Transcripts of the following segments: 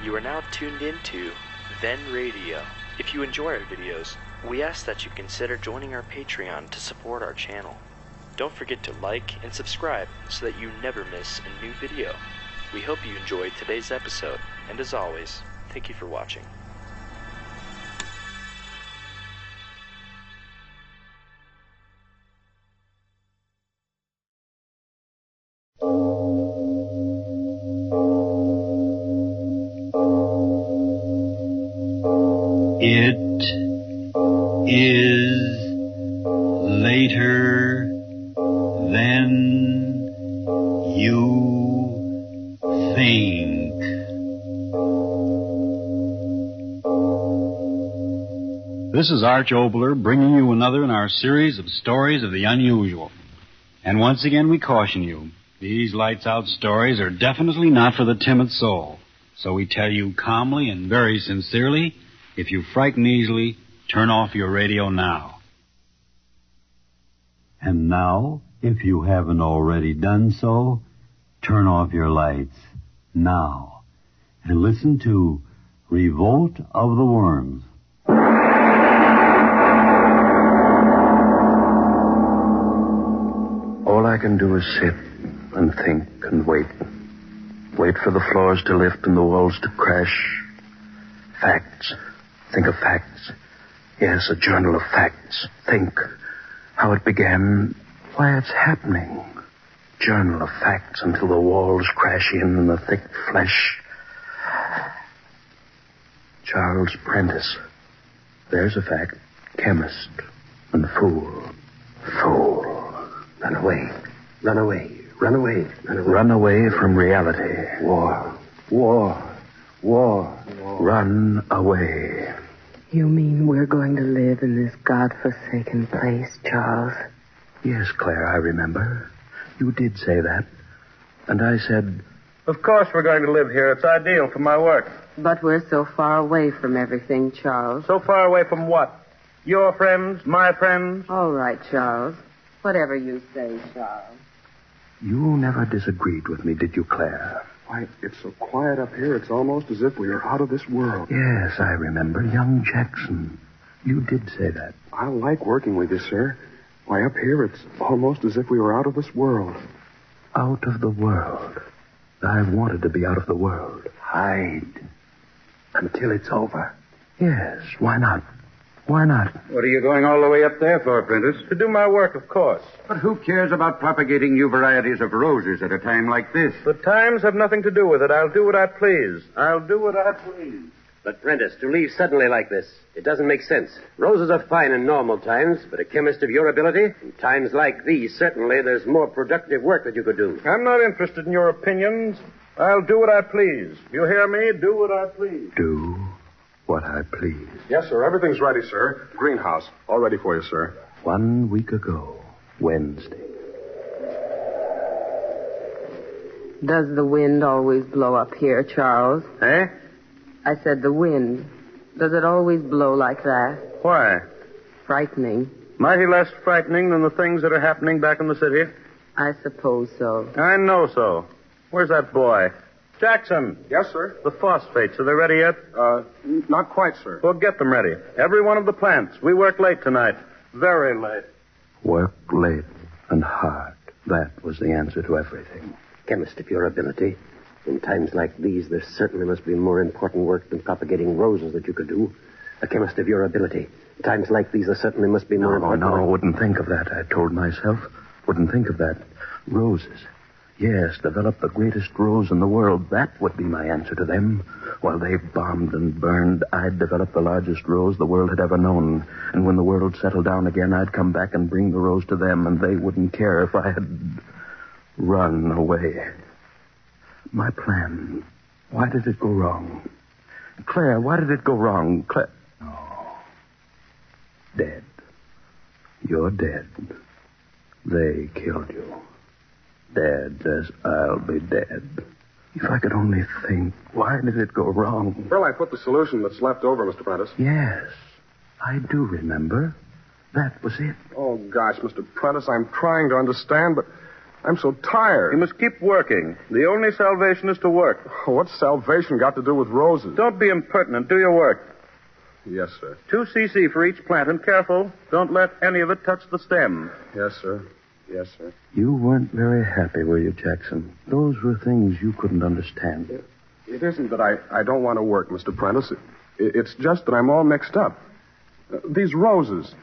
You are now tuned into Then Radio. If you enjoy our videos, we ask that you consider joining our Patreon to support our channel. Don't forget to like and subscribe so that you never miss a new video. We hope you enjoyed today's episode, and as always, thank you for watching. It is later than you think. This is Arch Obler bringing you another in our series of stories of the unusual. And once again we caution you, these lights-out stories are definitely not for the timid soul. So we tell you calmly and very sincerely, if you frighten easily, turn off your radio now. And now, if you haven't already done so, turn off your lights now and listen to Revolt of the Worms. All I can do is sit and think and wait. Wait for the floors to lift and the walls to crash. Facts. Think of facts. Yes, a journal of facts. Think how it began, why it's happening. Journal of facts until the walls crash in and the thick flesh. Charles Prentice. There's a fact. Chemist and fool. Fool. Run away. Run away. Run away. Run away from reality. War. War. War. Run away. You mean we're going to live in this godforsaken place, Charles? Yes, Claire, I remember. You did say that. And I said... Of course we're going to live here. It's ideal for my work. But we're so far away from everything, Charles. So far away from what? Your friends? My friends? All right, Charles. Whatever you say, Charles. You never disagreed with me, did you, Claire? Why, it's so quiet up here, it's almost as if we are out of this world. Yes, I remember. Young Jackson. You did say that. I like working with you, sir. Why, up here, it's almost as if we were out of this world. Out of the world. I've wanted to be out of the world. Hide. Until it's over. Yes, why not? Why not? What are you going all the way up there for, Prentice? To do my work, of course. But who cares about propagating new varieties of roses at a time like this? The times have nothing to do with it. I'll do what I please. I'll do what I please. But, Prentice, to leave suddenly like this, it doesn't make sense. Roses are fine in normal times, but a chemist of your ability, in times like these, certainly there's more productive work that you could do. I'm not interested in your opinions. I'll do what I please. You hear me? Do what I please. Do what I please. Yes, sir. Everything's ready, sir. Greenhouse. All ready for you, sir. 1 week ago, Wednesday. Does the wind always blow up here, Charles? Eh? I said the wind. Does it always blow like that? Why? Frightening. Mighty less frightening than the things that are happening back in the city. I suppose so. I know so. Where's that boy? Jackson. Yes, sir. The phosphates, are they ready yet? Not quite, sir. Well, get them ready. Every one of the plants. We work late tonight. Very late. Work late and hard. That was the answer to everything. Chemist of your ability. In times like these, there certainly must be more important work than propagating roses that you could do. A chemist of your ability. In times like these, there certainly must be more important No, I work. wouldn't think of that, I told myself. Wouldn't think of that. Roses. Yes, develop the greatest rose in the world. That would be my answer to them. While they bombed and burned, I'd develop the largest rose the world had ever known. And when the world settled down again, I'd come back and bring the rose to them, and they wouldn't care if I had run away. My plan. Why did it go wrong? Claire, why did it go wrong? Claire. No. Dead. You're dead. They killed you. Dad says I'll be dead. If I could only think, why did it go wrong? Well, I put the solution that's left over, Mr. Prentice. Yes, I do remember. That was it. Oh, gosh, Mr. Prentice, I'm trying to understand, but I'm so tired. You must keep working. The only salvation is to work. Oh, what's salvation got to do with roses? Don't be impertinent. Do your work. Yes, sir. 2 cc for each plant, and careful. Don't let any of it touch the stem. Yes, sir. Yes, sir. You weren't very happy, were you, Jackson? Those were things you couldn't understand. It isn't that I don't want to work, Mr. Prentice. It's just that I'm all mixed up. These roses.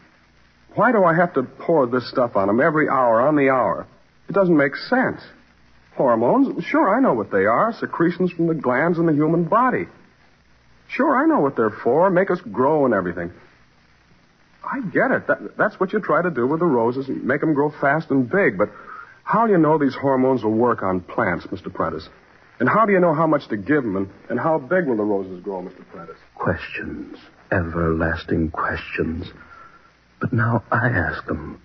Why do I have to pour this stuff on them every hour, on the hour? It doesn't make sense. Hormones? Sure, I know what they are. Secretions from the glands in the human body. Sure, I know what they're for. Make us grow and everything. I get it. That's what you try to do with the roses, and make them grow fast and big. But how do you know these hormones will work on plants, Mr. Prentice? And how do you know how much to give them, and how big will the roses grow, Mr. Prentice? Questions. Everlasting questions. But now I ask them,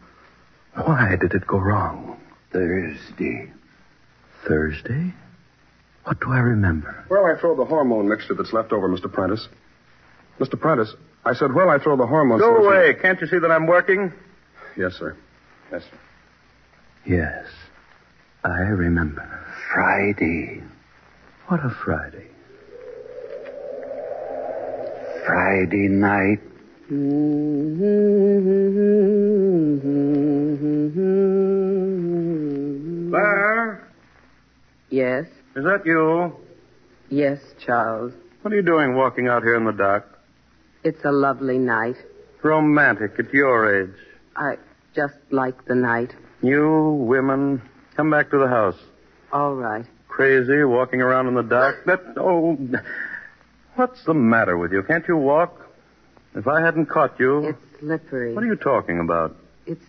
why did it go wrong? Thursday. Thursday? What do I remember? Where'll I throw the hormone mixture that's left over, Mr. Prentice? Mr. Prentice, I said, where'll I throw the hormone... Go away. Can't you see that I'm working? Yes, sir. Yes, sir. Yes, I remember. Friday. What a Friday. Friday night. Claire? Yes? Is that you? Yes, Charles. What are you doing walking out here in the dark? It's a lovely night. Romantic at your age. I just like the night. You women, come back to the house. All right. Crazy, walking around in the dark. What's the matter with you? Can't you walk? If I hadn't caught you... It's slippery. What are you talking about? It's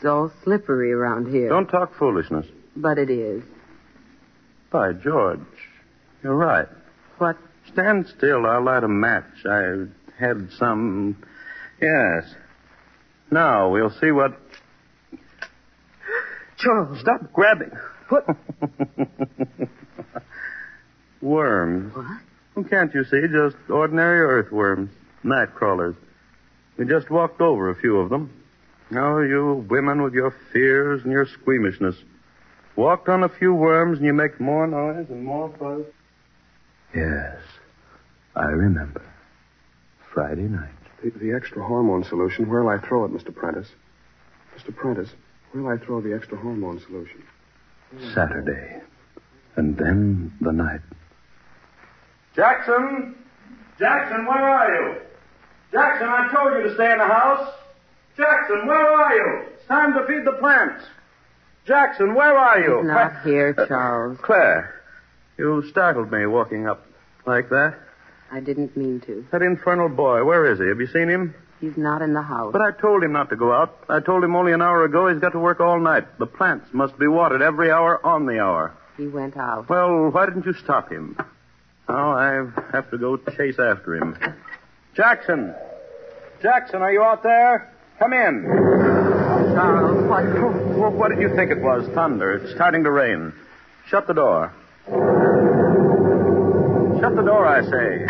all slippery around here. Don't talk foolishness. But it is. By George, you're right. What? Stand still. I'll light a match. I had some... Yes. Now, we'll see what... Charles. Stop grabbing. What? Worms. What? Well, can't you see? Just ordinary earthworms. Night crawlers. We just walked over a few of them. Oh, you women with your fears and your squeamishness. Walked on a few worms and you make more noise and more fuss. Yes, I remember. Friday night. The extra hormone solution, where'll I throw it, Mr. Prentice? Mr. Prentice, where'll I throw the extra hormone solution? Saturday. And then the night. Jackson! Jackson, where are you? Jackson, I told you to stay in the house. Jackson, where are you? It's time to feed the plants. Jackson, where are you? He's not here, Charles. Claire, you startled me walking up like that. I didn't mean to. That infernal boy, where is he? Have you seen him? He's not in the house. But I told him not to go out. I told him only an hour ago he's got to work all night. The plants must be watered every hour on the hour. He went out. Well, why didn't you stop him? Now I have to go chase after him. Jackson! Jackson, are you out there? Come in. Charles, what? Well, what did you think it was? Thunder. It's starting to rain. Shut the door. Shut the door, I say.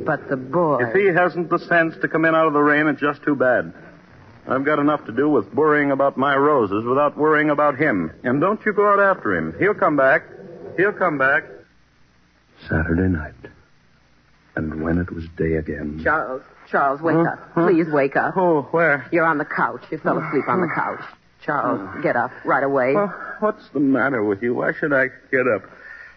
But the boy... If he hasn't the sense to come in out of the rain, it's just too bad. I've got enough to do with worrying about my roses without worrying about him. And don't you go out after him. He'll come back. He'll come back. Saturday night. And when it was day again... Charles, wake up. Please wake up. Oh, where? You're on the couch. You fell asleep on the couch. Charles, get up right away. What's the matter with you? Why should I get up?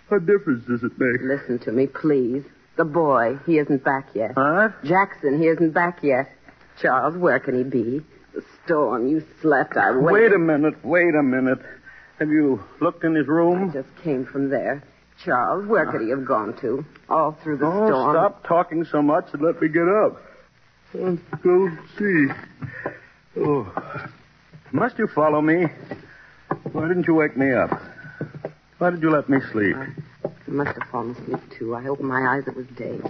What difference does it make? Listen to me, please. The boy, he isn't back yet. What? Jackson, he isn't back yet. Charles, where can he be? The storm, you slept, I waited. Wait a minute. Have you looked in his room? I just came from there. Charles, where could he have gone to? All through the storm. Oh, stop talking so much and let me get up. Let's go see. Oh. Must you follow me? Why didn't you wake me up? Why did you let me sleep? I must have fallen asleep, too. I opened my eyes. It was day.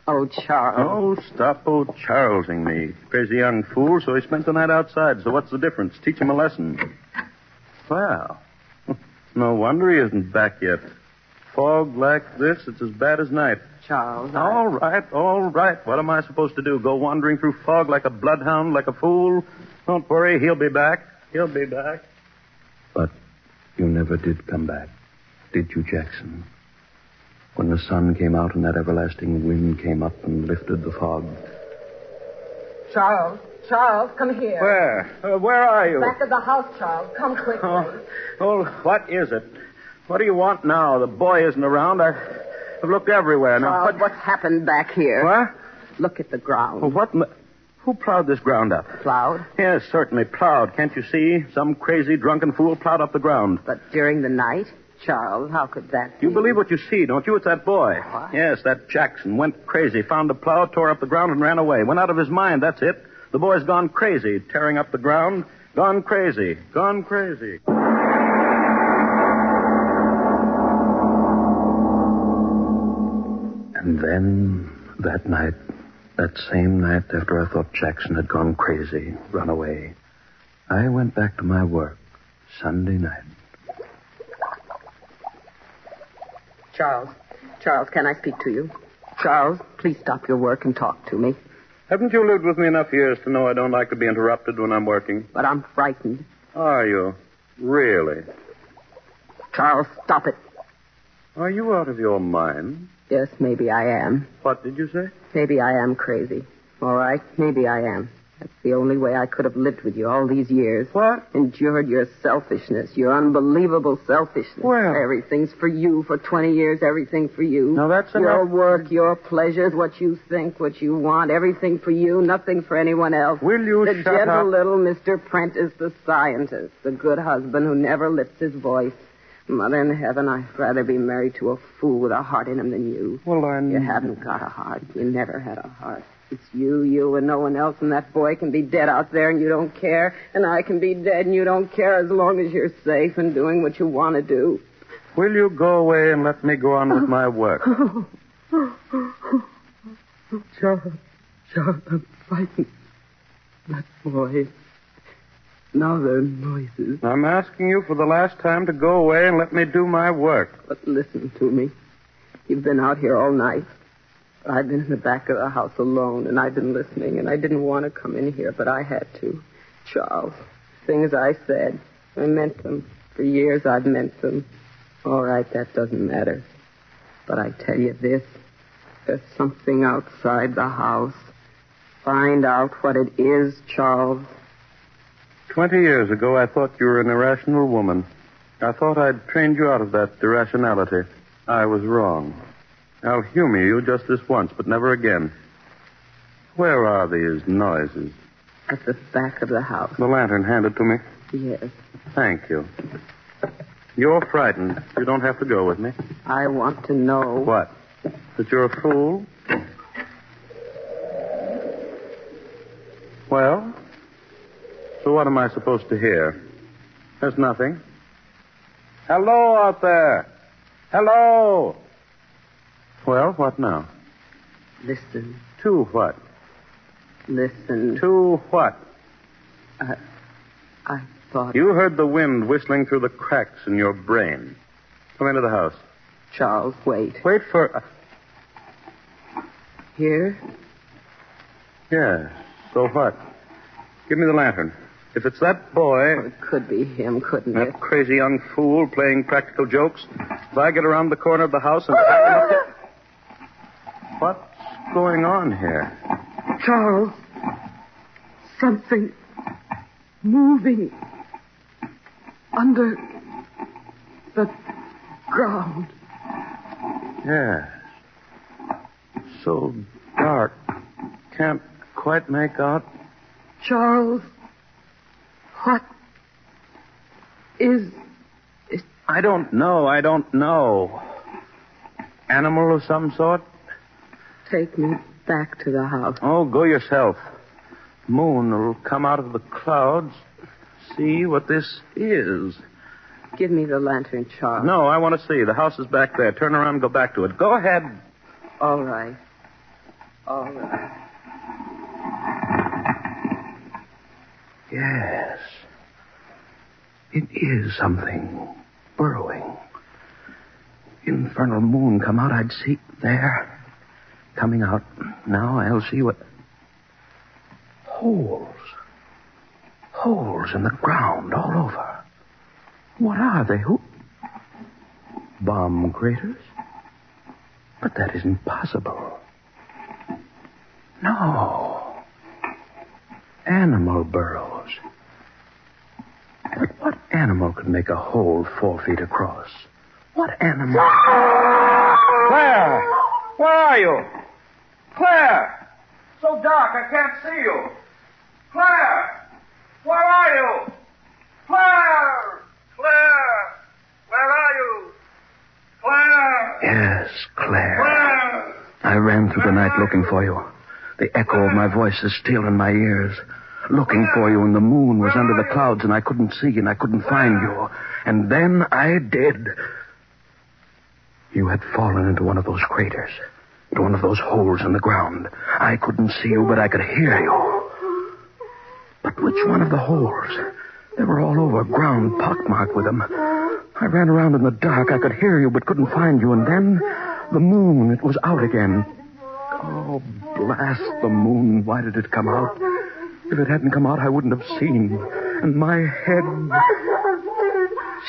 Oh, Charles. Oh, stop Charlesing me. Crazy young fool, so he spent the night outside. So what's the difference? Teach him a lesson. Well, no wonder he isn't back yet. Fog like this, it's as bad as night. Charles, All right. What am I supposed to do? Go wandering through fog like a bloodhound, like a fool? Don't worry, he'll be back. He'll be back. But You never did come back, did you, Jackson? When the sun came out and that everlasting wind came up and lifted the fog. Charles, come here. Where? Where are you? Back of the house, Charles. Come quickly. Oh, what is it? What do you want now? The boy isn't around. I've looked everywhere now. Charles, what's happened back here? What? Look at the ground. Well, who plowed this ground up? Plowed? Yes, certainly plowed. Can't you see? Some crazy, drunken fool plowed up the ground. But during the night? Charles, how could that be? You believe what you see, don't you? It's that boy. What? Yes, that Jackson went crazy, found a plow, tore up the ground, and ran away. Went out of his mind, that's it. The boy's gone crazy, tearing up the ground. Gone crazy. Gone crazy. And then, that night, that same night after I thought Jackson had gone crazy, run away, I went back to my work, Sunday night. Charles, can I speak to you? Charles, please stop your work and talk to me. Haven't you lived with me enough years to know I don't like to be interrupted when I'm working? But I'm frightened. Are you? Really? Charles, stop it. Are you out of your mind? Yes, maybe I am. What did you say? Maybe I am crazy. All right, maybe I am. That's the only way I could have lived with you all these years. What? Endured your selfishness, your unbelievable selfishness. Well. Everything's for you. For 20 years, everything for you. Now, that's your enough. work, your pleasures, what you think, what you want, everything for you, nothing for anyone else. Will you the shut gentle up? little Mr. Prentice, the scientist, the good husband who never lifts his voice. Mother in heaven, I'd rather be married to a fool with a heart in him than you. Well, You haven't got a heart. You never had a heart. It's you, and no one else, and that boy can be dead out there and you don't care, and I can be dead and you don't care as long as you're safe and doing what you want to do. Will you go away and let me go on with my work? Charles, I'm frightened. That boy. Now there are noises. I'm asking you for the last time to go away and let me do my work. But listen to me. You've been out here all night. I've been in the back of the house alone, and I've been listening, and I didn't want to come in here, but I had to. Charles, things I said, I meant them. For years I've meant them. All right, that doesn't matter. But I tell you this, there's something outside the house. Find out what it is, Charles. 20 years ago, I thought you were an irrational woman. I thought I'd trained you out of that irrationality. I was wrong. I'll humor you just this once, but never again. Where are these noises? At the back of the house. The lantern handed to me. Yes. Thank you. You're frightened. You don't have to go with me. I want to know. What? That you're a fool? Well? So what am I supposed to hear? There's nothing. Hello out there. Hello. Well, what now? Listen. To what? Listen. To what? I thought... You heard the wind whistling through the cracks in your brain. Come into the house. Charles, wait. Wait for... Here? Yes. So what? Give me the lantern. If it's that boy... Oh, it could be him, couldn't it? That crazy young fool playing practical jokes. If I get around the corner of the house and... What's going on here? Charles, something moving under the ground. Yes. So dark. Can't quite make out. Charles, what is it? I don't know. Animal of some sort? Take me back to the house. Oh, go yourself. Moon will come out of the clouds. See what this is. Give me the lantern, Charles. No, I want to see. The house is back there. Turn around and go back to it. Go ahead. All right. All right. Yes. It is something burrowing. Infernal moon come out, I'd see. There. Coming out. Now I'll see what... Holes. Holes in the ground all over. What are they? Who? Bomb craters? But that isn't possible. No. Animal burrows. But what animal could make a hole 4 feet across? What animal? Claire! Where are you? Claire! So dark I can't see you. Claire! Where are you? Claire! Claire! Where are you? Claire! Yes, Claire. Claire! I ran through the night looking for you. The echo of my voice is still in my ears. Looking for you, and the moon was under the clouds, and I couldn't see, and I couldn't find you. And then I did. You had fallen into one of those craters, into one of those holes in the ground. I couldn't see you, but I could hear you. But which one of the holes? They were all over, ground pockmarked with them. I ran around in the dark. I could hear you, but couldn't find you. And then the moon, it was out again. Oh, blast the moon. Why did it come out? If it hadn't come out, I wouldn't have seen. And my head...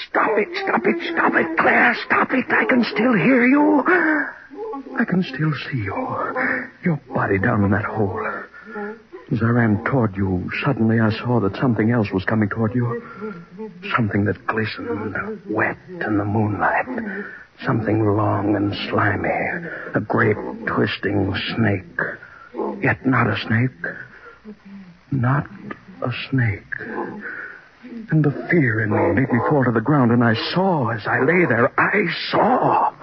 Stop it, Claire, stop it. I can still hear you. I can still see you. Your body down in that hole. As I ran toward you, suddenly I saw that something else was coming toward you. Something that glistened, wet in the moonlight. Something long and slimy. A great twisting snake. Yet not a snake. Not a snake. And the fear in me made me fall to the ground, and I saw, as I lay there, I saw.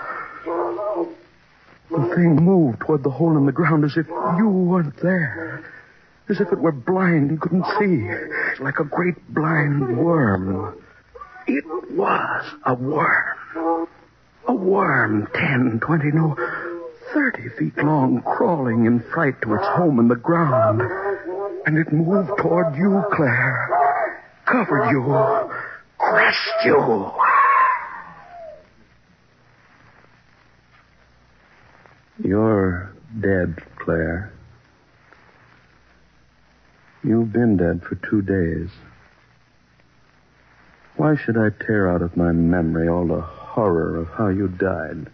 The thing moved toward the hole in the ground as if you weren't there. As if it were blind and couldn't see. Like a great blind worm. It was a worm. A worm, 10, 20, no, 30 feet long, crawling in fright to its home in the ground. And it moved toward you, Claire. Covered you. Crushed you. You're dead, Claire. You've been dead for 2 days. Why should I tear out of my memory all the horror of how you died?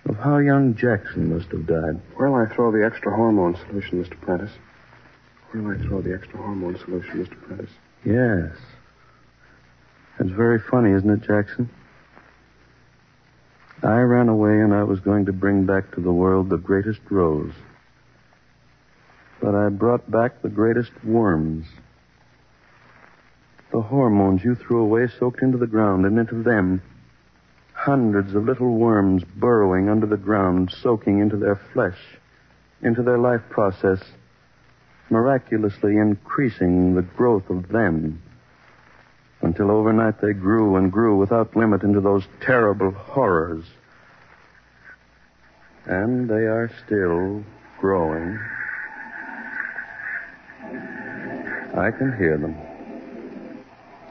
Of how young Jackson must have died? Where'll I throw the extra hormone solution, Mr. Prentice? Where'll I throw the extra hormone solution, Mr. Prentice? Yes. That's very funny, isn't it, Jackson? I ran away and I was going to bring back to the world the greatest rose. But I brought back the greatest worms. The hormones you threw away soaked into the ground, and into them, hundreds of little worms burrowing under the ground, soaking into their flesh, into their life process, miraculously increasing the growth of them, until overnight they grew and grew without limit into those terrible horrors. And they are still growing. I can hear them.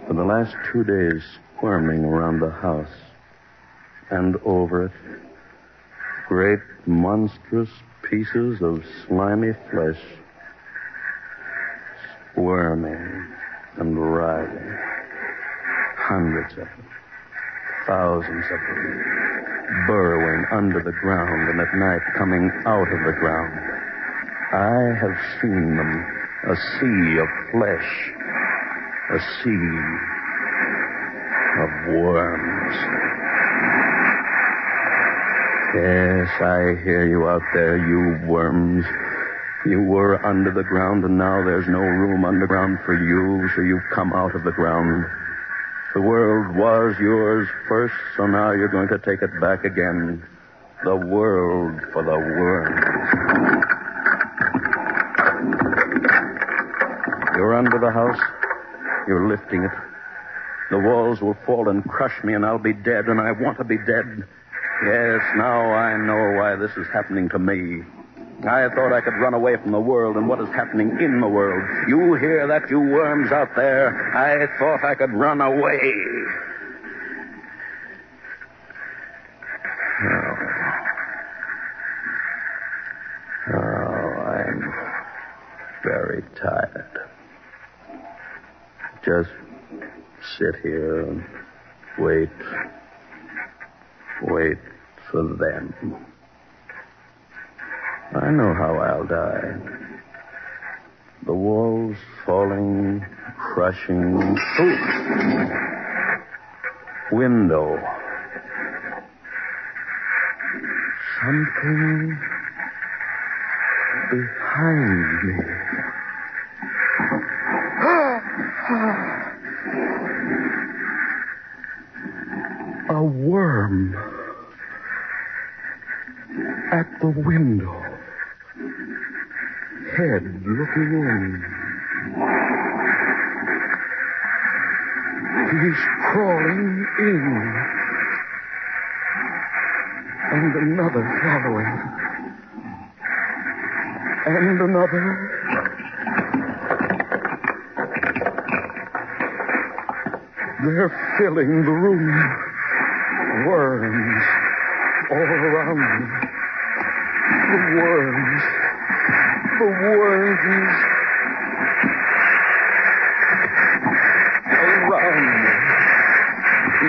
For the last 2 days, squirming around the house and over it, great monstrous pieces of slimy flesh, squirming and writhing. Hundreds of them, thousands of them, burrowing under the ground and at night coming out of the ground. I have seen them, a sea of flesh, a sea of worms. Yes, I hear you out there, you worms. You were under the ground, and now there's no room underground for you, so you've come out of the ground. The world was yours first, so now you're going to take it back again. The world for the worms. You're under the house. You're lifting it. The walls will fall and crush me, and I'll be dead, and I want to be dead. Yes, now I know why this is happening to me. I thought I could run away from the world and what is happening in the world. You hear that, you worms out there? I thought I could run away. Oh, I'm very tired. Just sit here and wait for them. I know how I'll die. The walls falling, crushing. Ooh. Window. Something behind me. A worm at the window. Head looking in. He's crawling in. And another following. And another. They're filling the room. Worms all around me. The worms. Around me.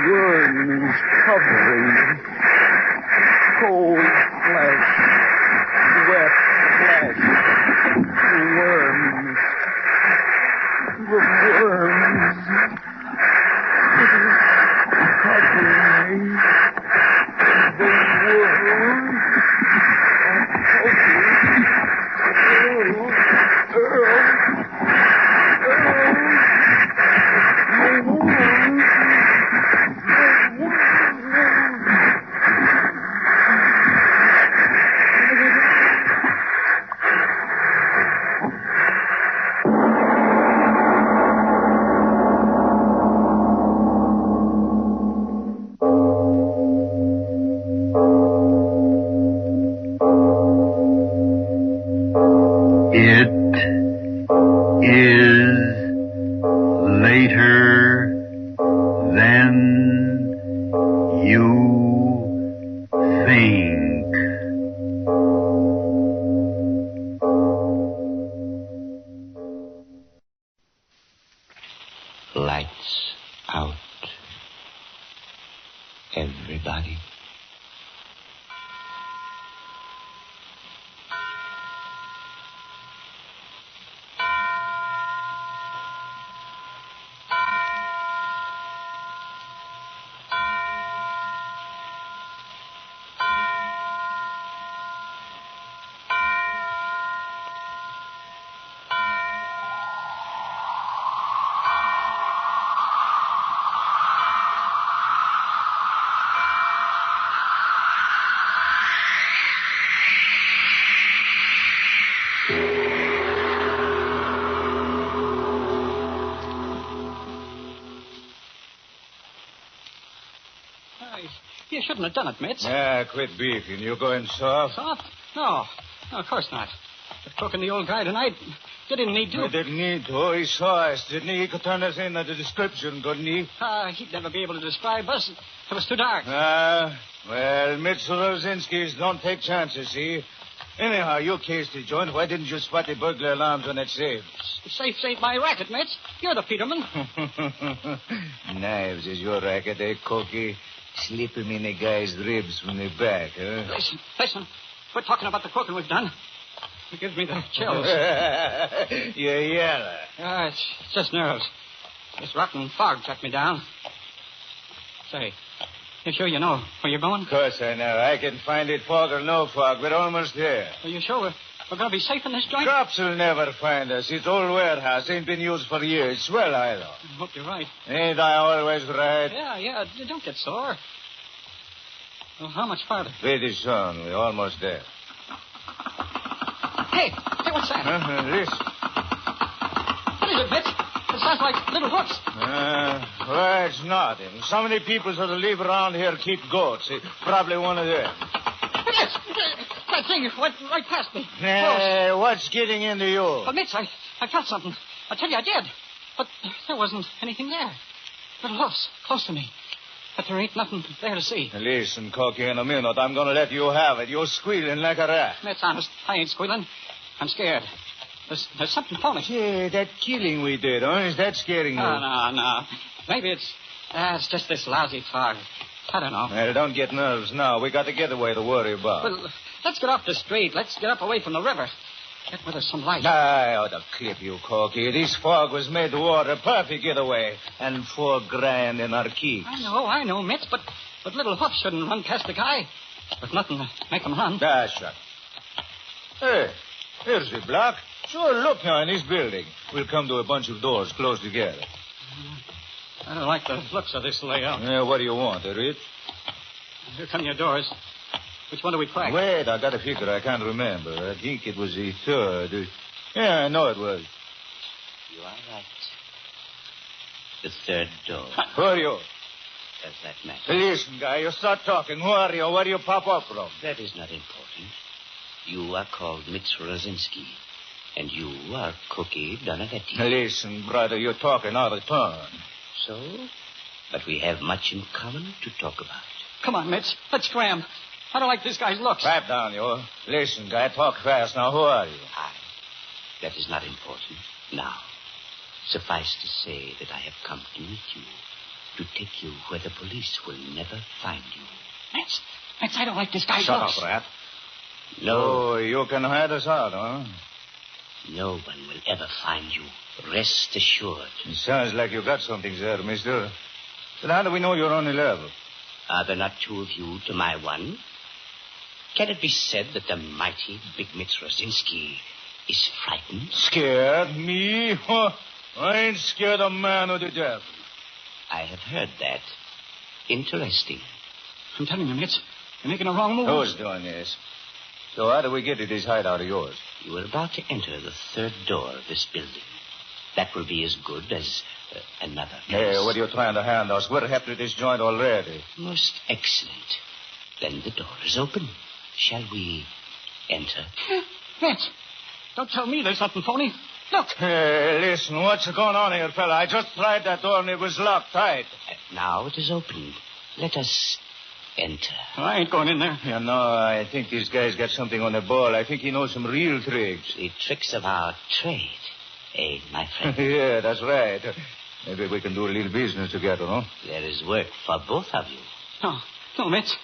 Worms covering me. Cold flesh. Wet flesh. Worms. The worms. Covering me. The worms. Lights out. Everybody. You shouldn't have done it, Mitz. Yeah, quit beefing. You going soft? Soft? No, of course not. The cook and the old guy tonight, they didn't need to. He didn't need to. He saw us, didn't he? He could turn us in at the description, couldn't he? He'd never be able to describe us. It was too dark. Well, Mitchell Rosinski's don't take chances, see? Anyhow, you cased the joint. Why didn't you spot the burglar alarms when it saved? The safes ain't my racket, Mitz. You're the Peterman. Knives is your racket, eh, Cookie? Slip him in a guy's ribs from the back, huh? Listen. Quit talking about the cooking we've done. It gives me the chills. You're yellow. It's just nerves. This rotten fog checked me down. Say, you sure you know where you're going? Of course I know. I can find it, fog or no fog. We're almost there. Are you sure we're going to be safe in this joint? Cops will never find us. It's old warehouse. Ain't been used for years. Swell idle. I hope you're right. Ain't I always right? Yeah. Don't get sore. Well, how much farther? Pretty soon. We're almost there. Hey, what's that? Listen. What is it, Mitch? It sounds like little hoofs. Well, it's not him. So many people that live around here keep goats. Probably one of them. Yes, that thing went right past me. What's getting into you? But, Mitch, I felt something. I tell you, I did. But there wasn't anything there. Little hoofs close to me. But there ain't nothing there to see. Listen, Corky, in a minute, I'm going to let you have it. You're squealing like a rat. That's honest. I ain't squealing. I'm scared. There's something for me. Say, that killing we did, huh? Is that scaring you? No. Maybe it's just this lousy fog. I don't know. Well, don't get nerves now. We got the getaway to worry about. Well, let's get off the street. Let's get up away from the river. Get where there's some light. I ought to clip you, Corky. This fog was made to order. Perfect getaway. And $4,000 in our keys. I know, Mitch, but little Hoof shouldn't run past the guy. With nothing to make him run. Shut. Hey, here's the block. Sure, look now in this building. We'll come to a bunch of doors close together. I don't like the looks of this layout. Yeah, what do you want, Rich? Here come your doors. Which one do we crack? Wait, I got a figure. I can't remember. I think it was the third. Yeah, I know it was. You are right. The third door. Who are you? Does that matter? Listen, guy, you start talking. Who are you? Where do you pop up from? That is not important. You are called Mitz Rosinski, and you are Cookie Donavetti. Listen, brother, you're talking out of turn. So? But we have much in common to talk about. Come on, Mitch. Let's scram. I don't like this guy's looks. Pipe down, you. Listen, guy, talk fast. Now, who are you? That is not important. Now, suffice to say that I have come to meet you, to take you where the police will never find you. Mitch, I don't like this guy's Shut looks. up, rat. No. Oh, you can hide us out, huh? No one will ever find you. Rest assured. It sounds like you got something there, mister. But how do we know you're on the level? Are there not two of you to my one? Can it be said that the mighty Big Mitz Rosinski is frightened? Scared? Me? Huh? I ain't scared of man or the devil. I have heard that. Interesting. I'm telling you, Mitch, you're making a wrong move. Who's doing this? So how do we get to this hideout of yours? You are about to enter the third door of this building. That will be as good as another place. Hey, what are you trying to hand us? We're half to this joint already. Most excellent. Then the door is open. Shall we enter? Mitch, don't tell me there's nothing phony. Look. Hey, listen, what's going on here, fella? I just tried that door and it was locked tight. Now it is open. Let us enter. I ain't going in there. Yeah, no, I think this guy's got something on the ball. I think he knows some real tricks. The tricks of our trade, eh, my friend? Yeah, that's right. Maybe we can do a little business together, huh? There is work for both of you. No, Mitch.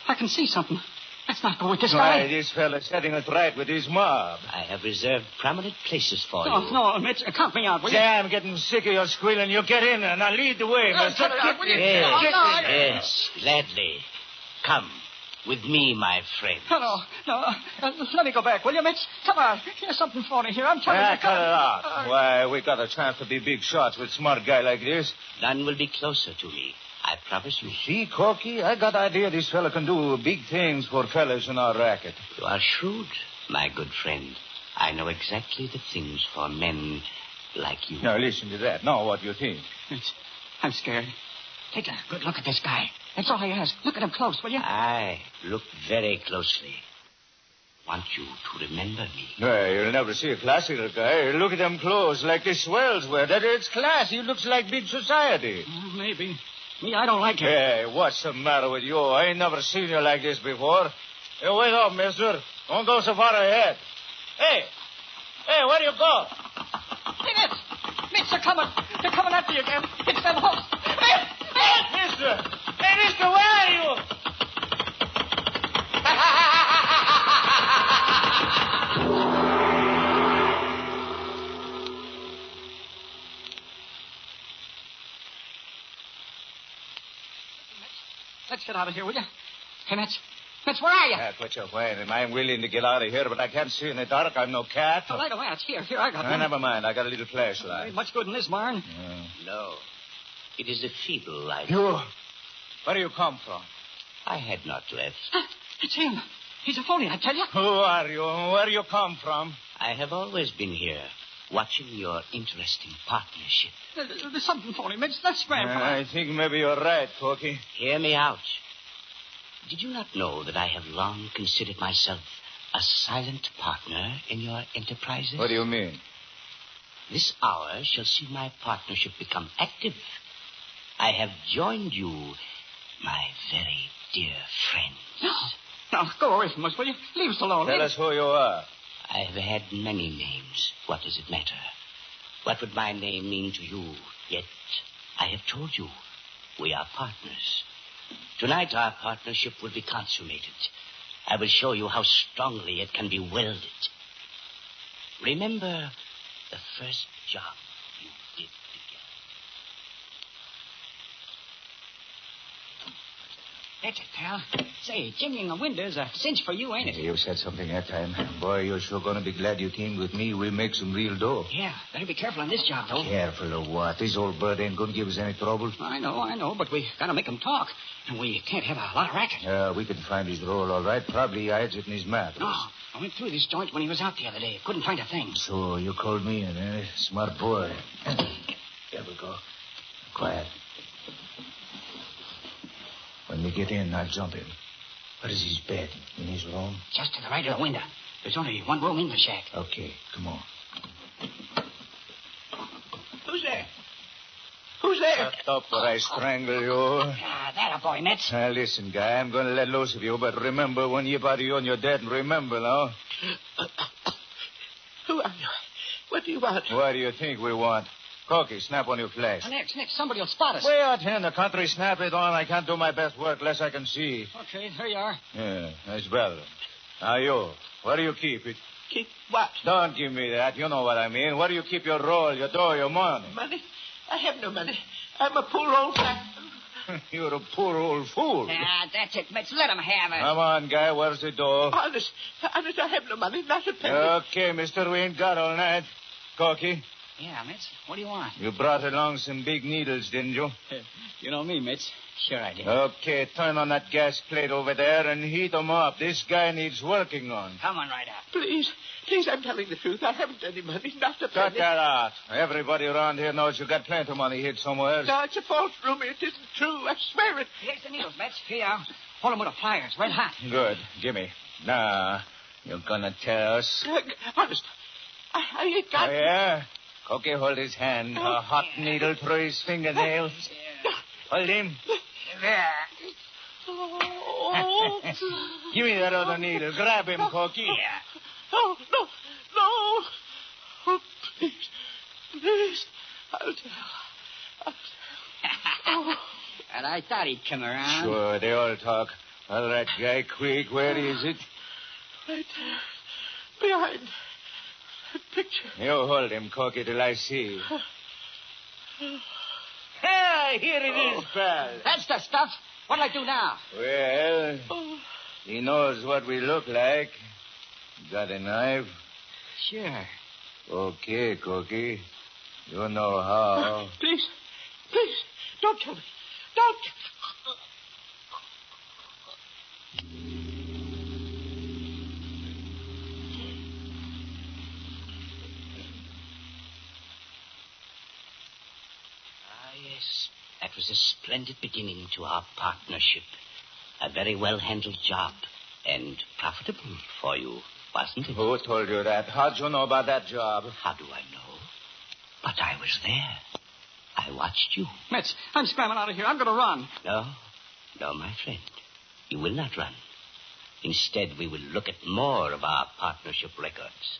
I can see something. Let's not go with this guy. Why, this fella's setting it right with his mob. I have reserved prominent places for you. No, Mitch, count me out, will you? I'm getting sick of your squealing. You get in and I'll lead the way, mister. Yes, gladly. Come with me, my friend. No. Let me go back, will you, Mitch? Come on. Here's something phony here. I'm telling you. Cut it out. Why, we got a chance to be big shots with a smart guy like this. None will be closer to me. I promise you. See, Corky, I got idea this fella can do big things for fellas in our racket. You are shrewd, my good friend. I know exactly the things for men like you. Now, listen to that. Now, what do you think? I'm scared. Take a good look at this guy. That's all I ask. Look at him close, will you? Aye, look very closely. Want you to remember me. Well, you'll never see a classical guy. Look at them clothes, like the swells wear. It's class. He looks like big society. Maybe. Me, I don't like it. Hey, what's the matter with you? I ain't never seen you like this before. Hey, wait up, mister. Don't go so far ahead. Hey, where do you go? Hey, Mitch, they're coming. They're coming after you again. It's them hooks. Mister! Hey, mister, where are you? Let's get out of here, will you? Hey, Mitch, where are you? Quit your whining. I'm willing to get out of here, but I can't see in the dark. I'm no cat. Oh, light a match. Here, I got one. Never mind. I got a little flashlight. Ain't much good in this barn. No. It is a feeble light. You? Where do you come from? I had not left. It's him. He's a phony, I tell you. Who are you? Where do you come from? I have always been here, watching your interesting partnership. There's something phony, Mitch. Let's scram. I think maybe you're right, Corky. Hear me out. Did you not know that I have long considered myself a silent partner in your enterprises? What do you mean? This hour shall see my partnership become active. I have joined you, my very dear friends. No, go away from us, will you? Leave us alone. Tell us who you are. I have had many names. What does it matter? What would my name mean to you? Yet I have told you, we are partners. Tonight our partnership will be consummated. I will show you how strongly it can be welded. Remember the first job you did together. That's it, pal. Say, chimneying a window's a cinch for you, ain't it? You said something that time. Boy, you're sure going to be glad you teamed with me. We'll make some real dough. Yeah, better be careful on this job, though. Careful of what? This old bird ain't going to give us any trouble. I know, but we got to make him talk. And we can't have a lot of racket. Yeah, we can find his roll all right. Probably he hides it in his map. No, I went through this joint when he was out the other day. Couldn't find a thing. So you called me in, eh? Smart boy. There we go. Quiet. When we get in, I'll jump him. Where is his bed? In his room? Just to the right of the window. There's only one room in the shack. Okay, come on. Who's there? Who's there? Shut up or I strangle you. Ah, that a boy, Metz. Now, listen, guy, I'm going to let loose of you, but remember, when you body you and you're dead, remember now. Who are you? What do you want? What do you think we want? Corky, snap on your flash. Next, somebody will spot us. Way out here in the country, snap it on. I can't do my best work unless I can see. Okay, here you are. Yeah, that's better. Now, you, where do you keep it? Keep what? Don't give me that. You know what I mean. Where do you keep your roll, your dough, your money? Money? I have no money. I'm a poor old bastard. You're a poor old fool. Ah, that's it, Metz. Let him have it. Come on, guy. Where's the dough? Honest, I have no money. Not a penny. Okay, mister. We ain't got all night. Corky? Yeah, Metz. What do you want? You brought along some big needles, didn't you? You know me, Metz. Sure I did. Okay, turn on that gas plate over there and heat 'em up. This guy needs working on. Come on right up. Please, I'm telling the truth. I haven't any money. Not a penny. Cut that out. Everybody around here knows you got plenty of money hid somewhere. No, it's a false rumor. It isn't true. I swear it. Here's the needles, Metz. Here you are. Hold them with the pliers. Red hot. Good. Gimme. Now, you're gonna tell us. Honest, I ain't got... Oh, yeah? Corky, hold his hand. A hot needle through his fingernails. Hold him. There. Oh. Give me that other needle. Grab him, Corky. Yeah. Oh, no. Oh, please. I'll tell. Oh. And I thought he'd come around. Sure, they all talk. All right, guy, quick. Where is it? Right there. Behind that picture. You hold him, Corky, till I see. Hey, here it is, pal. That's the stuff. What'll I do now? Well, he knows what we look like. Got a knife? Sure. Okay, Corky. You know how. Please, don't kill me. Don't. Yes, that was a splendid beginning to our partnership. A very well-handled job, and profitable for you, wasn't it? Who told you that? How'd you know about that job? How do I know? But I was there. I watched you. Metz, I'm scrambling out of here. I'm going to run. No, my friend. You will not run. Instead, we will look at more of our partnership records.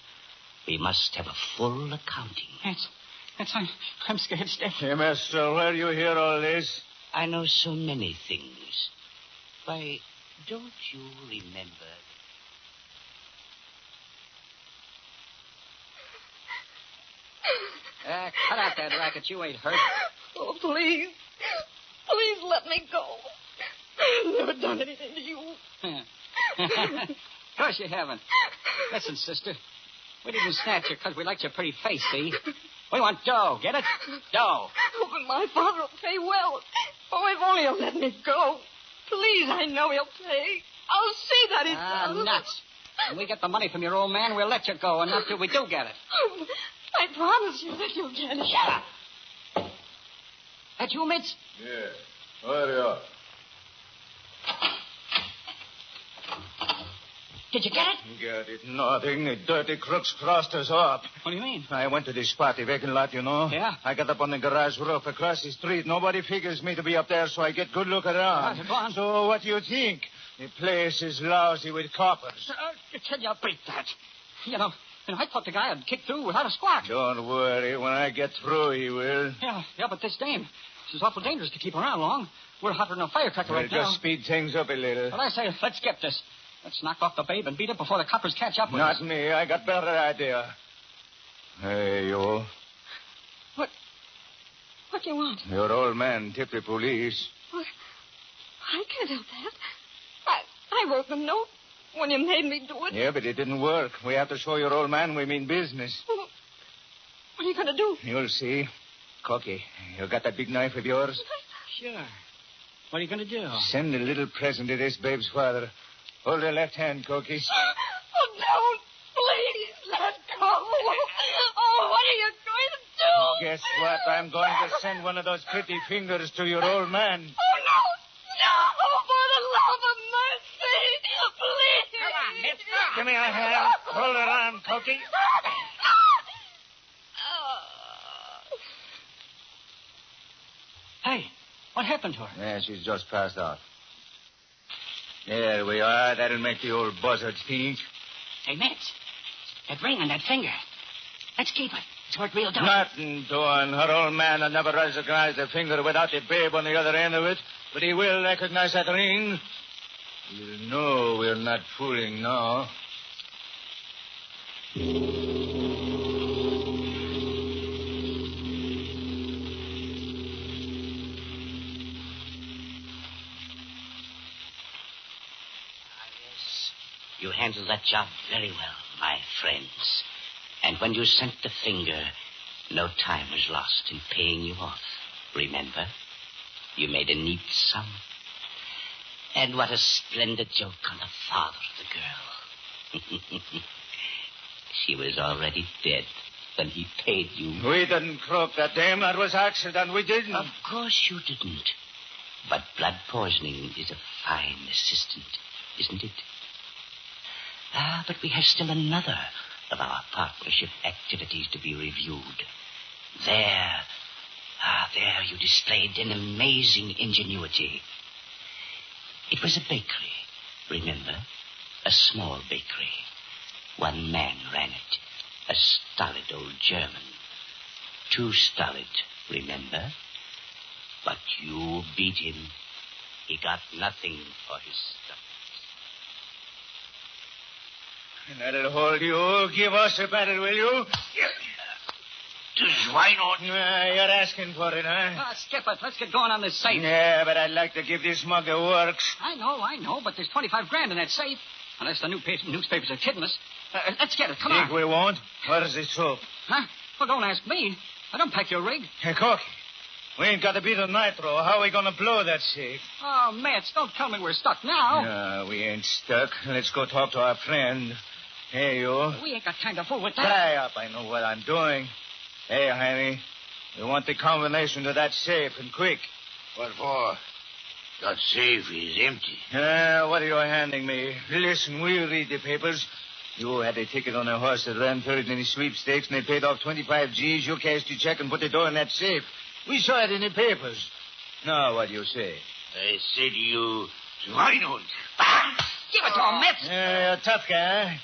We must have a full accounting. Metz, I'm scared stiff. Hey, mister, where you hear all this? I know so many things. Why, don't you remember? Cut out that racket. You ain't hurt. Oh, please. Please let me go. I've never done anything to you. Of course you haven't. Listen, sister. We didn't snatch you because we liked your pretty face, see? We want dough. Get it? Dough. Oh, but my father will pay well. Oh, if only he'll let me go. Please, I know he'll pay. I'll see that he does. Nuts. When we get the money from your old man, we'll let you go, and not till we do get it. I promise you that you'll get it. Shut up. That you, Mitz? Yeah. Hurry up. Did you get it? Get it? Nothing. The dirty crooks crossed us up. What do you mean? I went to this spot, the vacant lot, you know. Yeah? I got up on the garage roof across the street. Nobody figures me to be up there, so I get good look around. Go on. So what do you think? The place is lousy with coppers. Can you beat that? You know, I thought the guy had kicked through without a squawk. Don't worry. When I get through, he will. Yeah, but this dame, This is awful dangerous to keep around long. We're hotter than a firecracker right now. Just speed things up a little. But I say, let's get this. Let's knock off the babe and beat it before the coppers catch up with us. Not me. I got better idea. Hey, you. What do you want? Your old man tipped the police. What? I can't help that. I wrote the note when you made me do it. Yeah, but it didn't work. We have to show your old man we mean business. Well, what are you going to do? You'll see. Cookie, you got that big knife of yours? Sure. What are you going to do? Send a little present to this babe's father. Hold her left hand, Cookie. Oh, don't. Please, let go. Oh, what are you going to do? Guess what? I'm going to send one of those pretty fingers to your old man. Oh, no. No, for the love of mercy. Please. Come on, miss. Give me a hand. Hold her on, Cookie. Hey, what happened to her? Yeah, she's just passed out. There we are. That'll make the old buzzard think. Hey, Mitz, that ring on that finger. Let's keep it. It's worked real dark. Nothing doing. Her old man will never recognize the finger without the babe on the other end of it. But he will recognize that ring. He'll know we're not fooling now. You handled that job very well, my friends. And when you sent the finger, no time was lost in paying you off. Remember? You made a neat sum. And what a splendid joke on the father of the girl. She was already dead when he paid you. We didn't croak that dame. That was accident. We didn't. Of course you didn't. But blood poisoning is a fine assistant, isn't it? But we have still another of our partnership activities to be reviewed. There you displayed an amazing ingenuity. It was a bakery, remember? A small bakery. One man ran it. A stolid old German. Too stolid, remember? But you beat him. He got nothing for his stuff. That'll hold you. Give us a battle, will you? Why not? You're asking for it, huh? Skip it. Let's get going on this safe. Yeah, but I'd like to give this mug a works. I know, but there's 25 grand in that safe. Unless the newspapers are kidding us. Let's get it. Come on. Think we won't? Where's the soap? Huh? Well, don't ask me. I don't pack your rig. Hey, Corky, we ain't got a bit of nitro. How are we going to blow that safe? Oh, Mats, don't tell me we're stuck now. No, we ain't stuck. Let's go talk to our friend. Hey, you. We ain't got time to fool with that. Tie up. I know what I'm doing. Hey, honey, we want the combination to that safe, and quick. What for? That safe is empty. What are you handing me? Listen, we'll read the papers. You had a ticket on a horse that ran third in the sweepstakes, and they paid off 25 G's. You cashed your check and put the door in that safe. We saw it in the papers. Now, what do you say? I say to you, why not? Give it to him, Mitz. You're a tough guy, huh?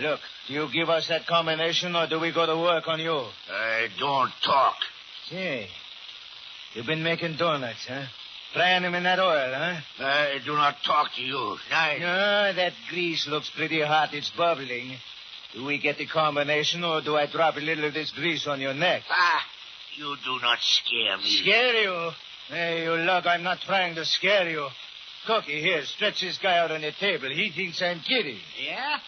Look, do you give us that combination, or do we go to work on you? I don't talk. Say, you've been making donuts, huh? Frying them in that oil, huh? I do not talk to you. No, that grease looks pretty hot. It's bubbling. Do we get the combination, or do I drop a little of this grease on your neck? You do not scare me. Scare you? Hey, you look, I'm not trying to scare you. Cookie, here, stretch this guy out on the table. He thinks I'm kidding. Yeah?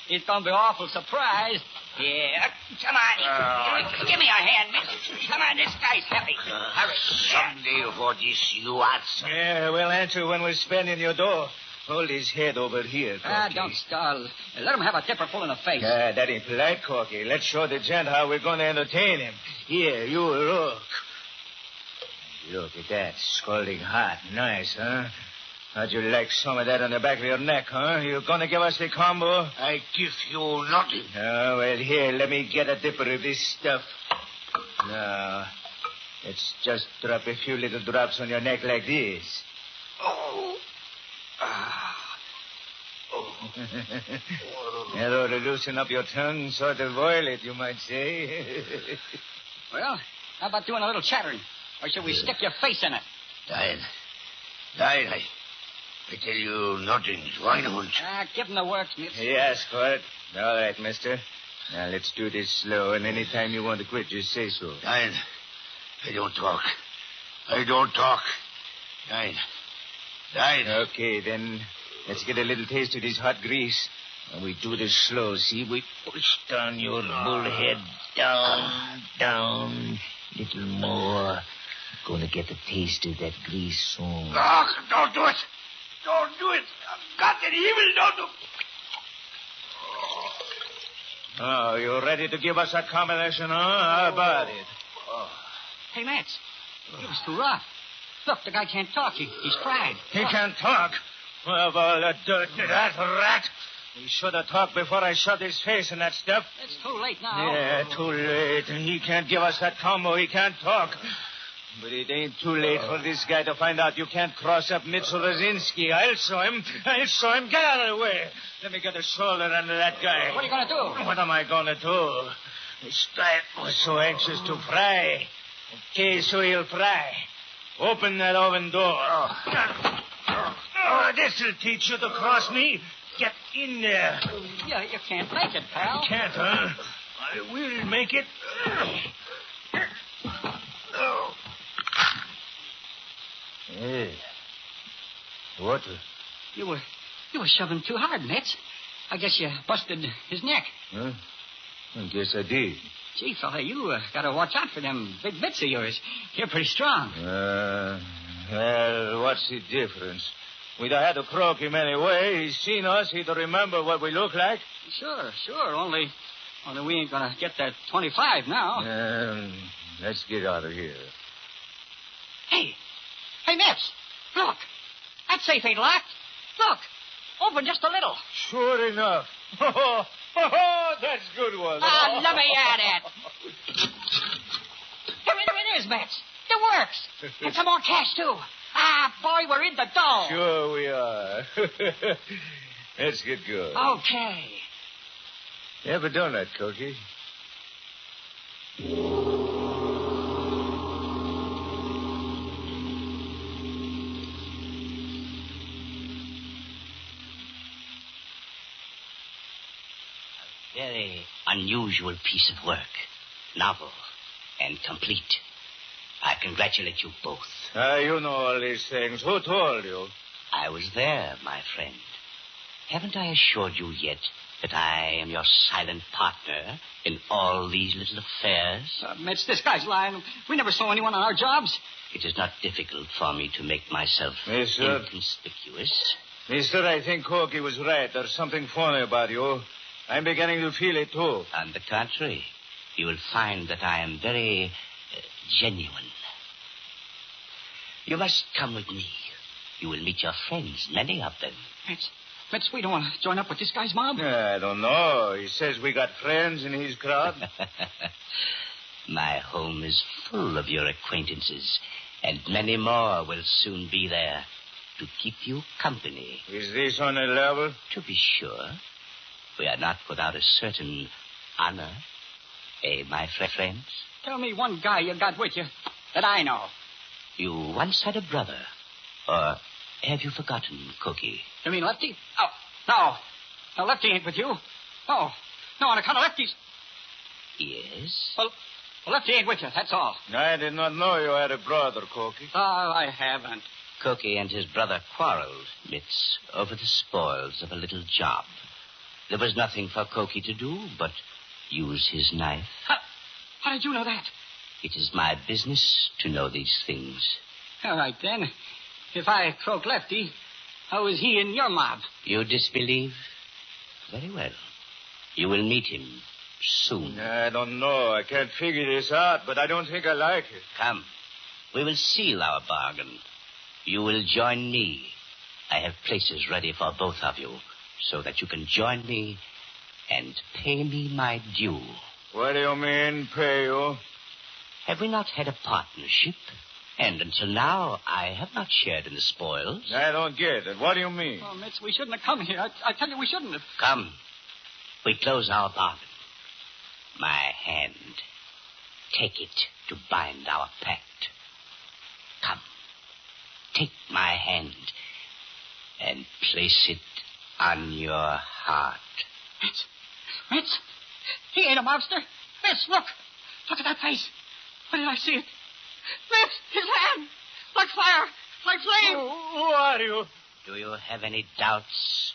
He's going to be awful surprised. Yeah. Come on. Give me a hand, miss. Come on, this guy's heavy. Hurry. Someday for this you answer. Yeah, we'll answer when we're spending your dough. Hold his head over here, Corky. Don't stall. Let him have a dipper full in the face. That ain't polite, Corky. Let's show the gent how we're going to entertain him. Here, you look. Look at that. Scalding hot. Nice, huh? How'd you like some of that on the back of your neck, huh? You going to give us the combo? I give you nothing. Oh, well, here, let me get a dipper of this stuff. Now, let's just drop a few little drops on your neck like this. Oh. That ought to loosen up your tongue, sort of oil it, you might say. Well, how about doing a little chattering? Or should we stick your face in it? Diane, I tell you nothing. Schweinehund. Give him the works, Mitz. He asked for it. All right, mister. Now, let's do this slow, and any time you want to quit, just say so. Diane, I don't talk. Diane. Okay, then let's get a little taste of this hot grease. And we do this slow, see? We push down your bullhead. Down. Little more. Gonna get a taste of that grease soon. Oh, don't do it. God in evil, don't do. Oh, you ready to give us a combination, huh? How about it? Hey, Mitz. It was too rough. Look, the guy can't talk. He's fried. He can't talk. Of all the dirt, that rat. He should have talked before I shoved his face in that stuff. It's too late now. Yeah, too late. He can't give us that combo. He can't talk. But it ain't too late for this guy to find out you can't cross up Mitchell Rosinski. I'll show him. Get out of the way. Let me get a shoulder under that guy. What are you going to do? What am I going to do? This guy was so anxious to fry. Okay, so he'll fry. Open that oven door. This'll teach you to cross me. Get in there. Yeah, you can't make it, pal. Can't, huh? I will make it. Hey. What? You were shoving too hard, Mitz. I guess you busted his neck. Huh? I guess I did. Gee, fella, you gotta watch out for them big bits of yours. You're pretty strong. Well, what's the difference? We'd have had to croak him anyway. He's seen us. He'd remember what we look like. Sure. Only we ain't gonna get that 25 now. Let's get out of here. Hey, Mitz, look. That safe ain't locked. Look, open just a little. Sure enough. That's a good one. Let me at it. Here it is, Mitz. It works. And some more cash, too. Boy, we're in the dough. Sure we are. Let's get going. Okay. You ever done that, Cookie? Very unusual piece of work. Novel and complete. I congratulate you both. You know all these things. Who told you? I was there, my friend. Haven't I assured you yet that I am your silent partner in all these little affairs? Mitch, this guy's lying. We never saw anyone on our jobs. It is not difficult for me to make myself inconspicuous. Mister, I think Corky was right. There's something funny about you. I'm beginning to feel it, too. On the contrary, you will find that I am very genuine. You must come with me. You will meet your friends, many of them. Mitch, we don't want to join up with this guy's mob. I don't know. He says we got friends in his crowd. My home is full of your acquaintances, and many more will soon be there to keep you company. Is this on a level? To be sure. We are not without a certain honor. My friends? Tell me one guy you got with you that I know. You once had a brother. Or have you forgotten, Cookie? You mean Lefty? Oh, no. No, Lefty ain't with you. No, on account of Lefty's. Yes? Well, Lefty ain't with you, that's all. I did not know you had a brother, Cookie. Oh, I haven't. Cookie and his brother quarreled, Mitz, over the spoils of a little job. There was nothing for Cookie to do but use his knife. How did you know that? It is my business to know these things. All right, then. If I croak Lefty, how is he in your mob? You disbelieve? Very well. You will meet him soon. I don't know. I can't figure this out, but I don't think I like it. Come. We will seal our bargain. You will join me. I have places ready for both of you, so that you can join me and pay me my due. What do you mean, pay you? Have we not had a partnership? And until now, I have not shared in the spoils. I don't get it. What do you mean? Oh, Mitch, we shouldn't have come here. I tell you, we shouldn't have. Come. We close our bargain. My hand. Take it to bind our pact. Come. Take my hand and place it on your heart. Fritz, he ain't a monster. Fritz, look. Look at that face. When did I see it? Fritz, his hand. Like fire. Like flame. Who are you? Do you have any doubts?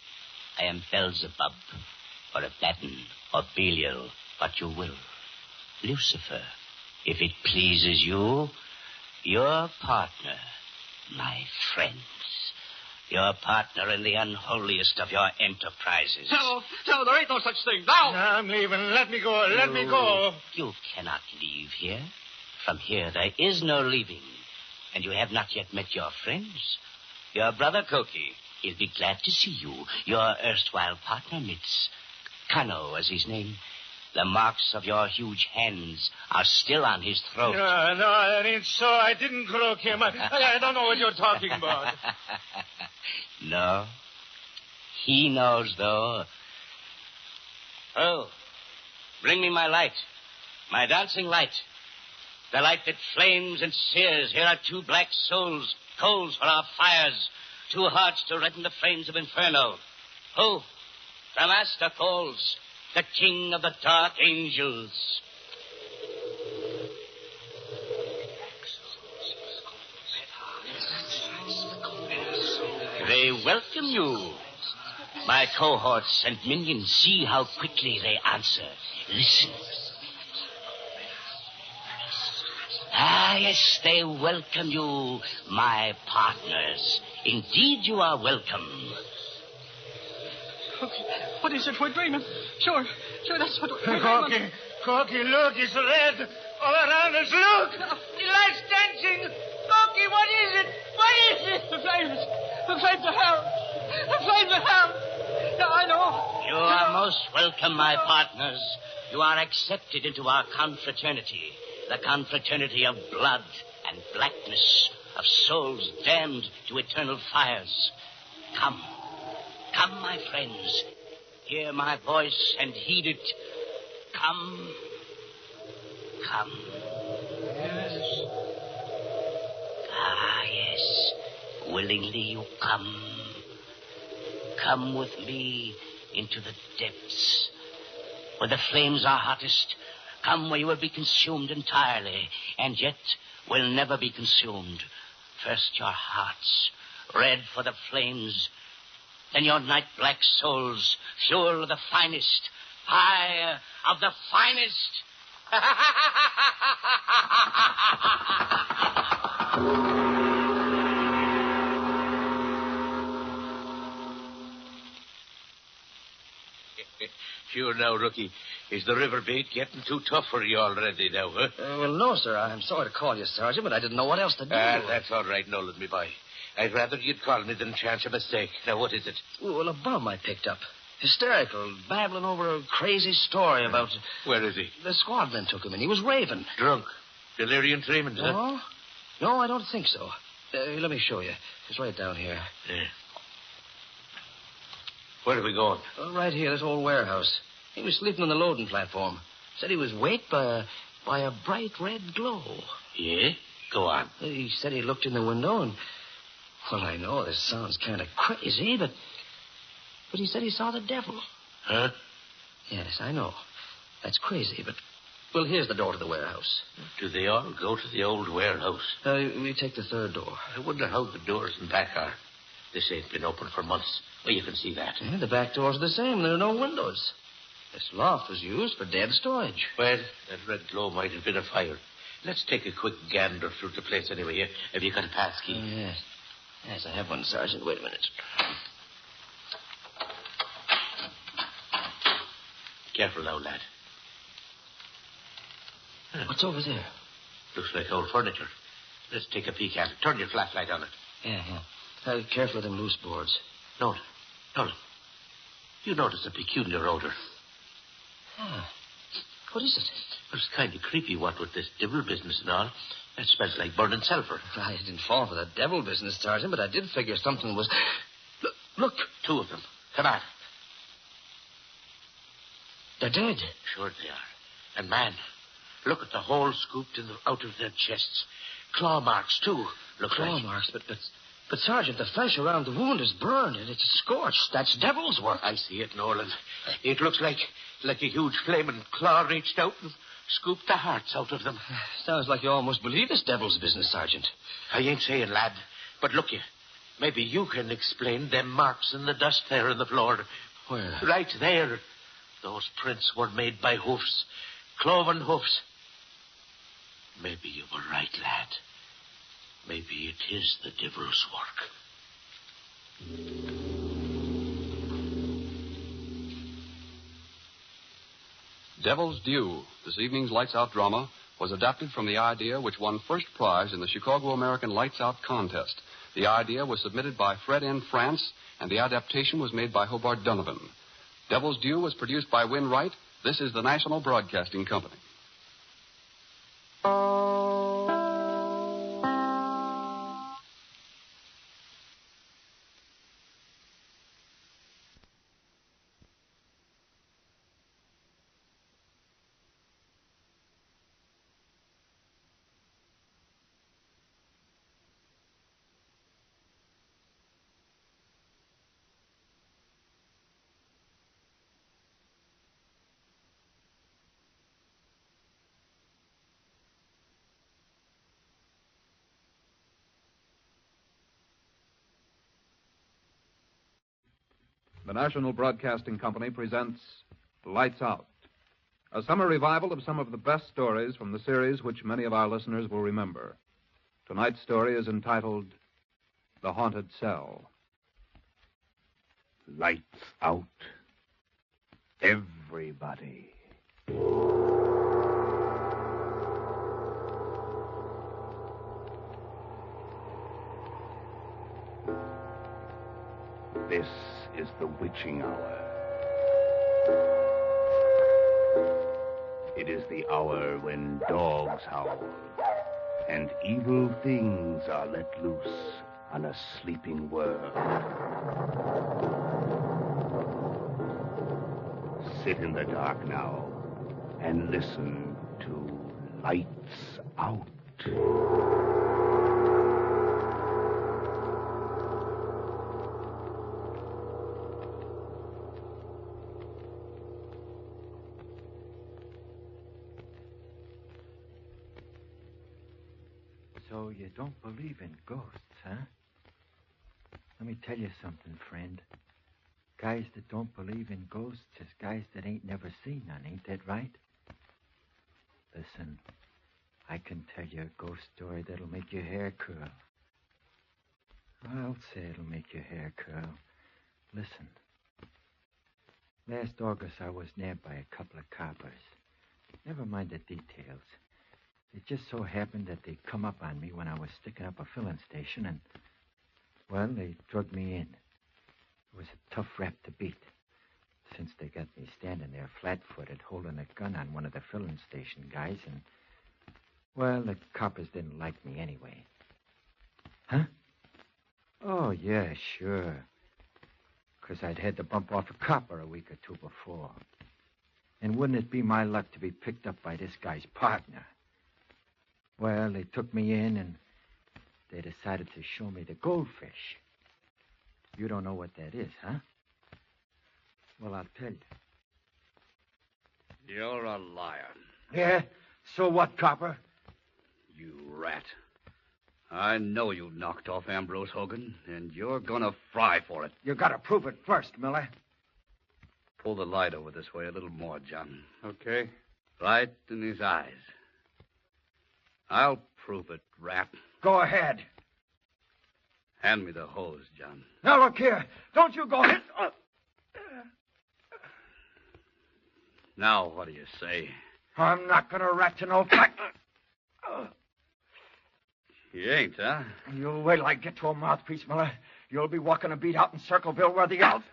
I am Beelzebub, or Abaddon, or Belial, what you will. Lucifer, if it pleases you, your partner, my friends. Your partner in the unholiest of your enterprises. No, there ain't no such thing. Now! I'm leaving. Let me go. Let me go. You cannot leave here. From here there is no leaving. And you have not yet met your friends. Your brother Koki, he'll be glad to see you. Your erstwhile partner, Mitz. Kano, as his name. The marks of your huge hands are still on his throat. No, that ain't so. I didn't croak him. I don't know what you're talking about. No? He knows, though. Oh, bring me my light. My dancing light. The light that flames and sears. Here are 2 black souls, coals for our fires. 2 hearts to redden the flames of inferno. Who? The master calls. The king of the dark angels. They welcome you. My cohorts and minions, see how quickly they answer. Listen. Ah, yes, they welcome you, my partners. Indeed, you are welcome. What is it we're dreaming? Sure, that's what we're dreaming. Corky, look, it's red. All around us, look. The light's dancing. Corky, what is it? What is it? The flames of hell. The flames of hell. Yeah, I know. You are most welcome, my partners. You are accepted into our confraternity. The confraternity of blood and blackness, of souls damned to eternal fires. Come, my friends. Hear my voice and heed it. Come. Yes. Ah, yes. Willingly you come. Come with me into the depths, where the flames are hottest. Come where you will be consumed entirely, and yet will never be consumed. First your hearts, red for the flames, then your night-black souls, fuel of the finest, fire of the finest. Sure now, Rookie. Is the river bait getting too tough for you already now, huh? Well, no, sir. I'm sorry to call you, Sergeant, but I didn't know what else to do. That's all right. No, let me by. I'd rather you'd call me than chance a mistake. Now, what is it? Well, a bum I picked up. Hysterical, babbling over a crazy story about... Where is he? The squadman took him, and he was raving. Drunk. Delirium tremens, huh? No? No, I don't think so. Let me show you. It's right down here. Yeah. Where are we going? Right here, this old warehouse. He was sleeping on the loading platform. Said he was waked by a bright red glow. Yeah? Go on. He said he looked in the window and... Well, I know this sounds kind of crazy, but he said he saw the devil. Huh? Yes, I know. That's crazy, but... Well, here's the door to the warehouse. Do they all go to the old warehouse? We take the third door. I wonder how the doors in back are. This ain't been open for months. Well, you can see that. Yeah, the back doors are the same. There are no windows. This loft was used for dead storage. Well, that red glow might have been a fire. Let's take a quick gander through the place anyway. Have you got a pass key? Yes. Yes, I have one, Sergeant. Wait a minute. Careful now, lad. What's over there? Looks like old furniture. Let's take a peek at it. Turn your flashlight on it. Yeah. Careful of them loose boards. No. You notice a peculiar odor. What is it? It's kind of creepy, what with this devil business and all. That smells like burning sulfur. I didn't fall for the devil business, Sergeant, but I did figure something was... Look. 2 of them. Come on. They're dead. Sure they are. And, man, look at the hole scooped out of their chests. Claw marks, too. Claw marks, but Sergeant, the flesh around the wound is burned and it's scorched. That's devil's work. I see it, Nolan. It looks like a huge flaming claw reached out and scooped the hearts out of them. Sounds like you almost believe this devil's business, Sergeant. I ain't saying, lad, but look you. Maybe you can explain them marks in the dust there on the floor. Where? Right there. Those prints were made by hoofs. Cloven hoofs. Maybe you were right, lad. Maybe it is the devil's work. Devil's Due, this evening's Lights Out drama, was adapted from the idea which won first prize in the Chicago American Lights Out contest. The idea was submitted by Fred N. France, and the adaptation was made by Hobart Donovan. Devil's Due was produced by Win Wright. This is the National Broadcasting Company. The National Broadcasting Company presents Lights Out, a summer revival of some of the best stories from the series which many of our listeners will remember. Tonight's story is entitled The Haunted Cell. Lights out. Everybody. This is the witching hour. It is the hour when dogs howl and evil things are let loose on a sleeping world. Sit in the dark now and listen to Lights Out. So you don't believe in ghosts, huh? Let me tell you something, friend. Guys that don't believe in ghosts is guys that ain't never seen none, ain't that right? Listen, I can tell you a ghost story that'll make your hair curl. I'll say it'll make your hair curl. Listen. Last August, I was nabbed by a couple of coppers. Never mind the details. It just so happened that they'd come up on me when I was sticking up a filling station, and, well, they drugged me in. It was a tough rap to beat, since they got me standing there flat-footed, holding a gun on one of the filling station guys, and, well, the coppers didn't like me anyway. Huh? Oh, yeah, sure. 'Cause I'd had to bump off a copper a week or two before. And wouldn't it be my luck to be picked up by this guy's partner? Well, they took me in, and they decided to show me the goldfish. You don't know what that is, huh? Well, I'll tell you. You're a liar. Yeah? So what, copper? You rat. I know you knocked off Ambrose Hogan, and you're gonna fry for it. You gotta prove it first, Miller. Pull the light over this way a little more, John. Okay. Right in his eyes. I'll prove it, rat. Go ahead. Hand me the hose, John. Now, look here. Don't you go ahead. Now, what do you say? I'm not gonna rat to no fight. You ain't, huh? You'll wait till I get to a mouthpiece, Miller. You'll be walking a beat out in Circleville where the elf...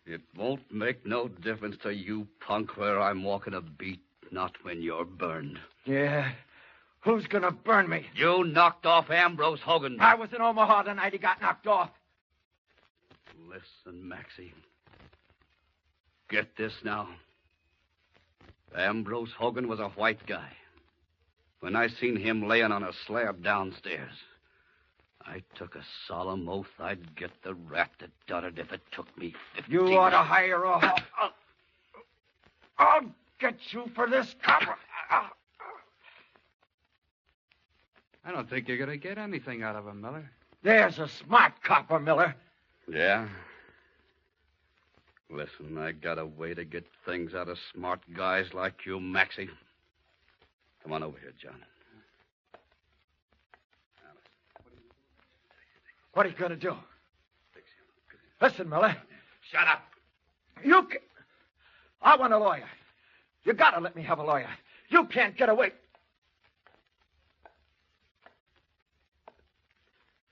It won't make no difference to you, punk, where I'm walking a beat, not when you're burned. Yeah? Who's gonna burn me? You knocked off Ambrose Hogan. I was in Omaha the night he got knocked off. Listen, Maxie. Get this now. Ambrose Hogan was a white guy. when I seen him laying on a slab downstairs. I took a solemn oath I'd get the rat that done it if it took me 15 You ought to hire a... I'll get you for this, copper. I don't think you're going to get anything out of him, Miller. There's a smart copper, Miller. Yeah? Listen, I got a way to get things out of smart guys like you, Maxie. Come on over here, John. What are you going to do? Listen, Miller. Shut up. I want a lawyer. You got to let me have a lawyer. You can't get away.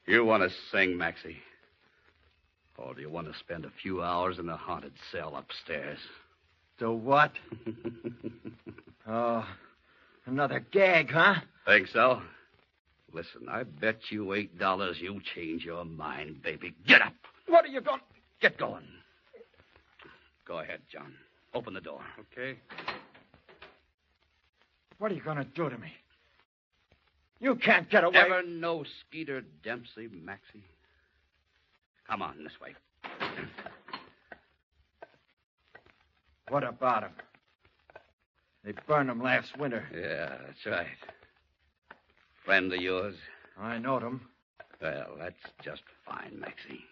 You want to sing, Maxie? Or do you want to spend a few hours in the haunted cell upstairs? Do what? Oh, another gag, huh? Think so? Listen, I bet you $8 you change your mind, baby. Get up. What are you going... Get going. Go ahead, John. Open the door. Okay. What are you going to do to me? You can't get away. Ever know Skeeter Dempsey, Maxie? Come on, this way. What about him? They burned him last winter. Yeah, that's right. Friend of yours? I knowed him. Well, that's just fine, Maxie.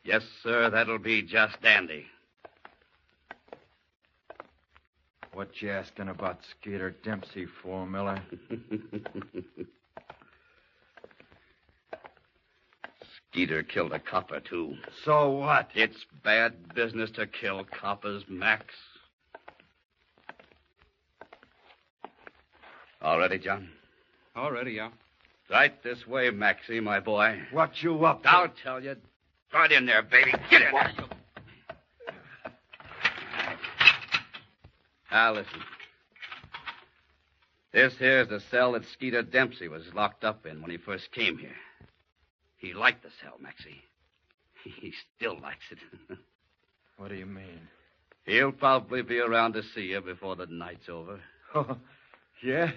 Yes, sir, that'll be just dandy. What you asking about Skeeter Dempsey for, Miller? Skeeter killed a copper, too. So what? It's bad business to kill coppers, Max. All ready, John? All ready, yeah. Right this way, Maxie, my boy. What you up to? I'll tell you. Right in there, baby. Get in there. Now, listen. This here's the cell that Skeeter Dempsey was locked up in when he first came here. He liked the cell, Maxie. He still likes it. What do you mean? He'll probably be around to see you before the night's over. Oh, yeah?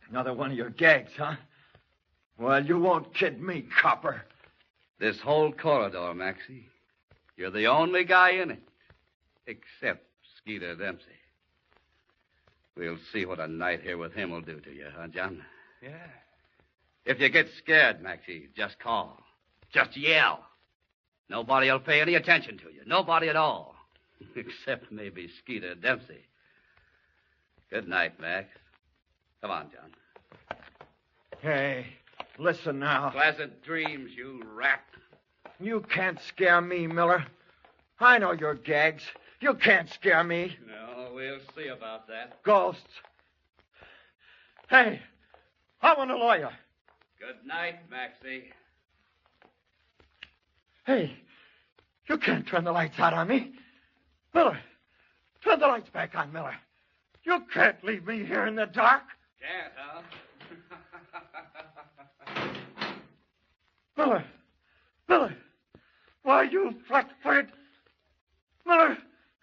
Another one of your gags, huh? Well, you won't kid me, copper. This whole corridor, Maxie. You're the only guy in it. Except Skeeter Dempsey. We'll see what a night here with him will do to you, huh, John? Yeah. If you get scared, Maxie, just call. Just yell. Nobody'll pay any attention to you. Nobody at all. Except maybe Skeeter Dempsey. Good night, Max. Come on, John. Hey, listen now. Pleasant dreams, you rat. You can't scare me, Miller. I know your gags. You can't scare me. No, we'll see about that. Ghosts. Hey, I want a lawyer. Good night, Maxie. Hey, you can't turn the lights out on me. Miller, turn the lights back on, Miller. You can't leave me here in the dark. Can't, huh? Miller, why, you flat-footed... Miller,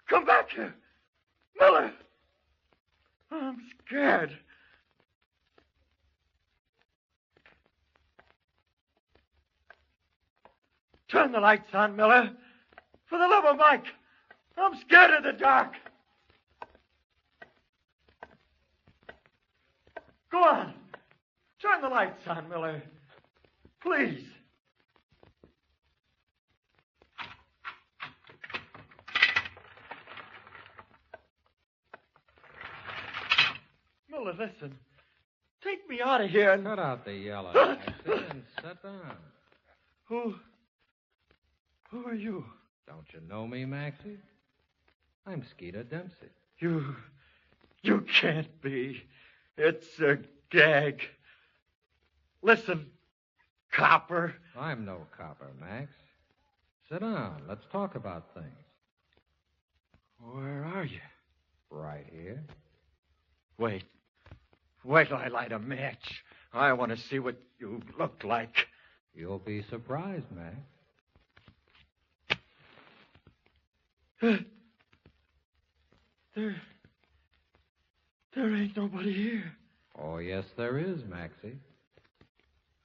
come back here. Miller, I'm scared. Turn the lights on, Miller. For the love of Mike, I'm scared of the dark. Go on. Turn the lights on, Miller. Please. Miller, listen. Take me out of here and... Cut out the yelling, Maxie, and sit down. Who are you? Don't you know me, Maxie? I'm Skeeter Dempsey. You can't be. It's a gag. Listen, copper. I'm no copper, Max. Sit down. Let's talk about things. Where are you? Right here. Wait till I light a match. I want to see what you look like. You'll be surprised, Max. There ain't nobody here. Oh, yes, there is, Maxie.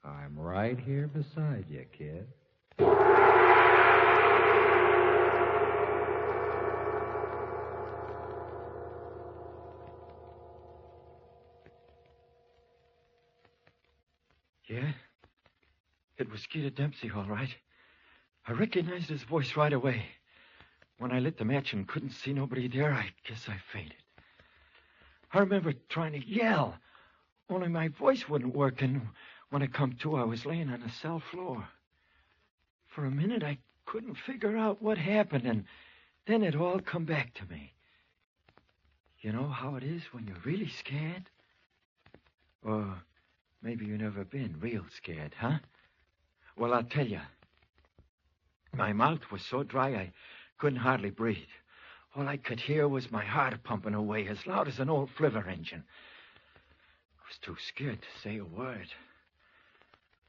I'm right here beside you, kid. Yeah? It was Skeeter Dempsey, all right. I recognized his voice right away. When I lit the match and couldn't see nobody there, I guess I fainted. I remember trying to yell, only my voice wouldn't work, and when I come to, I was laying on the cell floor. For a minute, I couldn't figure out what happened, and then it all come back to me. You know how it is when you're really scared? Or maybe you've never been real scared, huh? Well, I'll tell you. My mouth was so dry I couldn't hardly breathe. All I could hear was my heart pumping away as loud as an old flivver engine. I was too scared to say a word.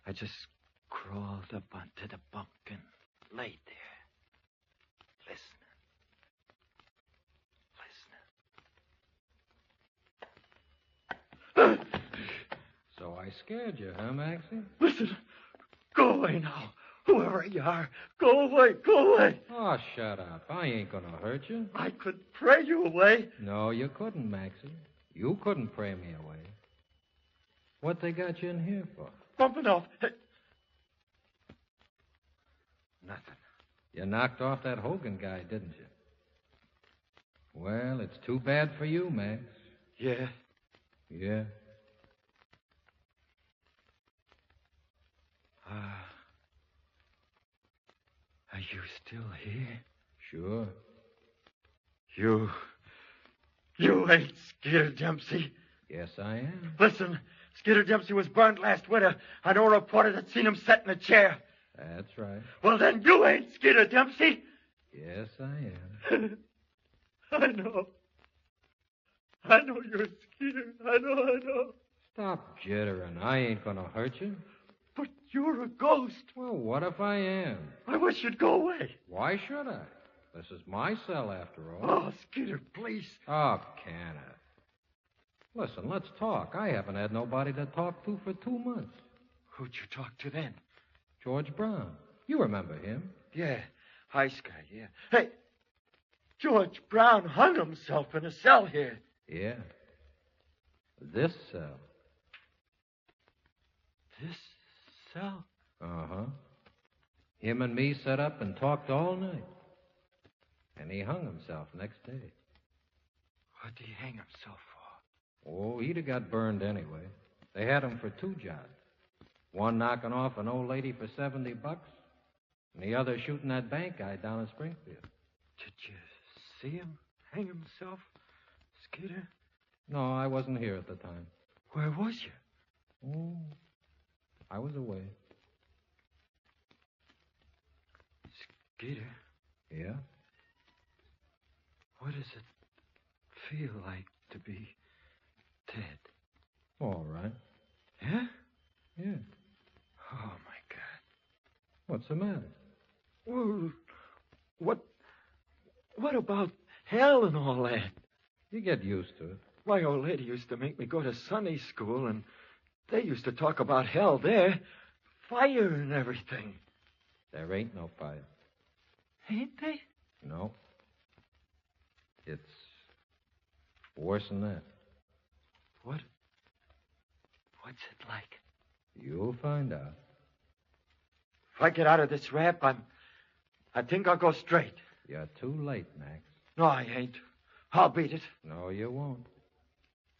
I just crawled up onto the bunk and laid there, listening. So I scared you, huh, Maxie? Listen, go away now. Whoever you are, go away, go away. Oh, shut up. I ain't gonna hurt you. I could pray you away. No, you couldn't, Maxie. You couldn't pray me away. What they got you in here for? Bumping off. Hey. Nothing. You knocked off that Hogan guy, didn't you? Well, it's too bad for you, Max. Yeah. Yeah. Are you still here? Sure. You ain't Skeeter Dempsey. Yes, I am. Listen, Skeeter Dempsey was burned last winter. I know a reporter that seen him set in a chair. That's right. Well, then you ain't Skeeter Dempsey. Yes, I am. I know. I know you're Skeeter. I know. Stop jittering. I ain't gonna hurt you. But you're a ghost. Well, what if I am? I wish you'd go away. Why should I? This is my cell, after all. Oh, Skeeter, please. Oh, can it? Listen, let's talk. I haven't had nobody to talk to for 2 months. Who'd you talk to then? George Brown. You remember him? Yeah, High Sky, yeah. Hey, George Brown hung himself in a cell here. Yeah. This cell. This cell? Uh-huh. Him and me sat up and talked all night. And he hung himself next day. What'd he hang himself for? Oh, he'd have got burned anyway. They had him for 2 jobs. One knocking off an old lady for $70, and the other shooting that bank guy down in Springfield. Did you see him hang himself, Skeeter? No, I wasn't here at the time. Where was you? Oh, I was away. Skeeter? Yeah? What does it feel like to be dead? All right. Yeah? Yeah. Oh, my God. What's the matter? Well, what about hell and all that? You get used to it. My old lady used to make me go to Sunday school, and they used to talk about hell there. Fire and everything. There ain't no fire. Ain't they? No. It's worse than that. What's it like? You'll find out. If I get out of this rap, I think I'll go straight. You're too late, Max. No, I ain't. I'll beat it. No, you won't.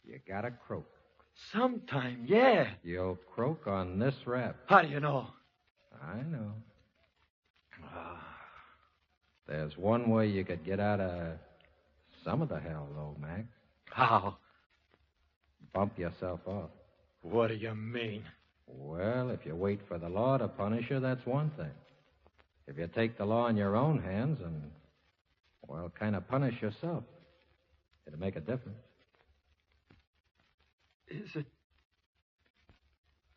You gotta croak. Sometime, yeah. You'll croak on this rap. How do you know? I know. There's one way you could get out of some of the hell, though, Max. How? Bump yourself off. What do you mean? Well, if you wait for the law to punish you, that's one thing. If you take the law in your own hands and, well, kind of punish yourself, it'll make a difference. Is it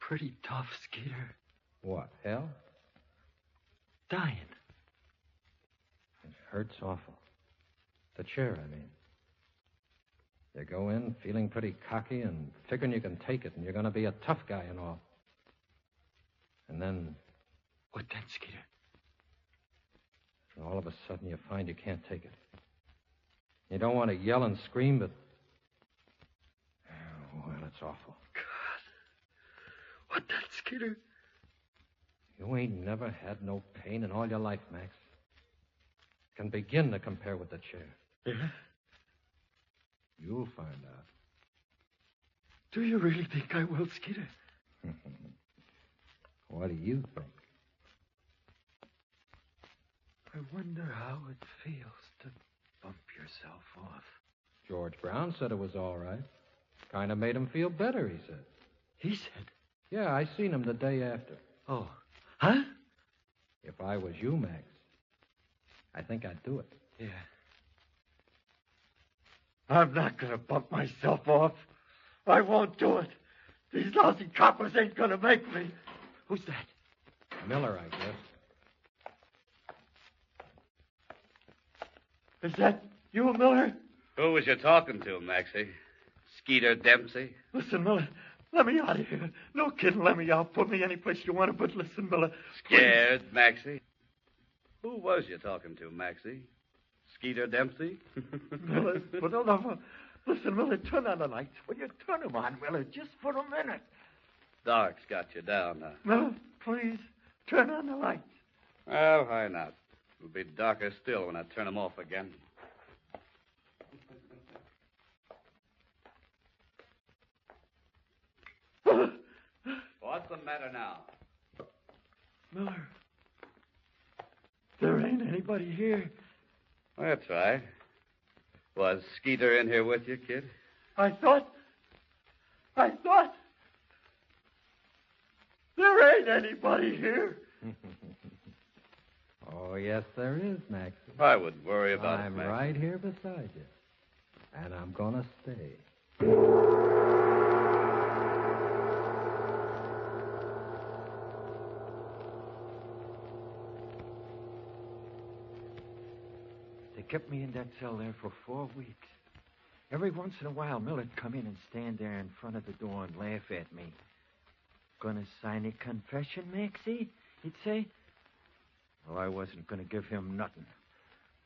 pretty tough, Skeeter? What, hell? Dying. It hurts awful. The chair, I mean. You go in feeling pretty cocky and figuring you can take it and you're going to be a tough guy and all. And then... What then, Skeeter? All of a sudden you find you can't take it. You don't want to yell and scream, but... Oh, well, it's awful. God. What then, Skeeter? You ain't never had no pain in all your life, Max. Can begin to compare with the chair. Yeah? You'll find out. Do you really think I will, Skeeter? What do you think? I wonder how it feels to bump yourself off. George Brown said it was all right. Kind of made him feel better, he said. He said? Yeah, I seen him the day after. Oh. Huh? If I was you, Max, I think I'd do it. Yeah. I'm not going to bump myself off. I won't do it. These lousy coppers ain't going to make me. Who's that? Miller, I guess. Is that you, Miller? Who was you talking to, Maxie? Skeeter Dempsey? Listen, Miller, let me out of here. No kidding, let me out. Put me any place you want to, but listen, Miller. Scared, Maxie? Who was you talking to, Maxie? Skeeter Dempsey? Miller, for the love of... Listen, Miller, turn on the lights. Will you turn them on, Miller, just for a minute? Dark's got you down now. Miller, please, turn on the lights. Well, why not? It'll be darker still when I turn them off again. What's the matter now? Miller, there ain't anybody here. That's right. Was Skeeter in here with you, kid? I thought there ain't anybody here. Oh, yes, there is, Max. I wouldn't worry about it, I'm Max. right here beside you. And I'm going to stay. They kept me in that cell there for 4 weeks. Every once in a while, Miller'd come in and stand there in front of the door and laugh at me. Gonna sign a confession, Maxie? He'd say. Well, I wasn't gonna give him nothing.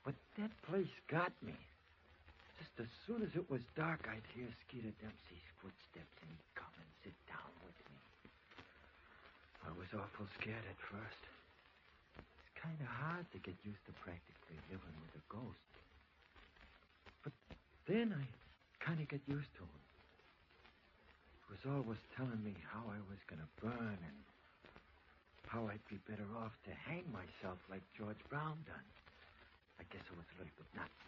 But that place got me. Just as soon as it was dark, I'd hear Skeeter Dempsey's footsteps, and he'd come and sit down with me. I was awful scared at first. It's kind of hard to get used to practically living with a ghost. But then I kind of get used to him. He was always telling me how I was going to burn and how I'd be better off to hang myself like George Brown done. I guess I was a little bit nuts.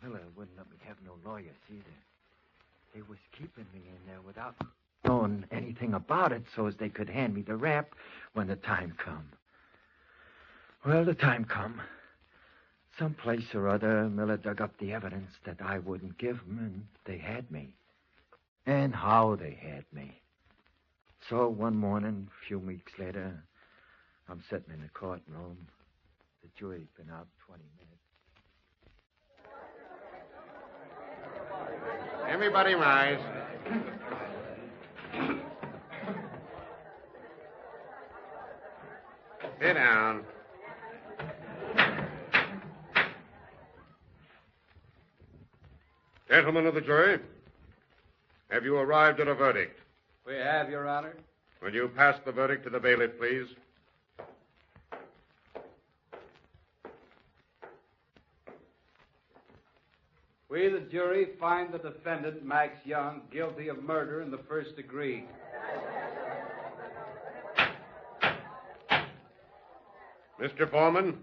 Miller wouldn't let me have no lawyers either. They was keeping me in there without knowing anything about it so as they could hand me the rap when the time come. Well, the time come. Someplace or other, Miller dug up the evidence that I wouldn't give them, and they had me. And how they had me. So one morning, a few weeks later, I'm sitting in the courtroom. The jury's been out 20 minutes. Everybody rise. Sit down. Gentlemen of the jury, have you arrived at a verdict? We have, Your Honor. Will you pass the verdict to the bailiff, please? We, the jury, find the defendant, Max Young, guilty of murder in the first degree. Mr. Foreman,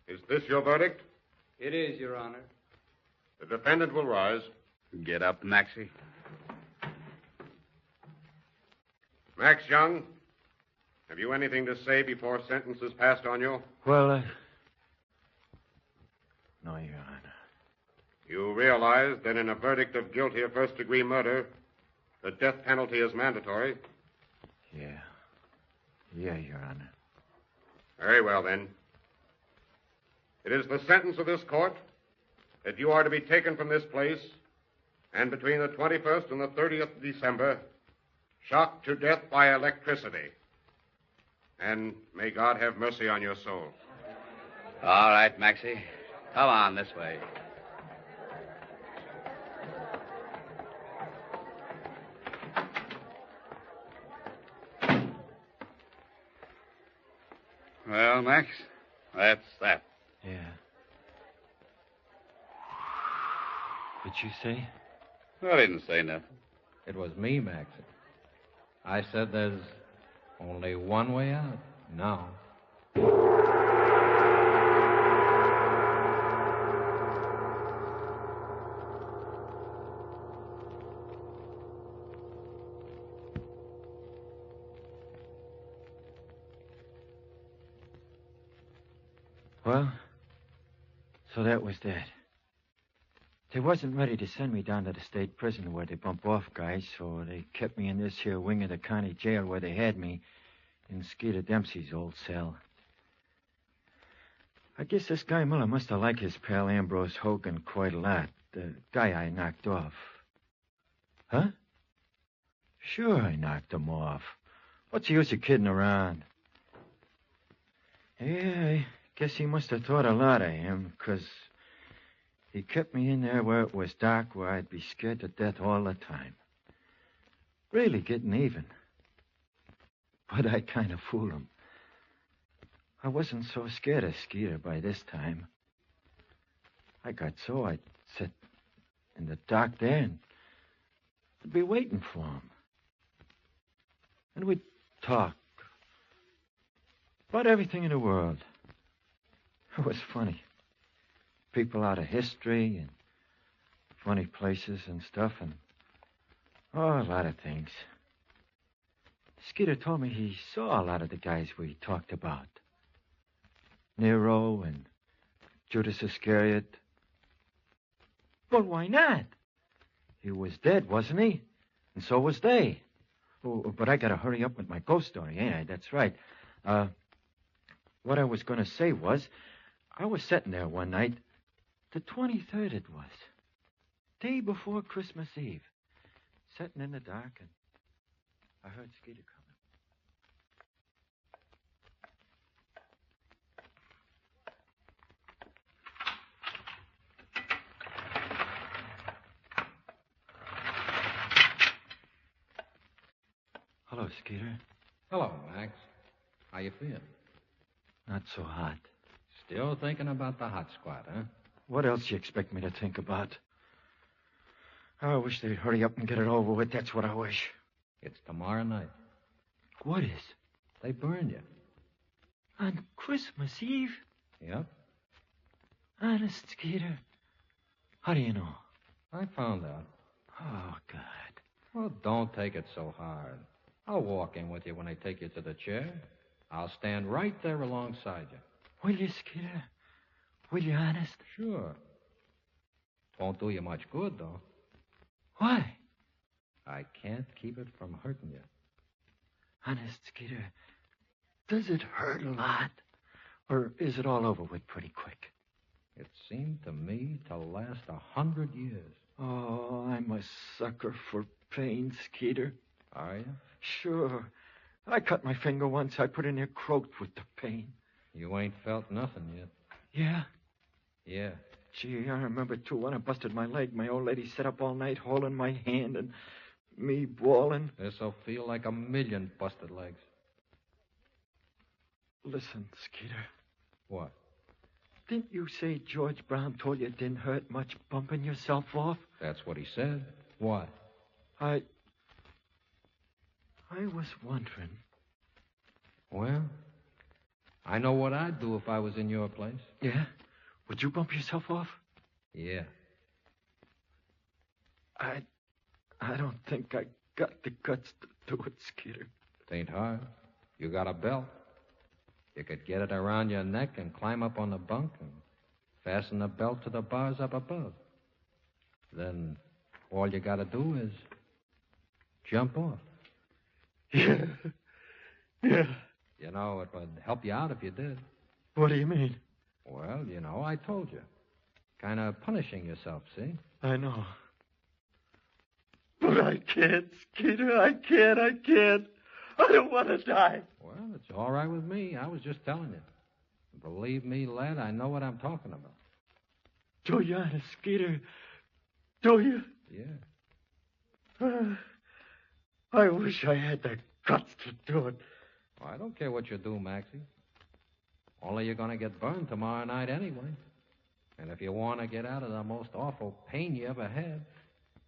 is this your verdict? It is, Your Honor. The defendant will rise. Get up, Maxie. Max Young, have you anything to say before sentence is passed on you? Well, no, Your Honor. You realize that in a verdict of guilty of first-degree murder, the death penalty is mandatory? Yeah. Yeah, Your Honor. Very well, then. It is the sentence of this court that you are to be taken from this place and between the 21st and the 30th of December, shocked to death by electricity. And may God have mercy on your soul. All right, Maxie. Come on this way. Well, Max, that's that. Yeah. What'd you say? I didn't say nothing. It was me, Maxie. I said there's only one way out now. Well, so that was that. They wasn't ready to send me down to the state prison where they bump off guys, so they kept me in this here wing of the county jail where they had me, in Skeeter Dempsey's old cell. I guess this guy Miller must have liked his pal Ambrose Hogan quite a lot, the guy I knocked off. Huh? Sure, I knocked him off. What's the use of kidding around? Yeah, I guess he must have thought a lot of him, 'cause he kept me in there where it was dark, where I'd be scared to death all the time. Really getting even. But I kind of fooled him. I wasn't so scared of Skeeter by this time. I got so I'd sit in the dark there and I'd be waiting for him. And we'd talk about everything in the world. It was funny. People out of history and funny places and stuff and a lot of things. Skeeter told me he saw a lot of the guys we talked about. Nero and Judas Iscariot. But why not? He was dead, wasn't he? And so was they. Oh, but I gotta hurry up with my ghost story, ain't I? That's right. What I was gonna say was, I was sitting there one night, the 23rd it was, day before Christmas Eve, sitting in the dark, and I heard Skeeter coming. Hello, Skeeter. Hello, Max. How you feeling? Not so hot. Still thinking about the hot squad, huh? What else you expect me to think about? I wish they'd hurry up and get it over with. That's what I wish. It's tomorrow night. What is? They burn you. On Christmas Eve? Yep. Honest, Skeeter. How do you know? I found out. Oh, God. Well, don't take it so hard. I'll walk in with you when I take you to the chair. I'll stand right there alongside you. Will you, Skeeter? Will you, honest? Sure. Won't do you much good, though. Why? I can't keep it from hurting you. Honest, Skeeter, does it hurt a lot? Or is it all over with pretty quick? It seemed to me to last 100 years. Oh, I'm a sucker for pain, Skeeter. Are you? Sure. I cut my finger once. I put in there croaked with the pain. You ain't felt nothing yet. Yeah? Yeah. Gee, I remember, too, when I busted my leg. My old lady sat up all night holding my hand and me bawling. This'll feel like 1,000,000 busted legs. Listen, Skeeter. What? Didn't you say George Brown told you it didn't hurt much bumping yourself off? That's what he said. What? I was wondering. Well, I know what I'd do if I was in your place. Yeah? Would you bump yourself off? Yeah. I don't think I got the guts to do it, Skeeter. It ain't hard. You got a belt. You could get it around your neck and climb up on the bunk and fasten the belt to the bars up above. Then all you got to do is jump off. Yeah. Yeah. You know, it would help you out if you did. What do you mean? Well, you know, I told you. Kind of punishing yourself, see? I know. But I can't, Skeeter. I can't. I don't want to die. Well, it's all right with me. I was just telling you. Believe me, lad, I know what I'm talking about. Do you, honest, Skeeter? Do you? Yeah. I wish I had the guts to do it. Well, I don't care what you do, Maxie. Only you're going to get burned tomorrow night anyway. And if you want to get out of the most awful pain you ever had,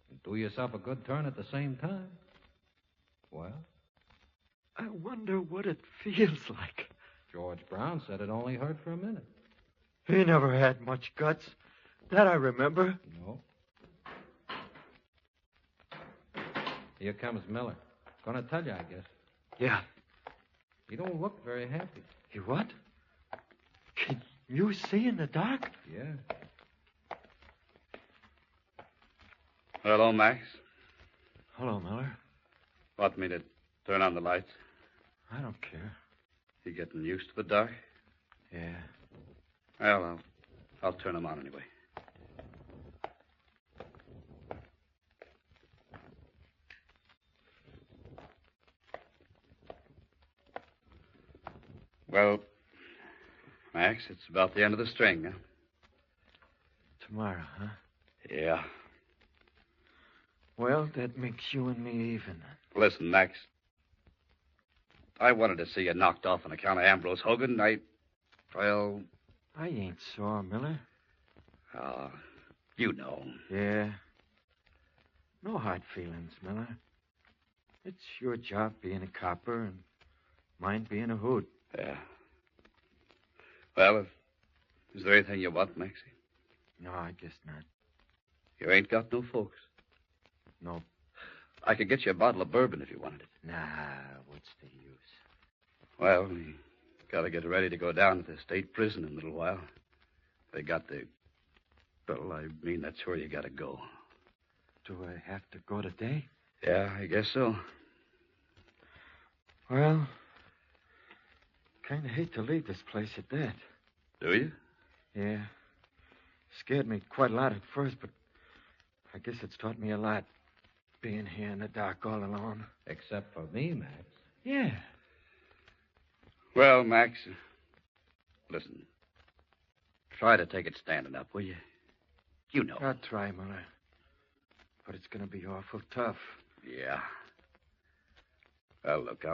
and do yourself a good turn at the same time, well? I wonder what it feels like. George Brown said it only hurt for a minute. He never had much guts. That I remember. No. Here comes Miller. Gonna tell you, I guess. Yeah. You don't look very happy. You what? Can you see in the dark? Yeah. Hello, Max. Hello, Miller. Want me to turn on the lights? I don't care. You getting used to the dark? Yeah. Well, I'll turn them on anyway. Well, Max, it's about the end of the string, huh? Tomorrow, huh? Yeah. Well, that makes you and me even. Listen, Max. I wanted to see you knocked off on account of Ambrose Hogan. I ain't sore, Miller. You know. Yeah. No hard feelings, Miller. It's your job being a copper and mine being a hoot. Yeah. Well, is there anything you want, Maxie? No, I guess not. You ain't got no folks? No. I could get you a bottle of bourbon if you wanted it. Nah, what's the use? Well, we got to get ready to go down to the state prison in a little while. They got the... Well, I mean, that's where you got to go. Do I have to go today? Yeah, I guess so. Well, kind of hate to leave this place at that. Do you? Yeah. Scared me quite a lot at first, but I guess it's taught me a lot, being here in the dark all alone. Except for me, Max. Yeah. Well, Max, listen. Try to take it standing up, will you? You know. I'll try, Miller. But it's going to be awful tough. Yeah. Well, look,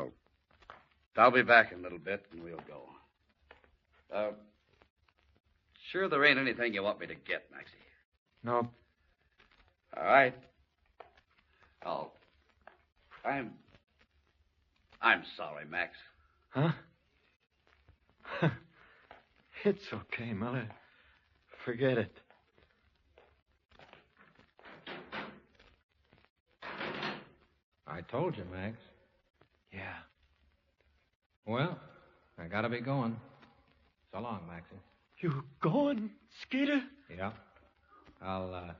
I'll be back in a little bit, and we'll go. Sure there ain't anything you want me to get, Maxie? No. All right. Oh, I'm sorry, Max. Huh? It's okay, Miller. Forget it. I told you, Max. Yeah. Well, I gotta be going. So long, Maxie. You going, Skeeter? Yeah. I'll,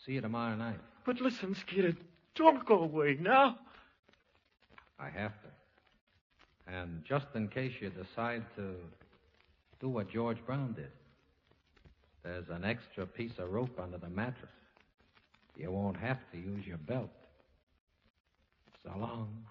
see you tomorrow night. But listen, Skeeter, don't go away now. I have to. And just in case you decide to do what George Brown did, there's an extra piece of rope under the mattress. You won't have to use your belt. So long.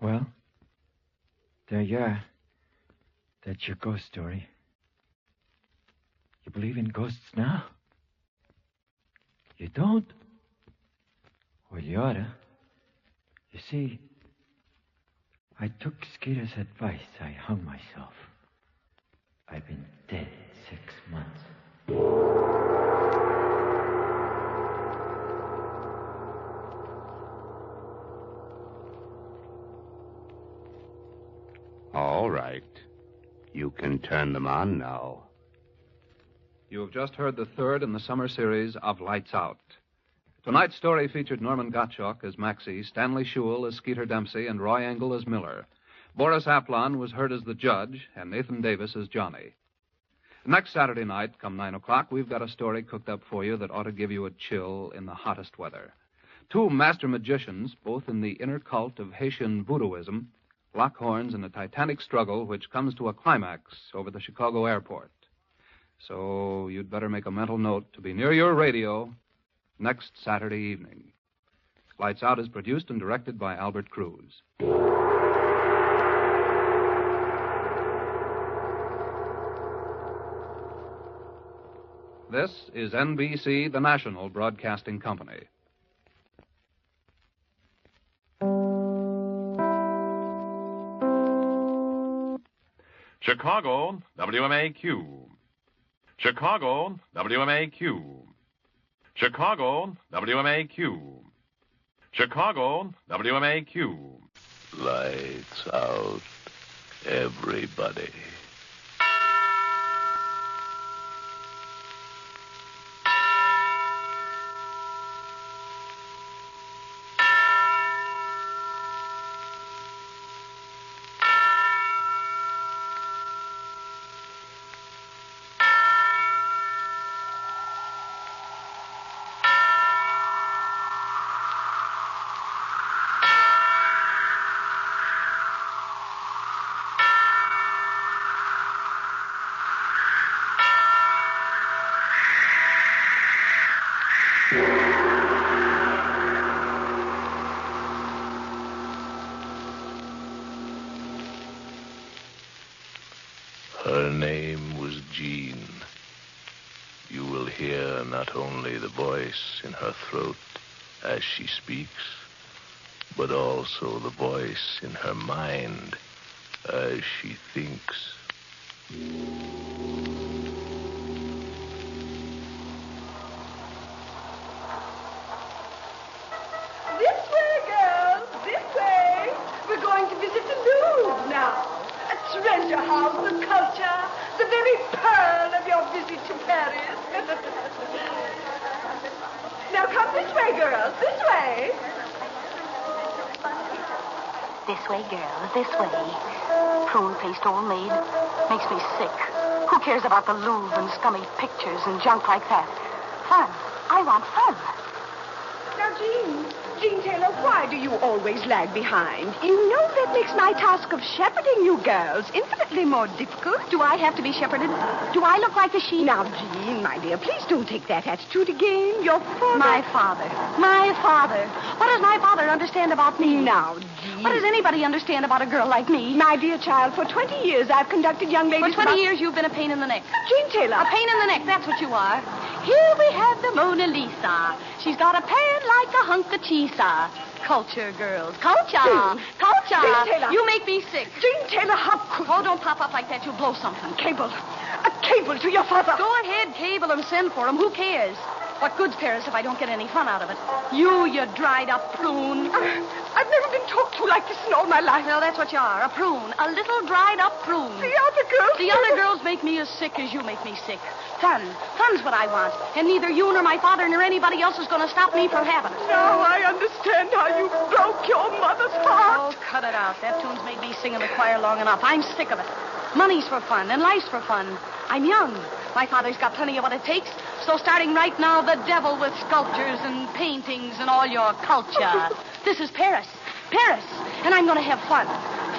Well, there you are. That's your ghost story. You believe in ghosts now? You don't? Well, you oughta. You see, I took Skeeter's advice. I hung myself. I've been dead 6 months. All right. You can turn them on now. You have just heard the third in the summer series of Lights Out. Tonight's story featured Norman Gottschalk as Maxie, Stanley Shule as Skeeter Dempsey, and Roy Engel as Miller. Boris Aplon was heard as the judge, and Nathan Davis as Johnny. Next Saturday night, come 9 o'clock, we've got a story cooked up for you that ought to give you a chill in the hottest weather. Two master magicians, both in the inner cult of Haitian voodooism, lock horns in a titanic struggle which comes to a climax over the Chicago airport. So you'd better make a mental note to be near your radio next Saturday evening. Lights Out is produced and directed by Albert Cruz. This is NBC, the national broadcasting company. Chicago, WMAQ. Chicago, WMAQ. Chicago, WMAQ. Chicago, WMAQ. Lights out, everybody. Her name was Jean. You will hear not only the voice in her throat as she speaks, but also the voice in her mind as she thinks. This way, girls, this way. We're going to visit the Louvre now. A treasure house of culture, the very pearl of your visit to Paris. Now come this way, girls, this way. This way, girls, this way. Prune paste old maid. Makes me sick. Who cares about the Louvre and scummy pictures and junk like that? Fun. I want fun. Now, Jean Taylor, why do you always lag behind? You know that makes my task of shepherding you girls infinitely more difficult. Do I have to be shepherded? Do I look like a sheep? Now, Jean, my dear, please don't take that attitude again. Your father... My father. My father. What does my father understand about me? Now, Jean... What does anybody understand about a girl like me? My dear child, for 20 years I've conducted young ladies... For 20 years you've been a pain in the neck. Jean Taylor... A pain in the neck, that's what you are. Here we have the Mona Lisa. She's got a pan like a hunk of cheese. Culture, girls. Culture. Culture. Jean Taylor. You make me sick. Jean Taylor, how could... Oh, don't pop up like that. You'll blow something. Cable. A cable to your father. Go ahead, cable him, send for him. Who cares? What good's Paris if I don't get any fun out of it? You dried-up prune. I've never been talked to like this in all my life. Well, that's what you are, a prune. A little dried-up prune. The other girls... The other girls make me as sick as you make me sick. Fun. Fun's what I want. And neither you nor my father nor anybody else is going to stop me from having it. Now I understand how you broke your mother's heart. Oh, cut it out. That tune's made me sing in the choir long enough. I'm sick of it. Money's for fun, and life's for fun. I'm young. My father's got plenty of what it takes. So starting right now, the devil with sculptures and paintings and all your culture. This is Paris. Paris. And I'm going to have fun.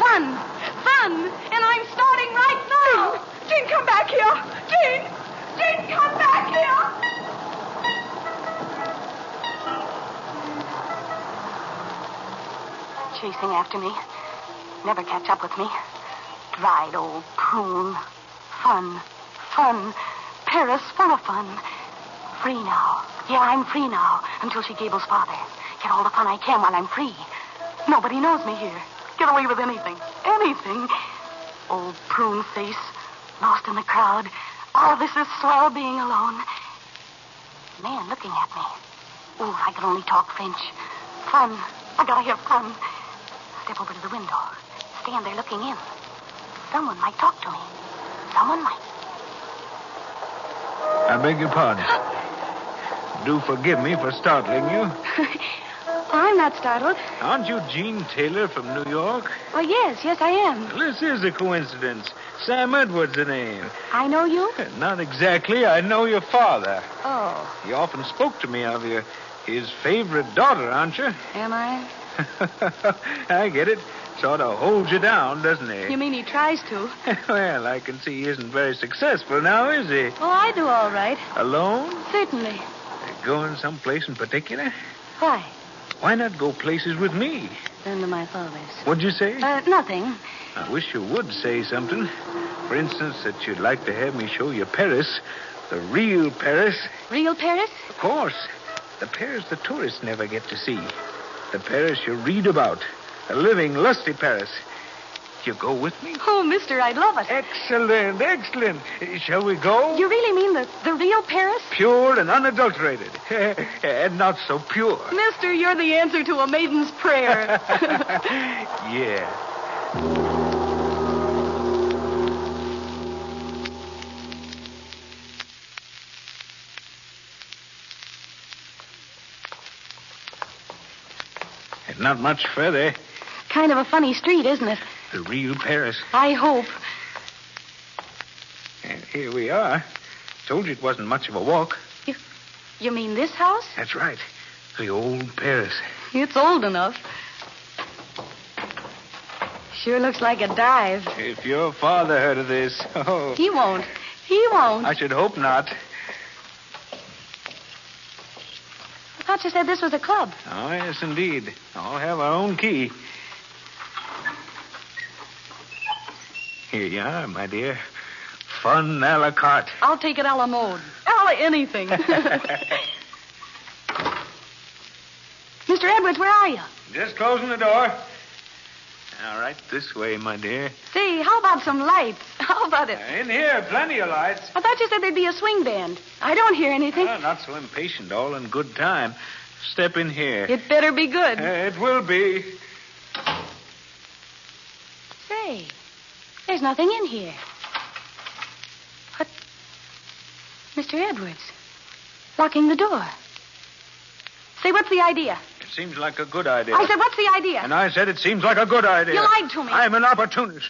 Fun. Fun. And I'm starting right now. Jean, come back here. Jean, come back here. Chasing after me. Never catch up with me. Dried old prune. Fun. Fun. Paris full of fun. Free now. Yeah, I'm free now. Until she Gable's father. Get all the fun I can while I'm free. Nobody knows me here. Get away with anything. Anything. Old prune face. Lost in the crowd. All this is swell being alone. Man looking at me. Oh, I can only talk French. Fun. I gotta have fun. Step over to the window. Stand there looking in. Someone might talk to me. Someone might. I beg your pardon. Do forgive me for startling you. I'm not startled. Aren't you Gene Taylor from New York? Oh, yes, I am. This is a coincidence. Sam Edwards, the name. I know you? Not exactly. I know your father. Oh. He often spoke to me of you. His favorite daughter, aren't you? Am I? I get it. Sort of holds you down, doesn't he? You mean he tries to? Well, I can see he isn't very successful now, is he? Oh, I do all right. Alone? Certainly. Going someplace in particular? Why? Why not go places with me? Then to my father's. What'd you say? Nothing. I wish you would say something. For instance, that you'd like to have me show you Paris. The real Paris. Real Paris? Of course. The Paris the tourists never get to see. The Paris you read about. A living, lusty Paris. You go with me? Oh, mister, I'd love it. Excellent, excellent. Shall we go? You really mean the real Paris? Pure and unadulterated. And not so pure. Mister, you're the answer to a maiden's prayer. Yeah. Not much further. Kind of a funny street, isn't it? The real Paris. I hope. And here we are. Told you it wasn't much of a walk. You mean this house? That's right. The old Paris. It's old enough. Sure looks like a dive. If your father heard of this, oh. He won't. He won't. I should hope not. I thought you said this was a club. Oh, yes, indeed. All have our own key. Here you are, my dear. Fun a la carte. I'll take it a la mode. A la anything. Mr. Edwards, where are you? Just closing the door. All right, this way, my dear. Say, how about some lights? How about it? In here, plenty of lights. I thought you said there'd be a swing band. I don't hear anything. Oh, not so impatient, all in good time. Step in here. It better be good. It will be. Say, there's nothing in here. What? Mr. Edwards, locking the door. Say, what's the idea? It seems like a good idea. I said, what's the idea? And I said it seems like a good idea. You lied to me. I'm an opportunist.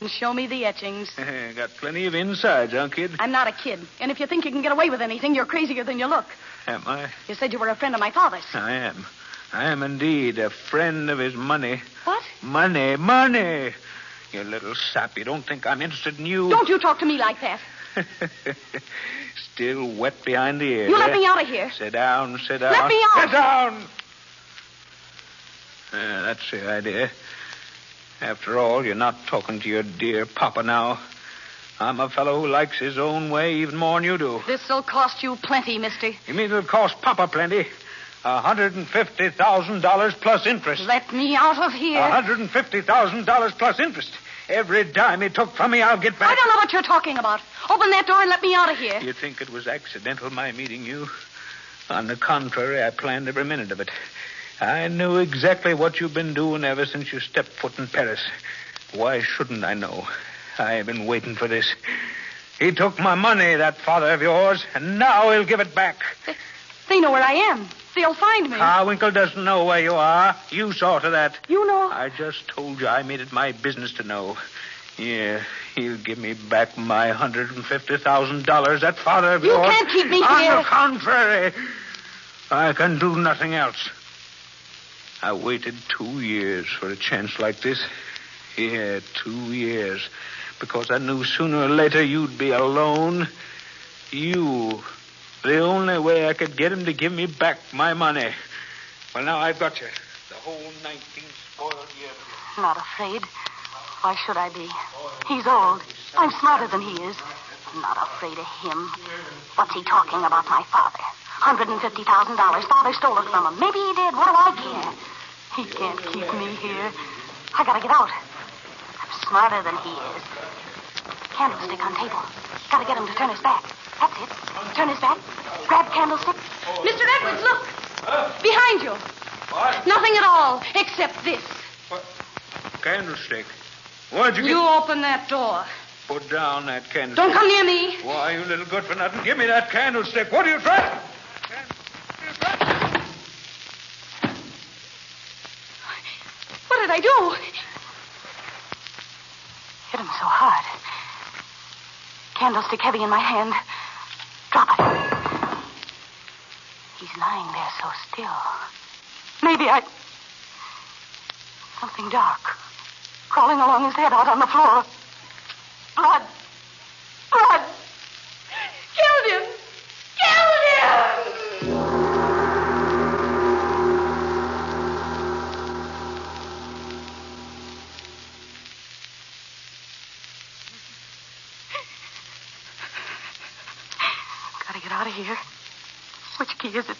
Show me the etchings. Got plenty of insides, huh, kid? I'm not a kid. And if you think you can get away with anything, you're crazier than you look. Am I? You said you were a friend of my father's. I am. I am indeed a friend of his money. What? Money, money. You little sap. You don't think I'm interested in you? Don't you talk to me like that. Still wet behind the ears. You let me out of here. Sit down, sit down. Let me out. Sit down. That's the idea. After all, you're not talking to your dear papa now. I'm a fellow who likes his own way even more than you do. This'll cost you plenty, mister. You mean it'll cost papa plenty? $150,000 plus interest. Let me out of here. $150,000 plus interest. Every dime he took from me, I'll get back. I don't know what you're talking about. Open that door and let me out of here. You think it was accidental, my meeting you? On the contrary, I planned every minute of it. I knew exactly what you've been doing ever since you stepped foot in Paris. Why shouldn't I know? I've been waiting for this. He took my money, that father of yours, and now he'll give it back. They know where I am. They'll find me. Carwinkle doesn't know where you are. You saw to that. You know? I just told you I made it my business to know. Yeah, he'll give me back my $150,000. That father of yours. You can't keep me here. On the contrary, I can do nothing else. I waited 2 years for a chance like this. Yeah, 2 years. Because I knew sooner or later you'd be alone. You. The only way I could get him to give me back my money. Well, now I've got you. The whole 19 spoiled years. Not afraid. Why should I be? He's old. I'm smarter than he is. I'm not afraid of him. What's he talking about, my father? $150,000. Father stole it from him. Maybe he did. What do I care? He can't keep me here. I gotta get out. I'm smarter than he is. Candlestick on table. Gotta get him to turn his back. That's it. Turn his back. Grab candlestick. Mr. Edwards, look. Behind you. What? Nothing at all, except this. What? Candlestick. Where'd you get... You open that door. Put down that candlestick. Don't come near me. Why, you little good for nothing. Give me that candlestick. What are you trying... I do? Hit him so hard. Candlestick heavy in my hand. Drop it. He's lying there so still. Maybe something dark. Crawling along his head out on the floor. Blood. Blood. Killed him. Killed him. Gotta get out of here. Which key is it?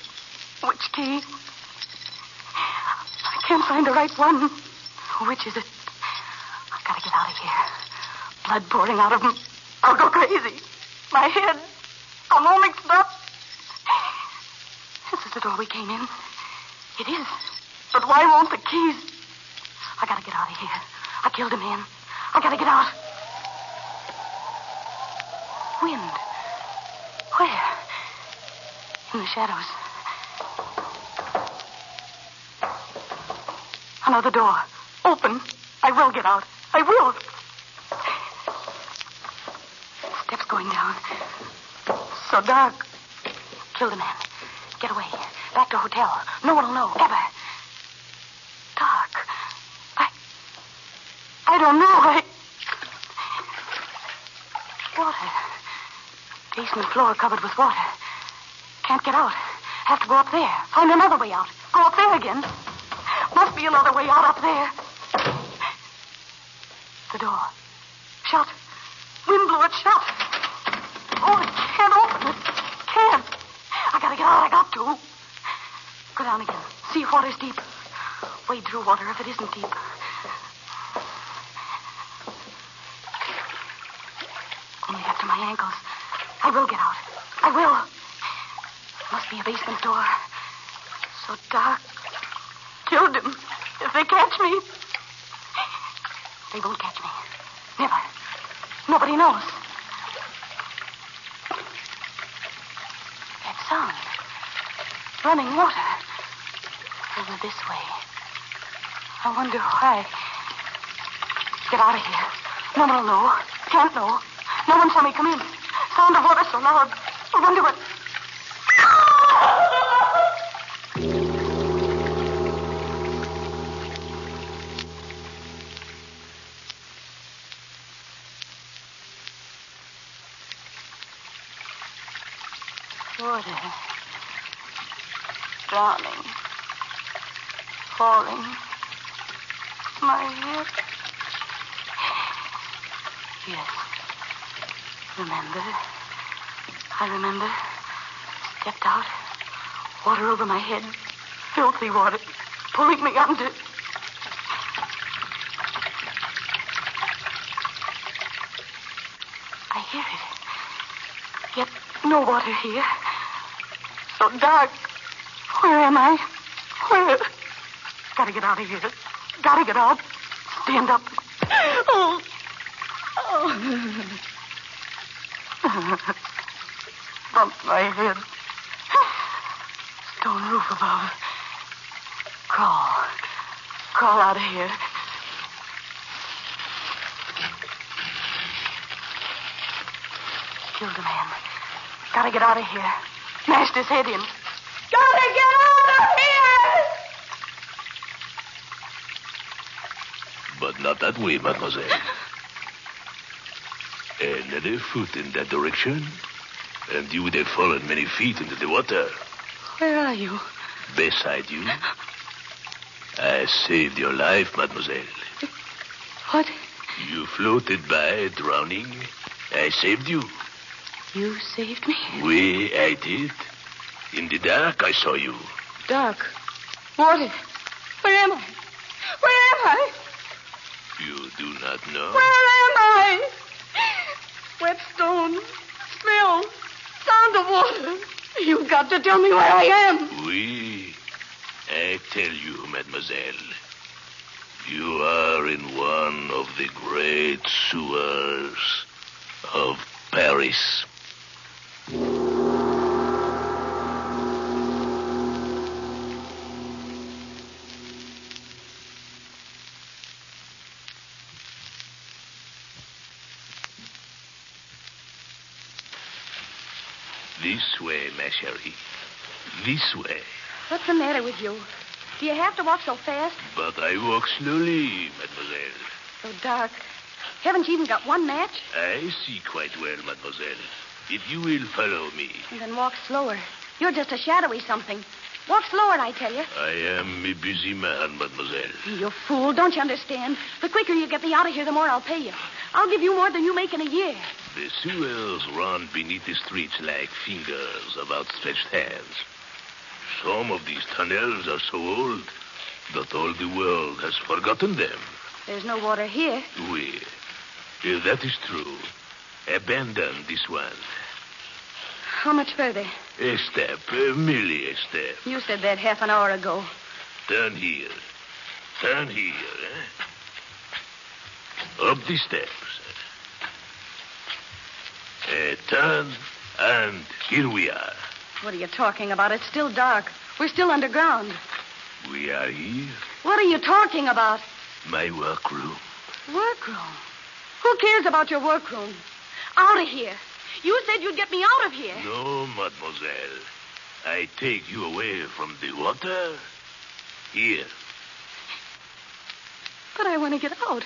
Which key? I can't find the right one. Which is it? I gotta get out of here. Blood pouring out of him. I'll go crazy. My head. I'm all mixed up. This is the door we came in. It is. But why won't the keys? I gotta get out of here. I killed a man. I gotta get out. Wind. Where? In the shadows. Another door. Open. I will get out. I will. Steps going down. So dark. Kill the man. Get away. Back to hotel. No one will know. Ever. Dark. I don't know. Water. Basement floor covered with water. Can't get out. Have to go up there. Find another way out. Go up there again. Must be another way out up there. The door. Shut. Wind blew it shut. Oh, I can't open it. Can't. I gotta get out. I got to. Go down again. See if water's deep. Wade through water if it isn't deep. Only up to my ankles. I will get out. I will. Must be a basement door. So dark. Killed him. If they catch me. They won't catch me. Never. Nobody knows. That sound. Running water. Over this way. I wonder why. Get out of here. No one will know. Can't know. No one saw me come in. Sound of water so loud. I wonder what... Water. Drowning. Falling. My head. Yes. Remember. I remember. Stepped out. Water over my head. Filthy water. Pulling me under. I hear it. Yet no water here. So dark. Where am I? Where? Gotta get out of here. Gotta get out. Stand up. Oh. Bumped my head. Stone roof above. Crawl. Crawl out of here. Killed a man. Gotta get out of here. Smashed his head in. Gotta get out of here! But not that way, mademoiselle. Another foot in that direction, and you would have fallen many feet into the water. Where are you? Beside you. I saved your life, mademoiselle. What? You floated by, drowning. I saved you. You saved me? Oui, I did. In the dark, I saw you. Dark. Water. Where am I? Where am I? You do not know? Where am I? Wet stone. Smell. Sound of water. You've got to tell me where I am. Oui. I tell you, mademoiselle. You are in one of the great sewers of Paris. This way, ma chérie. This way. What's the matter with you? Do you have to walk so fast? But I walk slowly, mademoiselle. So dark. Haven't you even got one match? I see quite well, mademoiselle. If you will follow me. And then walk slower. You're just a shadowy something. Walk slower, I tell you. I am a busy man, mademoiselle. You fool. Don't you understand? The quicker you get me out of here, the more I'll pay you. I'll give you more than you make in a year. The sewers run beneath the streets like fingers of outstretched hands. Some of these tunnels are so old that all the world has forgotten them. There's no water here. Oui, that is true. Abandon this one. How much further? A step, merely a step. You said that half an hour ago. Turn here. Turn here, Up the steps. Turn, and here we are. What are you talking about? It's still dark. We're still underground. We are here. What are you talking about? My workroom. Workroom? Who cares about your workroom? Out of here. You said you'd get me out of here. No, mademoiselle. I take you away from the water. Here. But I want to get out.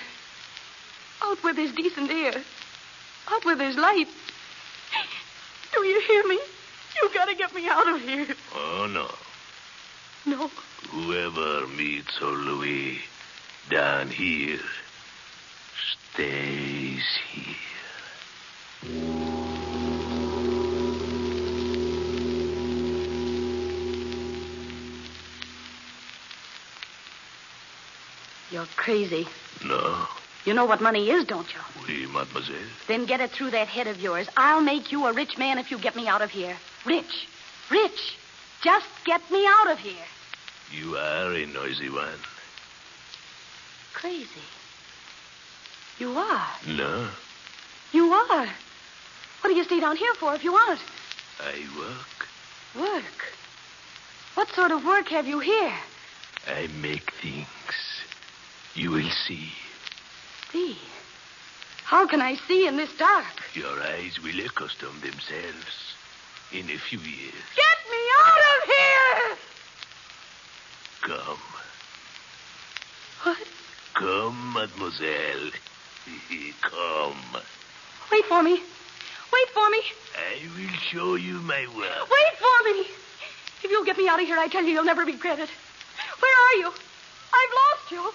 Out where there's decent air. Out where there's light. Do you hear me? You gotta get me out of here. Oh, no. No. Whoever meets old Louis down here stays here. You're crazy. No. You know what money is, don't you? Oui, mademoiselle. Then get it through that head of yours. I'll make you a rich man if you get me out of here. Rich. Rich. Just get me out of here. You are a noisy one. Crazy. You are. No. You are. What do you stay down here for if you aren't? I work. Work? What sort of work have you here? I make things. You will see. See? How can I see in this dark? Your eyes will accustom themselves in a few years. Get me out of here! Come. What? Come, mademoiselle. Come. Wait for me. Wait for me. I will show you my work. Wait for me. If you'll get me out of here, I tell you, you'll never regret it. Where are you? I've lost you.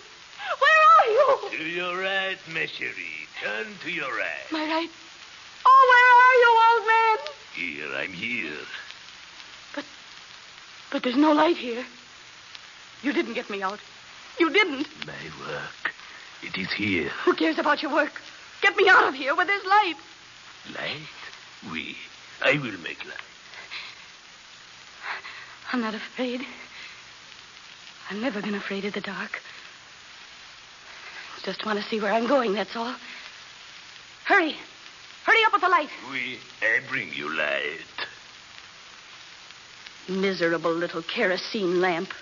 Where are you? To your right, ma chérie. Turn to your right. My right? Oh, where are you, old man? Here, I'm here. But there's no light here. You didn't get me out. You didn't. My work. It is here. Who cares about your work? Get me out of here where there's light. Light? Oui. I will make light. I'm not afraid. I've never been afraid of the dark. Just want to see where I'm going, that's all. Hurry. Hurry up with the light. Oui. I bring you light. Miserable little kerosene lamp.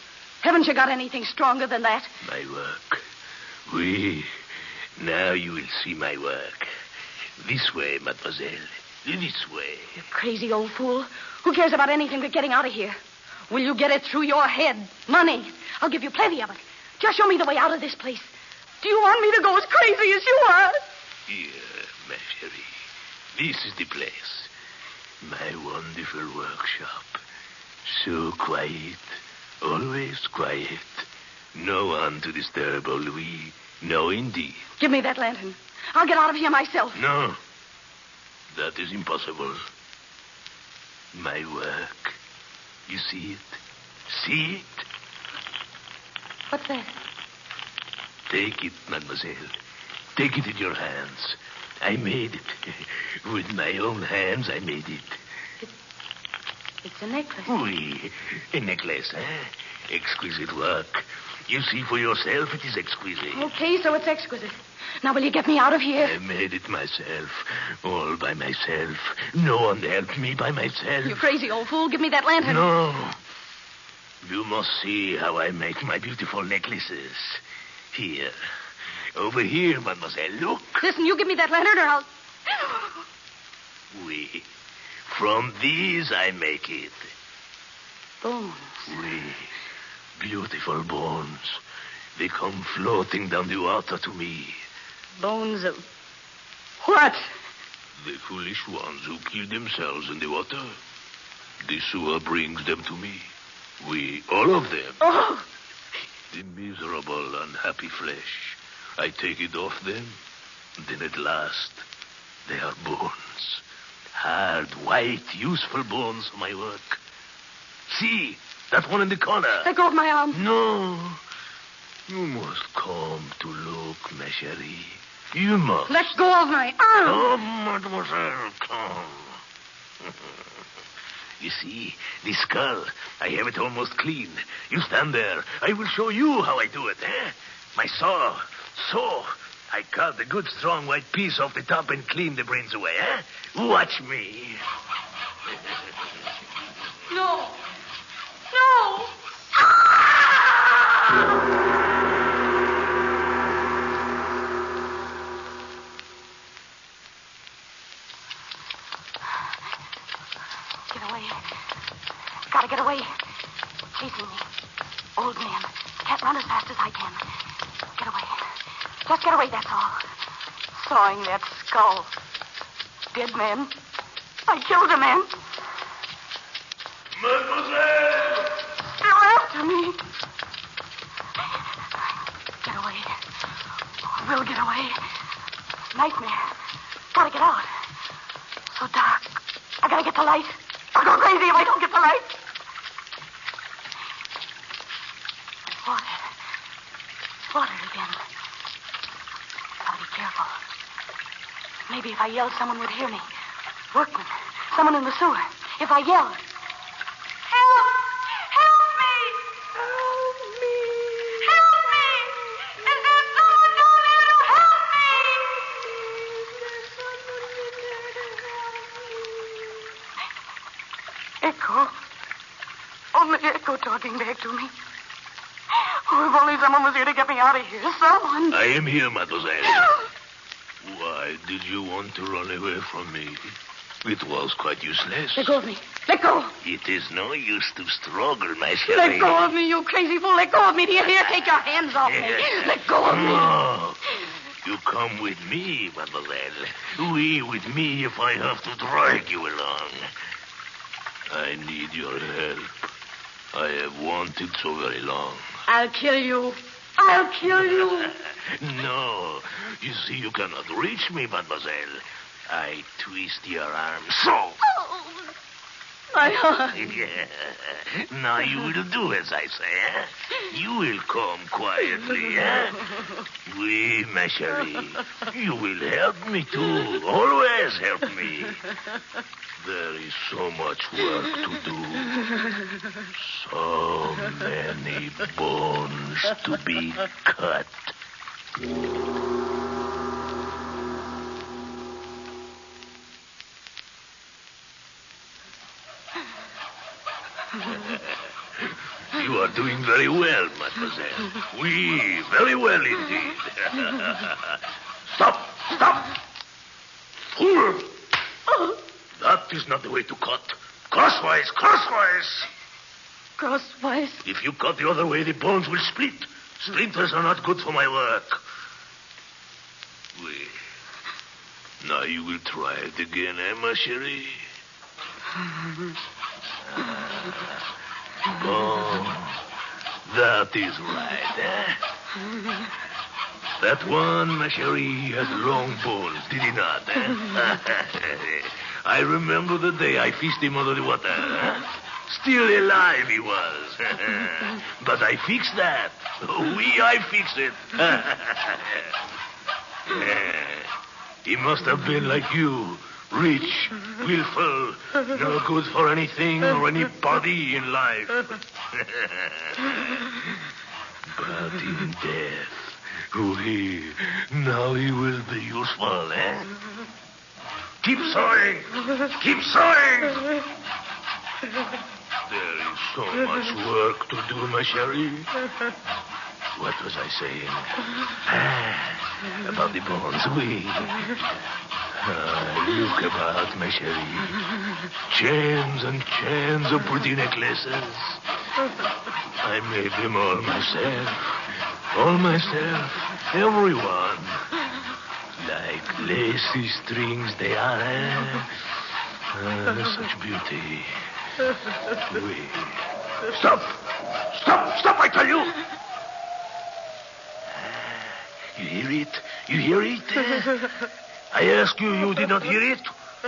Haven't you got anything stronger than that? My work. Oui. Now you will see my work. This way, mademoiselle. This way. You crazy old fool. Who cares about anything but getting out of here? Will you get it through your head? Money. I'll give you plenty of it. Just show me the way out of this place. Do you want me to go as crazy as you are? Here, ma chérie. This is the place. My wonderful workshop. So quiet. Always quiet. No one to disturb old Louis. No, indeed. Give me that lantern. I'll get out of here myself. No. That is impossible. My work. You see it? See it? What's that? Take it, mademoiselle. Take it in your hands. I made it. With my own hands, I made it. It's a necklace. Oui, a necklace, eh? Exquisite work. You see for yourself it is exquisite. Okay, so it's exquisite. Now, will you get me out of here? I made it myself. All by myself. No one helped me by myself. You crazy old fool. Give me that lantern. No. You must see how I make my beautiful necklaces. Here. Over here, mademoiselle. Look. Listen, you give me that lantern or I'll... Oui. From these I make it. Bones. Oui. Beautiful bones. They come floating down the water to me. Bones of... what? The foolish ones who kill themselves in the water. The sewer brings them to me. We, all of them. Oh! The miserable, unhappy flesh. I take it off them. Then at last, they are bones. Hard, white, useful bones for my work. See, that one in the corner. Let go of my arm. No. You must come to look, ma chérie. You must. Let go of my arm. Come, mademoiselle, come. You see, the skull, I have it almost clean. You stand there. I will show you how I do it, eh? My saw. So, I cut the good, strong, white piece off the top and clean the brains away, eh? Watch me. No. No. Get away. Gotta get away. Chasing me. Old man. Can't run as fast as I can. Get away. Just get away, that's all. Sawing that skull. Dead man. I killed a man. Mademoiselle! They're after me. Get away. We'll get away. Nightmare. Gotta get out. So dark. I gotta get the light. I'll go crazy if I don't get the light. Water. Water again. Gotta be careful. Maybe if I yelled, someone would hear me. Workmen. Someone in the sewer. If I yelled. Help! Help me! Help me! Help me! Is there someone down there to help me? Echo. Only Echo talking back to me. Oh, if only someone was here to get me out of here. Someone. I am here, mademoiselle. Why did you want to run away from me? It was quite useless. Let go of me. Let go. It is no use to struggle, my chérie. Let go of me, you crazy fool. Let go of me. Do you hear? Take your hands off me. Let go of me. No. You come with me, mademoiselle. Oui, with me if I have to drag you along. I need your help. I have wanted so very long. I'll kill you. I'll kill you. No. You see, you cannot reach me, mademoiselle. I twist your arm so. Oh, my arm. Now you will do as I say, eh? You will come quietly, eh? Oui, ma chérie. You will help me, too. Always help me. There is so much work to do. So many bones to be cut. You are doing very well, mademoiselle. Oui, very well indeed. Stop! Stop! Fool! That is not the way to cut. Crosswise, crosswise! Crosswise? If you cut the other way, the bones will split. Splinters are not good for my work. Oui. Now you will try it again, eh, ma chérie? Oh, that is right, eh? That one, ma chérie, has long bones, did he not, eh? I remember the day I fished him under the water, eh? Still alive he was. But I fixed that. Oui, I fixed it. He must have been like you. Rich, willful, no good for anything or anybody in life. But in death, now he will be useful, eh? Keep sawing! Keep sawing! There is so much work to do, ma chérie. What was I saying? About the bones, oui. Look about, my chérie. Chains and chains of pretty necklaces. I made them all myself. All myself. Everyone. Like lacy strings they are, eh? Such beauty. Wait. Stop! Stop! Stop, I tell you! You hear it? You hear it? I ask you, you did not hear it?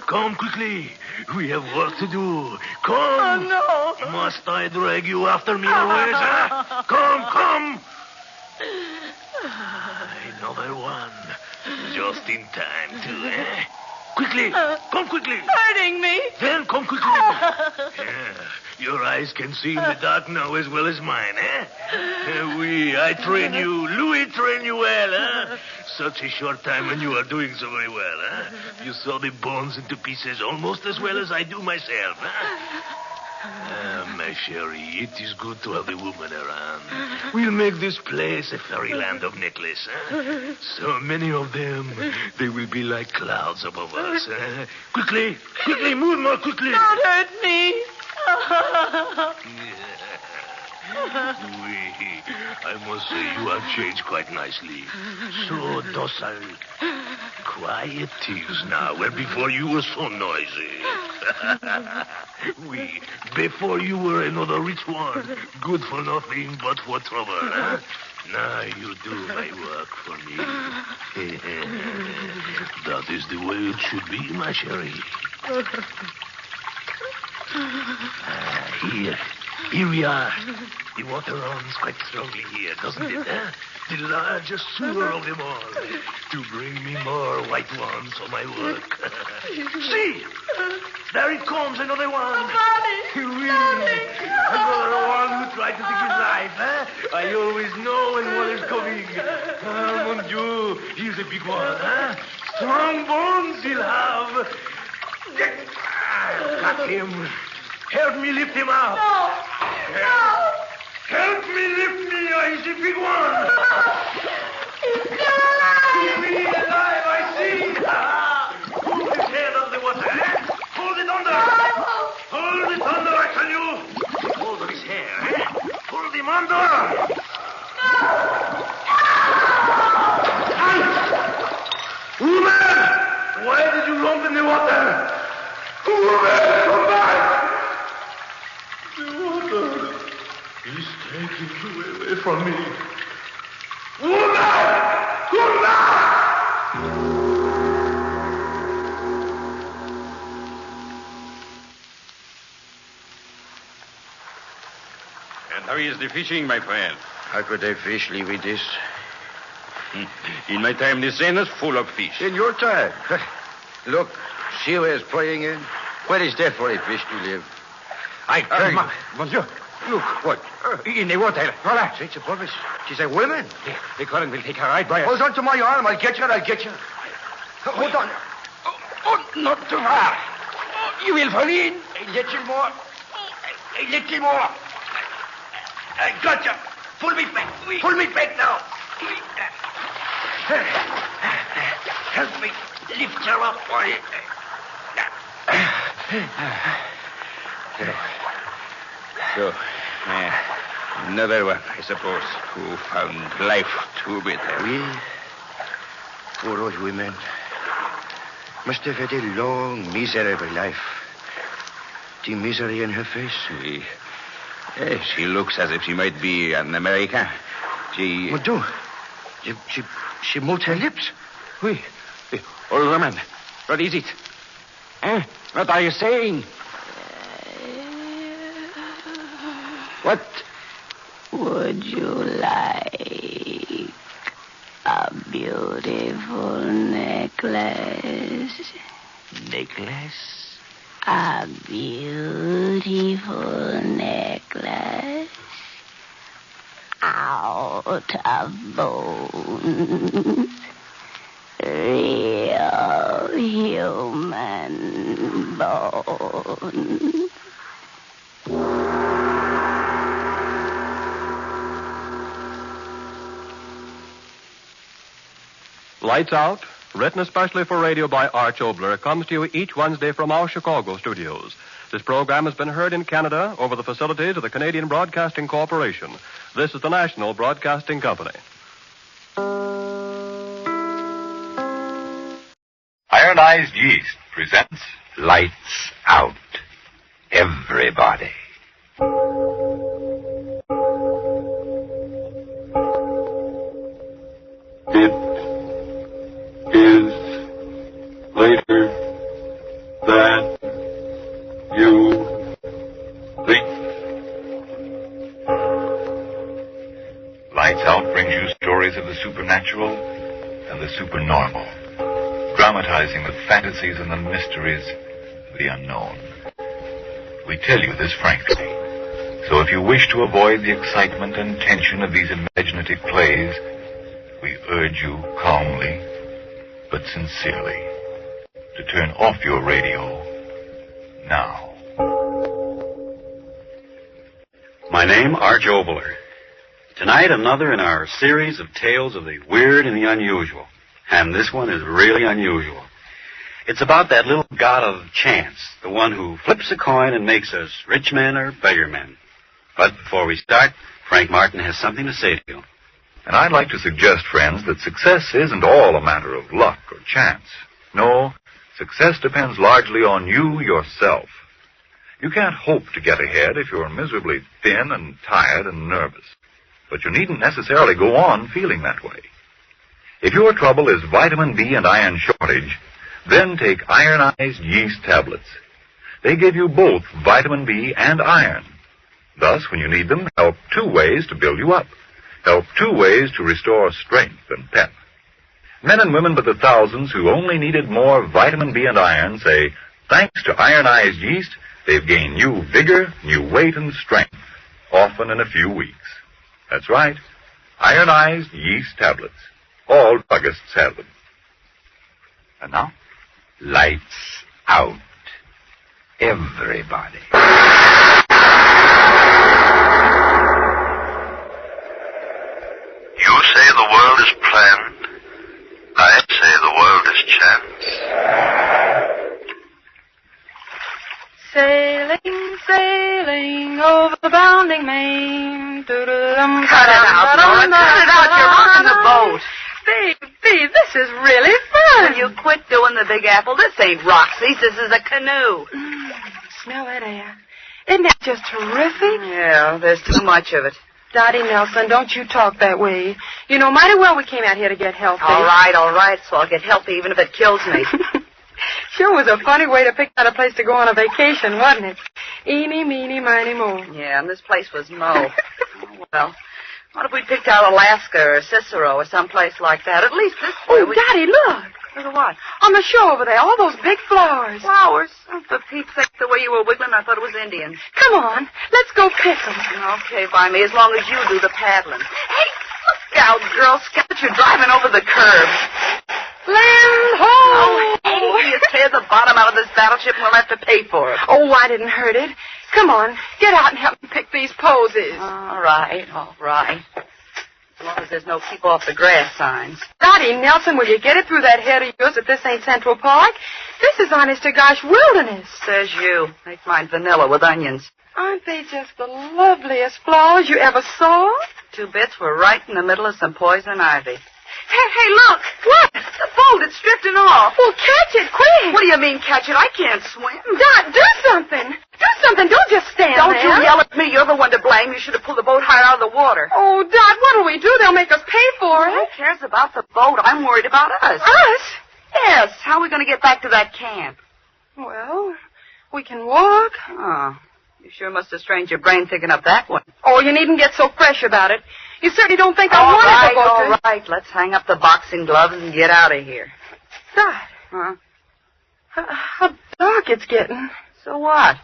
Come quickly. We have work to do. Come. Oh, no. Must I drag you after me always, huh? Come, come. Another one. Just in time, too, eh? Quickly. Come quickly. Hurting me. Then come quickly. Yeah. Your eyes can see in the dark now as well as mine, eh? I train you. Louis train you well, huh? Such a short time and you are doing so very well, huh? You saw the bones into pieces almost as well as I do myself, huh? My chérie, it is good to have a woman around. We'll make this place a fairyland of necklace, huh? So many of them, they will be like clouds above us, huh? Quickly, quickly, move more quickly. Don't hurt me. I must say you have changed quite nicely. So docile. Quiet things now, where before you were so noisy. Before you were another rich one, good for nothing but for trouble, huh? Now you do my work for me. That is the way it should be, my chérie. Here we are. The water runs quite strongly here, doesn't it? Huh? The largest sewer of them all. To bring me more white ones for my work. See! There it comes, another one. Another one who tried to take his life, huh? I always know when one is coming. Mon Dieu, he's a big one, huh? Strong bones he'll have. Got him. Help me lift him out. No. Help me lift me. He's a big one. He's still alive. He's alive, I see. Hold his head out of the water, eh? Hold it under. Hold it under, I tell you. Hold his hair, eh? Hold him under. Woman! Why did you lump in the water? Woman, come back! The water is taking you away from me. Woman! Come back! And how is the fishing, my friend? How could I fish, leave with this? In my time, the Seine is full of fish. In your time? Look, see where it's pouring in? Where is there for a fish to live? I tell you. Monsieur, Look, what? in the water. Voila. It's above us. She's a woman. The current will take her right by us. Hold on to my arm. I'll get you. Hold on. Oh, not too far. Oh, you will fall in. A little more. A little more. I got you. Pull me back. Pull me back now. Help me lift her up, boy. So, another one, I suppose, who found life too bitter. Oui. Poor old women. Must have had a long, miserable life. The misery in her face. Oui. She looks as if she might be an American. She... What do? She moved her lips. Oui. Old woman, what is it? What are you saying? What? Would you like a beautiful necklace? Necklace? A beautiful necklace out of bones. Real human bones. Lights Out written especially for radio by Arch Obler, comes to you each Wednesday from our Chicago studios. This program has been heard in Canada over the facilities of the Canadian Broadcasting Corporation. This is the National Broadcasting Company. Ironized Yeast presents Lights Out. Everybody. It is later than you think. Lights Out brings you stories of the supernatural and the supernormal, dramatizing the fantasies and the mysteries of the unknown. We tell you this frankly, so if you wish to avoid the excitement and tension of these imaginative plays, we urge you calmly but sincerely to turn off your radio now. My name, Arch Obler. Tonight, another in our series of tales of the weird and the unusual. And this one is really unusual. It's about that little god of chance, the one who flips a coin and makes us rich men or beggar men. But before we start, Frank Martin has something to say to you. And I'd like to suggest, friends, that success isn't all a matter of luck or chance. No, success depends largely on you yourself. You can't hope to get ahead if you're miserably thin and tired and nervous. But you needn't necessarily go on feeling that way. If your trouble is vitamin B and iron shortage, then take ironized yeast tablets. They give you both vitamin B and iron. Thus, when you need them, help 2 ways to build you up. Help 2 ways to restore strength and pep. Men and women by the thousands who only needed more vitamin B and iron say, thanks to ironized yeast, they've gained new vigor, new weight, and strength, often in a few weeks. That's right, ironized yeast tablets. All druggists have them. And now, Lights Out. Everybody. You say the world is planned. I say the world is chance. Sailing, sailing over the bounding main. Cut it out, Nora. Cut it out. You're rocking the boat. Baby, this is really fun. Will you quit doing the Big Apple? This ain't Roxy's. This is a canoe. Smell that air. Isn't that just terrific? Yeah, there's too much of it. Dottie Nelson, don't you talk that way. You know mighty well we came out here to get healthy. All right. So I'll get healthy even if it kills me. Sure was a funny way to pick out a place to go on a vacation, wasn't it? Eeny, meeny, miny, mo. Yeah, and this place was Mo. Oh, well, what if we picked out Alaska or Cicero or someplace like that? At least this way. Dottie, look. Look at what? On the shore over there, all those big flowers. Flowers? Oh, for Pete's sake, the way you were wiggling, I thought it was Indians. Come on, let's go pick them. Okay, by me, as long as you do the paddling. Hey, look out, Girl Scout. You're driving over the curb. Land ho! Oh, hey, you tear the bottom out of this battleship and we'll have to pay for it. Oh, I didn't hurt it. Come on, get out and help me pick these posies. All right. As long as there's no keep off the grass signs. Dottie Nelson, will you get it through that head of yours that this ain't Central Park? This is honest to gosh wilderness. Says you. Make mine vanilla with onions. Aren't they just the loveliest flowers you ever saw? 2 bits were right in the middle of some poison ivy. Hey, look. What? The boat, it's drifting off. Well, catch it, quick. What do you mean, catch it? I can't swim. Dot, do something. Do something. Don't just stand Don't there. you yell at me. You're the one to blame. You should have pulled the boat higher out of the water. Oh, Dot, what'll we do? They'll make us pay for it. Who cares about the boat? I'm worried about us. Us? Yes. How are we going to get back to that camp? Well, we can walk. Oh, you sure must have strained your brain thinking up that one. Oh, you needn't get so fresh about it. You certainly don't think I want to go All right. Let's hang up the boxing gloves and get out of here. Dot. Huh? How dark it's getting. So what?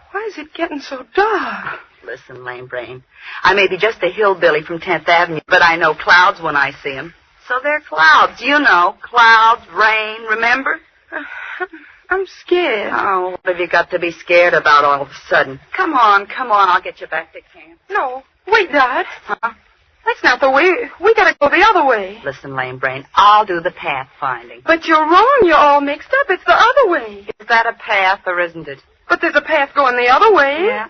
Why is it getting so dark? Listen, lame brain. I may be just a hillbilly from 10th Avenue, but I know clouds when I see them. So they're clouds, you know. Clouds, rain, remember? I'm scared. Oh, what have you got to be scared about all of a sudden? Come on. I'll get you back to camp. No. Wait, Dot. Huh? That's not the way. We gotta go the other way. Listen, lame brain, I'll do the path finding. But you're wrong. You're all mixed up. It's the other way. Is that a path or isn't it? But there's a path going the other way. Yeah.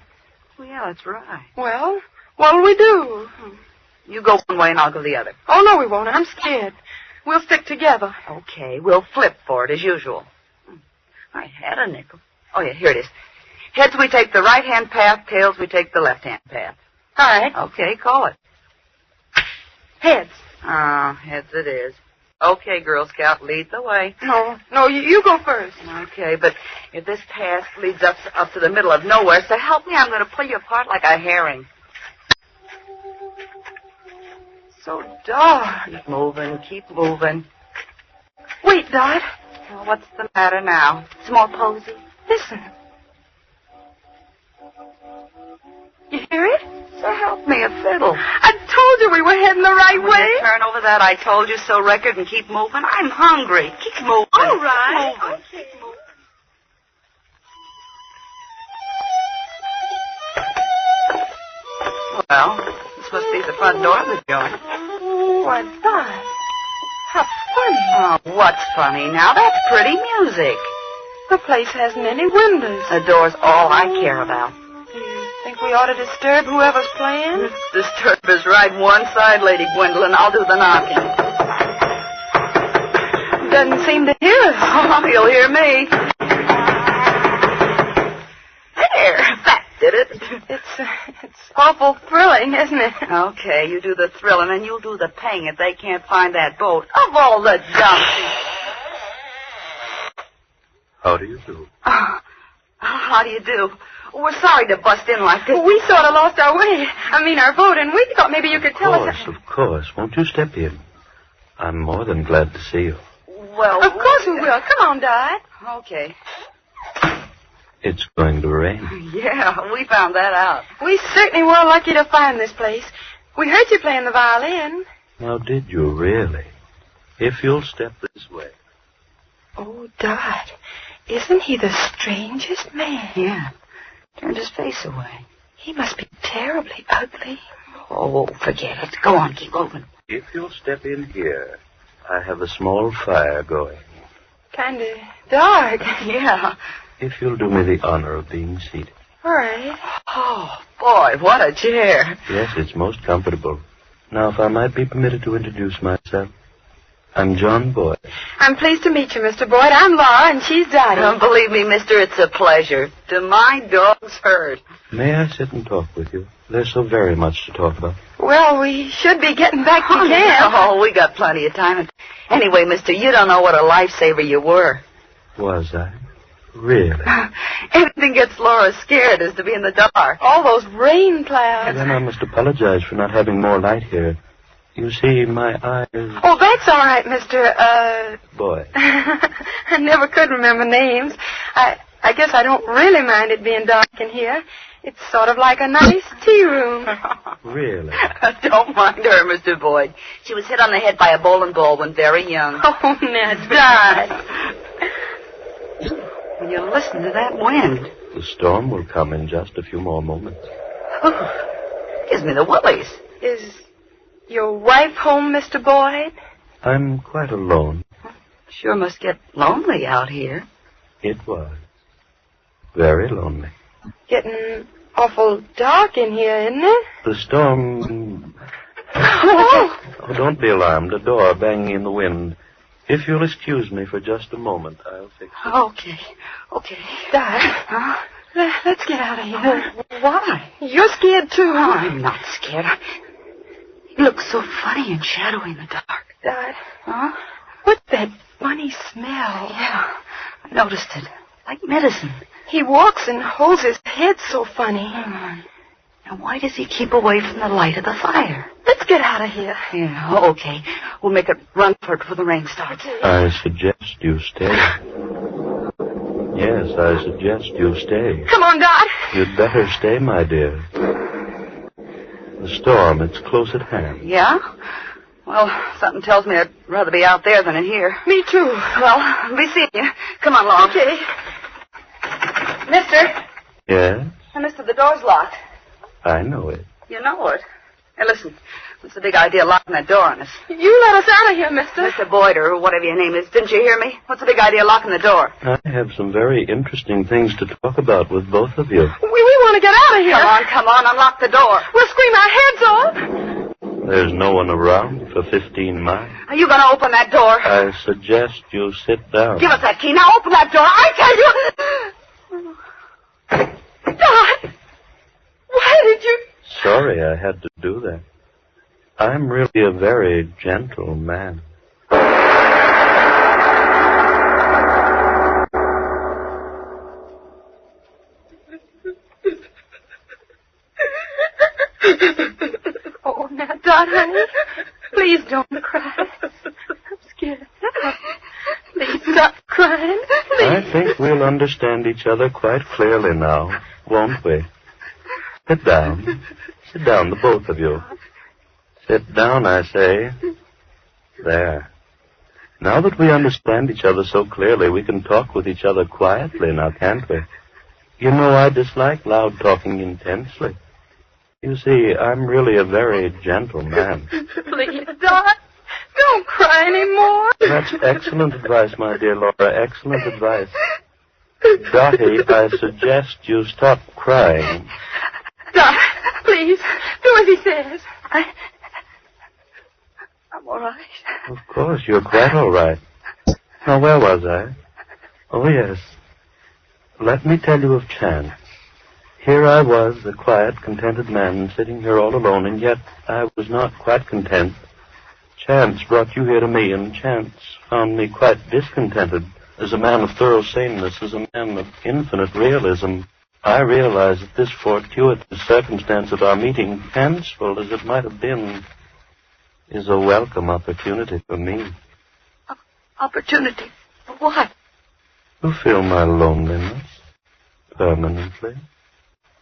Well, yeah, that's right. Well, what'll we do? You go one way and I'll go the other. Oh, no, we won't. I'm scared. We'll stick together. Okay, we'll flip for it as usual. I had a nickel. Oh, yeah, here it is. Heads, we take the right-hand path. Tails, we take the left-hand path. All right. Okay, call it. Heads. Heads it is. Okay, Girl Scout, lead the way. No, you go first. Okay, but if this path leads up to the middle of nowhere, so help me, I'm going to pull you apart like a herring. So dark. Keep moving, keep moving. Wait, Dot. Well, what's the matter now? It's more posy. Listen. You hear it? So help me a fiddle. I told you we were heading the right way. Turn over that I told you so record and keep moving. I'm hungry. Keep moving. All right. Keep moving. Okay. Well, this must be the front door of the joint. What's that? How funny. Oh, what's funny now? That's pretty music. The place hasn't any windows. The door's all I care about. Think we ought to disturb whoever's playing? Disturb is right one side, Lady Gwendolyn. I'll do the knocking. Doesn't seem to hear us. Oh, he'll hear me. There, that did it. It's awful thrilling, isn't it? Okay, you do the thrilling and you'll do the paying if they can't find that boat. Of all the dumb things. How do you do? How do you do? We're sorry to bust in like this. We sort of lost our way. Our boat, and we thought maybe you could tell us. Of course. Won't you step in? I'm more than glad to see you. Well, of course we will. Come on, Dot. Okay. It's going to rain. Yeah, we found that out. We certainly were lucky to find this place. We heard you playing the violin. Now, did you really? If you'll step this way. Oh, Dot, isn't he the strangest man? Yeah. Turned his face away. He must be terribly ugly. Oh, forget it. Go on, keep moving. If you'll step in here, I have a small fire going. Kind of dark. Yeah. If you'll do me the honor of being seated. All right. Oh, boy, what a chair. Yes, it's most comfortable. Now, if I might be permitted to introduce myself. I'm John Boyd. I'm pleased to meet you, Mr. Boyd. I'm Laura, and she's Dottie. Don't believe me, mister, it's a pleasure. To my dog's hurt. May I sit and talk with you? There's so very much to talk about. Well, we should be getting back to camp. Oh, we got plenty of time. Anyway, mister, you don't know what a lifesaver you were. Was I? Really? Anything gets Laura scared is to be in the dark. All those rain clouds. Then I must apologize for not having more light here. You see, my eyes... Oh, that's all right, Mr. Boy. I never could remember names. I guess I don't really mind it being dark in here. It's sort of like a nice tea room. Really? Don't mind her, Mr. Boyd. She was hit on the head by a bowling ball when very young. Oh, now, Dot. When you listen to that wind. The storm will come in just a few more moments. Gives me the willies. Is your wife home, Mr. Boyd? I'm quite alone. Sure must get lonely out here. It was. Very lonely. Getting awful dark in here, isn't it? The storm... Oh, don't be alarmed. A door banging in the wind. If you'll excuse me for just a moment, I'll fix it. Okay. Dad, Huh? Let's get out of here. Why? You're scared, too. Oh, I'm not scared. You look so funny and shadowy in the dark. Dad. Huh? What's that funny smell? Yeah, I noticed it. Like medicine. He walks and holds his head so funny. Now, why does he keep away from the light of the fire? Let's get out of here. Yeah, okay. We'll make a run for it before the rain starts. I suggest you stay. Yes, I suggest you stay. Come on, Dot. You'd better stay, my dear. The storm, it's close at hand. Yeah? Well, something tells me I'd rather be out there than in here. Me too. Well, I'll be seeing you. Come on, Laura. Okay. Mister. Yes? Mister, the door's locked. I know it. You know it? Hey, listen. What's the big idea of locking that door on us? You let us out of here, mister. Mr. Boyd, or whatever your name is. Didn't you hear me? What's the big idea of locking the door? I have some very interesting things to talk about with both of you. We want to get out of here. Come on, unlock the door. We'll scream our heads off. There's no one around for 15 miles. Are you going to open that door? I suggest you sit down. Give us that key. Now open that door. I tell you. Dot! Why did you... Sorry I had to do that. I'm really a very gentle man. Oh, now, Dot, honey, please don't cry. I'm scared. Please stop crying. Please. I think we'll understand each other quite clearly now, won't we? Sit down. Sit down, the both of you. Sit down, I say. There. Now that we understand each other so clearly, we can talk with each other quietly now, can't we? You know, I dislike loud talking intensely. You see, I'm really a very gentle man. Please, Dot, don't cry anymore. That's excellent advice, my dear Laura, excellent advice. Dottie, I suggest you stop crying. Dot, please, do as he says. I'm all right. Of course, you're quite all right. Now, where was I? Oh, yes. Let me tell you of chance. Here I was, a quiet, contented man, sitting here all alone, and yet I was not quite content. Chance brought you here to me, and chance found me quite discontented. As a man of thorough saneness, as a man of infinite realism, I realize that this fortuitous circumstance of our meeting, fanciful as it might have been, is a welcome opportunity for me. Opportunity? For what? To fill my loneliness permanently.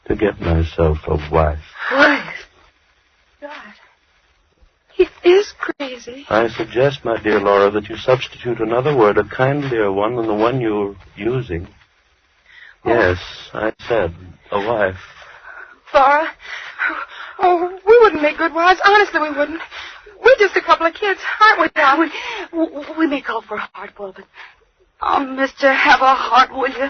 To get myself a wife. Wife? God. He is crazy. I suggest, my dear Laura, that you substitute another word, a kindlier one than the one you're using. Yes, I said, a wife. Laura, oh, we wouldn't make good wives. Honestly, we wouldn't. We're just a couple of kids, aren't we, Dot? We may call for a heart, Will, but... Oh, mister, have a heart, will you?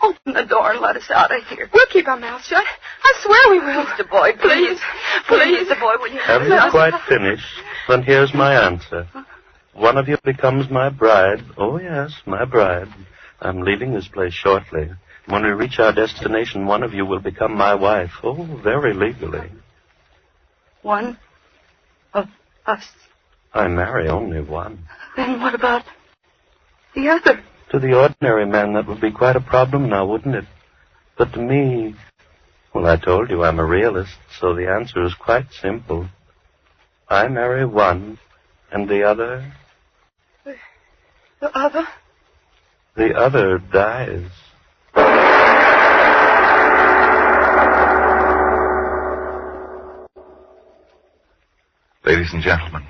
Open the door and let us out of here. We'll keep our mouths shut. I swear we will. Mr. Boyd, please. Please, Mr. Boyd, will you? Have you quite finished? Then here's my answer. One of you becomes my bride. Oh, yes, my bride. I'm leaving this place shortly. When we reach our destination, one of you will become my wife. Oh, very legally. One of us. I marry only one. Then what about the other? To the ordinary man, that would be quite a problem now, wouldn't it? But to me, well, I told you I'm a realist, so the answer is quite simple. I marry one, and the other... The other? The other dies. Ladies and gentlemen,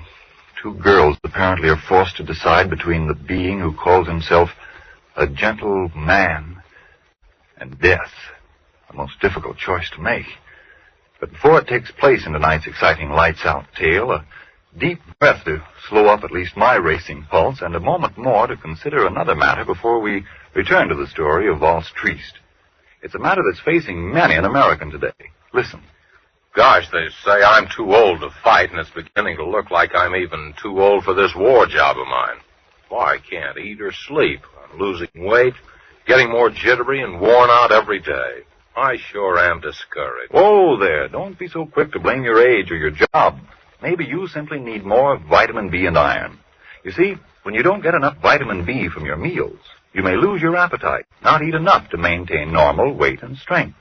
two girls apparently are forced to decide between the being who calls himself a gentle man and death. A most difficult choice to make. But before it takes place in tonight's exciting lights-out tale, a deep breath to slow up at least my racing pulse, and a moment more to consider another matter before we return to the story of Valse Triste. It's a matter that's facing many an American today. Listen. Gosh, they say I'm too old to fight, and it's beginning to look like I'm even too old for this war job of mine. Boy, I can't eat or sleep. I'm losing weight, getting more jittery and worn out every day. I sure am discouraged. Whoa there, don't be so quick to blame your age or your job. Maybe you simply need more vitamin B and iron. You see, when you don't get enough vitamin B from your meals, you may lose your appetite, not eat enough to maintain normal weight and strength.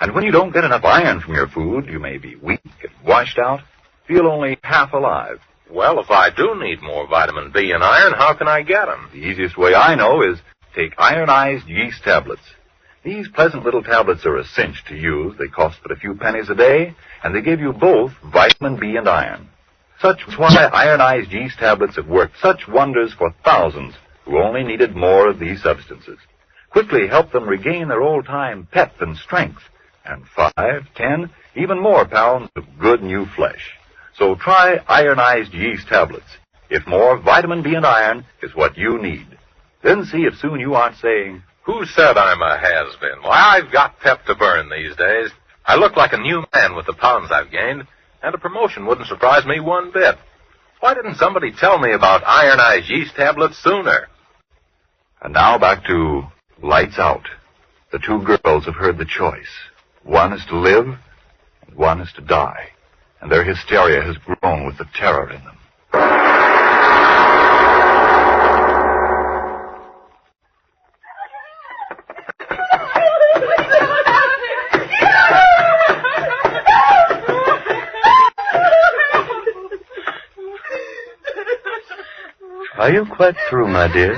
And when you don't get enough iron from your food, you may be weak and washed out, feel only half alive. Well, if I do need more vitamin B and iron, how can I get them? The easiest way I know is take ironized yeast tablets. These pleasant little tablets are a cinch to use. They cost but a few pennies a day, and they give you both vitamin B and iron. Such why ironized yeast tablets have worked such wonders for thousands who only needed more of these substances. Quickly help them regain their old-time pep and strength. And 5, 10, even more pounds of good new flesh. So try ironized yeast tablets. If more vitamin B and iron is what you need. Then see if soon you aren't saying, Who said I'm a has-been? Why, I've got pep to burn these days. I look like a new man with the pounds I've gained, and a promotion wouldn't surprise me one bit. Why didn't somebody tell me about ironized yeast tablets sooner? And now back to Lights Out. The two girls have heard the choice. One is to live, and one is to die. And their hysteria has grown with the terror in them. Are you quite through, my dears?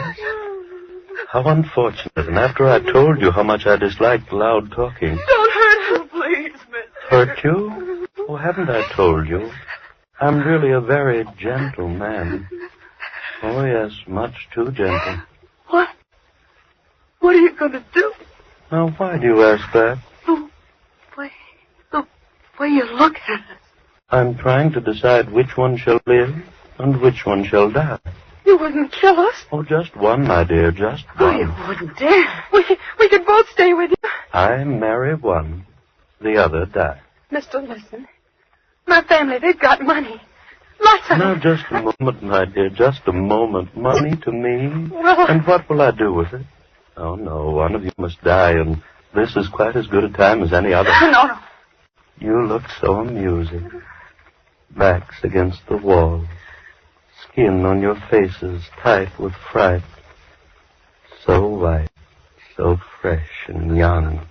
How unfortunate. And after I told you how much I disliked loud talking. Don't hurt her, please, miss. Hurt you? Oh, haven't I told you? I'm really a very gentle man. Oh, yes, much too gentle. What? What are you going to do? Now, why do you ask that? The way you look at us. I'm trying to decide which one shall live and which one shall die. You wouldn't kill us? Oh, just one, my dear, just Oh, one. you wouldn't dare. We could both stay with you. I marry one, the other die. Mister, listen. My family, they've got money. Lots of Now, it. just a moment, my dear, just a moment. Money to me? Well, And what will I do with it? Oh, no, one of you must die, and this is quite as good a time as any other. No. You look so amusing. Backs against the wall. Skin on your faces tight with fright. So white, so fresh and young.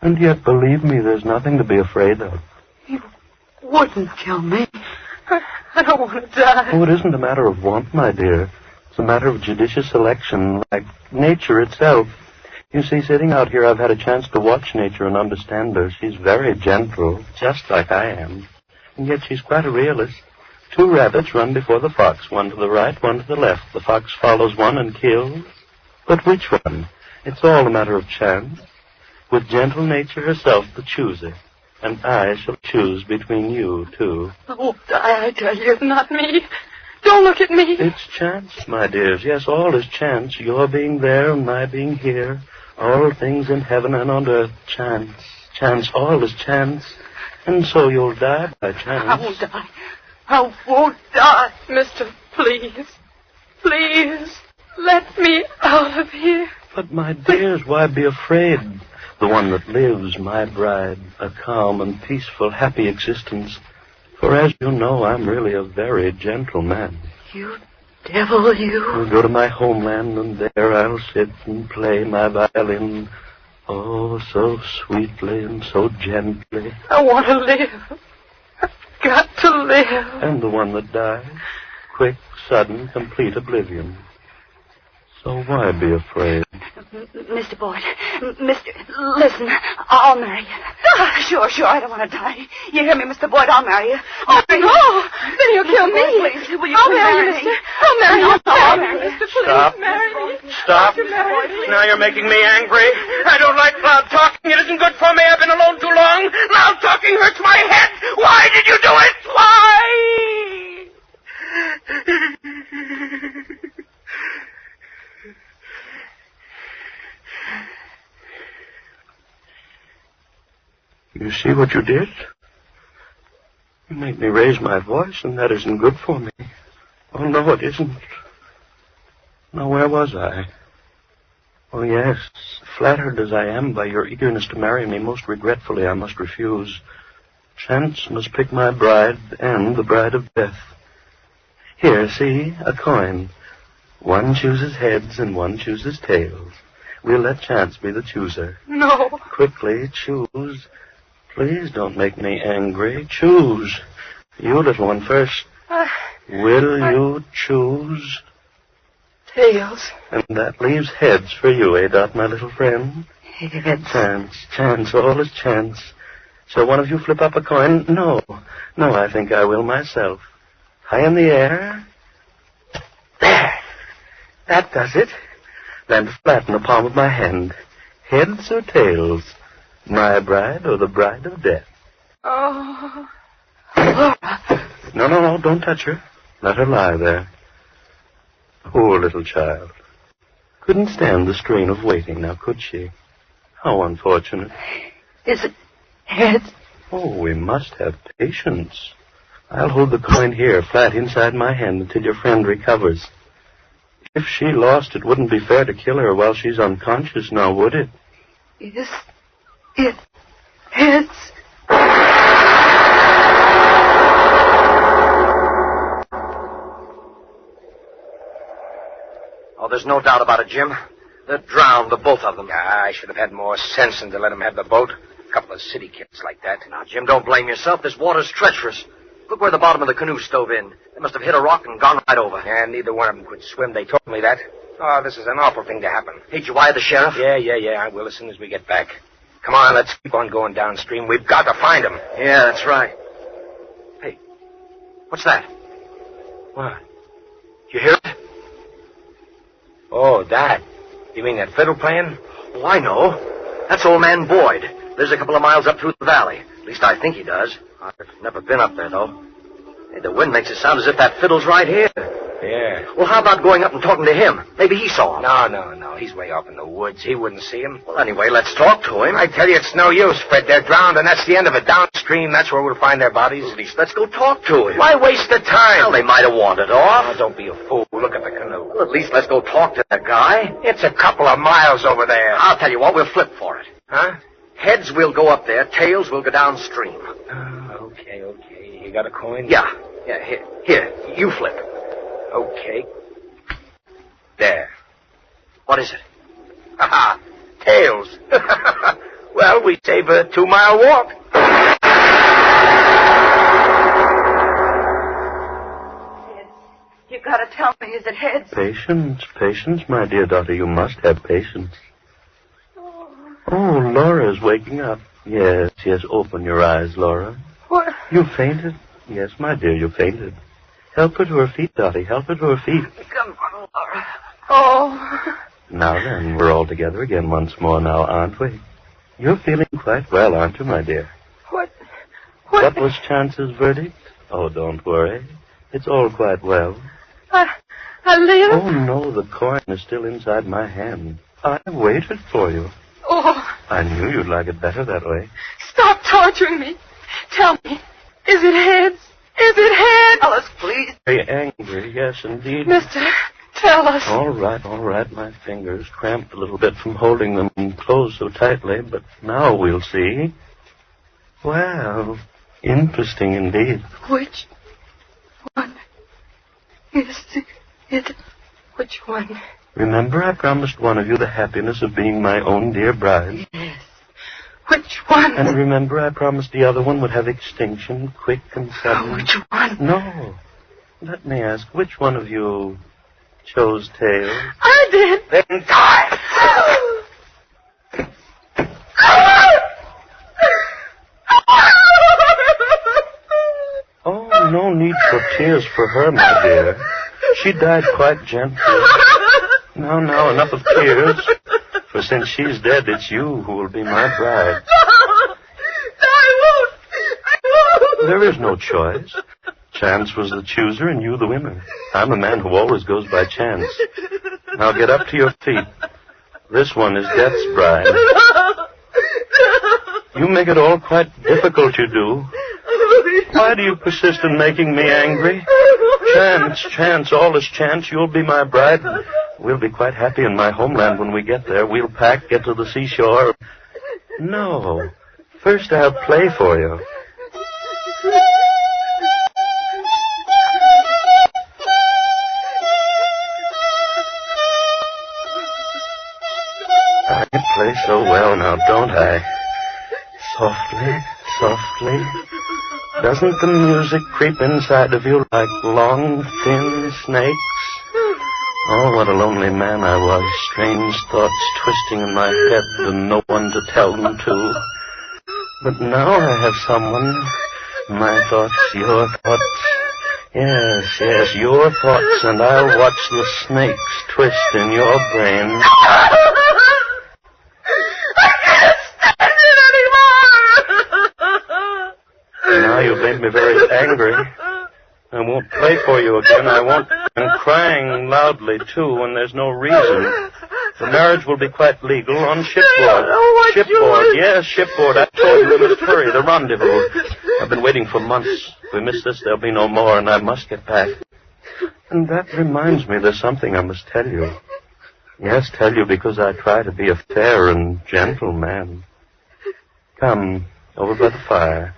And yet, believe me, there's nothing to be afraid of. You wouldn't kill me. I don't want to die. Oh, it isn't a matter of want, my dear. It's a matter of judicious selection, like nature itself. You see, sitting out here, I've had a chance to watch nature and understand her. She's very gentle, just like I am. And yet she's quite a realist. Two rabbits run before the fox, one to the right, one to the left. The fox follows one and kills. But which one? It's all a matter of chance. With gentle nature herself the chooser. And I shall choose between you two. Oh, die, I tell you, not me. Don't look at me. It's chance, my dears. Yes, all is chance. Your being there and my being here. All things in heaven and on earth. Chance. Chance. All is chance. And so you'll die by chance. I won't die. I won't die, mister. Please. Please. Let me out of here. But, my dears, why be afraid? The one that lives, my bride, a calm and peaceful, happy existence. For as you know, I'm really a very gentle man. You devil, you. I'll go to my homeland, and there I'll sit and play my violin. Oh, so sweetly and so gently. I want to live. I've got to live. And the one that dies, quick, sudden, complete oblivion. So why be afraid? Mr. Boyd, listen, I'll marry you. Sure, I don't want to die. You hear me, Mr. Boyd, I'll marry you. Oh, no, then you'll kill me. Please, will you I'll please marry you, mister. I'll marry you. I'll marry you. Mister, please, Stop. marry me. Stop. Now you're making me angry. I don't like loud talking. It isn't good for me. I've been alone too long. Loud talking hurts my head. Why did you do it? Why? You see what you did? You made me raise my voice, and that isn't good for me. Oh, no, it isn't. Now, where was I? Oh, yes, flattered as I am by your eagerness to marry me, most regretfully I must refuse. Chance must pick my bride and the bride of death. Here, see, a coin. One chooses heads and one chooses tails. We'll let chance be the chooser. No. Quickly, choose. Please don't make me angry. Choose. You, little one, first. Will you choose? Tails. And that leaves heads for you, eh, Dot, my little friend? Heads. Chance, all is chance. Shall one of you flip up a coin? No, I think I will myself. High in the air. There. That does it. Land flat in the palm of my hand. Heads or tails? My bride or the bride of death? Oh. No, don't touch her. Let her lie there. Poor little child. Couldn't stand the strain of waiting, now could she? How unfortunate. Is it heads? Oh, we must have patience. I'll hold the coin here, flat inside my hand, until your friend recovers. If she lost, it wouldn't be fair to kill her while she's unconscious now, would it? Is it heads? Oh, there's no doubt about it, Jim. They're drowned, the both of them. I should have had more sense than to let them have the boat. A couple of city kids like that. Now, Jim, don't blame yourself. This water's treacherous. Look where the bottom of the canoe stove in. They must have hit a rock and gone right over. Yeah, neither one of them could swim. They told me that. Oh, this is an awful thing to happen. Hey, did you wire the sheriff? Yeah, I will as soon as we get back. Come on, let's keep on going downstream. We've got to find them. Yeah, that's right. Hey, what's that? What? You hear it? Oh, that. You mean that fiddle playing? Oh, I know. That's old man Boyd. Lives a couple of miles up through the valley. At least I think he does. I've never been up there, though. Hey, the wind makes it sound as if that fiddle's right here. Yeah. Well, how about going up and talking to him? Maybe he saw him. No. He's way off in the woods. He wouldn't see him. Well, anyway, let's talk to him. I tell you, it's no use, Fred. They're drowned, and that's the end of it. Downstream, that's where we'll find their bodies. At least let's go talk to him. Why waste the time? Well, they might have wandered off. Oh, don't be a fool. Look at the canoe. Well, at least let's go talk to that guy. It's a couple of miles over there. I'll tell you what, we'll flip for it. Huh? Heads, we'll go up there. Tails, we'll go downstream. Okay. You got a coin? Yeah, here, you flip. Okay. There. What is it? Ha! Tails. Well, we save a 2-mile walk. You've got to tell me, is it heads? Patience, my dear daughter. You must have patience. Oh, Laura's waking up. Yes, open your eyes, Laura. What? You fainted? Yes, my dear, you fainted. Help her to her feet, Dottie. Help her to her feet. Come on, Laura. Oh. Now then, we're all together again once more now, aren't we? You're feeling quite well, aren't you, my dear? What was Chance's verdict? Oh, don't worry. It's all quite well. I live? Oh, no, the coin is still inside my hand. I waited for you. Oh. I knew you'd like it better that way. Stop torturing me. Tell me, is it heads? Is it heads? Tell us, please. Very angry, yes, indeed. Mister, tell us. All right. My fingers cramped a little bit from holding them closed so tightly, but now we'll see. Well, interesting indeed. Which one is it? Which one? Remember, I promised one of you the happiness of being my own dear bride. Yes. Which one? And remember, I promised the other one would have extinction, quick and sudden. Which one? No. Let me ask, which one of you chose tails? I did. Then die. Oh, no need for tears for her, my dear. She died quite gently. Now, enough of tears. For since she's dead, it's you who will be my bride. No, I won't. There is no choice. Chance was the chooser and you the winner. I'm a man who always goes by chance. Now get up to your feet. This one is Death's bride. You make it all quite difficult, you do. Why do you persist in making me angry? Chance, all is chance. You'll be my bride. We'll be quite happy in my homeland when we get there. We'll pack, get to the seashore. No. First I'll play for you. I play so well now, don't I? Softly. Doesn't the music creep inside of you like long, thin snakes? Oh, what a lonely man I was. Strange thoughts twisting in my head and no one to tell them to. But now I have someone. My thoughts, your thoughts. Yes, your thoughts, and I'll watch the snakes twist in your brain. made me very angry. I won't play for you again. I won't. I'm crying loudly, too, when there's no reason. The marriage will be quite legal on shipboard. Shipboard, yes, shipboard. I told you we must hurry. The rendezvous. I've been waiting for months. If we miss this, there'll be no more, and I must get back. And that reminds me, there's something I must tell you. Yes, tell you because I try to be a fair and gentle man. Come, over by the fire.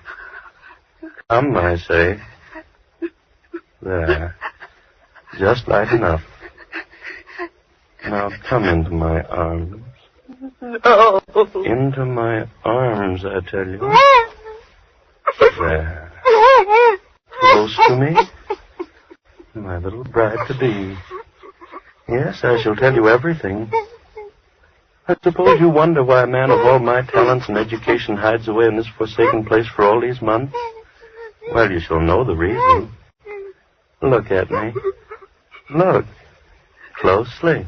Come, I say. There. Just light enough. Now come into my arms. No. Into my arms, I tell you. There. Close to me. My little bride-to-be. Yes, I shall tell you everything. I suppose you wonder why a man of all my talents and education hides away in this forsaken place for all these months. Well, you shall know the reason. Look at me. Look. Closely.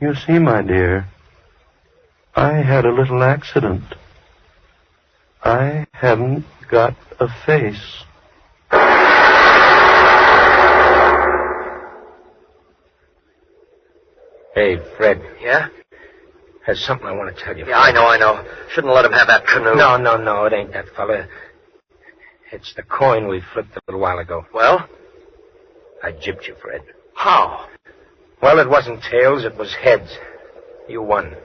You see, my dear, I had a little accident. I haven't got a face. Hey, Fred. Yeah? There's something I want to tell you. Yeah, I know. Shouldn't let him have that canoe. No, it ain't that fella. It's the coin we flipped a little while ago. Well? I gypped you, Fred. How? Well, it wasn't tails, it was heads. You won.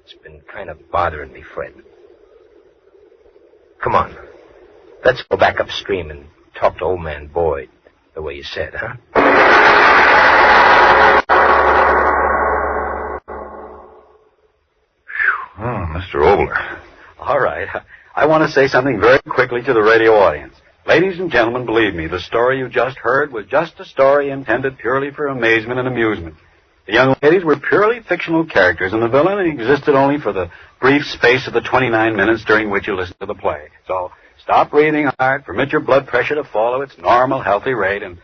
It's been kind of bothering me, Fred. Come on. Let's go back upstream and talk to old man Boyd, the way you said, huh? Oh, Mr. Obler. All right. I want to say something very quickly to the radio audience. Ladies and gentlemen, believe me, the story you just heard was just a story intended purely for amazement and amusement. The young ladies were purely fictional characters, and the villain existed only for the brief space of the 29 minutes during which you listened to the play. So stop breathing hard, permit your blood pressure to fall at its normal, healthy rate, and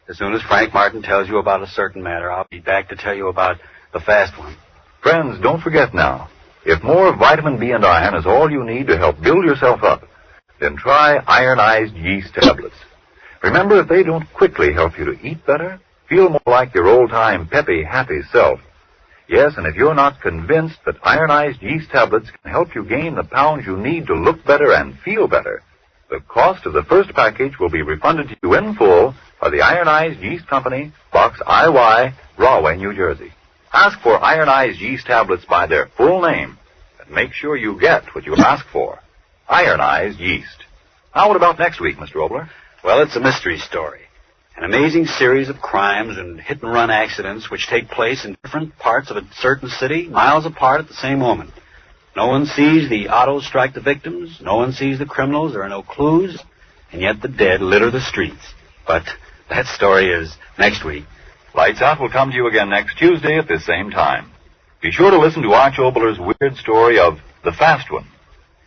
as soon as Frank Martin tells you about a certain matter, I'll be back to tell you about the fast one. Friends, don't forget now, if more vitamin B and iron is all you need to help build yourself up, then try ironized yeast tablets. Remember, if they don't quickly help you to eat better, feel more like your old-time peppy, happy self. Yes, and if you're not convinced that ironized yeast tablets can help you gain the pounds you need to look better and feel better, the cost of the first package will be refunded to you in full by the Ironized Yeast Company, Box IY, Rahway, New Jersey. Ask for ironized yeast tablets by their full name, and make sure you get what you ask for. Ironized yeast. Now, what about next week, Mr. Obler? Well, it's a mystery story. An amazing series of crimes and hit-and-run accidents which take place in different parts of a certain city, miles apart at the same moment. No one sees the autos strike the victims, no one sees the criminals, there are no clues, and yet the dead litter the streets. But that story is next week. Lights Out will come to you again next Tuesday at this same time. Be sure to listen to Arch Obler's weird story of The Fast One.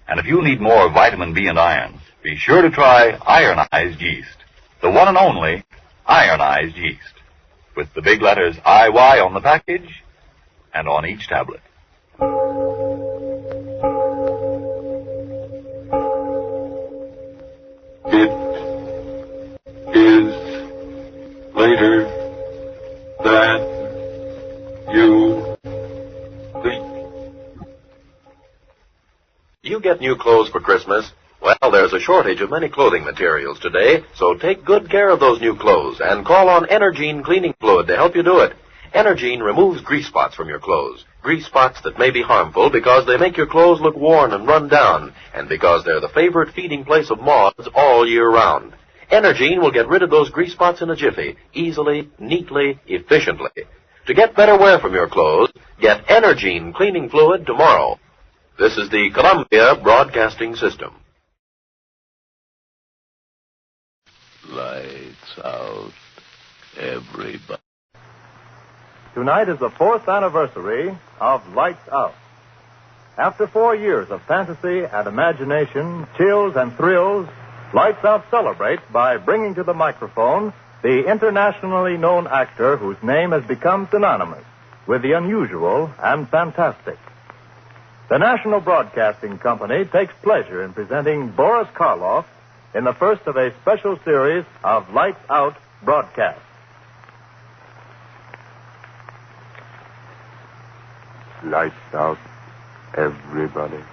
And if you need more vitamin B and iron, be sure to try ironized yeast. The one and only ironized yeast. With the big letters IY on the package and on each tablet. It is later than you think. You get new clothes for Christmas? Well, there's a shortage of many clothing materials today, so take good care of those new clothes and call on Energine cleaning fluid to help you do it. Energine removes grease spots from your clothes, grease spots that may be harmful because they make your clothes look worn and run down, and because they're the favorite feeding place of moths all year round. Energine will get rid of those grease spots in a jiffy, easily, neatly, efficiently. To get better wear from your clothes, get Energine cleaning fluid tomorrow. This is the Columbia Broadcasting System. Lights out, everybody. Tonight is the 4th anniversary of Lights Out. After 4 years of fantasy and imagination, chills and thrills, Lights Out celebrates by bringing to the microphone the internationally known actor whose name has become synonymous with the unusual and fantastic. The National Broadcasting Company takes pleasure in presenting Boris Karloff in the first of a special series of Lights Out broadcasts. Lights out, everybody.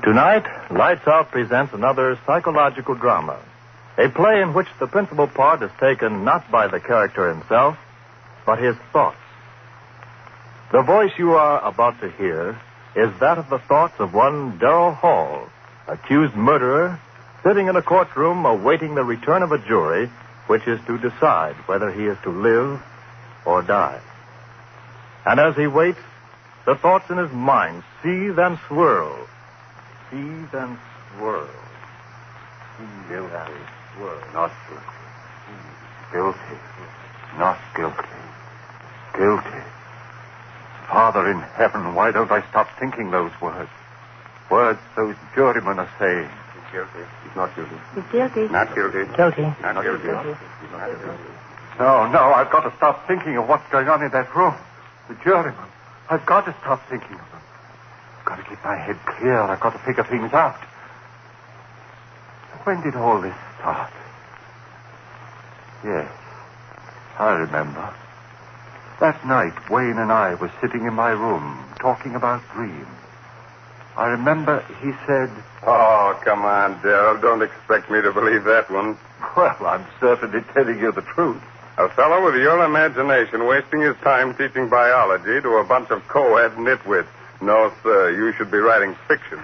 Tonight, Lights Out presents another psychological drama, a play in which the principal part is taken not by the character himself, but his thoughts. The voice you are about to hear is that of the thoughts of one Darrell Hall, accused murderer, sitting in a courtroom awaiting the return of a jury which is to decide whether he is to live or die. And as he waits, the thoughts in his mind seethe and swirl. Seethe and swirl. Guilty. Swirl. Not guilty. Guilty. Not guilty. Guilty. Father in heaven, why don't I stop thinking those words? Words those jurymen are saying. He's guilty. He's not guilty. He's guilty. Not guilty. Guilty. Not guilty. He's not guilty. No, I've got to stop thinking of what's going on in that room. The jurymen. I've got to stop thinking of them. I've got to keep my head clear. I've got to figure things out. When did all this start? Yes, I remember. That night, Wayne and I were sitting in my room, talking about dreams. I remember he said... Oh, come on, Darrell. Don't expect me to believe that one. Well, I'm certainly telling you the truth. A fellow with your imagination wasting his time teaching biology to a bunch of co-ed nitwits. No, sir, you should be writing fiction.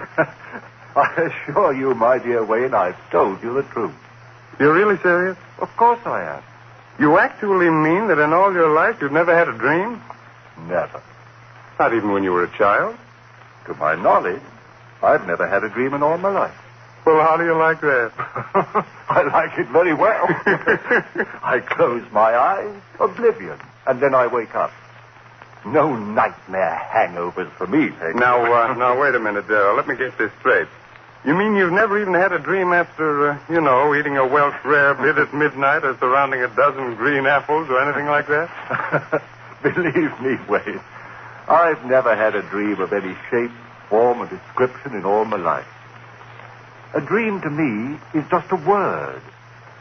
I assure you, my dear Wayne, I've told you the truth. You're really serious? Of course I am. You actually mean that in all your life you've never had a dream? Never. Not even when you were a child? To my knowledge, I've never had a dream in all my life. Well, how do you like that? I like it very well. I close my eyes, oblivion, and then I wake up. No nightmare hangovers for me, Peg. Now, wait a minute, Darrell. Let me get this straight. You mean you've never even had a dream after, eating a Welsh rare bit at midnight or surrounding a dozen green apples or anything like that? Believe me, Wayne, I've never had a dream of any shape, form, or description in all my life. A dream to me is just a word.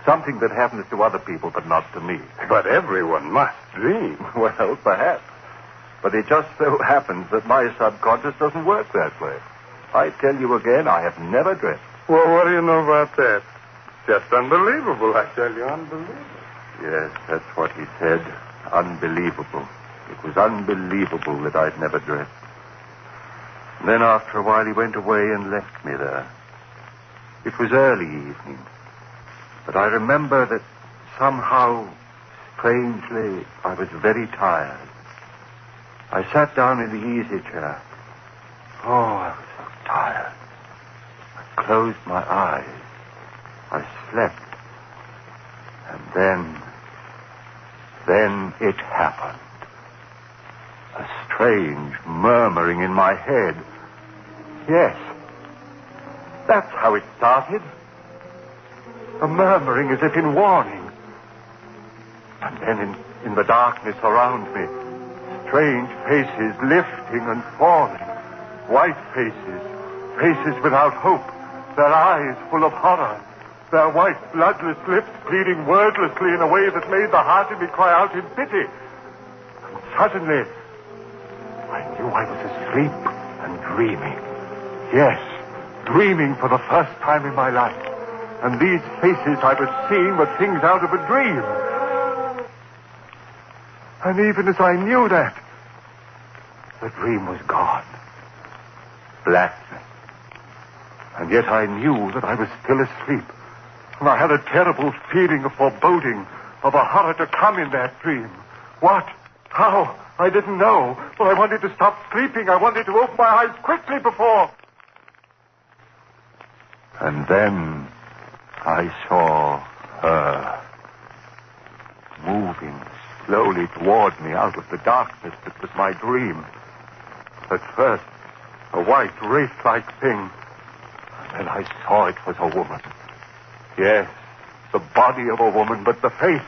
Something that happens to other people, but not to me. But everyone must dream. Well, perhaps. But it just so happens that my subconscious doesn't work that way. I tell you again, I have never dreamt. Well, what do you know about that? Just unbelievable, I tell you, unbelievable. Yes, that's what he said. Unbelievable. It was unbelievable that I'd never dreamt. Then after a while he went away and left me there. It was early evening. But I remember that somehow, strangely, I was very tired. I sat down in the easy chair. Oh, I was so tired. I closed my eyes. I slept. And then it happened. A strange murmuring in my head. Yes, that's how it started. A murmuring as if in warning. And then in the darkness around me, strange faces lifting and falling. White faces. Faces without hope. Their eyes full of horror. Their white, bloodless lips pleading wordlessly in a way that made the heart in me cry out in pity. And suddenly, I knew I was asleep and dreaming. Yes, dreaming for the first time in my life. And these faces I was seeing were things out of a dream. And even as I knew that, the dream was gone. blackness. And yet I knew that I was still asleep. And I had a terrible feeling of foreboding, of a horror to come in that dream. What? How? I didn't know. But I wanted to stop sleeping. I wanted to open my eyes quickly before. And then I saw her moving slowly toward me out of the darkness that was my dream. At first, a white, wraith-like thing. And then I saw it was a woman. Yes, the body of a woman, but the face.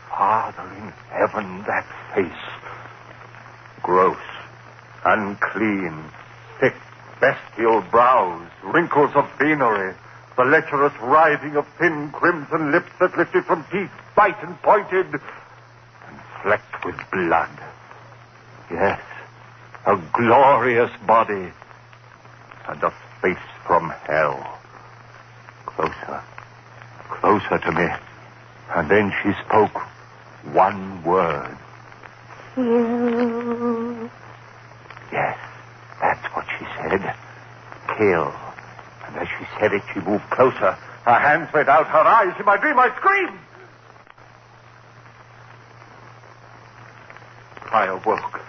Father in heaven, that face. Gross, unclean, thick, bestial brows, wrinkles of venery, the lecherous writhing of thin crimson lips that lifted from teeth, white and pointed, and flecked with blood. Yes, a glorious body, and a face from hell. Closer, closer to me, and then she spoke one word. You. Yes, that's what she said. Kill. And as she said it, she moved closer. Her hands went out, her eyes. In my dream, I screamed. I awoke.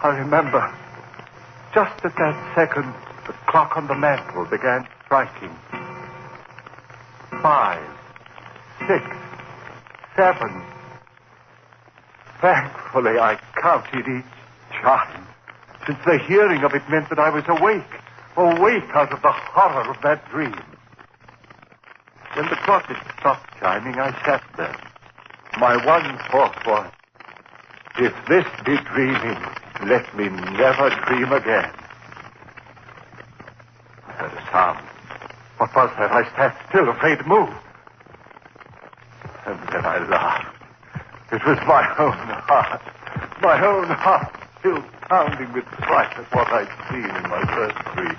I remember, just at that second, the clock on the mantel began striking. 5, 6, 7. Thankfully, I counted each chime, since the hearing of it meant that I was awake out of the horror of that dream. When the clock had stopped chiming, I sat there. My one thought was, if this be dreaming, let me never dream again. I heard a sound. What was that? I sat still, afraid to move. And then I laughed. It was my own heart, still pounding with fright at what I'd seen in my first dream.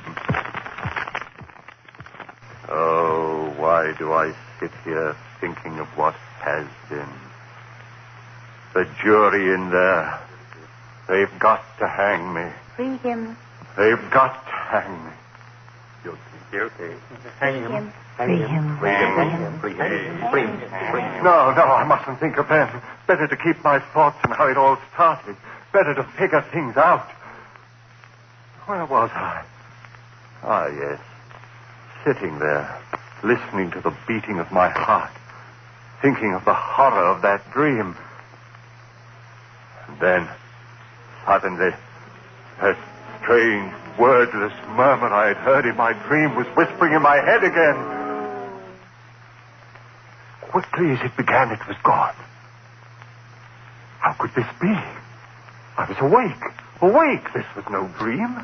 Oh, why do I sit here thinking of what has been? The jury in there, they've got to hang me. Free him. They've got to hang me. Guilty. Hang him. Free him. Free him. Free him. No, I mustn't think of them. Better to keep my thoughts on how it all started. Better to figure things out. Where was I? Ah, yes. Sitting there, listening to the beating of my heart, thinking of the horror of that dream. And then, suddenly, that strange, wordless murmur I had heard in my dream was whispering in my head again. Quickly as it began, it was gone. How could this be? I was awake. This was no dream.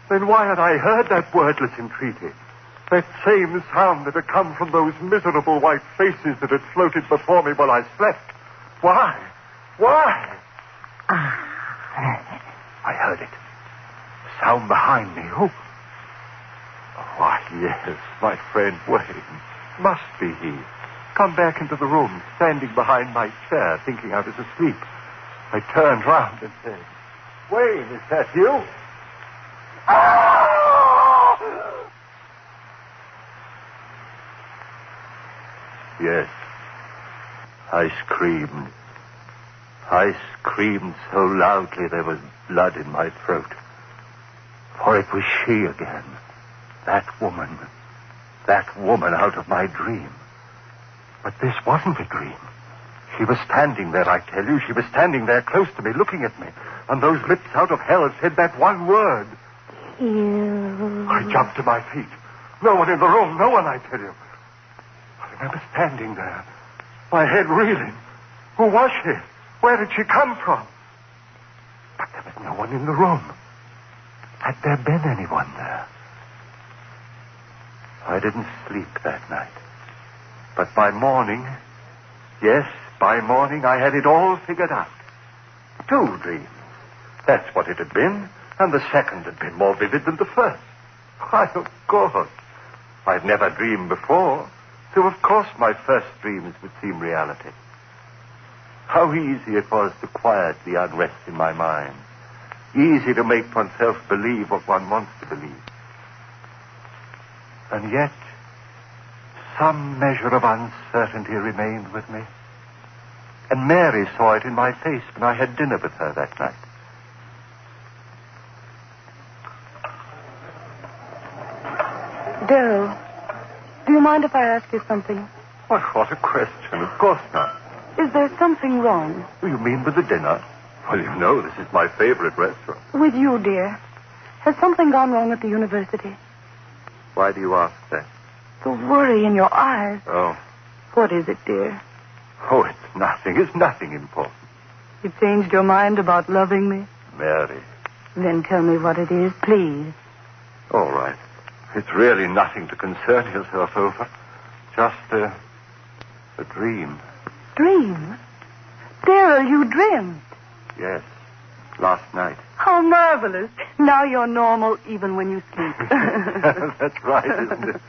Then why had I heard that wordless entreaty? That same sound that had come from those miserable white faces that had floated before me while I slept. Why? I heard it. The sound behind me. Who? Why, yes, my friend Wayne. Must be he. Come back into the room, standing behind my chair, thinking I was asleep. I turned round and said, Wayne, is that you? Yes, I screamed. I screamed so loudly there was blood in my throat. For it was she again. That woman out of my dream. But this wasn't a dream. She was standing there, I tell you. She was standing there close to me, looking at me. And those lips out of hell said that one word. You. I jumped to my feet. No one in the room, no one, I tell you. I remember standing there, my head reeling. Who was she? Where did she come from? But there was no one in the room. Had there been anyone there? I didn't sleep that night. But by morning, I had it all figured out. 2 dreams. That's what it had been, and the second had been more vivid than the first. Why, of course. I'd never dreamed before, so of course my first dreams would seem reality. How easy it was to quiet the unrest in my mind. Easy to make oneself believe what one wants to believe. And yet, some measure of uncertainty remained with me. And Mary saw it in my face when I had dinner with her that night. Darrell, do you mind if I ask you something? What a question. Of course not. Is there something wrong? You mean with the dinner? Well, you know, this is my favorite restaurant. With you, dear. Has something gone wrong at the university? Why do you ask that? The worry in your eyes. Oh. What is it, dear? Oh, it's nothing. It's nothing important. You changed your mind about loving me? Mary. Then tell me what it is, please. All right. It's really nothing to concern yourself over. Just a dream. Dream? Darrell, you dreamed. Yes. Last night. How marvelous. Now you're normal even when you sleep. That's right, isn't it?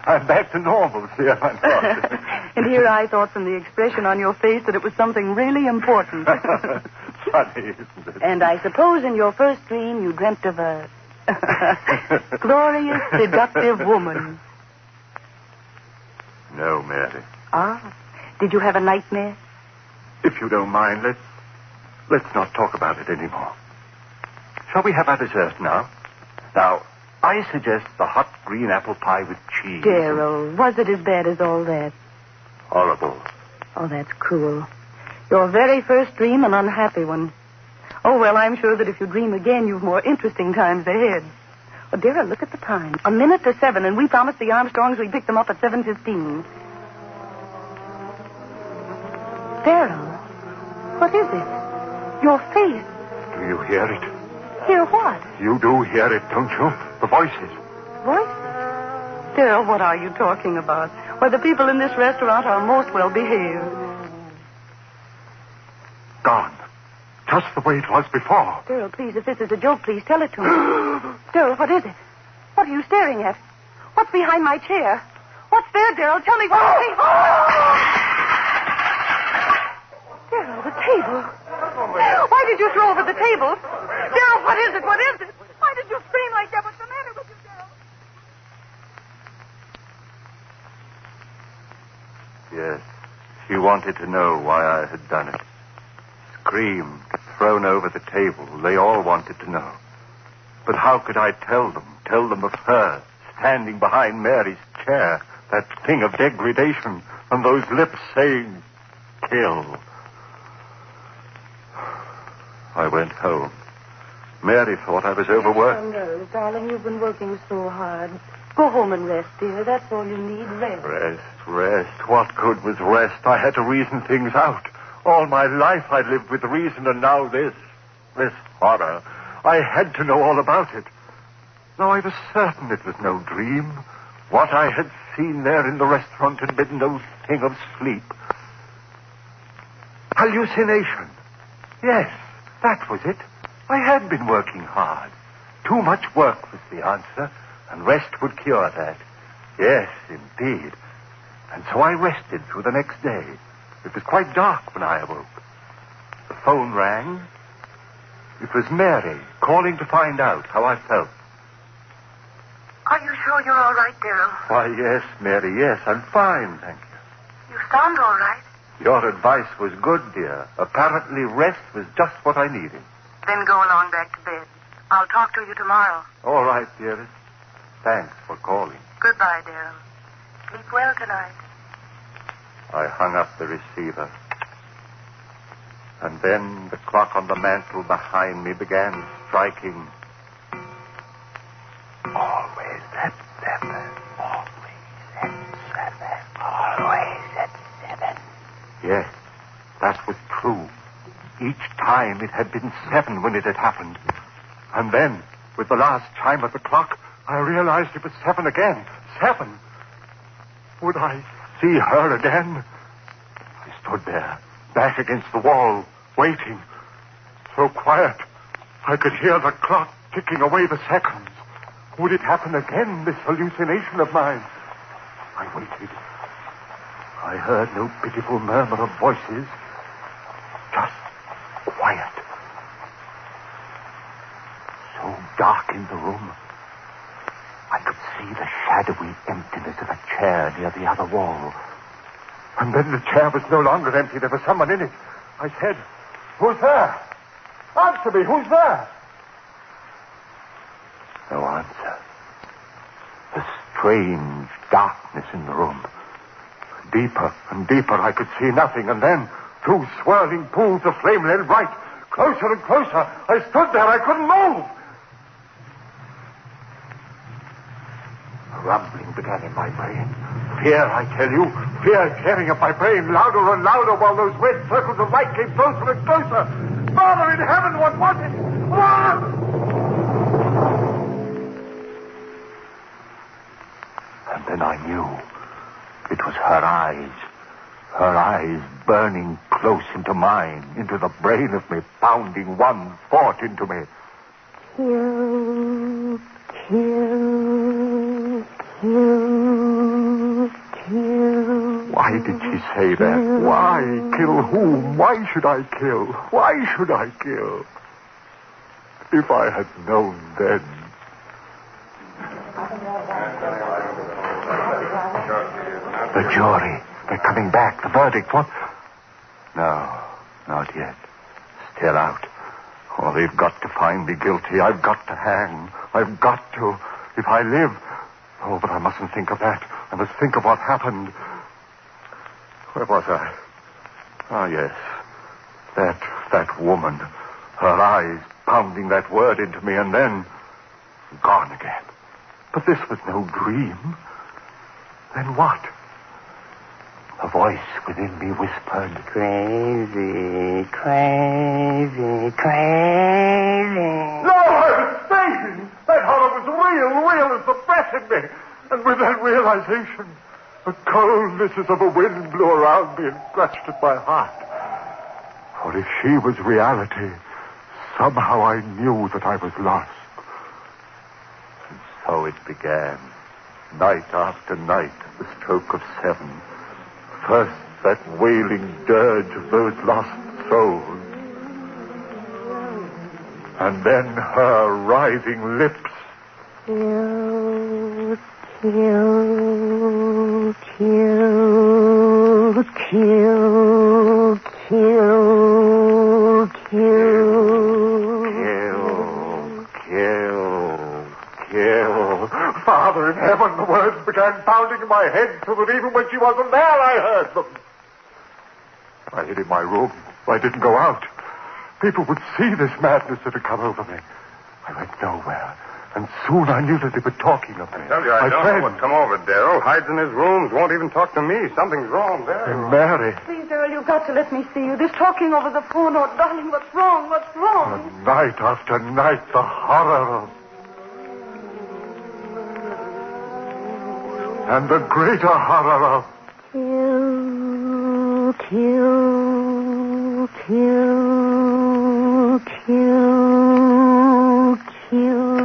I'm back to normal, see, am I not? And here I thought from the expression on your face that it was something really important. Funny, isn't it? And I suppose in your first dream you dreamt of a glorious, seductive woman. No, Mary. Ah. Did you have a nightmare? If you don't mind, let's not talk about it anymore. Shall we have our dessert now? Now, I suggest the hot green apple pie with cheese. Darrell, was it as bad as all that? Horrible. Oh, that's cruel. Your very first dream, an unhappy one. Oh, well, I'm sure that if you dream again, you've more interesting times ahead. Oh, Darrell, look at the time. 7:01, and we promised the Armstrongs we'd pick them up at 7:15. Darrell, what is it? Your face. Do you hear it? Hear what? You do hear it, don't you? The voices. Voices? Darrell, what are you talking about? Why, the people in this restaurant are most well behaved. Gone. Just the way it was before. Darrell, please, if this is a joke, please tell it to me. Darrell, what is it? What are you staring at? What's behind my chair? What's there, Darrell? Tell me what you see. Darrell, the table. Why did you throw over the table? Darrell, what is it? What is it? Why did you scream like that? What's the matter with you, Darrell? Yes. She wanted to know why I had done it. Screamed, thrown over the table. They all wanted to know. But how could I tell them? Tell them of her, standing behind Mary's chair, that thing of degradation, and those lips saying, kill. I went home. Mary thought I was overworked. Oh, no, darling, you've been working so hard. Go home and rest, dear. That's all you need, rest. Rest. What good was rest? I had to reason things out. All my life I lived with reason, and now this horror. I had to know all about it. Now I was certain it was no dream. What I had seen there in the restaurant had been no thing of sleep. Hallucination. Yes, that was it. I had been working hard. Too much work was the answer, and rest would cure that. Yes, indeed. And so I rested through the next day. It was quite dark when I awoke. The phone rang. It was Mary calling to find out how I felt. Are you sure you're all right, Darrell? Why, yes, Mary, yes. I'm fine, thank you. You sound all right. Your advice was good, dear. Apparently rest was just what I needed. Then go along back to bed. I'll talk to you tomorrow. All right, dearest. Thanks for calling. Goodbye, Darrell. Sleep well tonight. I hung up the receiver. And then the clock on the mantel behind me began striking. Always at 7. Always at 7. Always at 7. Yes, that was true. Each time it had been 7 when it had happened. And then, with the last chime of the clock, I realized it was 7 again. 7. Would I see her again? I stood there, back against the wall, waiting. So quiet, I could hear the clock ticking away the seconds. Would it happen again, this hallucination of mine? I waited. I heard no pitiful murmur of voices. Just quiet. dark in the room. I could see the shadowy emptiness of a chair near the other wall. And then the chair was no longer empty. There was someone in it. I said, "Who's there? Answer me, who's there?" No answer. A strange darkness in the room. Deeper and deeper, I could see nothing, and then two swirling pools of flame led right, closer and closer. I stood there, I couldn't move. A rumbling began in my brain. Fear, I tell you, fear tearing at my brain, louder and louder, while those red circles of light came closer and closer. Father in heaven, what was it? What? And then I knew. It was her eyes burning close into mine, into the brain of me, pounding one thought into me. Kill, kill, kill, kill. Why did she say that? Why? Kill whom? Why should I kill? Why should I kill? If I had known then. The jury. They're coming back. The verdict. What? No, not yet. Still out. Oh, they've got to find me guilty. I've got to hang. I've got to. If I live. Oh, but I mustn't think of that. I must think of what happened. Where was I? Ah, yes. That woman. Her eyes pounding that word into me, and then gone again. But this was no dream. Then what? A voice within me whispered, "Crazy, crazy, crazy." No, I was fainting. That horror was real as the breath in me. And with that realization, the coldness as of a wind blew around me and scratched at my heart. For if she was reality, somehow I knew that I was lost. And so it began. Night after night, at the stroke of 7. First, that wailing dirge of those lost souls. And then her writhing lips. Kill, kill, kill, kill, kill, kill. Father in heaven, the words began pounding in my head so that even when she wasn't there, I heard them. I hid in my room. I didn't go out. People would see this madness that had come over me. I went nowhere. And soon I knew that they were talking of me. I tell you, I don't know what's come over Darrell. Hides in his rooms, won't even talk to me. Something's wrong there. Mary. Please, Darrell, you've got to let me see you. This talking over the phone, oh, darling, what's wrong? What's wrong? And night after night, the horror of... And the greater horror of... Kill, kill, kill, kill, kill.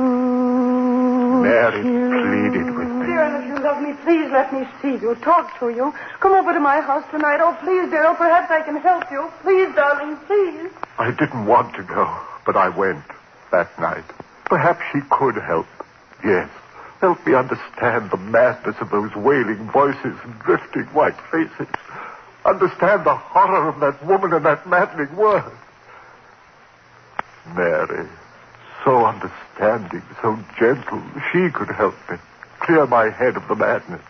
Mary pleaded with me. Darrell, if you love me, please let me see you, talk to you. Come over to my house tonight. Oh, please, Darrell, perhaps I can help you. Please, darling, please. I didn't want to go, but I went that night. Perhaps she could help. Yes. Help me understand the madness of those wailing voices and drifting white faces. Understand the horror of that woman and that maddening word. Mary, so understanding, so gentle, she could help me. Clear my head of the madness.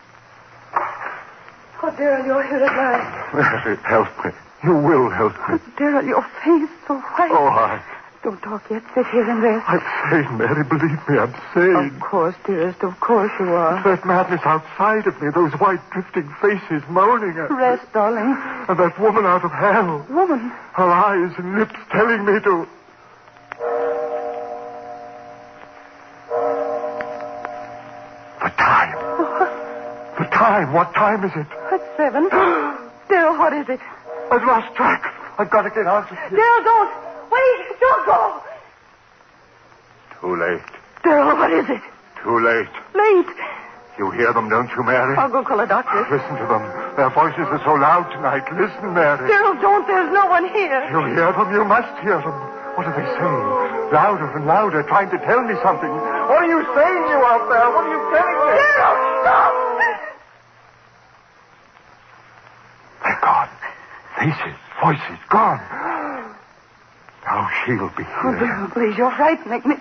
Oh, Darrell, you're here at last. Mary, help me. You will help me. Darrell, your face so white. Oh, Don't talk yet. Sit here and rest. I'm sane, Mary. Believe me, I'm sane. Of course, dearest. Of course you are. It's that madness outside of me, those white drifting faces moaning at me. Rest, darling. And that woman out of hell. Woman? Her eyes and lips telling me to... The time. The time. What time is it? It's 7. Darrell, what is it? I've lost track. I've got to get out of here. Darrell, don't. Wait. Don't go. Too late. Darrell, what is it? Too late. Late. You hear them, don't you, Mary? I'll go call a doctor. Listen to them. Their voices are so loud tonight. Listen, Mary. Darrell, don't. There's no one here. You hear them? You must hear them. What do they say? louder and louder, trying to tell me something. What are you saying, you out there? What are you telling me? Stop! They're gone. Faces, voices, gone. Now she'll be here. Oh, Bill, please, you're frightening me.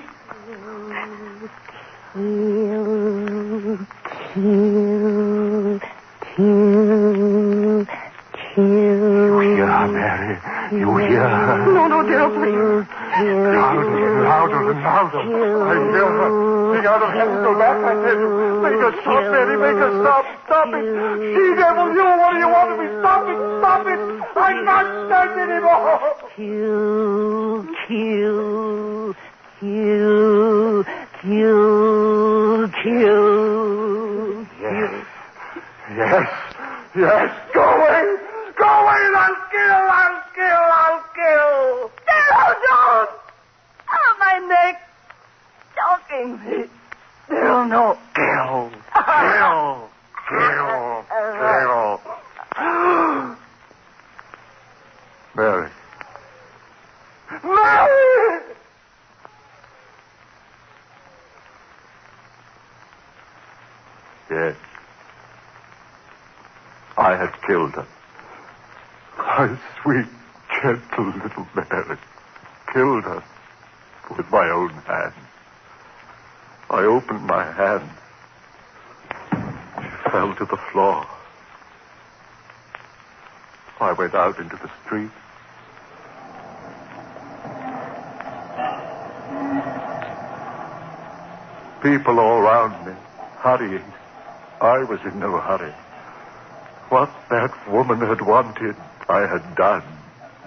You hear her, Mary? You hear her? No, dear, please. Louder and louder and louder. I hear her. Sing out of heaven, go back, I tell you. Make her stop, Mary, make her stop. Stop it. She devil, you, what do you want of me? Stop it, stop it. I can't stand it anymore. Yes, go away. Go away, I'll kill. No, don't. Oh, my neck. Choking me. Bill, no. Kill. Mary. Yes. I had killed her. My sweet, gentle little Mary. Killed her with my own hand. I opened my hand. She fell to the floor. I went out into the street. People all round me, hurrying. I was in no hurry. What that woman had wanted, I had done.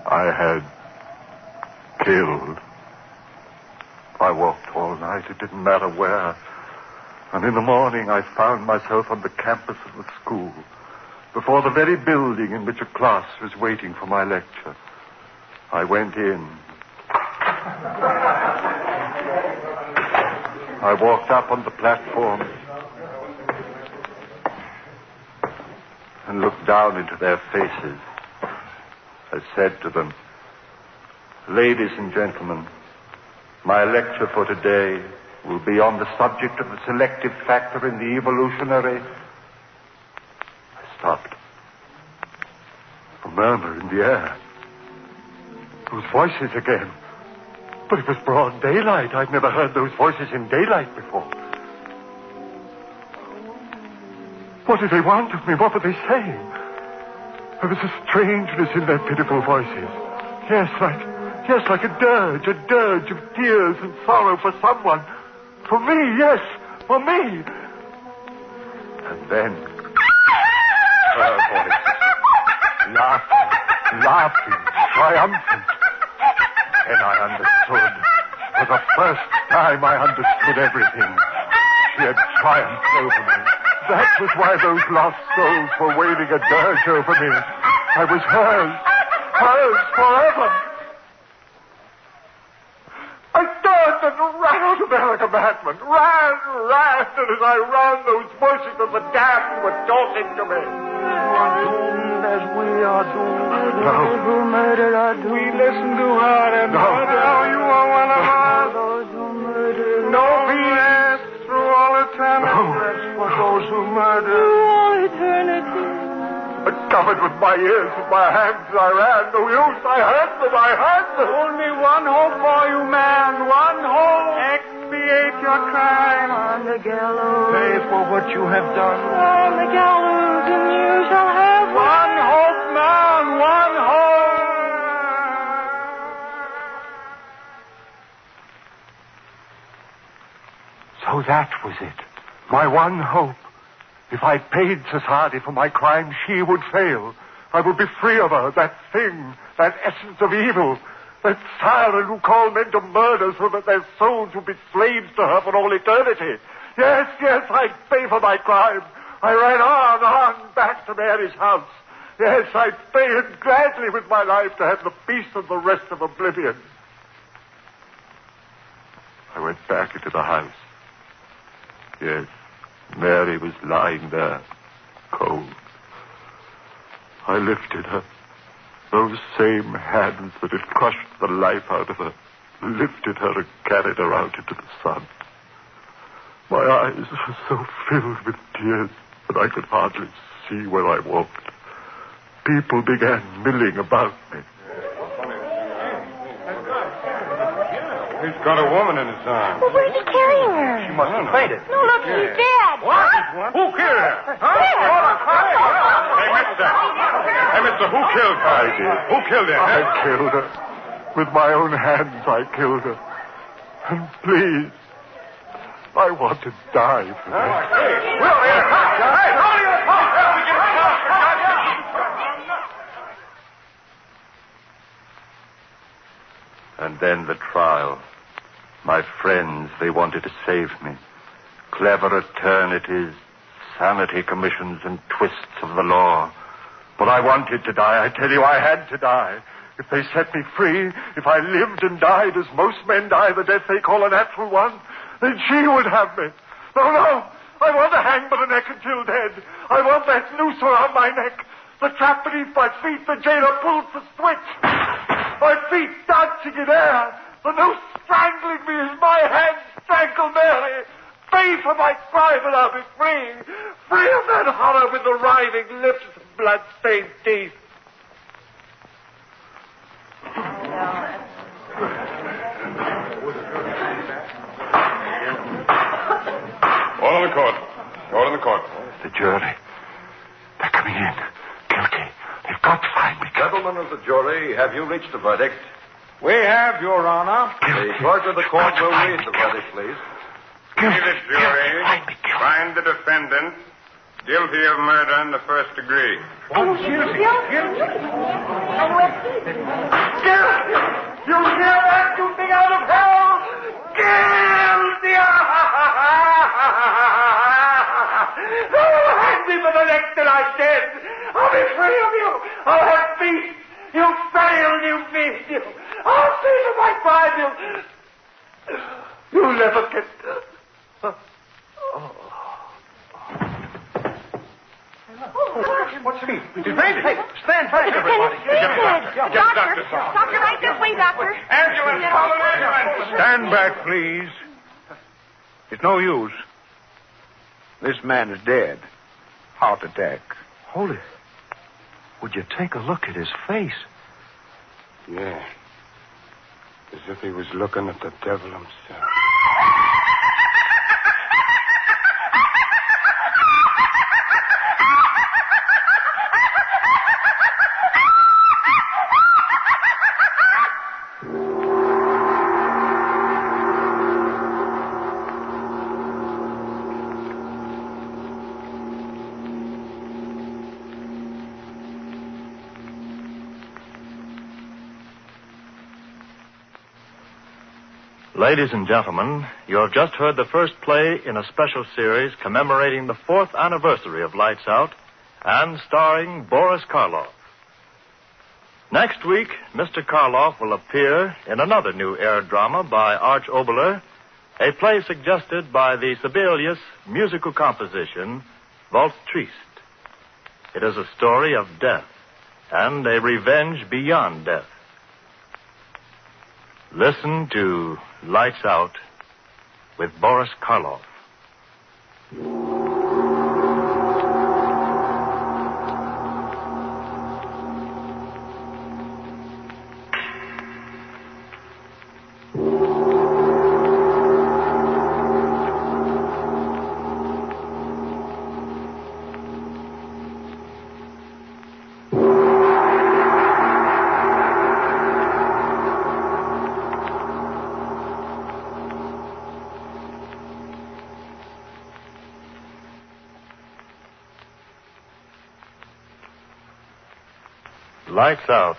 I had killed. I walked all night. It didn't matter where. And in the morning, I found myself on the campus of the school, before the very building in which a class was waiting for my lecture. I went in. I walked up on the platform and looked down into their faces. I said to them, "Ladies and gentlemen, my lecture for today will be on the subject of the selective factor in the evolutionary..." I stopped. A murmur in the air. Those voices again. But it was broad daylight. I'd never heard those voices in daylight before. What did they want of me? What were they saying? There was a strangeness in their pitiful voices. Yes, like a dirge of tears and sorrow for someone. For me, yes, for me. And then her voice, laughing, triumphant. Then I understood. For the first time I understood everything. She had triumphed over me. That was why those lost souls were wailing a dirge over me. I was hers forever. I turned and ran out of there like a madman. Ran, and as I ran, those voices of the damned were talking to me. As we are doomed, No. who murdered are doomed. We listen to her and now you are one of us. Those who murder. No peace. Through all eternity. Rest for those who murder. Through all eternity. I covered with my ears and my hands I ran. No use. I heard them. Only one hope for you, man. One hope. Expiate your crime. On the gallows. Pay for what you have done. On the gallows, and you shall have one hope, man. One hope. So that was it. My one hope. If I paid society for my crime, she would fail. I would be free of her, that thing, that essence of evil, that siren who called men to murder so that their souls would be slaves to her for all eternity. Yes, I'd pay for my crime. I ran on, back to Mary's house. Yes, I'd pay it gladly with my life to have the peace of the rest of oblivion. I went back into the house. Yes, Mary was lying there, cold. I lifted her. Those same hands that had crushed the life out of her lifted her and carried her out into the sun. My eyes were so filled with tears that I could hardly see where I walked. People began milling about me. He's got a woman in his arms. Well, where's he carrying her? She must have fainted. No, look, he's dead. What? Who killed her? Hey, mister. Hey, mister, who killed her? I did. Who killed her? I killed her. With my own hands, I killed her. And please, I want to die for that. Hey, Will, hey, how do you talk? And then the trial. My friends, they wanted to save me. Clever eternities, sanity commissions, and twists of the law. But I wanted to die. I tell you, I had to die. If they set me free, if I lived and died as most men die, the death they call a natural one, then she would have me. No. I want to hang by the neck until dead. I want that noose around my neck. The trap beneath my feet, the jailer pulls the switch. My feet dancing in air. The noose strangling me as my hands strangle Mary. Pay for my crime and I'll be free. Free of that horror with the writhing lips and blood-stained teeth. All in the court. All in the court. The jury. They're coming in. Guilty. They've got to find me. Gentlemen of the jury, have you reached a verdict? We have, Your Honor. The clerk of the court will read the verdict, please. We, the jury, find the defendant guilty of murder in the first degree. Guilty. You hear that, you thing out of hell? Guilty! Hang me for the neck till I'm dead. I'll be free of you. I'll have peace. You failed, you beast, you. I'll pay for my crime, you'll never get... What's the mean? He's fainted. Hey, stand back, everybody. Doctor, right this way, doctor. Ambulance, follow the ambulance. Stand back, please. It's no use. This man is dead. Heart attack. Holy. Would you take a look at his face? Yeah. As if he was looking at the devil himself. Ladies and gentlemen, you have just heard the first play in a special series commemorating the 4th anniversary of Lights Out and starring Boris Karloff. Next week, Mr. Karloff will appear in another new air drama by Arch Oboler, a play suggested by the Sibelius musical composition, Valse Triste. It is a story of death and a revenge beyond death. Listen to Lights Out with Boris Karloff. Lights Out,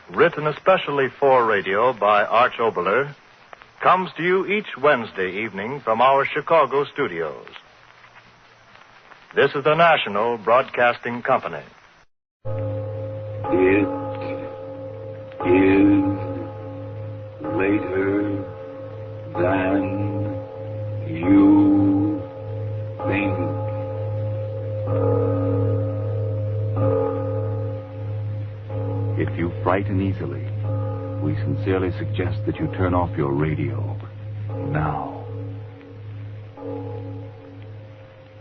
written especially for radio by Arch Oboler, comes to you each Wednesday evening from our Chicago studios. This is the National Broadcasting Company. It is later than you think. If you frighten easily, we sincerely suggest that you turn off your radio now.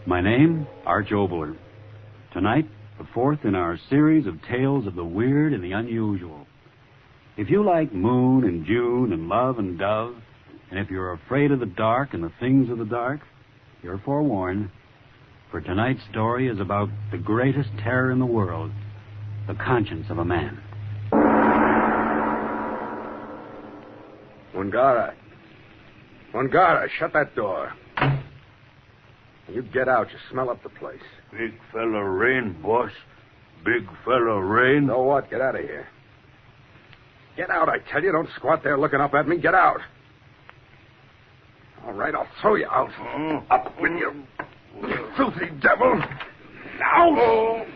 My name, Arch Obler. Tonight, the fourth in our series of tales of the weird and the unusual. If you like Moon and June and Love and Dove, and if you're afraid of the dark and the things of the dark, you're forewarned. For tonight's story is about the greatest terror in the world, the conscience of a man. Mungahra, shut that door. You get out. You smell up the place. Big fella rain, boss. Big fella rain. So what? Get out of here. Get out, I tell you. Don't squat there looking up at me. Get out. All right, I'll throw you out. Up with you, filthy devil. Out!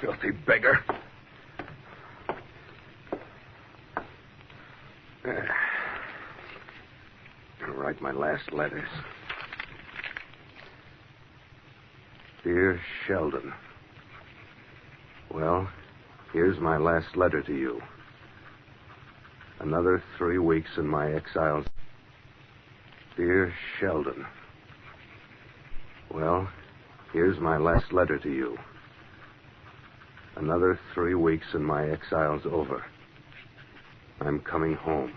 Filthy beggar. I'll write my last letters. Dear Sheldon. Well, here's my last letter to you. Another 3 weeks in my exiles. Dear Sheldon. Well, here's my last letter to you. Another 3 weeks and my exile's over. I'm coming home.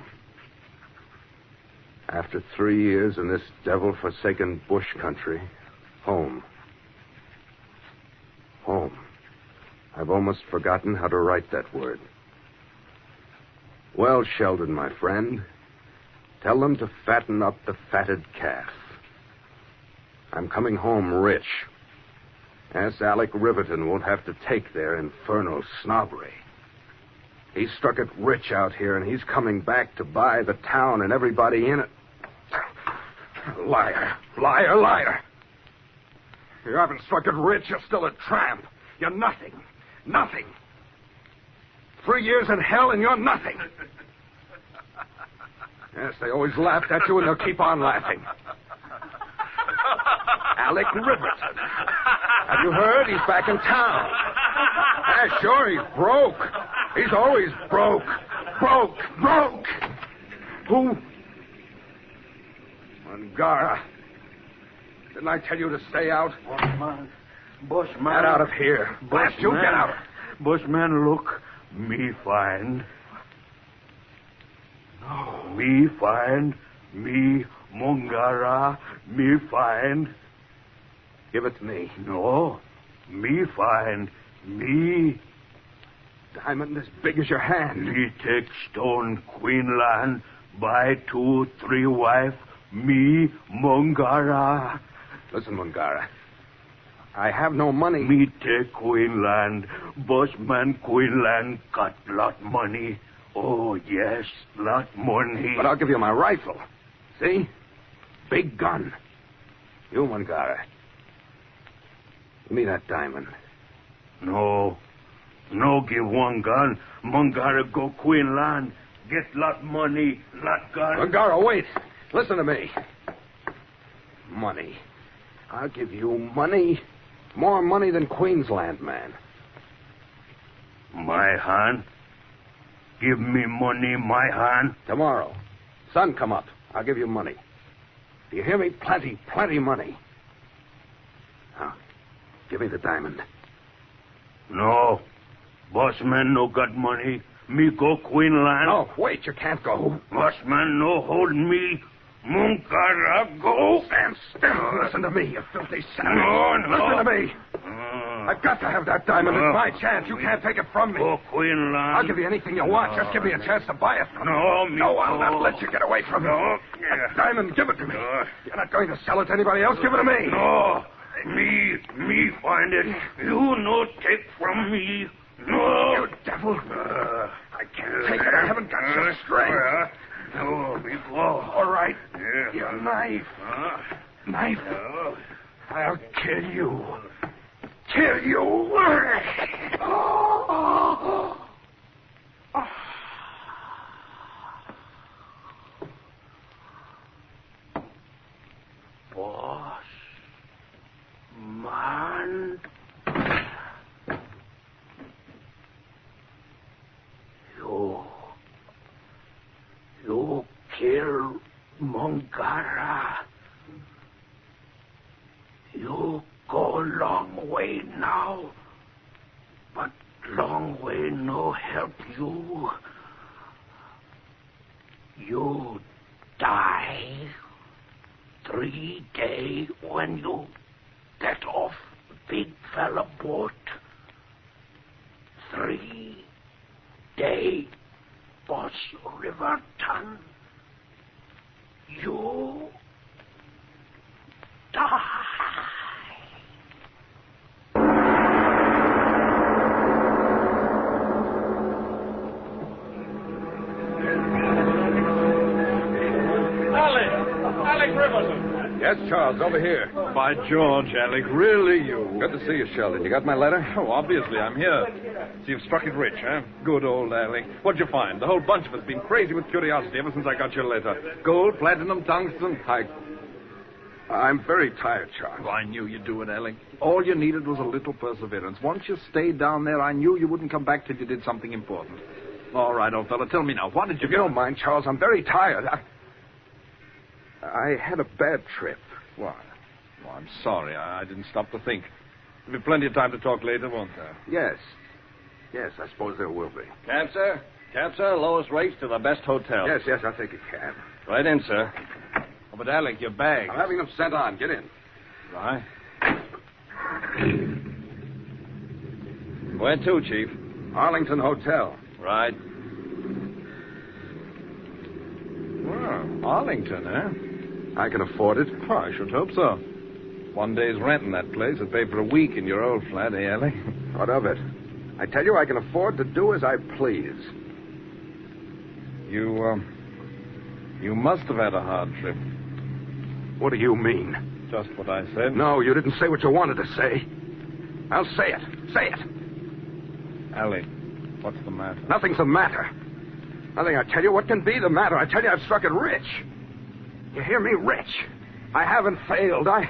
After 3 years in this devil-forsaken bush country, home. Home. I've almost forgotten how to write that word. Well, Sheldon, my friend, tell them to fatten up the fatted calf. I'm coming home rich. S. Alec Riverton won't have to take their infernal snobbery. He struck it rich out here, and he's coming back to buy the town and everybody in it. Liar, liar, liar. You haven't struck it rich. You're still a tramp. You're nothing. Nothing. 3 years in hell, and you're nothing. Yes, they always laughed at you, and they'll keep on laughing. Alec Riverton. Have you heard? He's back in town. Yeah, sure, he's broke. He's always broke. Broke. Who? Mungahra. Didn't I tell you to stay out? Bossman. Get out of here. Blast you, get out. Bossman, look. Me find. No. Me find. Me, Mungahra. Me find. Give it to me. No. Me find. Me. Diamond as big as your hand. Me take stone Queenland. Buy 2, 3 wife. Me, Mungahra. Listen, Mungahra. I have no money. Me take Queenland. Bossman Queenland got lot money. Oh, yes, lot money. But I'll give you my rifle. See? Big gun. You, Mungahra. Give me that diamond. No. No give one gun. Mungahra go Queenland. Get lot money, lot gun. Mungahra, wait. Listen to me. Money. I'll give you money. More money than Queensland, man. My hand? Give me money, my hand? Tomorrow. Sun come up. I'll give you money. Do you hear me? Plenty money. Now, give me the diamond. No. Bossman no got money. Me go Queenland. No, wait, you can't go. Bossman no hold me. Mungahra go. Stand still. Listen to me, you filthy savage. No. Listen to me. I've got to have that diamond. It's my chance. You can't take it from me. Go Queenland. I'll give you anything you want. Just give me a chance to buy it from you. No, I'll not let you get away from me. That diamond, give it to me. You're not going to sell it to anybody else. Give it to me. No. Me find it. You no take from me. No. You devil. I can't take it. I haven't got your strength. No, me go. All right. Yeah. Your knife. Knife. I'll kill you. Kill you. Boss. Man. now. But long way no help you. You die 3 day when you get off big fella boat. 3 day boss Riverton. You die. Alec Riverton. Yes, Charles, over here. By George, Alec, really you. Good to see you, Sheldon. You got my letter? Oh, obviously, I'm here. So you've struck it rich, huh? Good old Alec. What'd you find? The whole bunch of us been crazy with curiosity ever since I got your letter. Gold, platinum, tungsten. I'm very tired, Charles. Oh, I knew you'd do it, Alec. All you needed was a little perseverance. Once you stayed down there, I knew you wouldn't come back till you did something important. All right, old fella, tell me now, what did you... If you don't mind, Charles, I'm very tired. I had a bad trip. Why? Well, I'm sorry. I didn't stop to think. There'll be plenty of time to talk later, won't there? Yes. Yes, I suppose there will be. Cab, sir? Cab, sir. Lowest rates to the best hotel. Yes, I'll take a cab. Right in, sir. Oh, but, Alec, your bag. I'm having them sent on. Get in. Right. Where to, Chief? Arlington Hotel. Right. Well, Arlington, eh? I can afford it. Oh, I should hope so. 1 day's rent in that place would pay for a week in your old flat, eh, Alec? What of it? I tell you, I can afford to do as I please. You must have had a hard trip. What do you mean? Just what I said. No, you didn't say what you wanted to say. I'll say it. Say it. Alec, what's the matter? Nothing's the matter. Nothing, I tell you. What can be the matter? I tell you, I've struck it rich. You hear me? Rich. I haven't failed. Oh,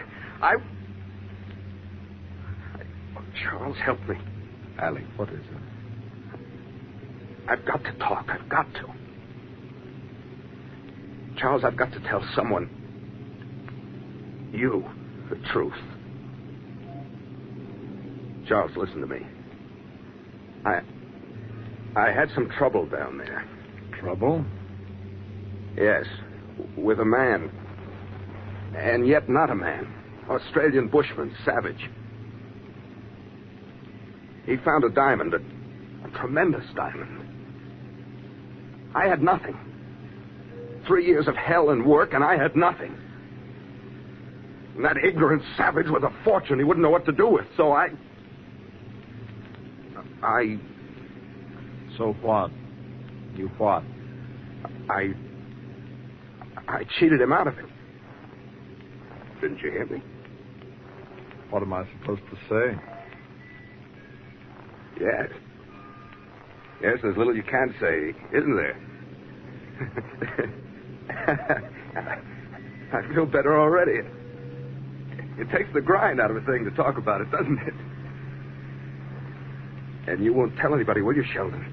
Charles, help me. Alec, what is it? I've got to talk. I've got to. Charles, I've got to tell someone. You, the truth. Charles, listen to me. I had some trouble down there. Trouble? Yes, with a man. And yet not a man. Australian bushman, savage. He found a diamond, a tremendous diamond. I had nothing. 3 years of hell and work, and I had nothing. And that ignorant savage with a fortune he wouldn't know what to do with, so I... So what? You what? I cheated him out of it. Didn't you hear me? What am I supposed to say? Yes. Yes, there's little you can't say, isn't there? I feel better already. It takes the grind out of a thing to talk about it, doesn't it? And you won't tell anybody, will you, Sheldon?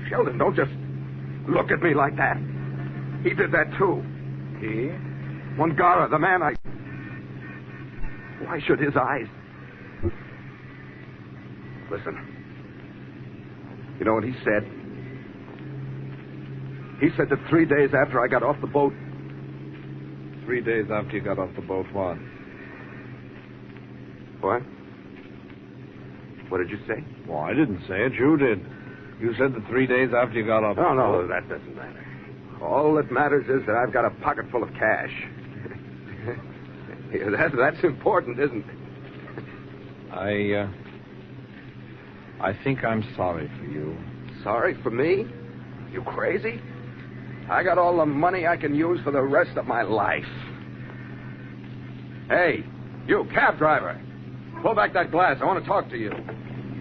Sheldon, don't just look at me like that. He did that, too. He? Mungahra, the man I... Why should his eyes... Listen. You know what he said? He said that 3 days after I got off the boat... 3 days after you got off the boat, what? What? What did you say? Well, I didn't say it. You did. You said that 3 days after you got off the boat. No, that doesn't matter. All that matters is that I've got a pocket full of cash. Yeah, that's important, isn't it? I think I'm sorry for you. Sorry for me? You crazy? I got all the money I can use for the rest of my life. Hey, you cab driver. Pull back that glass. I want to talk to you.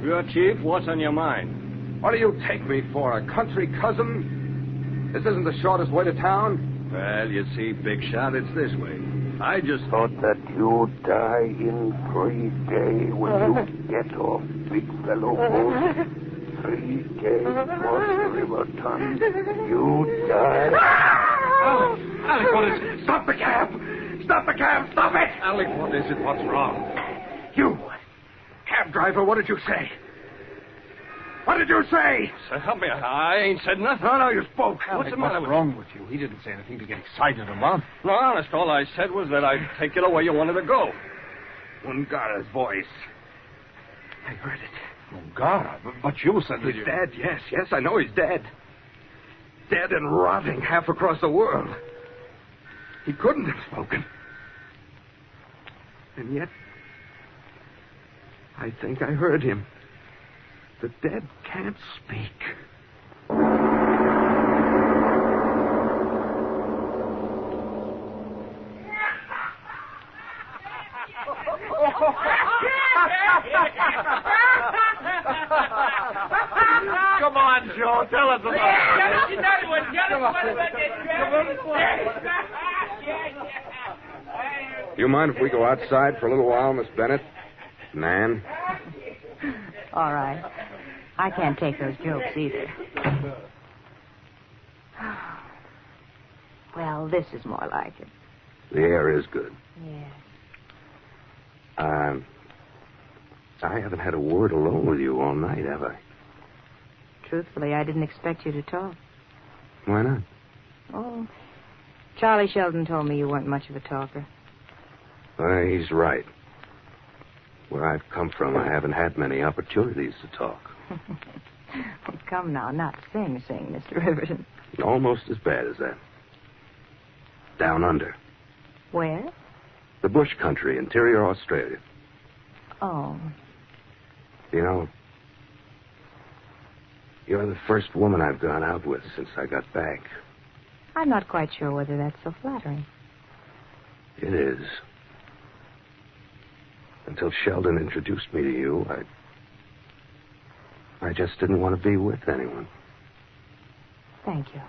Your chief, what's on your mind? What do you take me for, a country cousin? This isn't the shortest way to town. Well, you see, Big Shot, it's this way. I just thought that you'd die in 3 days when you get off big fellow boat. 3 days across the Riverton. You die. Alec, what is it? Stop the cab! Stop the cab! Stop it! Alec, what is it? What's wrong? driver, what did you say? What did you say? So help me, I ain't said nothing. No, you spoke. What's the matter What's wrong with you? He didn't say anything to get excited about. No, honest, all I said was that I'd take you the way you wanted to go. Mungahra's voice. I heard it. Mungahra? But you said that He's dead, yes, I know he's dead. Dead and rotting half across the world. He couldn't have spoken. And yet, I think I heard him. The dead can't speak. Come on, Joe. Tell us about it. You mind if we go outside for a little while, Miss Bennett? Man. All right. I can't take those jokes either. Well, this is more like it. The air is good. Yes. I haven't had a word alone with you all night, have I? Truthfully, I didn't expect you to talk. Why not? Oh, Charlie Sheldon told me you weren't much of a talker. He's right. Where I've come from, I haven't had many opportunities to talk. Well, come now, not sing, Mr. Riverton. Almost as bad as that. Down under. Where? The bush country, interior Australia. Oh. You know, you're the first woman I've gone out with since I got back. I'm not quite sure whether that's so flattering. It is. Until Sheldon introduced me to you, I just didn't want to be with anyone. Thank you.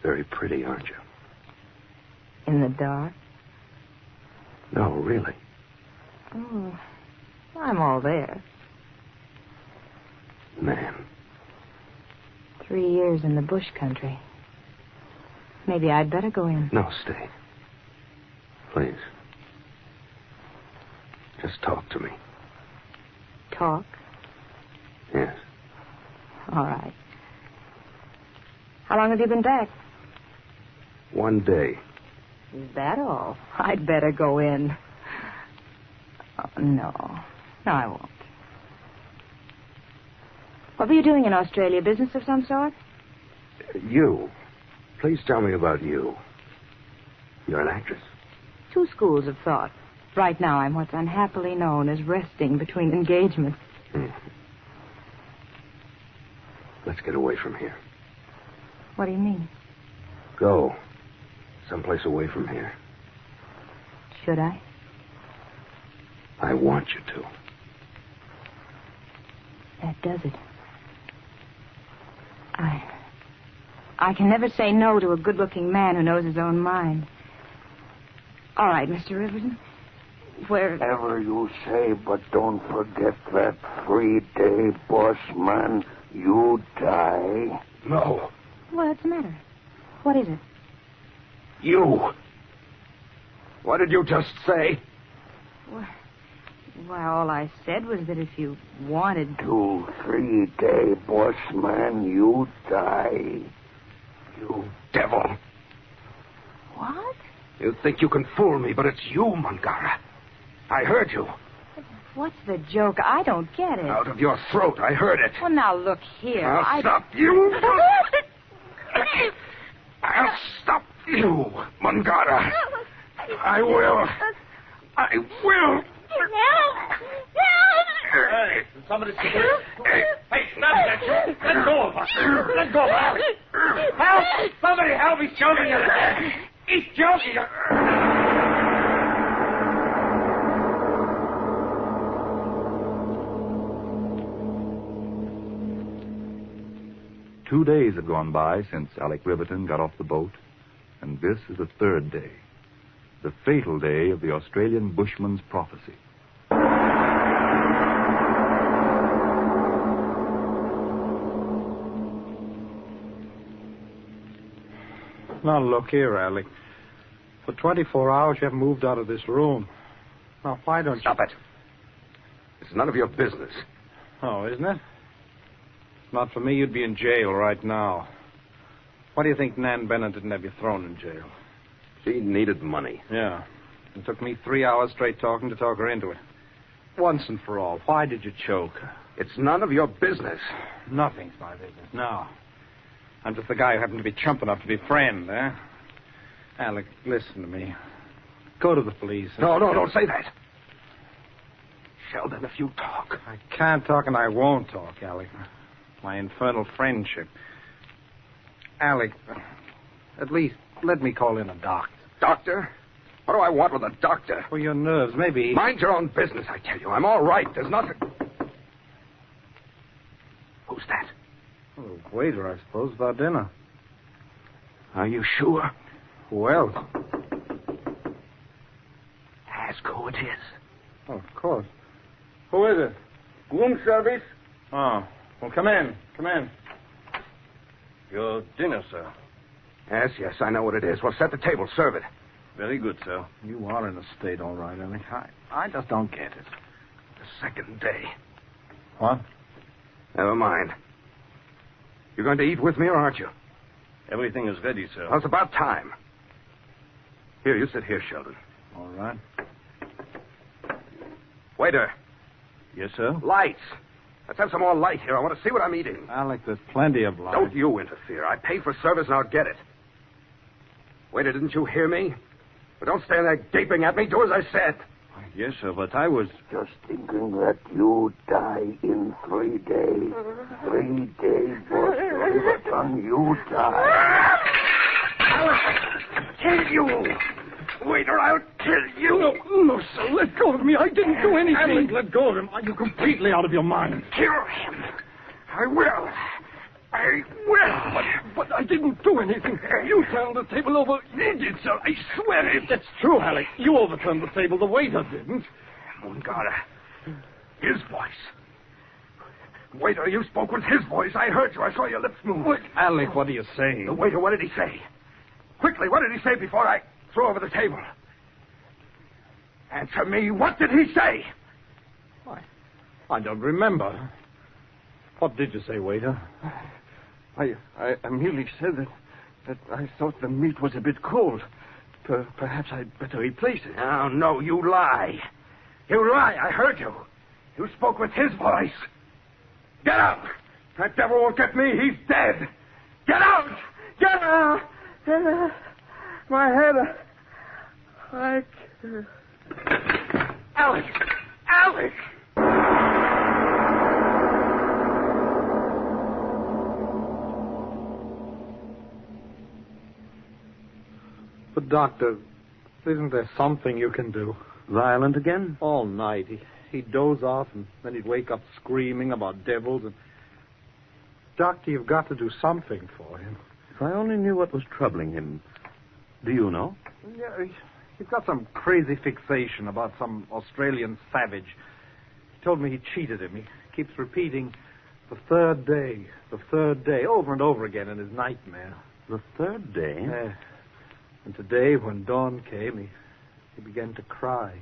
Very pretty, aren't you? In the dark? No, really. Oh, I'm all there. Man. 3 years in the bush country. Maybe I'd better go in. No, stay. Please. Just talk to me. Talk? Yes. All right. How long have you been back? 1 day. Is that all? I'd better go in. Oh, no. No, I won't. What were you doing in Australia? Business of some sort? You. Please tell me about you. You're an actress. 2 schools of thought. Right now, I'm what's unhappily known as resting between engagements. Let's get away from here. What do you mean? Go. Someplace away from here. Should I? I want you to. That does it. I can never say no to a good-looking man who knows his own mind. All right, Mr. Riverton. Whatever you say, but don't forget that 3-day, boss man. You die. No. What's the matter? What is it? You. What did you just say? Well, all I said was that if you wanted... 2 3-day, boss man, you die. You devil. What? You think you can fool me, but it's you, Mungahra. I heard you. What's the joke? I don't get it. Out of your throat, I heard it. Well, now, look here. I'll stop you. I'll stop you, Mungahra. I will. I will. Hey, somebody see this? Hey, stop that, Joe. Let go of her. Let go of her. Help! Somebody help! He's choking her. He's choking her. 2 days had gone by since Alec Riverton got off the boat, and this is the 3rd day, the fatal day of the Australian bushman's prophecy. Now, look here, Alec. For 24 hours, you haven't moved out of this room. Now, why don't Stop it. It's none of your business. Oh, isn't it? Not for me, you'd be in jail right now. Why do you think Nan Bennett didn't have you thrown in jail? She needed money. Yeah. It took me 3 hours straight talking to talk her into it. Once and for all, why did you choke her? It's none of your business. Nothing's my business. No. I'm just the guy who happened to be chump enough to be friend, eh? Alec, listen to me. Go to the police. No, don't say that. Sheldon, if you talk. I can't talk and I won't talk, Alec. My infernal friendship. Alec, at least let me call in a doctor. Doctor? What do I want with a doctor? For your nerves, maybe. Mind your own business, I tell you. I'm all right. There's nothing. Who's that? Oh, the waiter, I suppose, for our dinner. Are you sure? Who else? Ask who it is. Oh, of course. Who is it? Room service? Oh, well, come in. Come in. Your dinner, sir. Yes, I know what it is. Well, set the table. Serve it. Very good, sir. You are in a state, all right, Alec. I just don't get it. The second day. What? Never mind. You going to eat with me or aren't you? Everything is ready, sir. Well, it's about time. Here, you sit here, Sheldon. All right. Waiter. Yes, sir? Lights. Let's have some more light here. I want to see what I'm eating. Alec, there's plenty of light. Don't you interfere. I pay for service and I'll get it. Waiter, didn't you hear me? But don't stand there gaping at me. Do as I said. Yes, sir, but I was... Just thinking that you die in 3 days. 3 days, boss. Riverton, you die. I'll kill you! Waiter, I'll kill you! No, sir, let go of me. I didn't do anything. Alec, let go of him. Are you completely out of your mind? Kill him. I will. I will. But I didn't do anything. You turned the table over. You did, sir. I swear it. That's true, Alec. You overturned the table. The waiter didn't. Mungahra. His voice. Waiter, you spoke with his voice. I heard you. I saw your lips move. What? Alec, what are you saying? The waiter, what did he say? Quickly, what did he say before I throw over the table? Answer me. What did he say? I don't remember. What did you say, waiter? I merely said that I thought the meat was a bit cold. Perhaps I'd better replace it. No, you lie. You lie. I heard you. You spoke with his voice. Get out. That devil won't get me. He's dead. Get out. Get out. My head. Alec. Alec. But, Doctor, isn't there something you can do? Violent again? All night. He'd doze off, and then he'd wake up screaming about devils. And Doctor, you've got to do something for him. If I only knew what was troubling him. Do you know? Yeah, he's got some crazy fixation about some Australian savage. He told me he cheated him. He keeps repeating the third day, over and over again in his nightmare. The third day? Yeah. And today, when dawn came, he began to cry.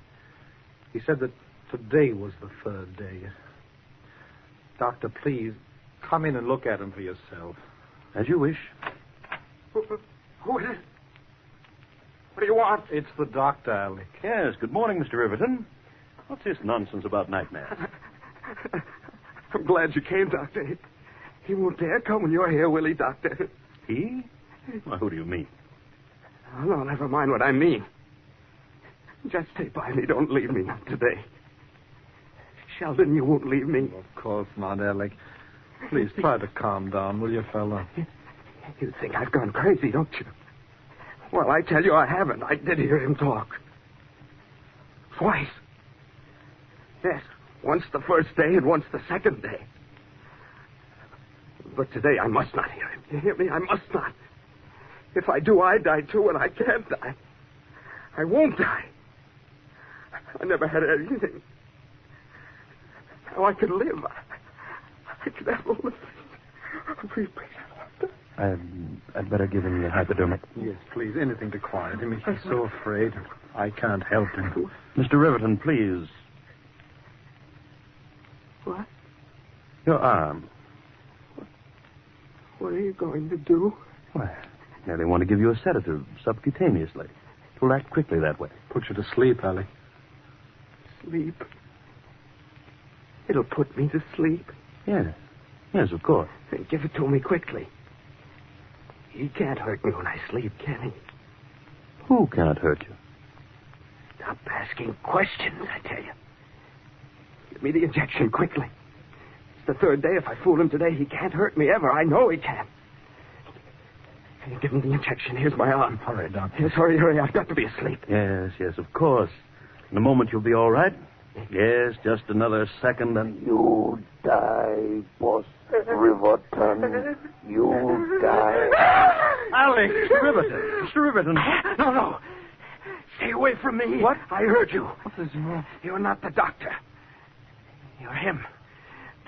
He said that today was the third day. Doctor, please, come in and look at him for yourself. As you wish. Who is it? What do you want? It's the doctor, Alec. Yes, good morning, Mr. Riverton. What's this nonsense about nightmares? I'm glad you came, Doctor. He won't dare come when you're here, will he, Doctor? He? Well, who do you mean? Oh, no, never mind what I mean. Just stay by me. Don't leave me, not today. Sheldon, you won't leave me. Of course not, Alec. Please try to calm down, will you, fella? You think I've gone crazy, don't you? Well, I tell you I haven't. I did hear him talk. Twice. Yes, once the first day and once the second day. But today I must not hear him. You hear me? I must not. If I do, I die too, and I can't die. I won't die. I never had anything. Now I could live. I could have all the things. I'd better give him the hypodermic. Yes, please. Anything to quiet him. He's so afraid. I can't help him. Mr. Riverton, please. What? Your arm. What are you going to do? Well, now they want to give you a sedative subcutaneously. It will act quickly that way. Put you to sleep, Alec. Sleep? It'll put me to sleep. Yes. Yes, of course. Then give it to me quickly. He can't hurt me when I sleep, can he? Who cannot hurt you? Stop asking questions, I tell you. Give me the injection quickly. It's the third day. If I fool him today, he can't hurt me ever. I know he can't. Can you give him the injection? Here's my arm. Hurry, Doctor. Yes, hurry. I've got to be asleep. Yes, of course. In a moment you'll be all right. Yes, just another second and... You die, boss Riverton. You die. Alec! Mr. Riverton! Mr. Riverton! No. Stay away from me. What? I heard you. What is wrong? You're not the doctor. You're him.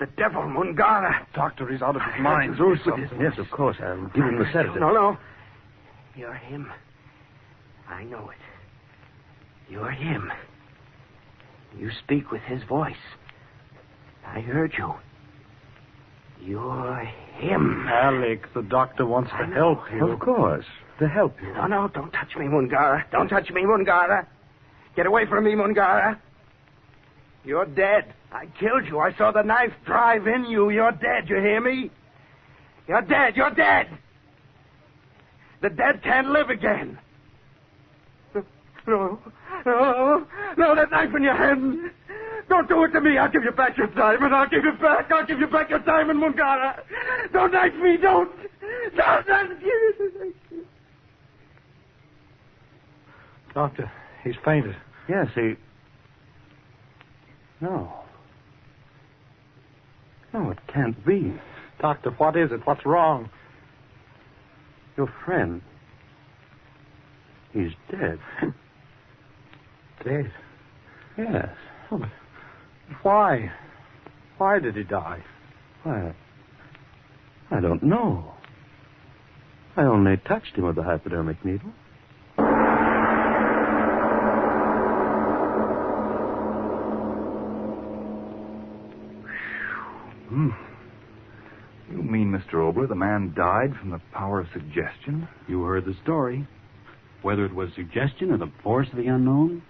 The devil, Mungahra. Doctor, he's out of his mind. Yes, of course. I'll give him the sedative. No. You're him. I know it. You're him. You speak with his voice. I heard you. You're him. Alec, the doctor wants to help you. Of course. To help you. No. Don't touch me, Mungahra. Don't touch me, Mungahra. Get away from me, Mungahra. You're dead. I killed you. I saw the knife drive in you. You're dead. You hear me? You're dead. The dead can't live again. No, that knife in your hand. Don't do it to me. I'll give you back your diamond. I'll give you back your diamond, Mungahra. Don't knife me. Don't. Doctor, he's fainted. Yes, he... No, it can't be. Doctor, what is it? What's wrong? Your friend. He's dead. Dead? Yes. Oh, but why? Why did he die? Why, I don't know. I only touched him with the hypodermic needle. You mean, Mr. Obler, the man died from the power of suggestion? You heard the story. Whether it was suggestion or the force of the unknown,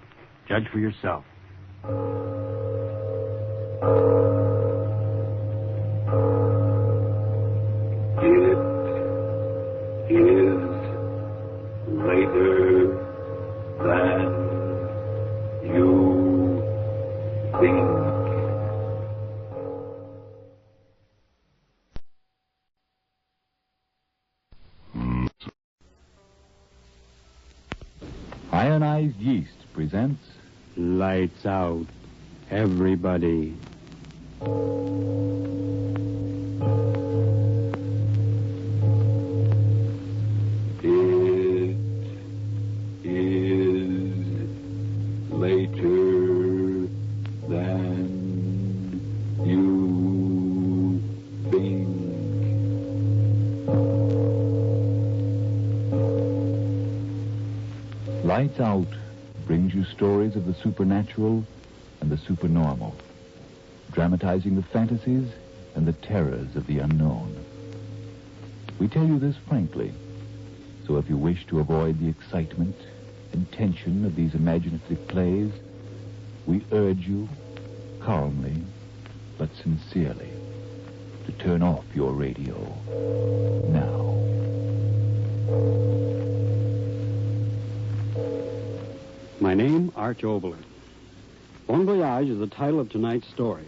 judge for yourself. It is later than you think. Ionized Yeast presents Lights Out, everybody. It is later than you think. Lights Out brings you stories of the supernatural and the supernormal, dramatizing the fantasies and the terrors of the unknown. We tell you this frankly, so if you wish to avoid the excitement and tension of these imaginative plays, we urge you, calmly but sincerely, to turn off your radio now. My name, Arch Obler. Bon Voyage is the title of tonight's story.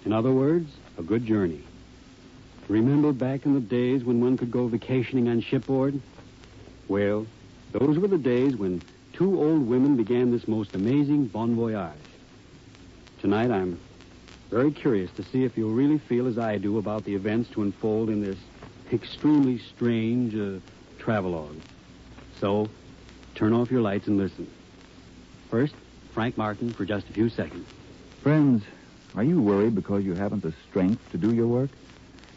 In other words, a good journey. Remember back in the days when one could go vacationing on shipboard? Well, those were the days when two old women began this most amazing Bon Voyage. Tonight, I'm very curious to see if you'll really feel as I do about the events to unfold in this extremely strange travelogue. So, turn off your lights and listen. First, Frank Martin for just a few seconds. Friends, are you worried because you haven't the strength to do your work?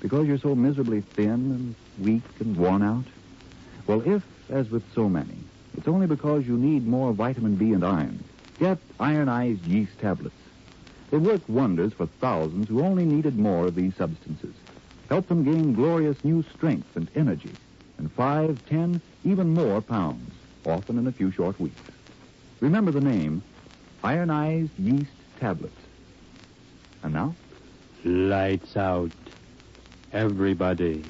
Because you're so miserably thin and weak and worn out? Well, if, as with so many, it's only because you need more vitamin B and iron, get ironized yeast tablets. They worked wonders for thousands who only needed more of these substances. Helped them gain glorious new strength and energy, and 5, 10, even more pounds, often in a few short weeks. Remember the name, ironized yeast tablets. And now? Lights out. Everybody.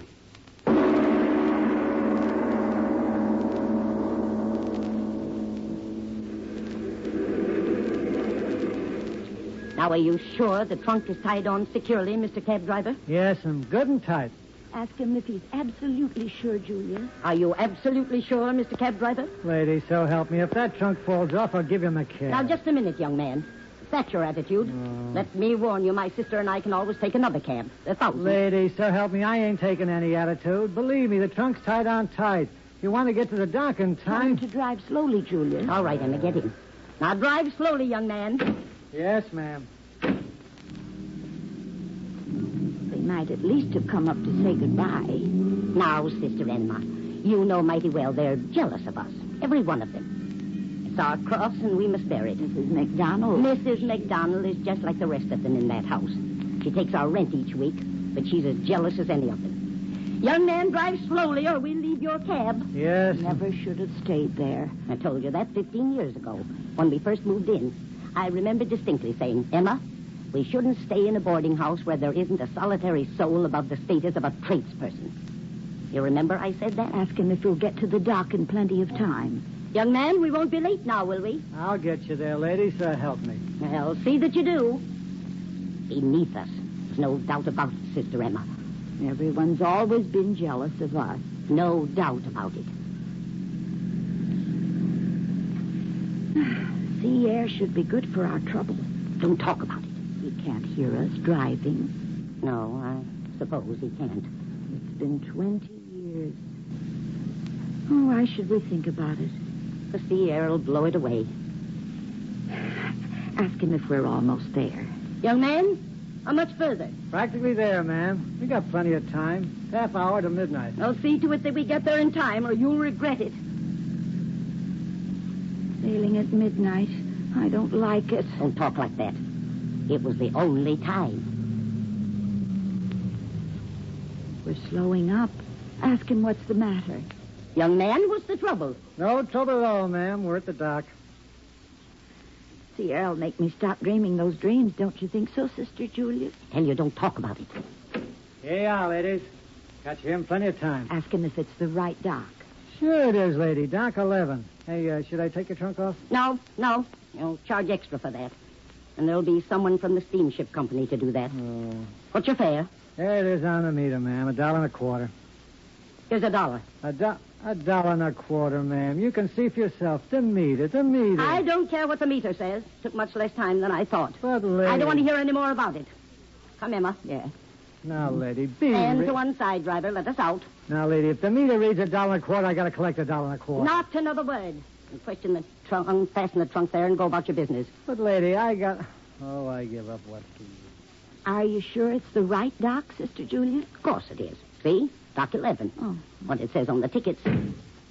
Now, are you sure the trunk is tied on securely, Mr. Cab Driver? Yes, and good and tight. Ask him if he's absolutely sure, Julia. Are you absolutely sure, Mr. Cab Driver? Lady, so help me. If that trunk falls off, I'll give him a cab. Now, just a minute, young man. If that's your attitude, let me warn you, my sister and I can always take another cab. They're thousands. Lady, so help me, I ain't taking any attitude. Believe me, the trunk's tied on tight. You want to get to the dock in time? Time to drive slowly, Julia. All right, Emma, get in. Now, drive slowly, young man. Yes, ma'am. They might at least have come up to say goodbye. Now, Sister Emma, you know mighty well they're jealous of us. Every one of them. It's our cross, and we must bear it. Mrs. McDonald. Mrs. McDonald is just like the rest of them in that house. She takes our rent each week, but she's as jealous as any of them. Young man, drive slowly, or we'll leave your cab. Yes. Never should have stayed there. I told you that 15 years ago, when we first moved in. I remember distinctly saying, Emma, we shouldn't stay in a boarding house where there isn't a solitary soul above the status of a tradesperson. You remember I said that? Ask him if we'll get to the dock in plenty of time. Young man, we won't be late now, will we? I'll get you there, lady, so help me. Well, see that you do. Beneath us. There's no doubt about it, Sister Emma. Everyone's always been jealous of us. No doubt about it. Sea air should be good for our trouble. Don't talk about it. He can't hear us driving. No, I suppose he can't. It's been 20 years. Oh, why should we think about it? The sea air will blow it away. Ask him if we're almost there. Young man, how much further? Practically there, ma'am. We got plenty of time. It's half hour to midnight. Well, see to it that we get there in time, or you'll regret it. Sailing at midnight. I don't like it. Don't talk like that. It was the only time. We're slowing up. Ask him what's the matter. Young man, what's the trouble? No trouble at all, ma'am. We're at the dock. The air'll make me stop dreaming those dreams, don't you think so, Sister Julia? Tell you, don't talk about it. Here you are, ladies. Got you in plenty of time. Ask him if it's the right dock. Sure it is, lady. Dock 11. Hey, should I take your trunk off? No. You'll charge extra for that. And there'll be someone from the steamship company to do that. What's your fare? There it is on the meter, ma'am. $1.25. Here's $1. $1.25, ma'am. You can see for yourself. The meter. I don't care what the meter says. Took much less time than I thought. But, lady... I don't want to hear any more about it. Come, Emma. Yeah. Now, lady, be... Stand to one side, driver. Let us out. Now, lady, if the meter reads $1.25, I gotta collect $1.25. Not another word. And question the trunk, unfasten the trunk there, and go about your business. But, lady, I got... Oh, I give up what to you. Are you sure it's the right dock, Sister Julia? Of course it is. See? Dock 11. Oh. What it says on the tickets.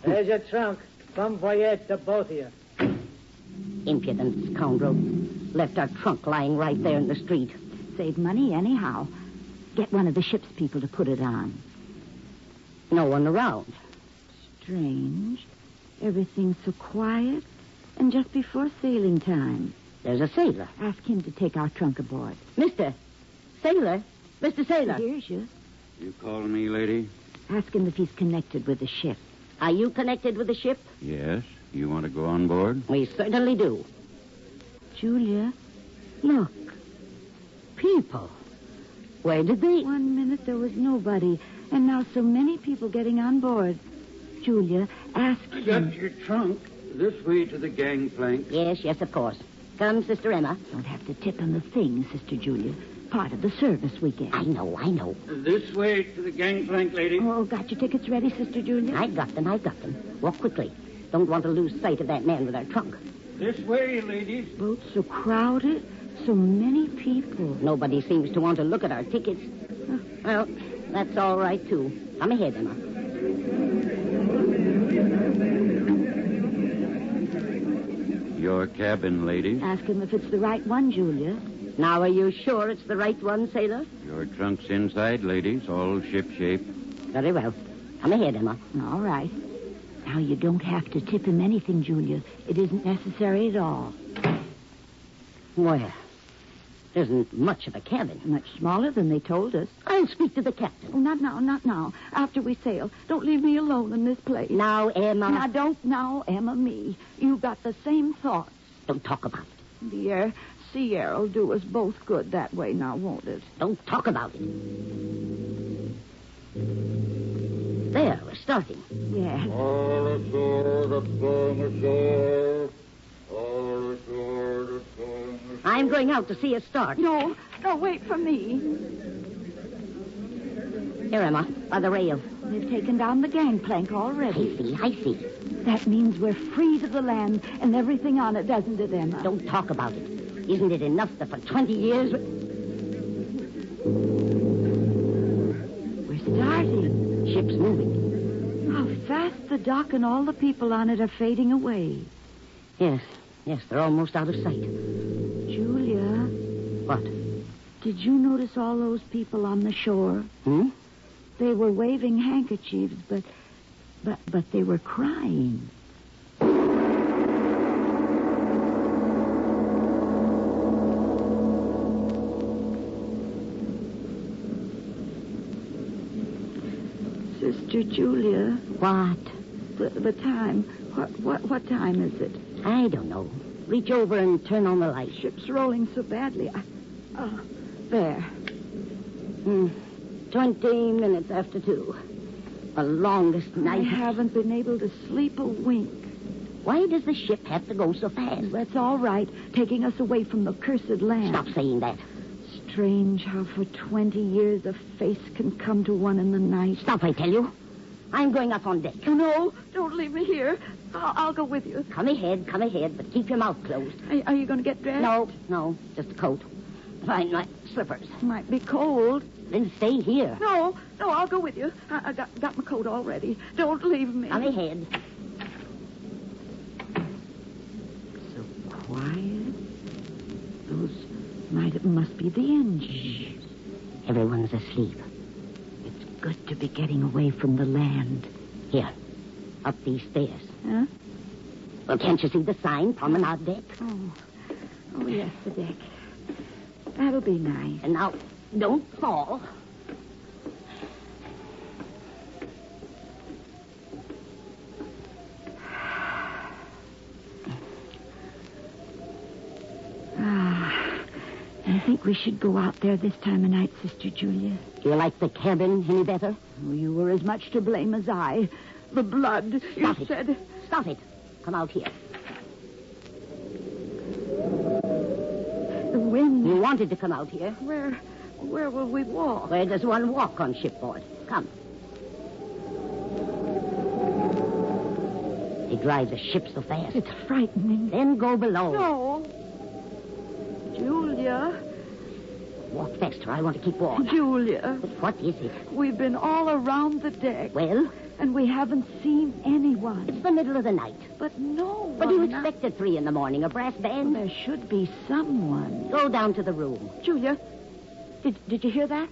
There's your trunk. From Voyage to both of you. Impudent scoundrel. Left our trunk lying right there in the street. Save money anyhow. Get one of the ship's people to put it on. No one around. Strange. Everything's so quiet. And just before sailing time. There's a sailor. Ask him to take our trunk aboard. Mister. Sailor? Mr. Sailor. He hears you. You called me, lady? Ask him if he's connected with the ship. Are you connected with the ship? Yes. You want to go on board? We certainly do. Julia, look. People. Where did they... 1 minute there was nobody, and now so many people getting on board. Julia, ask him... I got your trunk. This way to the gangplank. Yes, of course. Come, Sister Emma. Don't have to tip on the thing, Sister Julia. Part of the service we get. I know. This way to the gangplank, lady. Oh, got your tickets ready, Sister Julia? I got them. Walk quickly. Don't want to lose sight of that man with our trunk. This way, ladies. Boats so crowded. So many people. Nobody seems to want to look at our tickets. Well, that's all right, too. Come ahead, Emma. Your cabin, ladies. Ask him if it's the right one, Julia. Now, are you sure it's the right one, sailor? Your trunks inside, ladies, all shipshape. Very well. Come ahead, Emma. All right. Now, you don't have to tip him anything, Julia. It isn't necessary at all. Well, there isn't much of a cabin. Much smaller than they told us. I'll speak to the captain. Oh, not now, not now. After we sail. Don't leave me alone in this place. Now, Emma. Now, don't now, Emma, me. You've got the same thoughts. Don't talk about it. The sea air will do us both good that way now, won't it? Don't talk about it. There, we're starting. Yeah. I'm going out to see us start. No, wait for me. Here, Emma, by the rail. They've taken down the gangplank already. I see. That means we're free to the land and everything on it, doesn't it, Emma? Don't talk about it. Isn't it enough that for 20 years... We're starting. Ship's moving. How fast the dock and all the people on it are fading away. Yes, they're almost out of sight. Julia. What? Did you notice all those people on the shore? They were waving handkerchiefs, but they were crying. Sister Julia. What? The time. What time is it? I don't know. Reach over and turn on the light. Ship's rolling so badly. There. 20 minutes after 2. The longest night. I haven't been able to sleep a wink. Why does the ship have to go so fast? That's all right, taking us away from the cursed land. Stop saying that. Strange how for 20 years a face can come to one in the night. Stop, I tell you. I'm going up on deck. Oh, no, don't leave me here. I'll go with you. Come ahead, but keep your mouth closed. Are you going to get dressed? No, just a coat. Find my slippers. Might be cold. Then stay here. No, I'll go with you. I got my coat already. Don't leave me. Come ahead. So quiet. Those must be the engines. Shh. Everyone's asleep. It's good to be getting away from the land. Here, up these stairs. Huh? Well, can't you see the sign, promenade deck? Oh, yes, the deck. That'll be nice. And now, don't fall. I think we should go out there this time of night, Sister Julia. Do you like the cabin any better? Oh, you were as much to blame as I. The blood, Stop you it. said. Stop it. Come out here. The wind. You wanted to come out here. Where will we walk? Where does one walk on shipboard? Come. They drive the ship so fast. It's frightening. Then go below. No. Julia. Walk faster. I want to keep warm. Julia. But what is it? We've been all around the deck. Well? And we haven't seen anyone. It's the middle of the night. But no What do you one. expect at 3 a.m? A brass band? There should be someone. Go down to the room. Julia, did you hear that?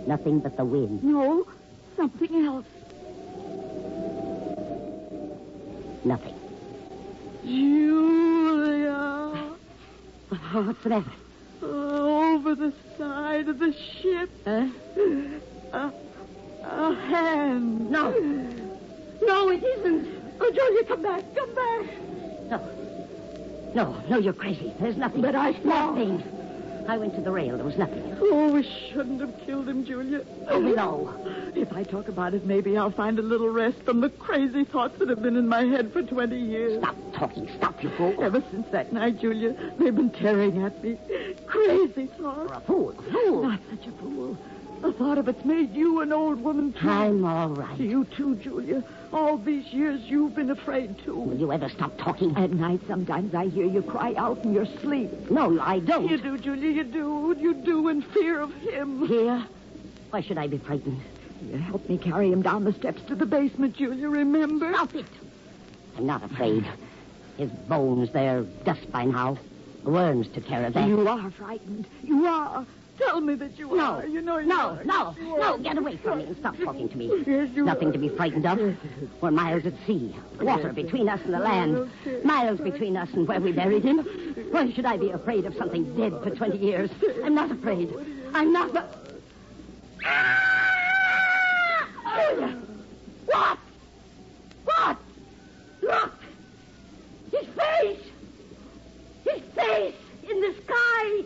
Nothing but the wind. No, something else. Nothing. Julia. What's the matter? Over the side of the ship. Huh? A hand. No. No, it isn't. Oh, Julia, come back. No, you're crazy. There's nothing. But I saw. Nothing. I went to the rail. There was nothing. Oh, we shouldn't have killed him, Julia. Go below. If I talk about it, maybe I'll find a little rest from the crazy thoughts that have been in my head for 20 years. Stop talking. Stop, you fool. Ever since that night, Julia, they've been tearing at me. Crazy thoughts. You're a fool. Not such a fool. The thought of it's made you an old woman, too. I'm all right. You, too, Julia. All these years, you've been afraid, too. Will you ever stop talking? At night, sometimes I hear you cry out in your sleep. No, I don't. You do, Julia, you do. You do in fear of him. Fear? Why should I be frightened? You helped me carry him down the steps to the basement, Julia, remember? Stop it. I'm not afraid. His bones, they're dust by now. The worms took care of that. You are frightened. You are. Tell me that you are. You know you are. No, get away from me and stop talking to me. Yes, you Nothing are. to be frightened of. We're miles at sea. Water between us and the land. Miles between us and where we buried him. Why should I be afraid of something dead for 20 years? I'm not afraid. I'm not... Julia! What? What? Look! His face! His face in the sky!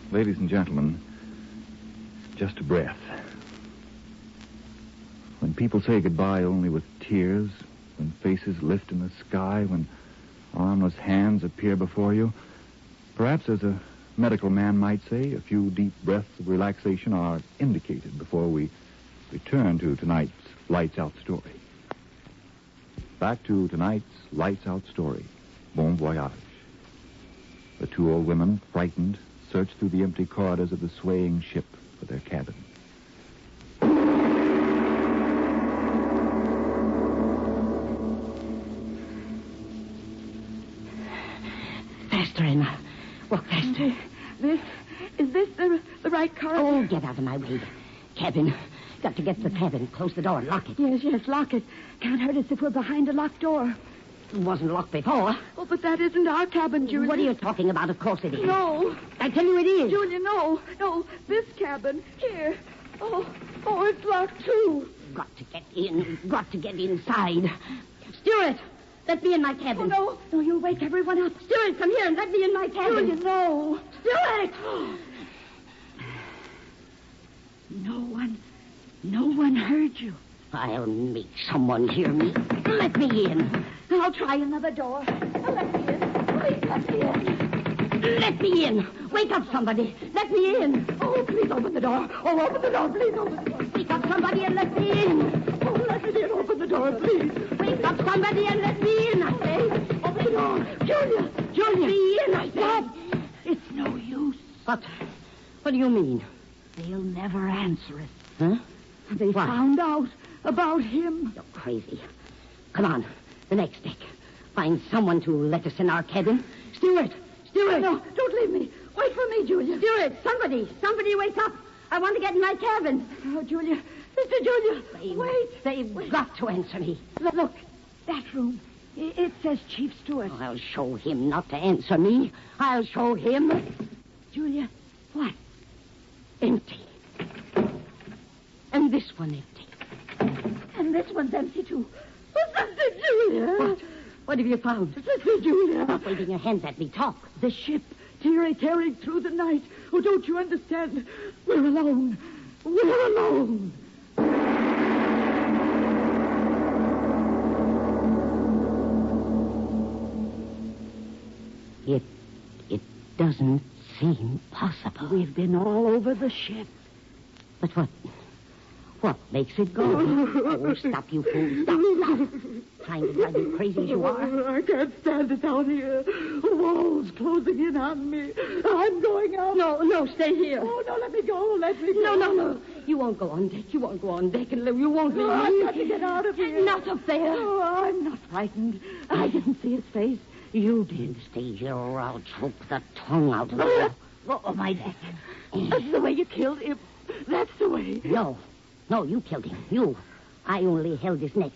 Ladies and gentlemen, just a breath. When people say goodbye only with tears, when faces lift in the sky, when armless hands appear before you, perhaps, as a medical man might say, a few deep breaths of relaxation are indicated before we return to tonight's Lights Out story. Back to tonight's Lights Out story, Bon Voyage. The two old women, frightened, searched through the empty corridors of the swaying ship for their cabin. Faster, Emma. Walk faster. Is this the right corridor? Oh, get out of my way. Cabin. Got to get to the cabin. Close the door. Lock it. Yes, lock it. Can't hurt us if we're behind a locked door. It wasn't locked before. Oh, but that isn't our cabin, Julia. What are you talking about? Of course it is. No. I tell you it is. Julia, no. This cabin. Here. Oh, it's locked, too. Got to get in. Got to get inside. Stewart, let me in my cabin. Oh, no, you'll wake everyone up. Stewart, come here and let me in my cabin. Julia, no. Stewart! No one heard you. I'll make someone hear me. Let me in. I'll try another door. Let me in. Please let me in. Let me in. Wake up somebody. Let me in. Oh, please open the door. Oh, open the door. Please open the door. Wake up somebody and let me in. Oh, let me in. Open the door, please. Wake up somebody and let me in, I say. Open the door. Julia. Let me in, I say. It's no use. What do you mean? They'll never answer us. Huh? They found out about him. You're crazy. Come on. The next deck. Find someone to let us in our cabin. Stewart! No, don't leave me. Wait for me, Julia. Stewart, somebody wake up. I want to get in my cabin. Oh, Julia. Sister Julia. Wait. They've got to answer me. Look, that room. It says Chief Stewart. Oh, I'll show him not to answer me. I'll show him. Julia, what? Empty. And this one empty. And this one's empty, too. Oh, Sister Julia. What have you found? Sister Julia. Stop waving your hands at me. Talk. The ship, tearing through the night. Oh, don't you understand? We're alone. We're alone. It doesn't seem possible. We've been all over the ship. But what makes it go? Oh, stop, you fool. Stop. Trying to drive me crazy as you are. I can't stand it out here. Walls closing in on me. I'm going out. No, stay here. Oh, no, let me go. No. You won't go on deck. You won't go on deck, and you won't leave me. I've got to get out of here. Not up there. Oh, I'm not frightened. I didn't see his face. You did. Stay here or I'll choke the tongue out of you. Oh, my neck. That's the way you killed him. That's the way. No, you killed him. You. I only held his neck.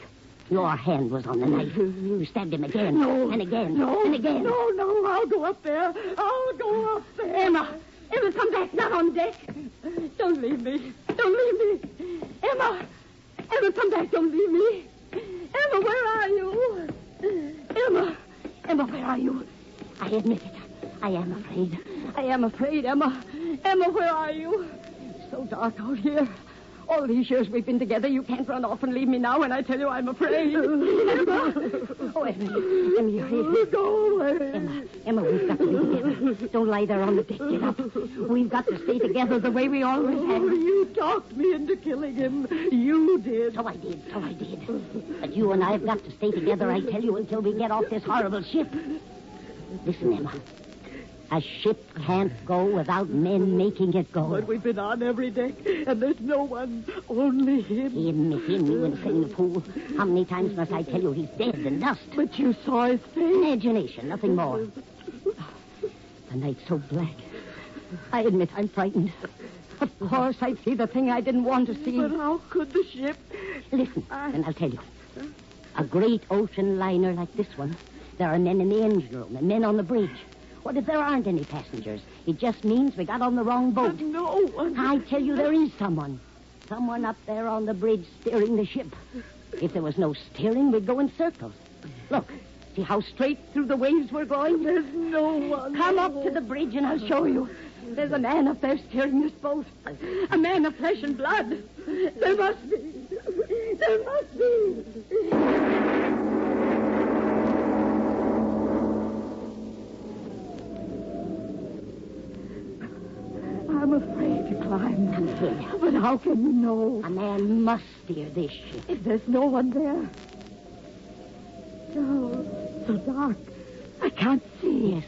Your hand was on the knife. You stabbed him again. No. And again. No. And again. No. I'll go up there. Emma, come back. Not on deck. Don't leave me. Emma, come back. Don't leave me. Emma, where are you? Emma, where are you? I admit it. I am afraid. Emma. Emma, where are you? It's so dark out here. All these years we've been together, you can't run off and leave me now when I tell you I'm afraid. Emma! Oh, Emma, you're here. Go away. Emma, we've got to be together. Don't lie there on the deck. Get up. We've got to stay together the way we always have. You talked me into killing him. You did. So I did. But you and I have got to stay together, I tell you, until we get off this horrible ship. Listen, Emma. A ship can't go without men making it go. But we've been on every deck, and there's no one, only him. Him, you insane fool. How many times must I tell you he's dead and dust? But you saw his face. Imagination, nothing more. The night's so black. I admit I'm frightened. Of course, I see the thing I didn't want to see. But how could the ship... Listen, and I'll tell you. A great ocean liner like this one, there are men in the engine room and men on the bridge. What if there aren't any passengers? It just means we got on the wrong boat. But no one... I tell you, there is someone. Someone up there on the bridge steering the ship. If there was no steering, we'd go in circles. Look, see how straight through the waves we're going? There's no one. Come up to the bridge and I'll show you. There's a man up there steering this boat. A man of flesh and blood. There must be. There must be. I'm afraid to climb. Come here. But how can you know? A man must steer this ship. If there's no one there. No, so dark. I can't see. Yes.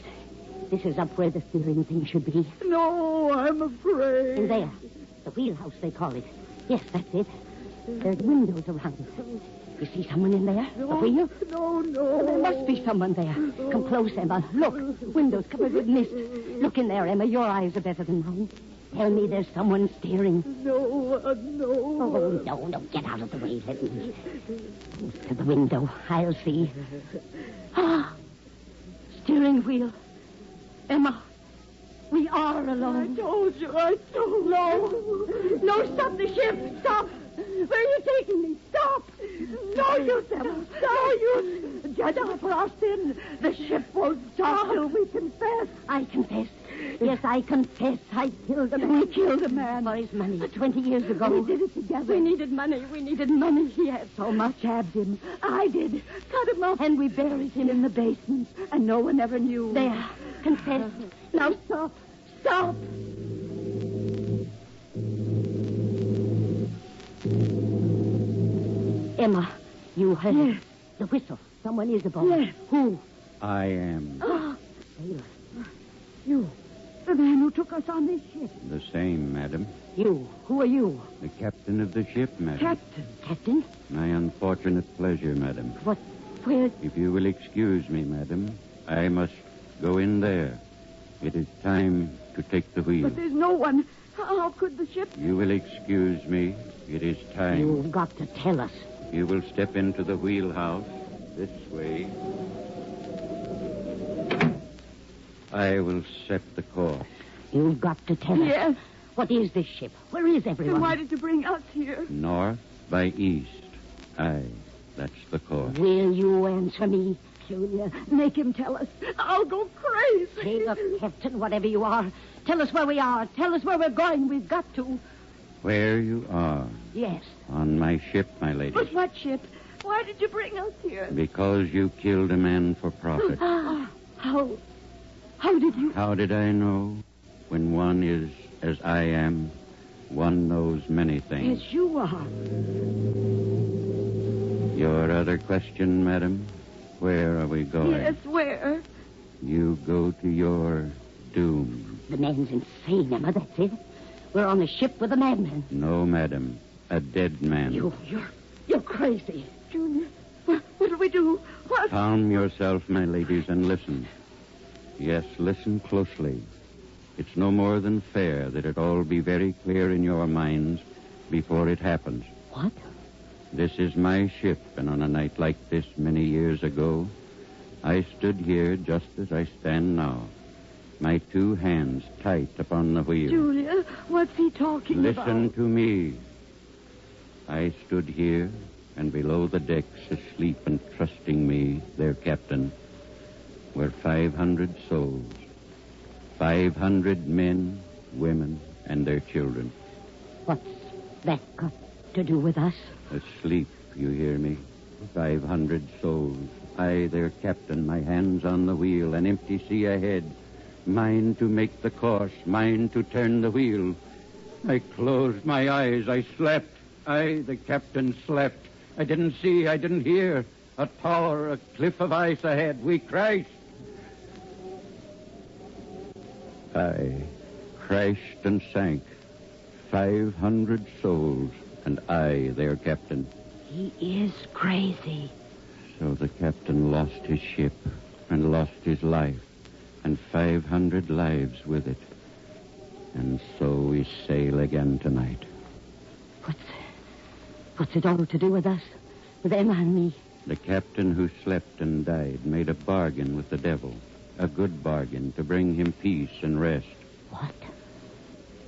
This is up where the steering thing should be. No, I'm afraid. And there. The wheelhouse, they call it. Yes, that's it. There's windows around. You see someone in there? No, the wheel? No. There must be someone there. Come close, Emma. Look. Windows covered with mist. Look in there, Emma. Your eyes are better than mine. Tell me there's someone steering. No. Oh, no. Get out of the way. Let me. To the window. I'll see. Ah! Steering wheel. Emma, we are alone. I told you. No, stop the ship. Stop. Where are you taking me? Stop. No use, Emma. No use. Judge us for our sin. The ship won't stop till we confess. I confess. Yes, I confess. I killed a man. We killed a man. For his money. 20 years ago. We did it together. We needed money. He had so much. Stabbed him. I did. Cut him up. And we buried him in the basement. And no one ever knew. There. Confess. Now stop. Emma, you heard the whistle. Someone is aboard. Yes. Who? I am. Sailor. You. The man who took us on this ship. The same, madam. You. Who are you? The captain of the ship, madam. Captain? My unfortunate pleasure, madam. What? Where? If you will excuse me, madam, I must go in there. It is time to take the wheel. But there's no one. How could the ship... You will excuse me. It is time. You've got to tell us. You will step into the wheelhouse this way. I will set the course. You've got to tell us. Yes. What is this ship? Where is everyone? Then why did you bring us here? North by east. Aye, that's the course. Will you answer me? Julia, make him tell us. I'll go crazy. Hey, look, Captain, whatever you are, tell us where we are. Tell us where we're going. We've got to. Where you are? Yes. On my ship, my lady. But what ship? Why did you bring us here? Because you killed a man for profit. How did you... How did I know? When one is as I am, one knows many things. Yes, you are. Your other question, madam? Where are we going? Yes, where? You go to your doom. The man's insane, Emma, that's it. We're on a ship with a madman. No, madam. A dead man. You're crazy. Junior, what do we do? What? Calm yourself, my ladies, and listen. Yes, listen closely. It's no more than fair that it all be very clear in your minds before it happens. What? This is my ship, and on a night like this many years ago, I stood here just as I stand now, my two hands tight upon the wheel. Julia, what's he talking about? Listen to me. I stood here, and below the decks, asleep and trusting me, their captain, were 500 souls. 500 men, women, and their children. What's that got to do with us? Asleep, you hear me? 500 souls. I, their captain, my hands on the wheel, an empty sea ahead. Mine to make the course, mine to turn the wheel. I closed my eyes, I slept. I, the captain, slept. I didn't see, I didn't hear. A tower, a cliff of ice ahead. We crashed. Aye, crashed and sank. 500 souls, and I, their captain. He is crazy. So the captain lost his ship and lost his life, and 500 lives with it. And so we sail again tonight. What's it all to do with us? With Emma and me? The captain who slept and died made a bargain with the devil. A good bargain to bring him peace and rest. What?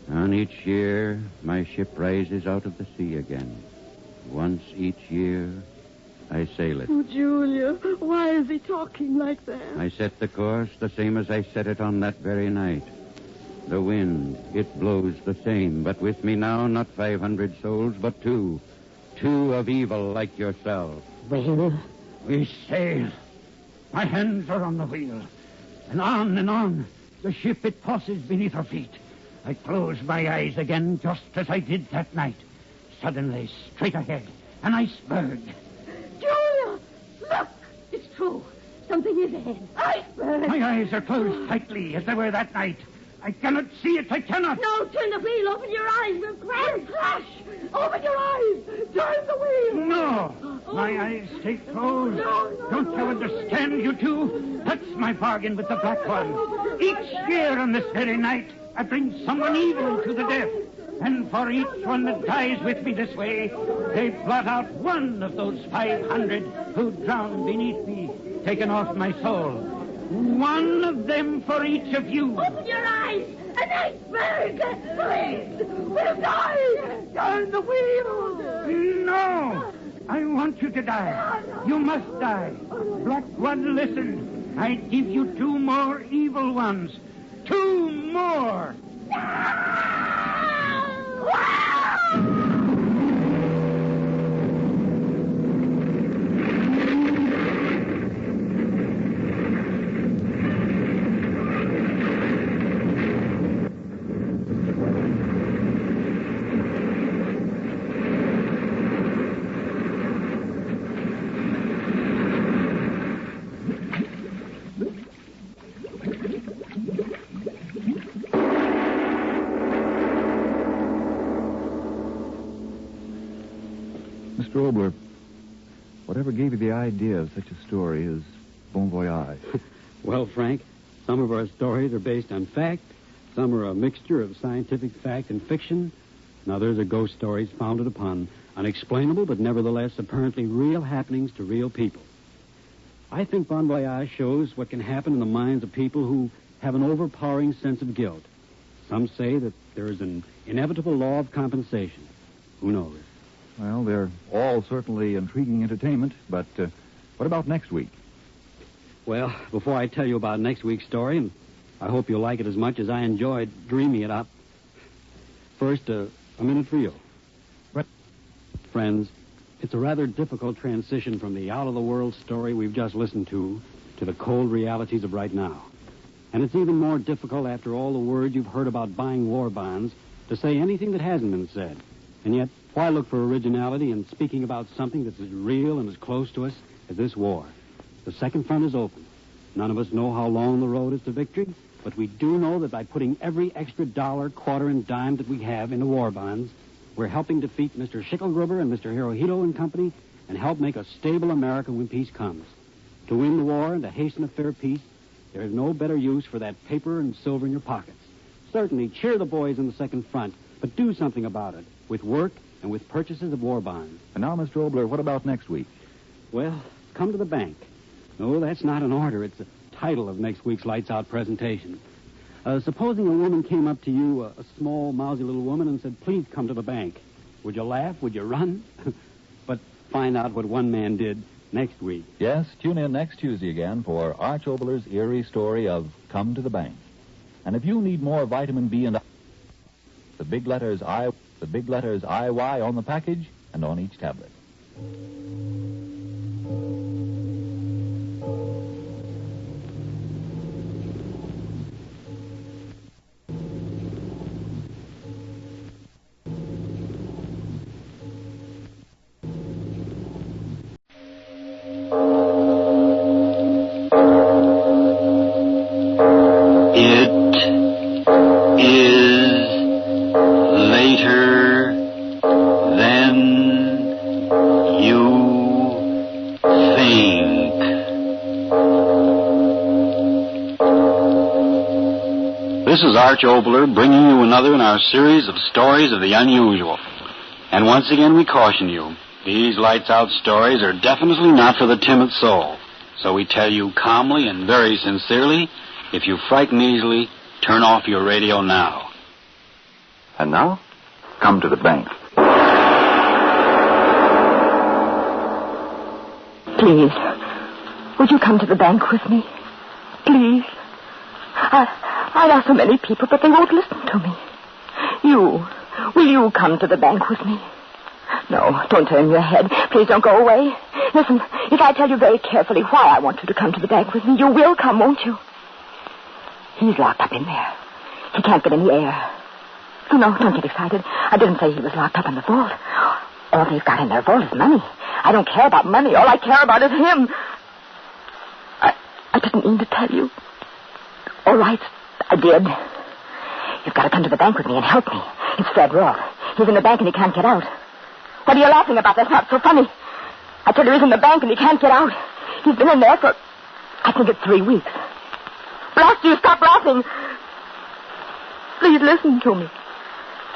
On each year, my ship rises out of the sea again. Once each year, I sail it. Oh, Julia, why is he talking like that? I set the course the same as I set it on that very night. The wind, it blows the same, but with me now, not 500 souls, but two. Two of evil like yourself. Well? We sail. My hands are on the wheel. And on, the ship, it tosses beneath our feet. I close my eyes again, just as I did that night. Suddenly, straight ahead, an iceberg. Julia, look! It's true. Something is ahead. Iceberg! My eyes are closed tightly, as they were that night. I cannot see it. I cannot. No, turn the wheel. Open your eyes. We'll crash. Open your eyes. Turn the wheel. No. My eyes stay closed. No. Don't you understand, you two? That's my bargain with the Black One. Each year on this very night, I bring someone evil to the death. And for each one that dies with me this way, they blot out one of those 500 who drowned beneath me, taken off my soul. One of them for each of you. Open your eyes! An iceberg! Please! We'll die! Turn the wheel! No! I want you to die. You must die. Black One, listen. I give you two more evil ones. Two more! Mr. Obler, whatever gave you the idea of such a story as Bon Voyage? Well, Frank, some of our stories are based on fact. Some are a mixture of scientific fact and fiction. And others are ghost stories founded upon unexplainable but nevertheless apparently real happenings to real people. I think Bon Voyage shows what can happen in the minds of people who have an overpowering sense of guilt. Some say that there is an inevitable law of compensation. Who knows? Well, they're all certainly intriguing entertainment, but what about next week? Well, before I tell you about next week's story, and I hope you'll like it as much as I enjoyed dreaming it up, first, a minute for you. What? Friends, it's a rather difficult transition from the out-of-the-world story we've just listened to the cold realities of right now. And it's even more difficult after all the words you've heard about buying war bonds to say anything that hasn't been said. And yet, why look for originality in speaking about something that's as real and as close to us as this war? The second front is open. None of us know how long the road is to victory, but we do know that by putting every extra dollar, quarter, and dime that we have into war bonds, we're helping defeat Mr. Schicklgruber and Mr. Hirohito and company and help make a stable America when peace comes. To win the war and to hasten a fair peace, there is no better use for that paper and silver in your pockets. Certainly, cheer the boys in the second front, but do something about it with work and with purchases of war bonds. And now, Mr. Obler, what about next week? Well, come to the bank. No, that's not an order. It's the title of next week's Lights Out presentation. Supposing a woman came up to you, a small, mousy little woman, and said, please come to the bank. Would you laugh? Would you run? But find out what one man did next week. Yes, tune in next Tuesday again for Arch Obler's eerie story of Come to the Bank. And if you need more vitamin B and the big letters IY on the package and on each tablet. This is Arch Obler bringing you another in our series of stories of the unusual. And once again we caution you, these lights-out stories are definitely not for the timid soul. So we tell you calmly and very sincerely, if you frighten easily, turn off your radio now. And now, come to the bank. Please, would you come to the bank with me? Please. I've asked so many people, but they won't listen to me. Will you come to the bank with me? No, don't turn your head. Please don't go away. Listen, if I tell you very carefully why I want you to come to the bank with me, you will come, won't you? He's locked up in there. He can't get any air. Oh, no, don't get excited. I didn't say he was locked up in the vault. All they've got in their vault is money. I don't care about money. All I care about is him. I didn't mean to tell you. All right, I did. You've got to come to the bank with me and help me. It's Fred Roth. He's in the bank and he can't get out. What are you laughing about? That's not so funny. I tell you, he's in the bank and he can't get out. He's been in there for, I think it's 3 weeks. Blast you, stop laughing. Please listen to me.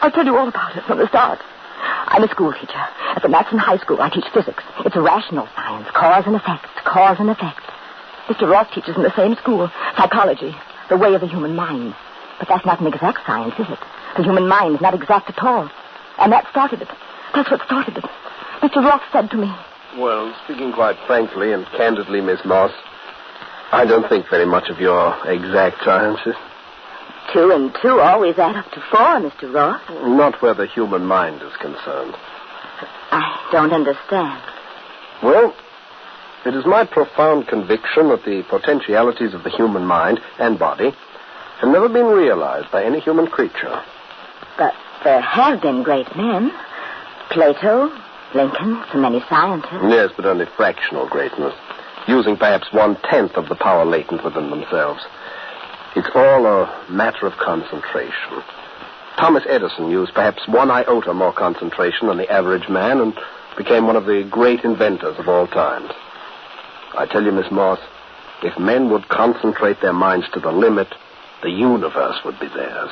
I'll tell you all about it from the start. I'm a school teacher. At the Matson High School, I teach physics. It's a rational science, cause and effect, cause and effect. Mr. Roth teaches in the same school, psychology, the way of the human mind. But that's not an exact science, is it? The human mind is not exact at all. And that started it. That's what started it. Mr. Roth said to me. Well, speaking quite frankly and candidly, Miss Moss, I don't think very much of your exact sciences. 2 and 2 always add up to 4, Mr. Roth. Not where the human mind is concerned. I don't understand. Well, it is my profound conviction that the potentialities of the human mind and body have never been realized by any human creature. But there have been great men. Plato, Lincoln, so many scientists. Yes, but only fractional greatness, using perhaps 1/10 of the power latent within themselves. It's all a matter of concentration. Thomas Edison used perhaps 1 iota more concentration than the average man and became one of the great inventors of all times. I tell you, Miss Moss, if men would concentrate their minds to the limit, the universe would be theirs.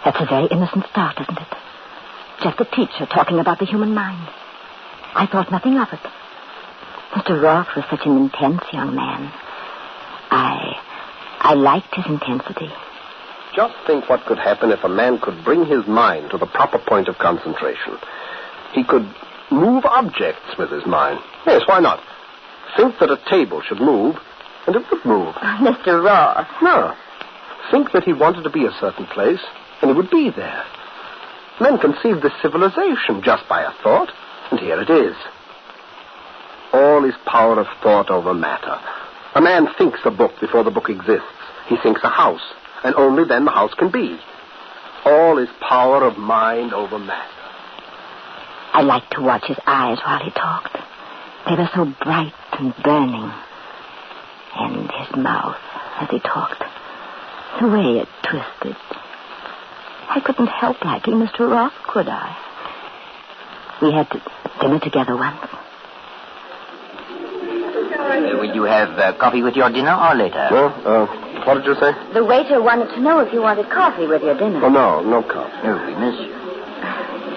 That's a very innocent start, isn't it? Just a teacher talking about the human mind. I thought nothing of it. Mr. Roth was such an intense young man. I liked his intensity. Just think what could happen if a man could bring his mind to the proper point of concentration. He could move objects with his mind. Yes, why not? Think that a table should move, and it would move. Mr. Roth. No. Think that he wanted to be a certain place, and it would be there. Men conceived this civilization just by a thought, and here it is. All is power of thought over matter. A man thinks a book before the book exists. He thinks a house, and only then the house can be. All is power of mind over matter. I liked to watch his eyes while he talked. They were so bright and burning. And his mouth, as he talked, the way it twisted. I couldn't help liking Mr. Roth, could I? We had dinner together once. Will you have coffee with your dinner or later? Well, what did you say? The waiter wanted to know if you wanted coffee with your dinner. Oh, no coffee. Oh, we miss you.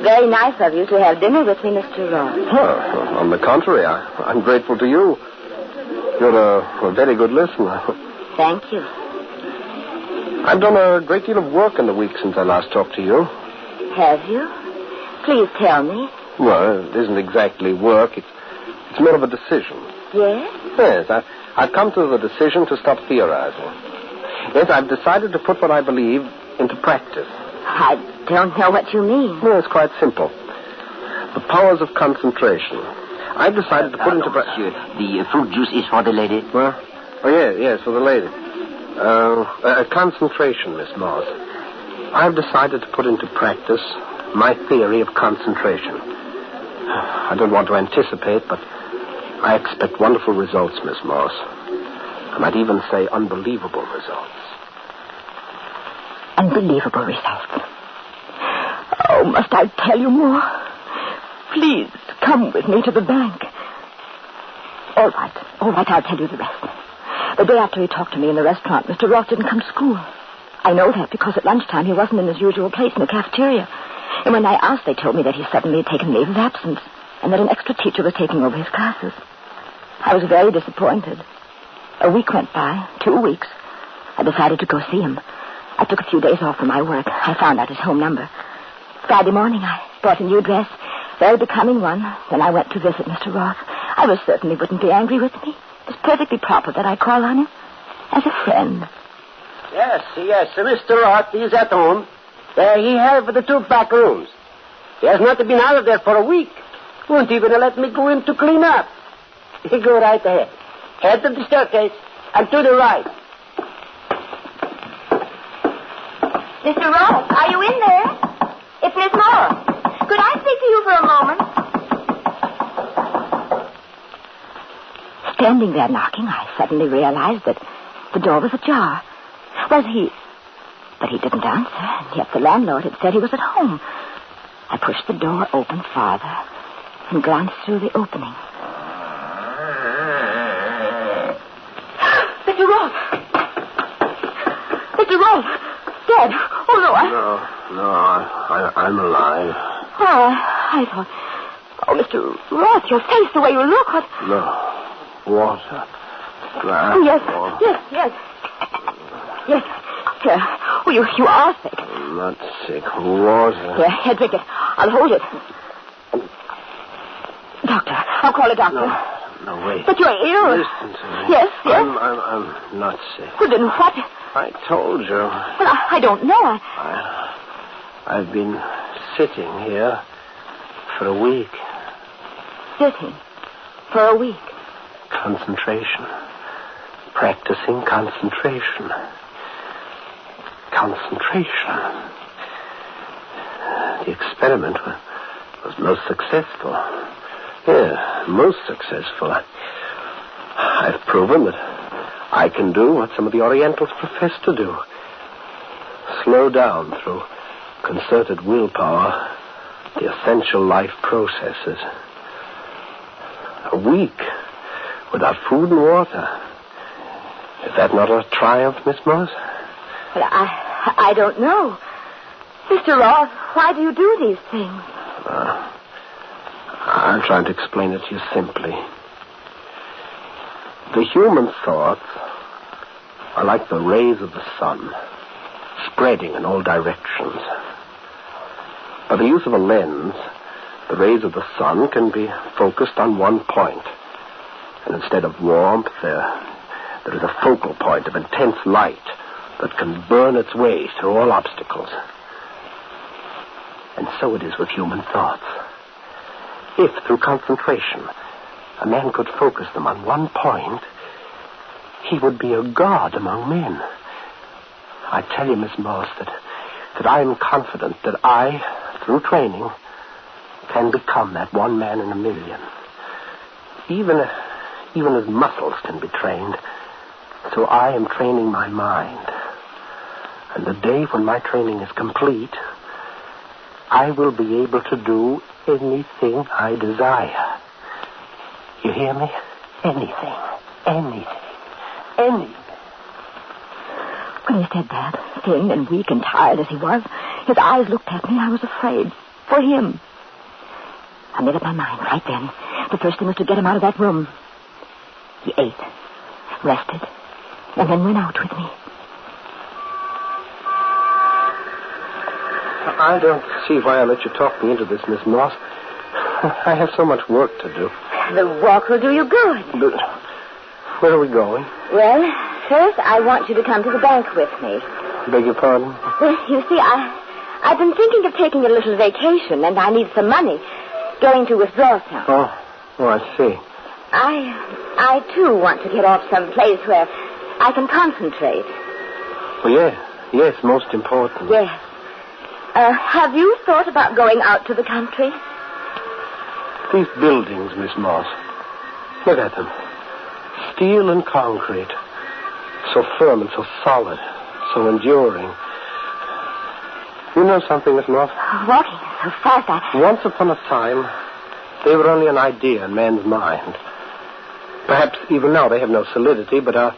Very nice of you to have dinner with me, Mr. Roth. Oh, on the contrary, I'm grateful to you. You're a very good listener. Thank you. I've done a great deal of work in the week since I last talked to you. Have you? Please tell me. Well, it isn't exactly work. It's more of a decision. Yes? Yes, I've come to the decision to stop theorizing. Yes, I've decided to put what I believe into practice. I don't know what you mean. No, it's quite simple. The powers of concentration. I've decided to put into practice... The fruit juice is for the lady? Well, yes, for the lady. Concentration, Miss Moss. I've decided to put into practice my theory of concentration. I don't want to anticipate, but I expect wonderful results, Miss Moss. I might even say unbelievable results. Unbelievable results. Oh, must I tell you more? Please, come with me to the bank. All right, I'll tell you the rest. The day after he talked to me in the restaurant, Mr. Roth didn't come to school. I know that because at lunchtime he wasn't in his usual place in the cafeteria. And when I asked, they told me that he suddenly had taken leave of absence and that an extra teacher was taking over his classes. I was very disappointed. A week went by, 2 weeks. I decided to go see him. I took a few days off from my work. I found out his home number. Friday morning, I bought a new dress, very becoming one. Then I went to visit Mr. Roth. I was certain he wouldn't be angry with me. It's perfectly proper that I call on him as a friend. Yes, Mr. Roth is at home. There he has the 2 back rooms. He has not been out of there for a week. Won't even let me go in to clean up. He go right ahead. Head to the staircase and to the right. Mr. Roth, are you in there? It's Miss Moore. Could I speak to you for a moment? Standing there knocking, I suddenly realized that the door was ajar. Was he... But he didn't answer, and yet the landlord had said he was at home. I pushed the door open farther and glanced through the opening. Mr. Roth! Mr. Roth! Dead! Oh, no, I'm alive. Oh, I thought... Oh, Mr. Roth, your face, the way you look. What... No. Water. Glass. Oh, yes. Water. Yes. Oh, you are sick. I'm not sick. Water. Here, drink it. I'll hold it. Doctor. I'll call a doctor. No, wait. But you're ill. Listen to me. Yes. I'm not sick. Well, then what? I told you. Well, I don't know. I've been sitting here for a week. Sitting? For a week? Concentration. Practicing concentration. Concentration. The experiment was most successful. Yeah, most successful. I've proven that I can do what some of the Orientals profess to do. Slow down through concerted willpower the essential life processes. A week without food and water. Is that not a triumph, Miss Moss? Well, I don't know. Mr. Roth, why do you do these things? I'm trying to explain it to you simply. The human thoughts are like the rays of the sun, spreading in all directions. By the use of a lens, the rays of the sun can be focused on one point. And instead of warmth, there is a focal point of intense light that can burn its way through all obstacles. And so it is with human thoughts. If, through concentration, a man could focus them on one point, he would be a god among men. I tell you, Miss Moss, that I am confident that I, through training, can become that one man in a million. Even as muscles can be trained, so I am training my mind. And the day when my training is complete, I will be able to do anything I desire. You hear me? Anything. When he said that, thin and weak and tired as he was, his eyes looked at me. I was afraid. For him. I made up my mind right then. The first thing was to get him out of that room. He ate, rested, and then went out with me. I don't see why I let you talk me into this, Miss Moss. I have so much work to do. The walk will do you good. But where are we going? Well, first I want you to come to the bank with me. Beg your pardon? Well, you see, I've been thinking of taking a little vacation, and I need some money. Going to withdraw some. Oh, I see. I too want to get off someplace where I can concentrate. Well, yes, most important. Yes. Have you thought about going out to the country? These buildings, Miss Moss. Look at them. Steel and concrete. So firm and so solid. So enduring. You know something, Miss Moss? Walking so fast, Once upon a time, they were only an idea in man's mind. Perhaps even now they have no solidity, but are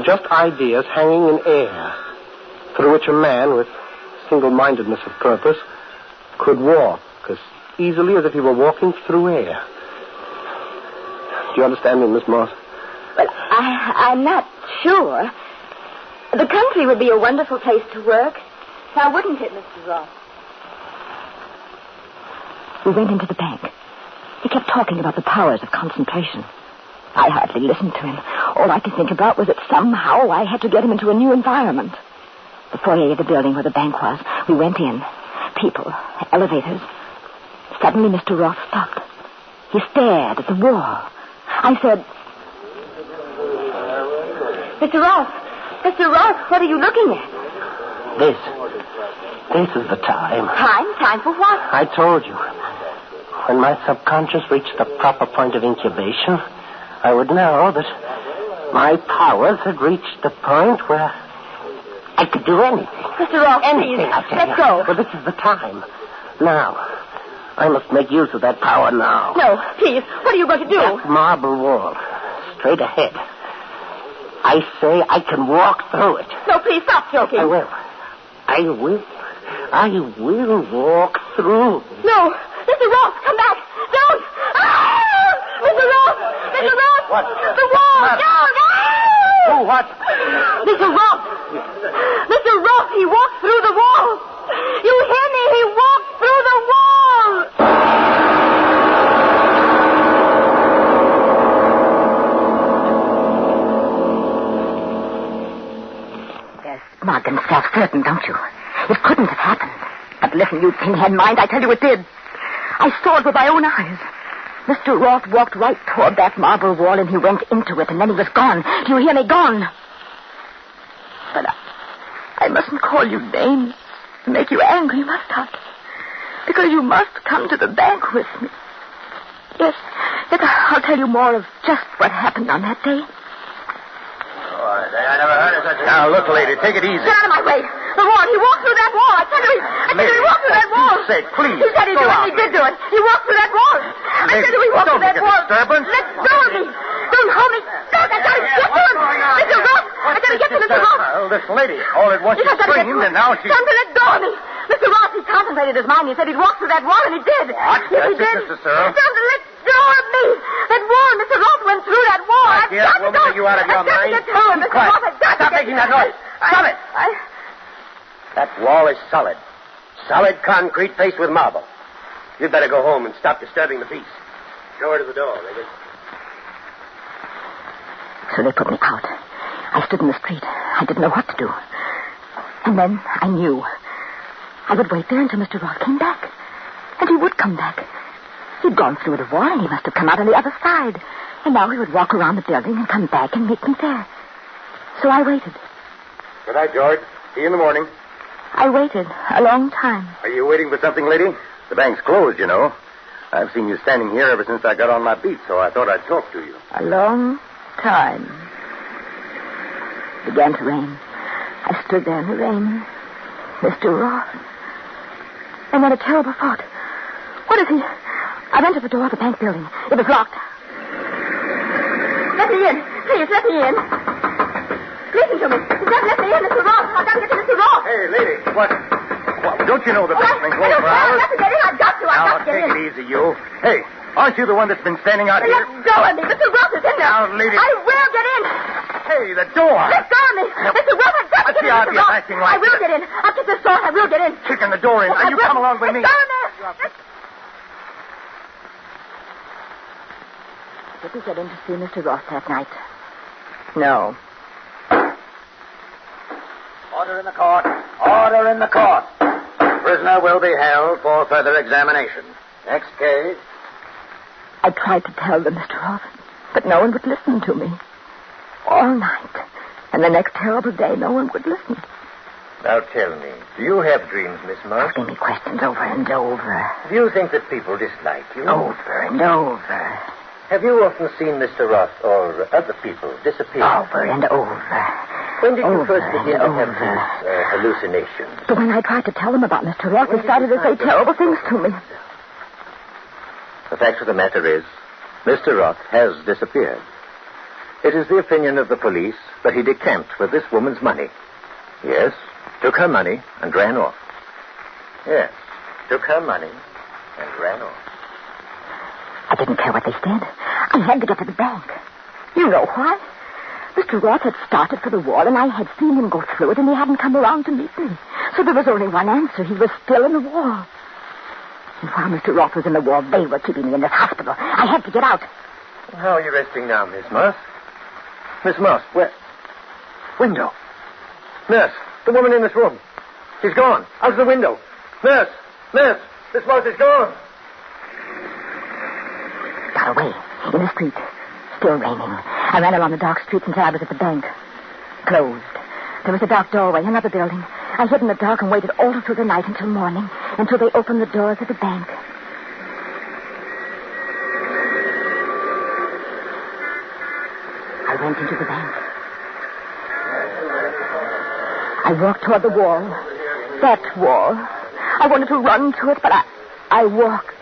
just ideas hanging in air. through which a man with single-mindedness of purpose could walk as easily as if he were walking through air. Do you understand me, Miss Moss? Well, I'm not sure. The country would be a wonderful place to work. Now, wouldn't it, Mr. Ross? We went into the bank. He kept talking about the powers of concentration. I hardly listened to him. All I could think about was that somehow I had to get him into a new environment. The foyer of the building where the bank was, we went in. People, elevators. Suddenly, Mr. Ross stopped. He stared at the wall. I said, Mr. Ross, what are you looking at? This is the time. Time for what? I told you. When my subconscious reached the proper point of incubation, I would know that my powers had reached the point where I could do anything. Mr. Ross, anything, please, I tell let's you. go. Well, this is the time. Now, I must make use of that power now. No, please, what are you going to do? That marble wall, straight ahead. I say I can walk through it. No, please, stop joking. I will walk through. No, Mr. Ross, come back. Don't. Ah! Mr. Ross! What? The wall! Down! Ah! Oh, what? Mr. Ross, he walked through the wall. You hear me? He walked through the wall. They're smug and self-certain, don't you? It couldn't have happened. But listen, you pinhead mind, I tell you it did. I saw it with my own eyes. Mr. Roth walked right toward that marble wall, and he went into it, and then he was gone. Do you hear me? Gone. But I mustn't call you names and make you angry, must I? Because you must come to the bank with me. Yes, I'll tell you more of just what happened on that day. I never heard of such a... Now, look, lady, take it easy. Get out of my way. The wall. He walked through that wall. I tell you, he walked through that wall. Say, please. He said he'd do it, and he did do it. He walked through that wall. I tell you, he walked through that wall. Disturbance. Let go of me. Don't hold me. Don't. I gotta get to him. Mr. Ross. I gotta get to Mr. Ross. Well, this lady, all at once she screamed, and now she... Something let go of me. Mr. Ross, he contemplated his mind. He said he'd walk through that wall, and he did. What? Yes, he did. Mr. Searle. Something let go of me. That wall. Mr. Ross went through that wall. I've got to go. Are you out of your mind? I've got to get to him. Mr. Ross, I've got to Stop making that noise. Stop it. That wall is solid. Solid concrete faced with marble. You'd better go home and stop disturbing the peace. Show her to the door, lady. So they put me out. I stood in the street. I didn't know what to do. And then I knew. I would wait there until Mr. Ross came back. And he would come back. He'd gone through the wall, and he must have come out on the other side. And now he would walk around the building and come back and meet me there. So I waited. Good night, George. See you in the morning. I waited a long time. Are you waiting for something, lady? The bank's closed, you know. I've seen you standing here ever since I got on my beat, so I thought I'd talk to you. A long time. It began to rain. I stood there in the rain. Mr. Ross. And then a terrible thought. What is he? I went to the door of the bank building. It was locked. Let me in. Please, let me in. Listen to me. Let me in, Mr. Ross. I've got to get to Mr. Ross. Hey, lady, what? Don't you know the bank's been closed for hours? I've got to get in. I've got to get in. Take it easy, you. Hey, aren't you the one that's been standing out here? Let go of me. Mr. Ross is in there. Now, lady. I will get in. Hey, the door. Let go of me. Mr. Ross, I've got to get in, Mr. Ross. Acting like I will get in. I'll get this door. I will get in. Kicking the door in. Now, you come along with me. Let go of me. Did you get in to see Mr. Ross that night? No. Order in the court. Order in the court. Prisoner will be held for further examination. Next case. I tried to tell them, Mr. Ross, but no one would listen to me. All night. And the next terrible day, no one would listen. Now tell me, do you have dreams, Miss Moss? Asking me questions over and over. Do you think that people dislike you? Over and over. Have you often seen Mr. Ross or other people disappear? Over and over. When did you first begin to have these hallucinations? But when I tried to tell them about Mr. Ross, they started to say terrible things to me. The fact of the matter is, Mr. Roth has disappeared. It is the opinion of the police that he decamped with this woman's money. Yes, took her money, and ran off. Yes, took her money and ran off. I didn't care what they said. I had to get to the bank. You know why? Mr. Roth had started for the wall, and I had seen him go through it, and he hadn't come around to meet me. So there was only one answer. He was still in the wall. And while Mr. Roth was in the wall, they were keeping me in this hospital. I had to get out. How are you resting now, Miss Moss? Miss Moss, where? Window. Nurse, the woman in this room. She's gone. Out of the window. Nurse, Miss Moss is gone. Got away. In the street. Still raining. I ran along the dark streets until I was at the bank. Closed. There was a dark doorway, another building. I hid in the dark and waited all through the night until morning, until they opened the doors of the bank. I went into the bank. I walked toward the wall. That wall. I wanted to run to it, but I walked.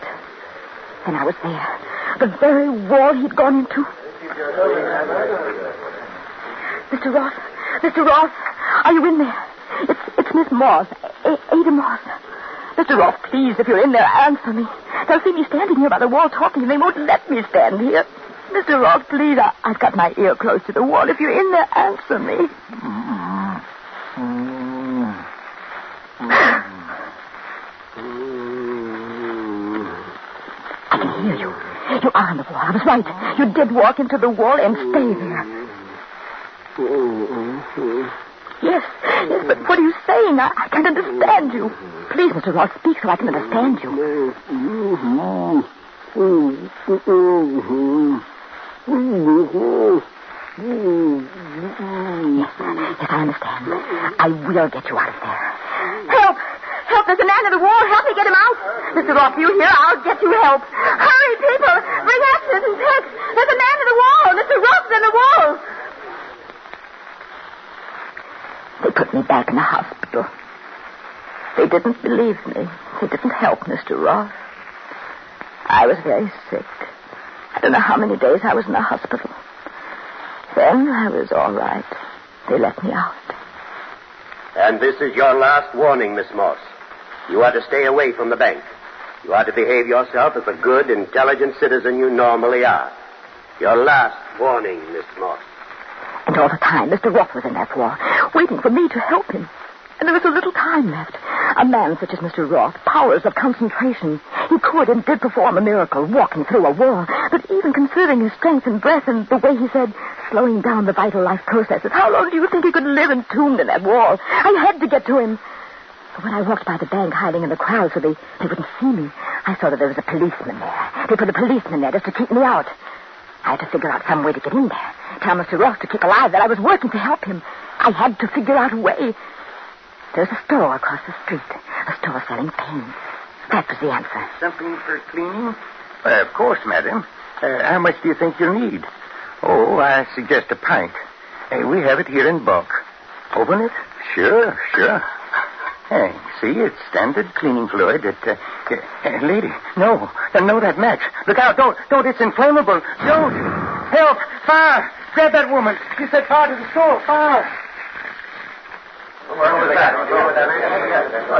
Then I was there. The very wall he'd gone into. Mr. Roth, are you in there? It's Miss Moss, Ada Moss. Mr. Roth, please, if you're in there, answer me. They'll see me standing here by the wall talking, and they won't let me stand here. Mr. Roth, please, I've got my ear close to the wall. If you're in there, answer me. I can hear you. You are on the wall. I was right. You did walk into the wall and stay there. Yes, but what are you saying? I can't understand you. Please, Mr. Roth, speak so I can understand you. Yes, I understand. I will get you out of there. Help! Help! There's a man in the wall. Help me get him out. Mr. Roth, you here? I'll get you help. Hurry, people! Bring axes and picks. There's a man in the wall. Mr. Roth's in the wall. They put me back in the hospital. They didn't believe me. They didn't help Mr. Roth. I was very sick. I don't know how many days I was in the hospital. Then I was all right. They let me out. And this is your last warning, Miss Moss. You are to stay away from the bank. You are to behave yourself as a good, intelligent citizen you normally are. Your last warning, Miss Moss. And all the time, Mr. Roth was in that wall, waiting for me to help him. And there was a little time left. A man such as Mr. Roth, powers of concentration. He could and did perform a miracle, walking through a wall. But even considering his strength and breath and the way he said, slowing down the vital life processes, how long do you think he could live entombed in that wall? I had to get to him. But when I walked by the bank, hiding in the crowd so they wouldn't see me, I saw that there was a policeman there. They put a policeman there just to keep me out. I had to figure out some way to get in there. Tell Mr. Roth to keep alive that I was working to help him. I had to figure out a way. There's a store across the street. A store selling paints. That was the answer. Something for cleaning? Of course, madam. How much do you think you'll need? Oh, I suggest a pint. We have it here in bulk. Open it? Sure. Hey, see, it's standard cleaning fluid. Lady, no, that match. Look out, don't, it's inflammable. Don't. Help, fire. Grab that woman. She said fire to the store, fire.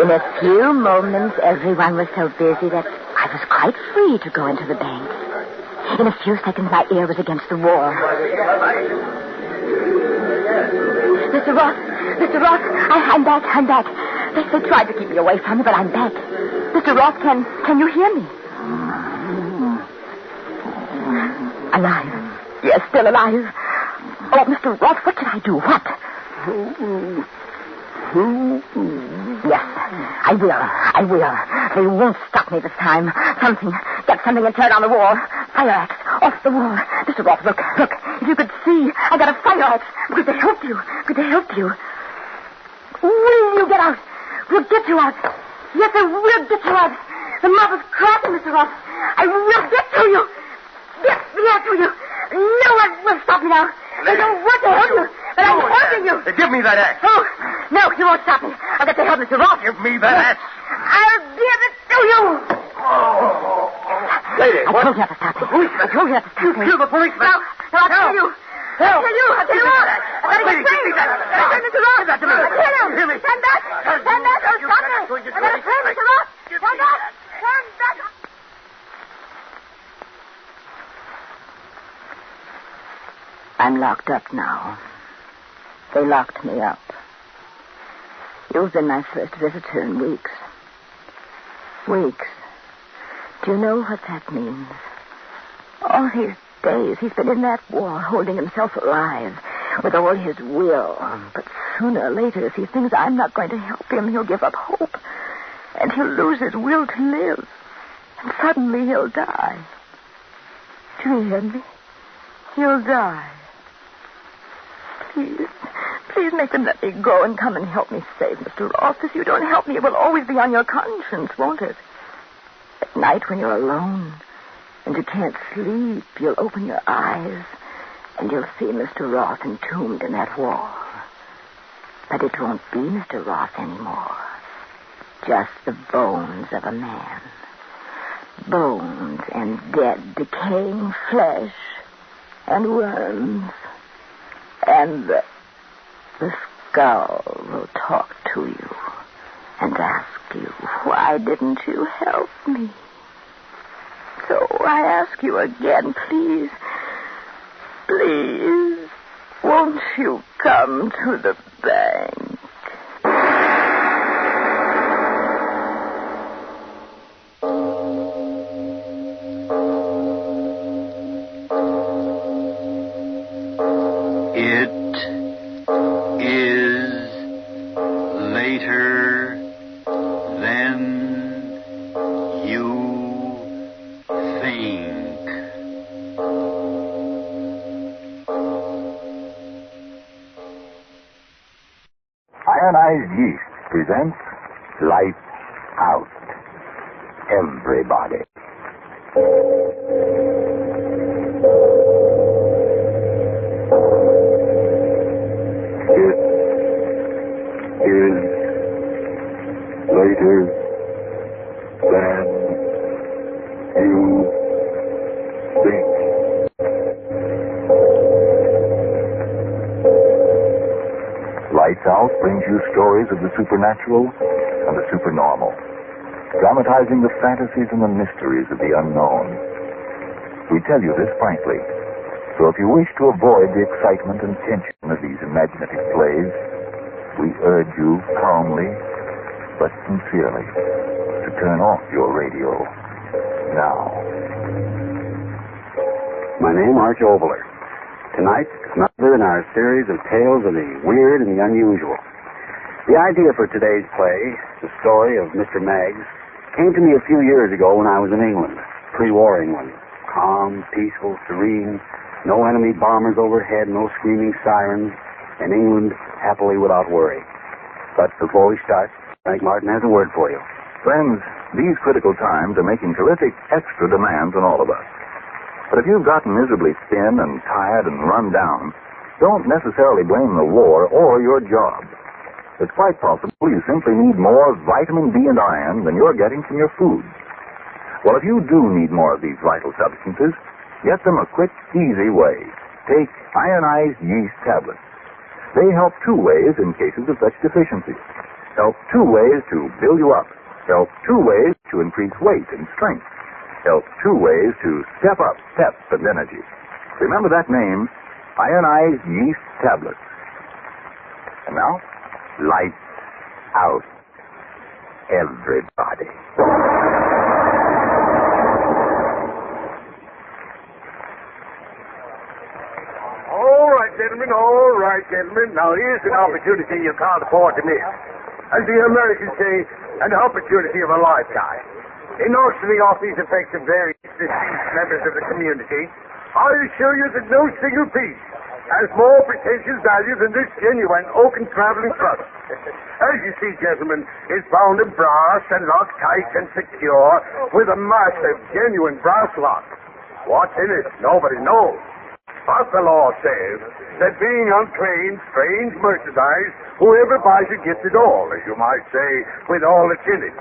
In a few moments, everyone was so busy that I was quite free to go into the bank. In a few seconds, my ear was against the wall. Mr. Roth, I'm back. They tried to keep me away from me, but I'm back. Mr. Roth, can you hear me? Alive. Yes, still alive. Oh, Mr. Roth, what should I do? What? Yes, I will. They won't stop me this time. Get something and turn on the wall. Fire axe, off the wall. Mr. Roth, look. If you could see, I got a fire axe. Could they help you? Will you get out? We'll get you out. Yes, I will get you out. The mob is cracking, Mr. Roth. I will get to you. Get to you. No one will stop me now. I don't want to help you, but I'm helping you. Give me that axe. Oh, no, you won't stop me. I'll get to help Mr. Roth. Give me that axe. I'll give it to you. Lady, I told you not to stop me. Kill the policeman. No, I'll tell you. Help. I'll tell you what. Gotta get free. Hey, Mr. Ross. Give that to me. Hit him. You hear me? Stand back. Stand back or stop me. I gotta free Mr. Ross. Stand back. Stand back. I'm locked up now. They locked me up. You've been my first visitor in weeks. Weeks. Do you know what that means? All these days he's been in that war, holding himself alive with all his will. But sooner or later, if he thinks I'm not going to help him, he'll give up hope. And he'll lose his will to live. And suddenly he'll die. Do you hear me? He'll die. Please make them let me go and come and help me save Mr. Ross. If you don't help me, it will always be on your conscience, won't it? At night when you're alone and you can't sleep, you'll open your eyes and you'll see Mr. Ross entombed in that wall. But it won't be Mr. Ross anymore. Just the bones of a man. Bones and dead, decaying flesh and worms. And the skull will talk to you and ask you, why didn't you help me? So I ask you again, please, won't you come to the bank? Ionized Yeast presents Lights Out. Everybody. It is later than you think. Lights Out brings you stories of the supernatural and the supernormal, dramatizing the fantasies and the mysteries of the unknown. We tell you this frankly, so if you wish to avoid the excitement and tension of these imaginative plays, we urge you calmly but sincerely to turn off your radio now. My name, Arch Obler. Tonight, another in our series of tales of the weird and the unusual. The idea for today's play, the story of Mr. Maggs, came to me a few years ago when I was in England, pre-war England. Calm, peaceful, serene, no enemy bombers overhead, no screaming sirens, and England happily without worry. But before we start, Frank Martin has a word for you. Friends, these critical times are making terrific extra demands on all of us. But if you've gotten miserably thin and tired and run down, don't necessarily blame the war or your job. It's quite possible you simply need more vitamin D and iron than you're getting from your food. Well, if you do need more of these vital substances, get them a quick, easy way. Take ionized yeast tablets. They help two ways in cases of such deficiency. Help two ways to build you up. Help two ways to increase weight and strength. Help two ways to step up pep and energy. Remember that name, ionized yeast tablets. And now, lights out. Everybody. All right, gentlemen. Now, here's an opportunity you can't afford to miss. As the Americans say, an opportunity of a lifetime. In auctioning off these effects of various members of the community, I'll show you that no single piece has more pretentious value than this genuine oaken traveling trust. As you see, gentlemen, it's bound in brass and locked tight and secure with a massive, genuine brass lock. What's in it? Nobody knows. But the law says that being unclaimed, strange merchandise, whoever buys it gets it all, as you might say, with all that's in it.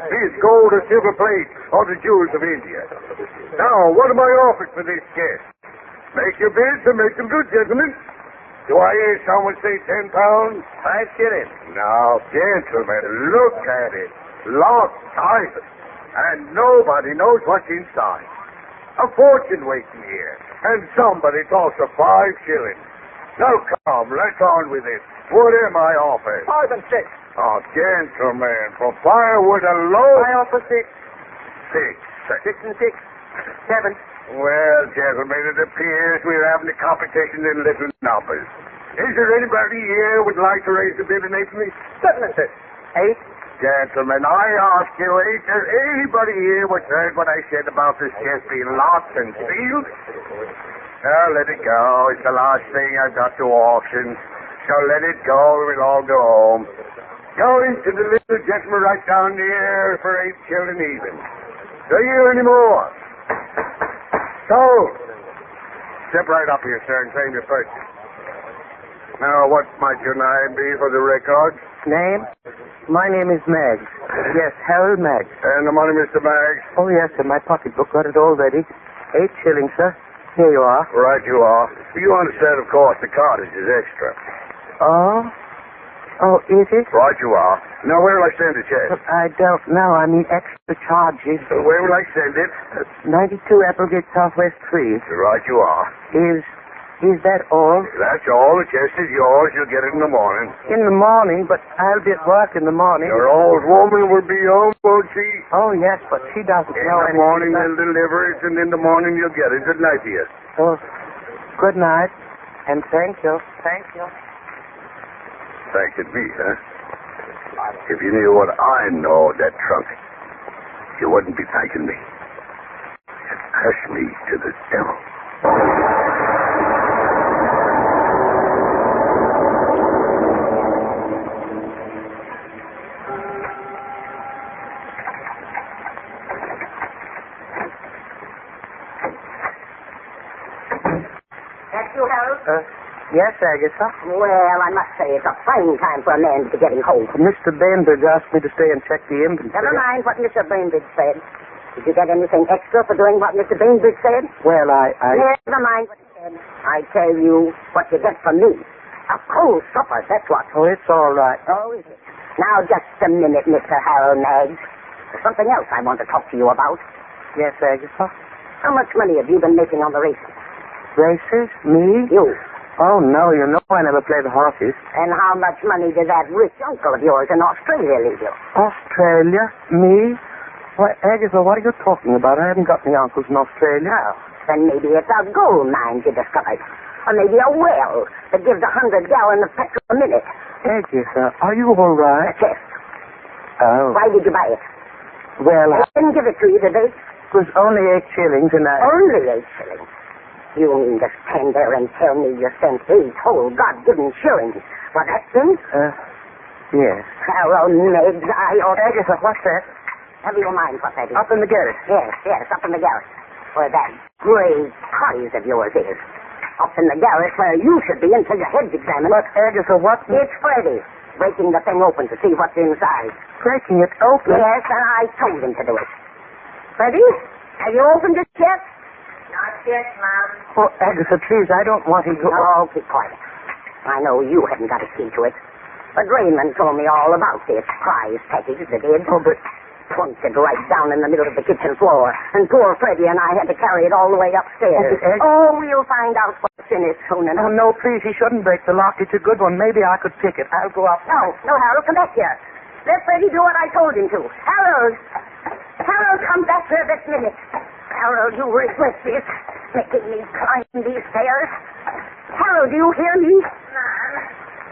Be it gold or silver plate or the jewels of India. Now, what am I offered for this guest? Make your bids and make them good, gentlemen. Do I hear someone say 10 pounds? 5 shillings. Now, gentlemen, look at it. Locked tight. And nobody knows what's inside. A fortune waiting here. And somebody talks of 5 shillings. Now, come, let's on with it. What am I offered? 5 and 6. Oh, gentlemen, for firewood alone... I offer 6. 6. 6 and 6. 7. Well, gentlemen, it appears we're having a competition in little numbers. Is there anybody here would like to raise a bid and aid me? 7 and 6. 8. Gentlemen, I ask you, is there anybody here which heard what I said about this chest being locked and sealed? Now, let it go. It's the last thing I've got to auction. So let it go. We'll all go home. Go into the little gentleman right down there for 8 shillings even. Do you hear any more? Sold. Step right up here, sir, and claim your purchase. Now, what might your name be for the record? Name? My name is Maggs. Yes, Harold Maggs. And the money, Mr. Maggs? Oh, yes, in my pocketbook. Got it all ready. 8 shillings, sir. Here you are. Right you are. You understand, of course, the cottage is extra. Oh? Oh, is it? Right you are. Now, where will I send it, Chad? I don't know. I mean, extra charges. Where will I send it? 92 Applegate Southwest 3. Right you are. Is that all? That's all. The chest is yours. You'll get it in the morning. In the morning? But I'll be at work in the morning. Your old woman will be home, won't she? Oh, yes, but she doesn't know In anything. the morning they'll deliver it, and in the morning you'll get it. Good night to you. Oh, good night. And thank you. Thank you. Thank me, huh? If you knew what I know of that trunk, you wouldn't be thanking me. Curse me to the devil. That's you, Harold? Yes, Agatha? Well, I must say it's a fine time for a man to be getting home. Mr. Bainbridge asked me to stay and check the inventory. Never mind what Mr. Bainbridge said. Did you get anything extra for doing what Mr. Bainbridge said? Well, I... Never mind what he said. I tell you what you get from me. A cold supper, that's what. Oh, it's all right. Oh, is it? Now, just a minute, Mr. Harold Maggs. There's something else I want to talk to you about. Yes, Agatha? How much money have you been making on the races? Races? Me? You. Oh, no, you know I never play the horses. And how much money did that rich uncle of yours in Australia leave you? Australia? Me? Why, Agatha, what are you talking about? I haven't got any uncles in Australia. Oh, then maybe it's a gold mine you discovered. Or maybe a well that gives 100 gallons of petrol a minute. Agatha, are you all right? Yes. Oh. Why did you buy it? Well, I didn't give it to you today. It was only 8 shillings and I... Only 8 shillings? You mean to stand there and tell me you spent 8 whole God-given shillings for that thing? Yes. Harold Meggs, I ought... Agatha, what's that? Never you mind what that is. Up in the garret. Yes, up in the garret. Where that gray prize of yours is. Up in the garret where you should be until your head's examined. But, Agatha, what... It's Freddie, breaking the thing open to see what's inside. Breaking it open? Yes, and I told him to do it. Freddie, have you opened it yet? Not yet, Mom. Oh, Agatha, please, I don't want him to... Oh, keep quiet. I know you haven't got a key to it. But Raymond told me all about this prize package that did. Oh, but... Plunked it right down in the middle of the kitchen floor. And poor Freddie and I had to carry it all the way upstairs. Oh, we'll find out what's in it soon enough. Oh, no, please, he shouldn't break the lock. It's a good one. Maybe I could pick it. I'll go up. No, Harold, come back here. Let Freddie do what I told him to. Harold, come back here this minute. Harold, you regret this, making me climb these stairs. Harold, do you hear me?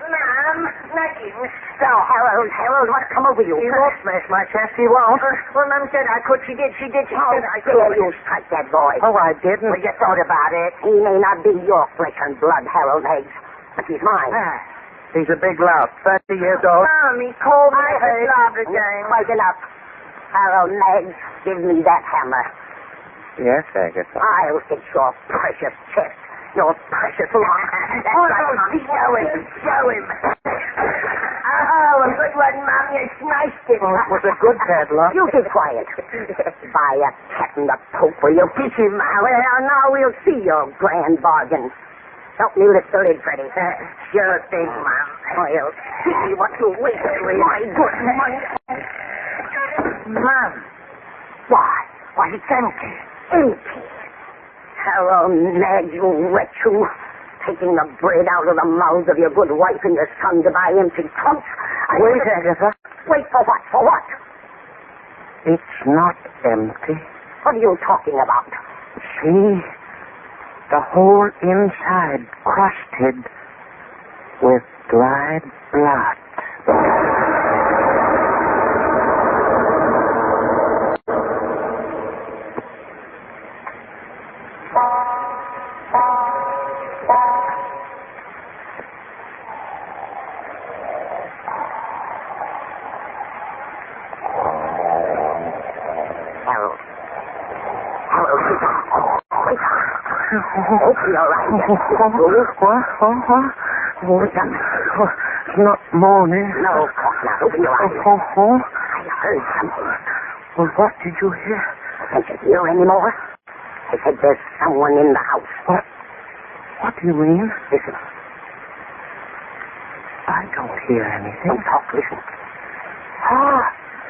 Mom, nothing. Now, Harold, what's come over you? He won't smash my chest, he won't. Well, Mom said I could. She did. She said I could. You strike that boy. Oh, I didn't. Well, you thought about it. He may not be your flesh and blood, Harold Meggs, but he's mine. He's a big lout, 30 years old. Mom, he called me again. Quite enough. Harold Meggs, give me that hammer. Yes, Agatha. I'll fix your precious chest. Your precious lock. Show him. Oh, a good one, Mom. You smashed it. Oh, it was a good padlock. You keep quiet. By a cat in the poke, will you teach him? Well, now we'll see your grand bargain. Help me lift the lid, Freddie. Sure thing, Mom. I'll see what you wait for, my good money. Mom. Why, it's empty. Empty. Hello, Ned, you wretch, you. Taking the bread out of the mouths of your good wife and your son to buy empty trunks. Wait, Agatha. Wait for what? For what? It's not empty. What are you talking about? See? The whole inside crusted with dried blood. Open your eyes. It's not morning. No, of course not. Open your eyes. I heard something. Well, what did you hear? Can't you hear anymore? I said there's someone in the house. What do you mean? Listen. I don't hear anything. Don't talk. Listen.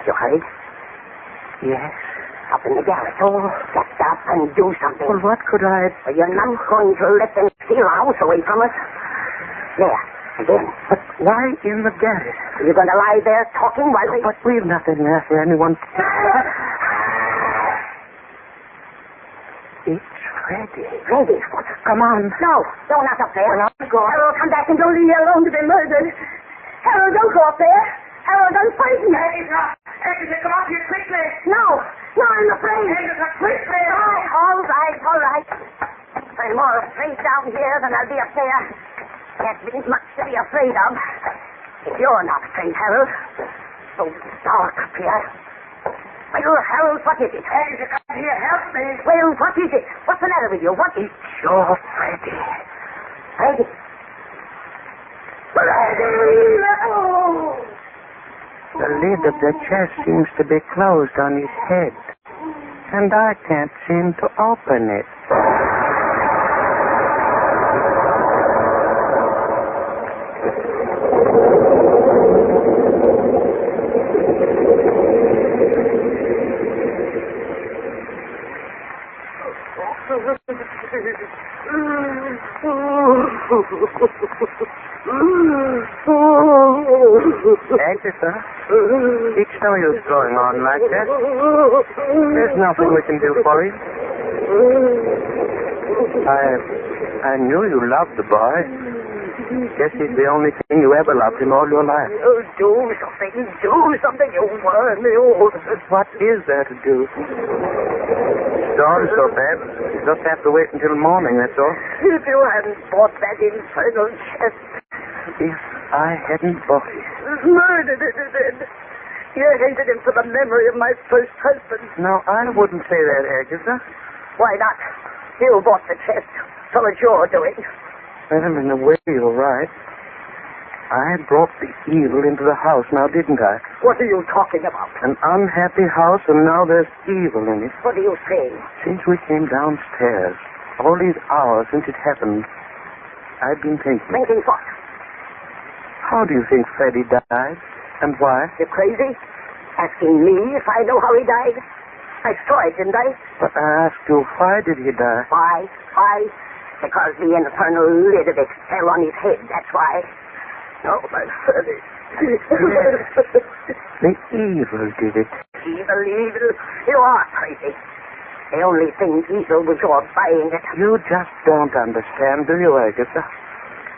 You heard? Yes. Up in the garage. Get up and do something. Well, what could I... Well, you're not going to let them steal the house away from us. There. Again. But why in the garage? Are you going to lie there talking while they... But we've nothing there for anyone to... It's Freddie. Freddie? Come on. No, not up there. Well, I'll go. Harold, come back and don't leave me alone to be murdered. Harold, don't go up there. Harold, don't frighten me. Agatha, come up here quickly. No, I'm afraid. Agatha, quickly. All right. I'm more afraid down here than I'll be up there. Can't be much to be afraid of. If you're not afraid, Harold. So dark up here. Well, Harold, what is it? Agatha, come here, help me. Well, what is it? What's the matter with you? What is... It's your Freddie. Freddie? No! The lid of the chest seems to be closed on his head, and I can't seem to open it. Agatha, it's no use going on like that. There's nothing we can do for you. I knew you loved the boy. Guess he's the only thing you ever loved in all your life. Oh, do something, you wormy old... What is there to do? Storm's so bad, you just have to wait until morning, that's all. If you hadn't bought that infernal chest... If I hadn't bought it... Murdered it, then. You hated him for the memory of my first husband. No, I wouldn't say that, Agatha. Why not? You bought the chest, so it's your doing. Well, in a way, you're right. I brought the evil into the house now, didn't I? What are you talking about? An unhappy house, and now there's evil in it. What are you saying? Since we came downstairs, all these hours since it happened, I've been thinking. Thinking what? How do you think Freddie died? And why? You crazy? Asking me if I know how he died? I saw it, didn't I? But I asked you, why did he die? Why? Because the infernal lid of it fell on his head, that's why. Oh, my Freddie. The evil did it. Evil. You are crazy. The only thing evil was your buying it. You just don't understand, do you, Agatha?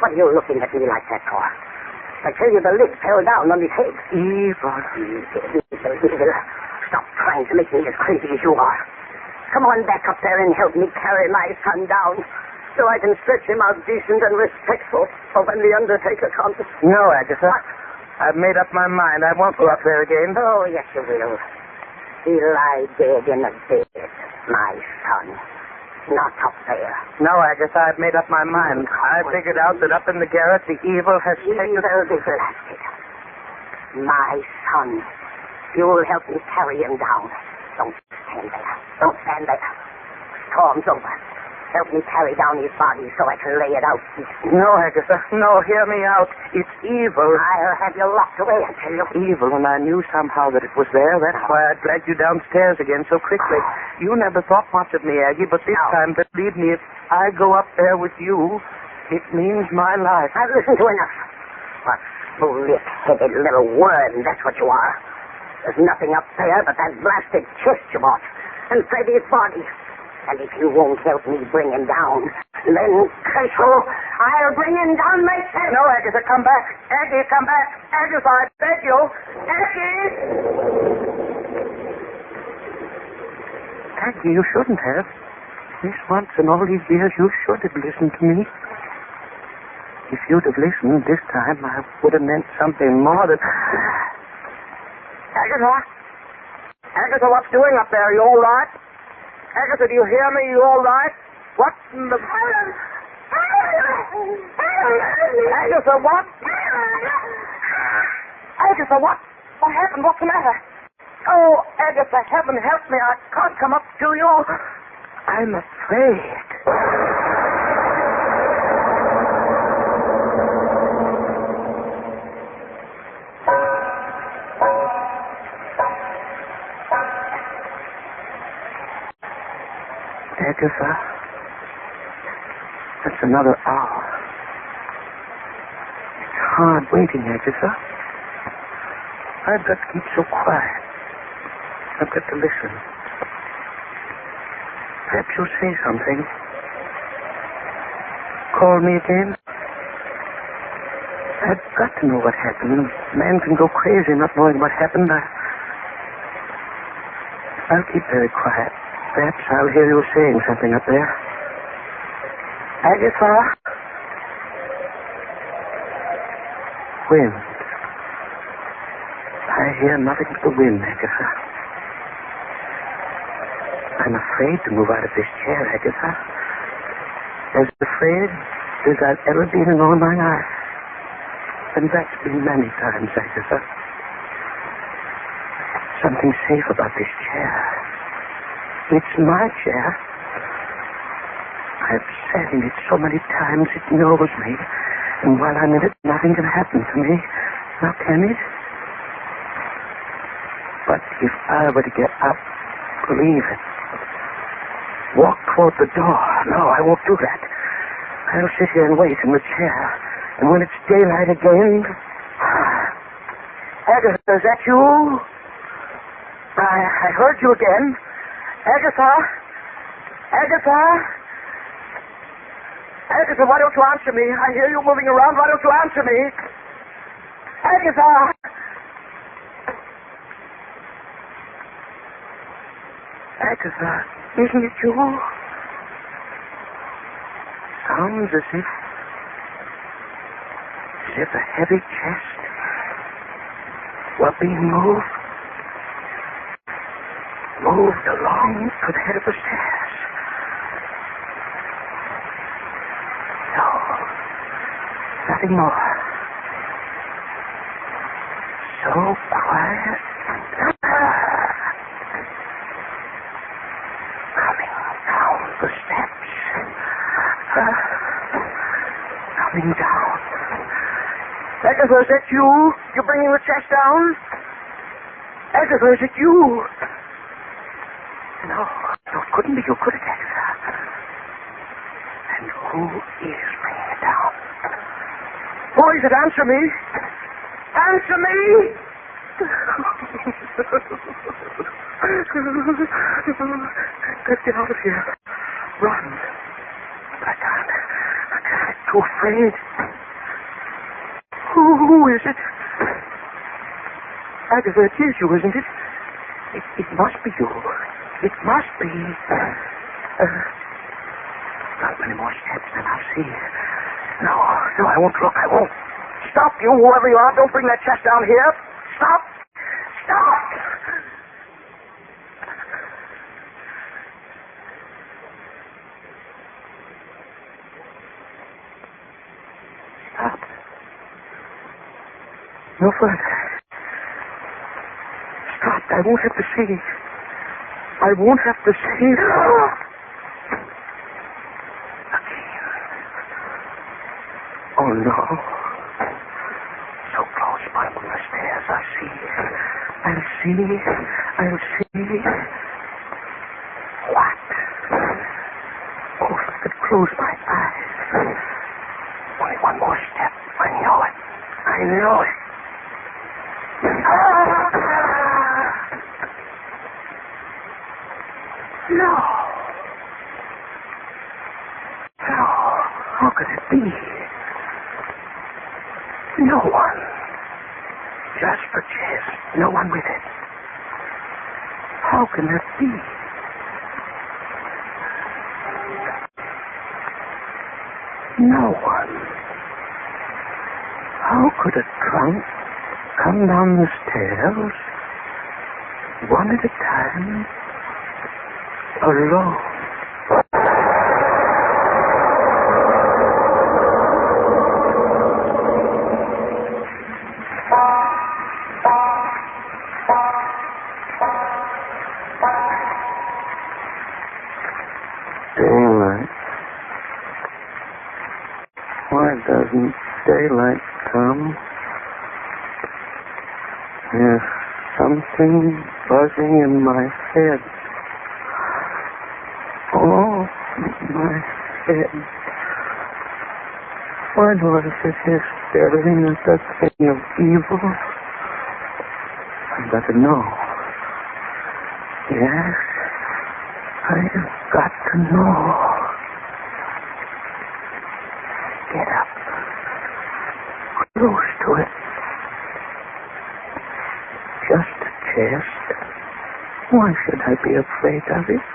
What are you looking at me like that for? I tell you, the lid fell down on his head. Evil. Stop trying to make me as crazy as you are. Come on back up there and help me carry my son down, so I can stretch him out decent and respectful for when the undertaker comes. No, Agatha. What? I've made up my mind. I won't go up there again. Oh, yes, you will. He'll lie dead in the bed, my son. Not up there. No, Agatha, I've made up my mind. I figured out that up in the garret, the evil has taken... Evil be blasted. My son. You'll help me carry him down. Don't stand there. Storm's over. Help me carry down his body so I can lay it out. No, Agatha. No, hear me out. It's evil. I'll have you locked away, I tell you. Evil, and I knew somehow that it was there. That's why I dragged you downstairs again so quickly. You never thought much of me, Aggie, but this time, believe me, if I go up there with you, it means my life. I've listened to enough. What foolish-headed little worm, that's what you are. There's nothing up there but that blasted chest you bought, and Freddie's body. And if you won't help me bring him down, then, curse you, I'll bring him down myself. No, Agatha, come back. Aggie, come back. Agatha, I beg you. Aggie! Aggie, you shouldn't have. This once in all these years, you should have listened to me. If you'd have listened this time, I would have meant something more than... Agatha? Agatha, what's doing up there? Are you all right? Agatha, do you hear me? You all right? What in the... Agatha, what? Agatha, what? What happened? What's the matter? Oh, Agatha, heaven help me. I can't come up to you. I'm afraid. Agatha, that's another hour. It's hard waiting, Agatha. I've got to keep so quiet. I've got to listen. Perhaps you'll say something. Call me again. I've got to know what happened. A man can go crazy not knowing what happened. I'll keep very quiet. Perhaps I'll hear you saying something up there. Agatha? Wind. I hear nothing but the wind, Agatha. I'm afraid to move out of this chair, Agatha. As afraid as I've ever been in all my life. And that's been many times, Agatha. Something safe about this chair. It's my chair. I've sat in it so many times it knows me. And while I'm in it, nothing can happen to me. Now, can it? But if I were to get up, leave it, walk toward the door, no, I won't do that. I'll sit here and wait in the chair. And when it's daylight again... Agatha, is that you? I heard you again. Agatha? Agatha? Agatha, why don't you answer me? I hear you moving around. Why don't you answer me? Agatha! Agatha, isn't it you? Sounds as if a heavy chest were being moved along to the head of the stairs. No, nothing more. So quiet. Coming down the steps. Coming down. Agatha, is that you? You're bringing the chest down? Agatha, is it you? No, it couldn't be you, could it, Agatha? And who is bringing it down? Who is it? Answer me! Answer me! Let's get out of here. Run. I can't. I'm too afraid. Who is it? Agatha, it is you, isn't it? It must be you. It must be. Not many more steps, then I'll see. No, I won't look. I won't. Stop, you, whoever you are. Don't bring that chest down here. Stop. Stop. Stop. No further. Stop. I won't have to see. I won't have to see. I'll see. What? Oh, if I could close my eyes. Only one more step. I know it. I know it. No. No. How could it be? No one. Just the chest. No one with it. How can that be? No one. How could a trunk come down the stairs, one at a time, alone? Daylight. Why doesn't daylight come? There's something buzzing in my head. Oh, my head. Why do I sit here staring at that thing of evil? I've got to know. Yes, I've got to know. Get up. Close to it. Just a chest. Why should I be afraid of it?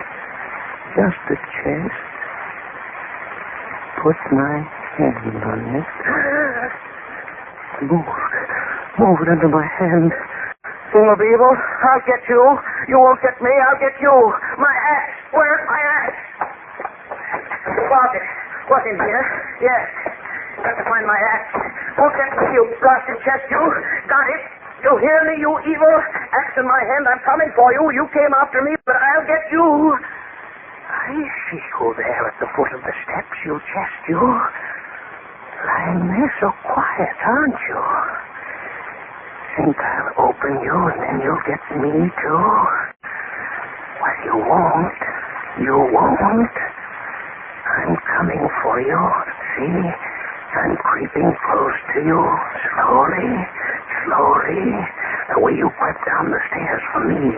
Just a chest. Put my hand on it. Move it under my hand. Thing of evil, I'll get you. You won't get me, I'll get you. My axe. Where's my axe? Pocket. What in here? Yes. Got to find my axe. Won't get me, you blasted chest, you. Got it. You hear me, you evil? Axe in my hand, I'm coming for you. You came after me, but I'll get you. I see you there at the foot of the steps, you chest, you. Lying there so quiet, aren't you? Think I'll open you and then you'll get me, too? Well, you won't. You won't. I'm coming for you. See? I'm creeping close to you. Slowly, slowly. The way you crept down the stairs for me.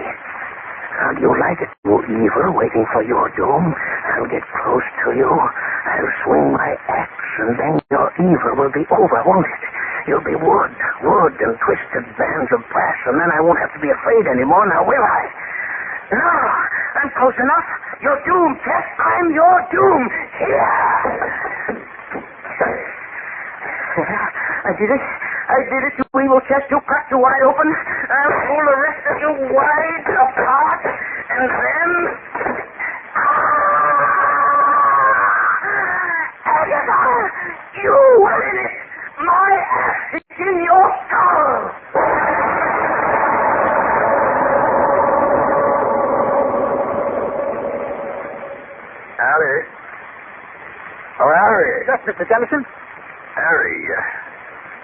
How do you like it, you evil, waiting for your doom? I'll get close to you. I'll swing my axe, and then your evil will be over, won't it? You'll be wood and twisted bands of brass, and then I won't have to be afraid anymore, now will I? No, I'm close enough. You're doomed, Tess. I'm your doom. Here. I did it. I did it, you evil chest. You cracked you wide open. I'll pull the rest of you wide apart, and then... Agatha! You were in it! My axe is in your skull! Harry? Oh, Harry. Yes, Mr. Jemison? Harry,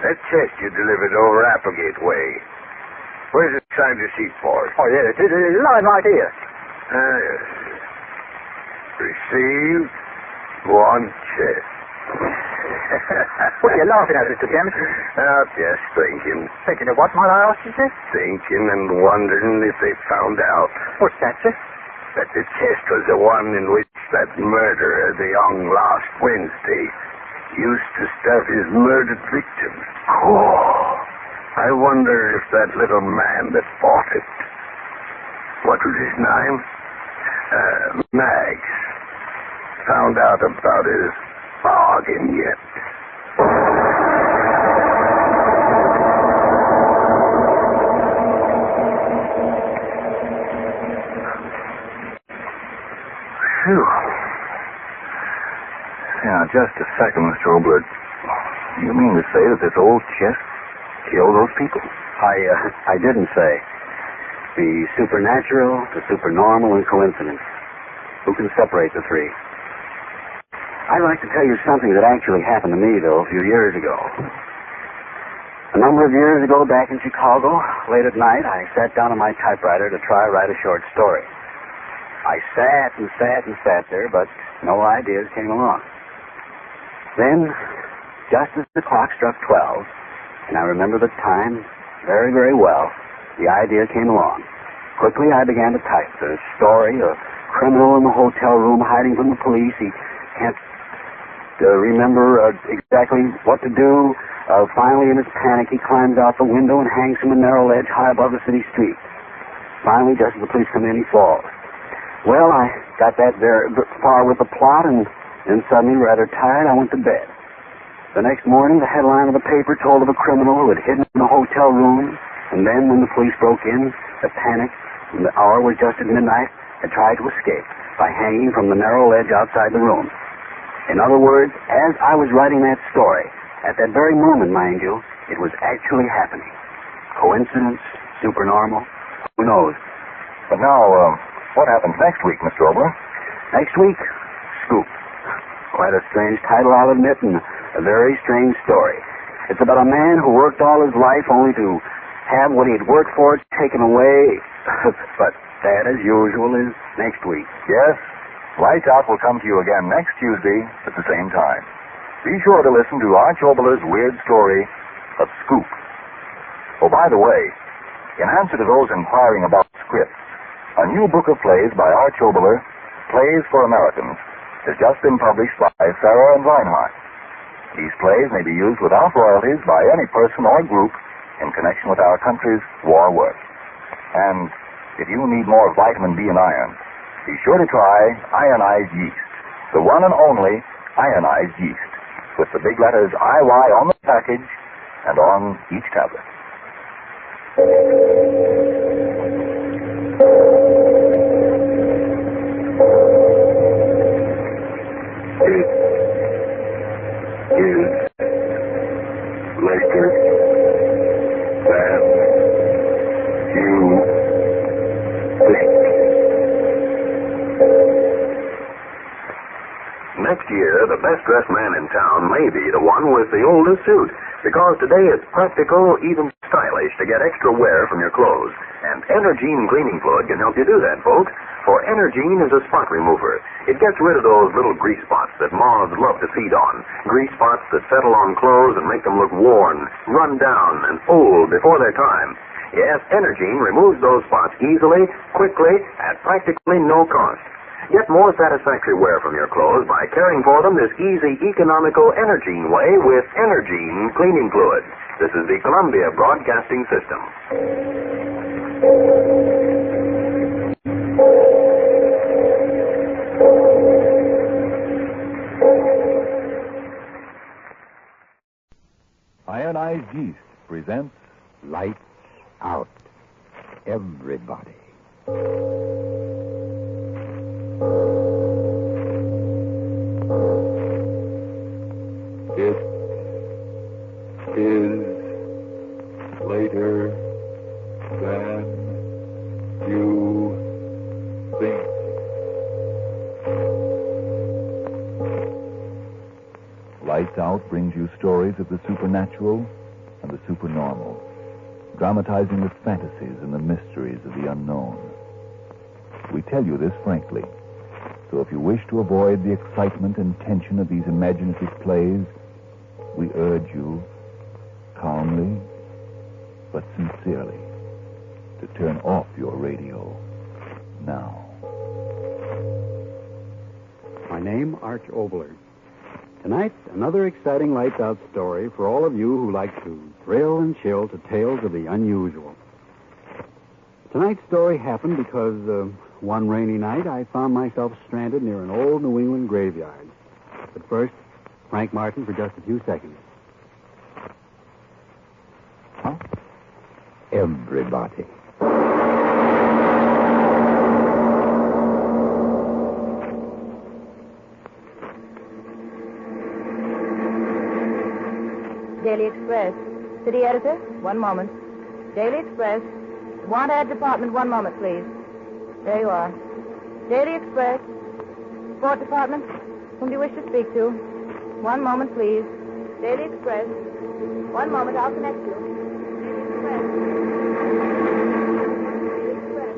that chest you delivered over Applegate way. Where's the signed receipt for it? Oh, yes, it's lying right here. Yes. Received one chest. What are you laughing at, Mr. Jemison? Oh, just thinking. Thinking of what, might I ask you, sir? Thinking and wondering if they found out. What's that, sir? That the chest was the one in which that murderer, the young last Wednesday, used to stuff his murdered victims. Oh, I wonder if that little man that bought it, what was his name? Mags, found out about his bargain yet. Phew. Now, just a second, Mr. Oblert. You mean to say that this old chest killed those people? I didn't say. The supernatural, the supernormal, and coincidence. Who can separate the three? I'd like to tell you something that actually happened to me, though, a few years ago. A number of years ago, back in Chicago, late at night, I sat down on my typewriter to try to write a short story. I sat and sat and sat there, but no ideas came along. Then, just as the clock struck 12, and I remember the time very, very well, the idea came along. Quickly, I began to type the story of a criminal in the hotel room hiding from the police. He can't remember exactly what to do. Finally, in his panic, he climbs out the window and hangs from a narrow ledge high above the city street. Finally, just as the police come in, he falls. Well, I got that very far with the plot, and then suddenly, rather tired, I went to bed. The next morning, the headline of the paper told of a criminal who had hidden in the hotel room, and then when the police broke in, the panic, when the hour was just at midnight, had tried to escape by hanging from the narrow ledge outside the room. In other words, as I was writing that story, at that very moment, mind you, it was actually happening. Coincidence? Supernormal? Who knows? But now, what happens next week, Mr. Obler? Next week? Scoop. Quite a strange title, I'll admit, and a very strange story. It's about a man who worked all his life only to have what he had worked for taken away. But that, as usual, is next week. Yes. Lights Out will come to you again next Tuesday at the same time. Be sure to listen to Arch Obler's weird story, A Scoop. Oh, by the way, in answer to those inquiring about scripts, a new book of plays by Arch Obler, Plays for Americans, has just been published by Farrar and Reinhardt. These plays may be used without royalties by any person or group in connection with our country's war work. And if you need more vitamin B and iron, be sure to try ionized yeast, the one and only ionized yeast, with the big letters IY on the package and on each tablet. Next year, the best-dressed man in town may be the one with the oldest suit, because today it's practical, even stylish, to get extra wear from your clothes. And Energine cleaning fluid can help you do that, folks, for Energine is a spot remover. It gets rid of those little grease spots that moths love to feed on, grease spots that settle on clothes and make them look worn, run down, and old before their time. Yes, Energine removes those spots easily, quickly, at practically no cost. Get more satisfactory wear from your clothes by caring for them this easy, economical Energine way with Energine cleaning fluid. This is the Columbia Broadcasting System. Ionized Yeast presents Lights Out. Everybody. It is later than you think. Lights Out brings you stories of the supernatural and the supernormal, dramatizing the fantasies and the mysteries of the unknown. We tell you this frankly, so if you wish to avoid the excitement and tension of these imaginative plays, we urge you, calmly but sincerely, to turn off your radio now. My name, Arch Obler. Tonight, another exciting Lights Out story for all of you who like to thrill and chill to tales of the unusual. Tonight's story happened because one rainy night I found myself stranded near an old New England graveyard. But first, Frank Martin for just a few seconds. Huh? Everybody. Daily Express. City editor, 1 moment. Daily Express. Want ad department, 1 moment, please. There you are. Daily Express. Sport department. Whom do you wish to speak to? 1 moment, please. Daily Express. One moment, I'll connect you. Daily Express. Daily Express.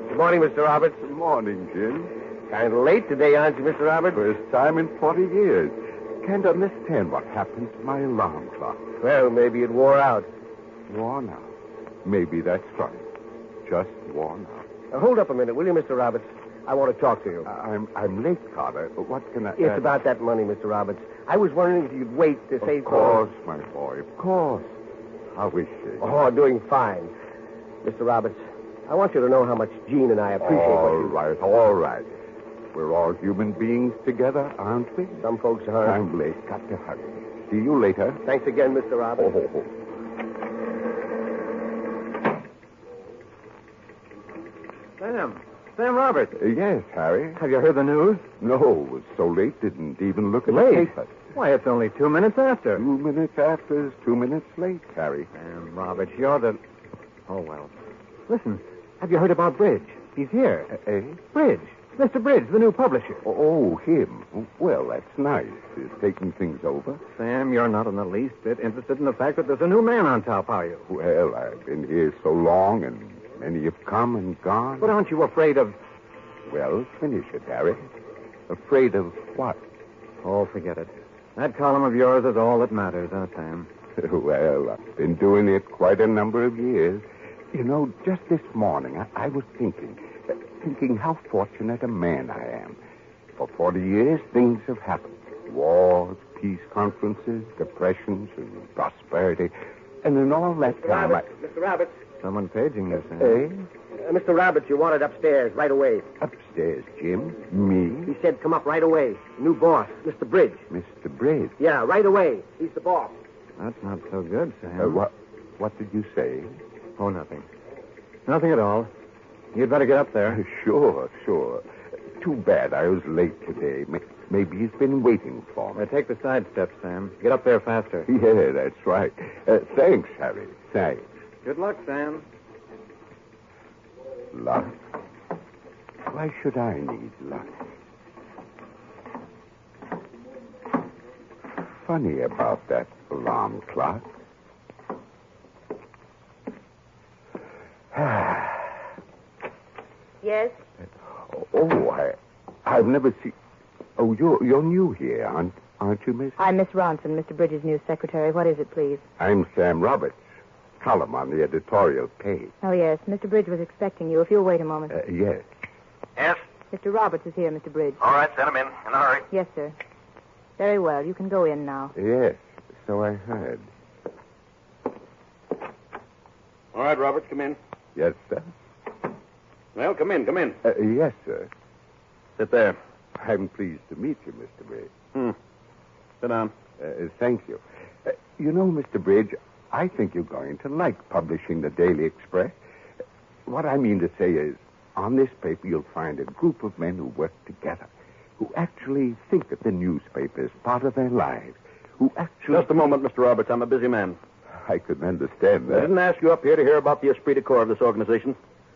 Good morning, Mr. Roberts. Good morning, Jim. Kind of late today, aren't you, Mr. Roberts? First time in 40 years. Can't understand what happened to my alarm clock. Well, maybe it wore out. Worn out. Maybe that's right. Just worn out. Hold up a minute, will you, Mr. Roberts? I want to talk to you. I'm late, Carter. What can I... It's about that money, Mr. Roberts. I was wondering if you'd wait to say... Of course, my boy, of course. How is she? Oh, doing fine. Mr. Roberts, I want you to know how much Jean and I appreciate All right. We're all human beings together, aren't we? Some folks are. I'm late. Got to hurry. See you later. Thanks again, Mr. Roberts. Sam Roberts. Yes, Harry. Have you heard the news? No, it was so late, didn't even look at the Late? paper. Why, it's only 2 minutes after. 2 minutes after is 2 minutes late, Harry. Sam Roberts, you're the... Oh, well. Listen, have you heard about Bridge? He's here. Bridge. Mr. Bridge, the new publisher. Oh, him. Well, that's nice. He's taking things over. Sam, you're not in the least bit interested in the fact that there's a new man on top, are you? Well, I've been here so long, and many have come and gone. But aren't you afraid of... Well, finish it, Harry. Afraid of what? Oh, forget it. That column of yours is all that matters, huh, Sam? Well, I've been doing it quite a number of years. You know, just this morning, I was thinking how fortunate a man I am. For 40 years, things have happened. Wars, peace conferences, depressions, and prosperity. And in all that time, Mr. Roberts. Someone paging you, Sam. Mr. Roberts, you wanted upstairs right away. Upstairs, Jim? Me? He said come up right away. New boss, Mr. Bridge. Mr. Bridge? Yeah, right away. He's the boss. That's not so good, Sam. What did you say? Oh, nothing. Nothing at all. You'd better get up there. Sure. Too bad I was late today. Maybe he's been waiting for me. Take the side steps, Sam. Get up there faster. Yeah, that's right. Thanks, Harry. Thanks. Good luck, Sam. Luck? Why should I need luck? Funny about that alarm clock. Yes? Oh, I've never seen... Oh, you're new here, aren't you, Miss? I'm Miss Ronson, Mr. Bridges' new secretary. What is it, please? I'm Sam Roberts. Column on the editorial page. Oh, yes. Mr. Bridge was expecting you. If you'll wait a moment. Yes. Yes? Mr. Roberts is here, Mr. Bridge. All right, send him in a hurry. Yes, sir. Very well. You can go in now. Yes, so I heard. All right, Roberts, come in. Yes, sir. Well, come in. Yes, sir. Sit there. I'm pleased to meet you, Mr. Bridge. Sit down. Thank you. You know, Mr. Bridge, I think you're going to like publishing the Daily Express. What I mean to say is, on this paper you'll find a group of men who work together, who actually think that the newspaper is part of their lives, who actually... Just a moment, Mr. Roberts. I'm a busy man. I can understand that. I didn't ask you up here to hear about the esprit de corps of this organization.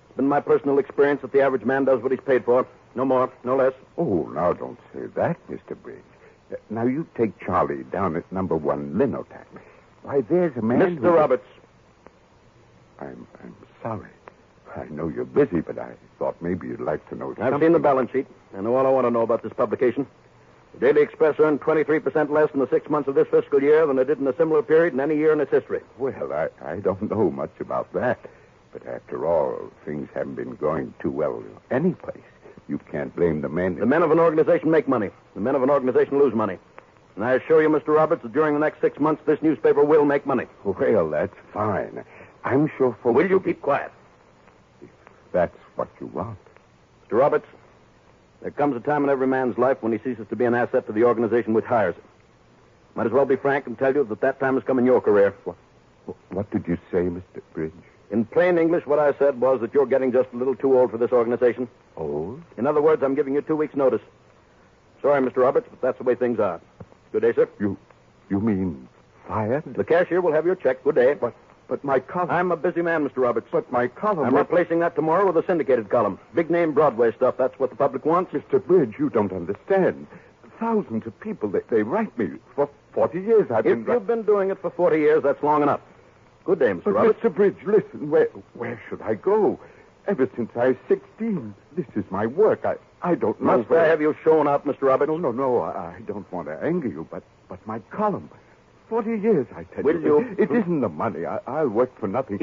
It's been my personal experience that the average man does what he's paid for. No more, no less. Oh, now don't say that, Mr. Bridge. Now you take Charlie down at number 1 Linotac. Why, there's a man Mr. Roberts. I'm sorry. I know you're busy, but I thought maybe you'd like to know something. I've seen the balance sheet. I know all I want to know about this publication. The Daily Express earned 23% less in the 6 months of this fiscal year than it did in a similar period in any year in its history. Well, I don't know much about that. But after all, things haven't been going too well any place. You can't blame the men. The men of an organization make money. The men of an organization lose money. And I assure you, Mr. Roberts, that during the next 6 months, this newspaper will make money. Well, that's fine. I'm sure folks... Will you keep quiet? If that's what you want. Mr. Roberts, there comes a time in every man's life when he ceases to be an asset to the organization which hires him. Might as well be frank and tell you that time has come in your career. What did you say, Mr. Bridge? In plain English, what I said was that you're getting just a little too old for this organization. Old? In other words, I'm giving you 2 weeks' notice. Sorry, Mr. Roberts, but that's the way things are. Good day, sir. You mean fired? The cashier will have your check. Good day. But my column... I'm a busy man, Mr. Roberts. But my column... I'm replacing that tomorrow with a syndicated column. Big-name Broadway stuff. That's what the public wants. Mr. Bridge, you don't understand. thousands of people. They write me. For 40 years I've been... If you've been doing it for 40 years, that's long enough. Good day, Mr. But Roberts. Mr. Bridge, listen. Where should I go? Ever since I was 16, this is my work. I don't know Must I have you shown up, Mr. Roberts? No. I don't want to anger you, but my column... 40 years, I tell Will you? It isn't the money. I'll work for nothing.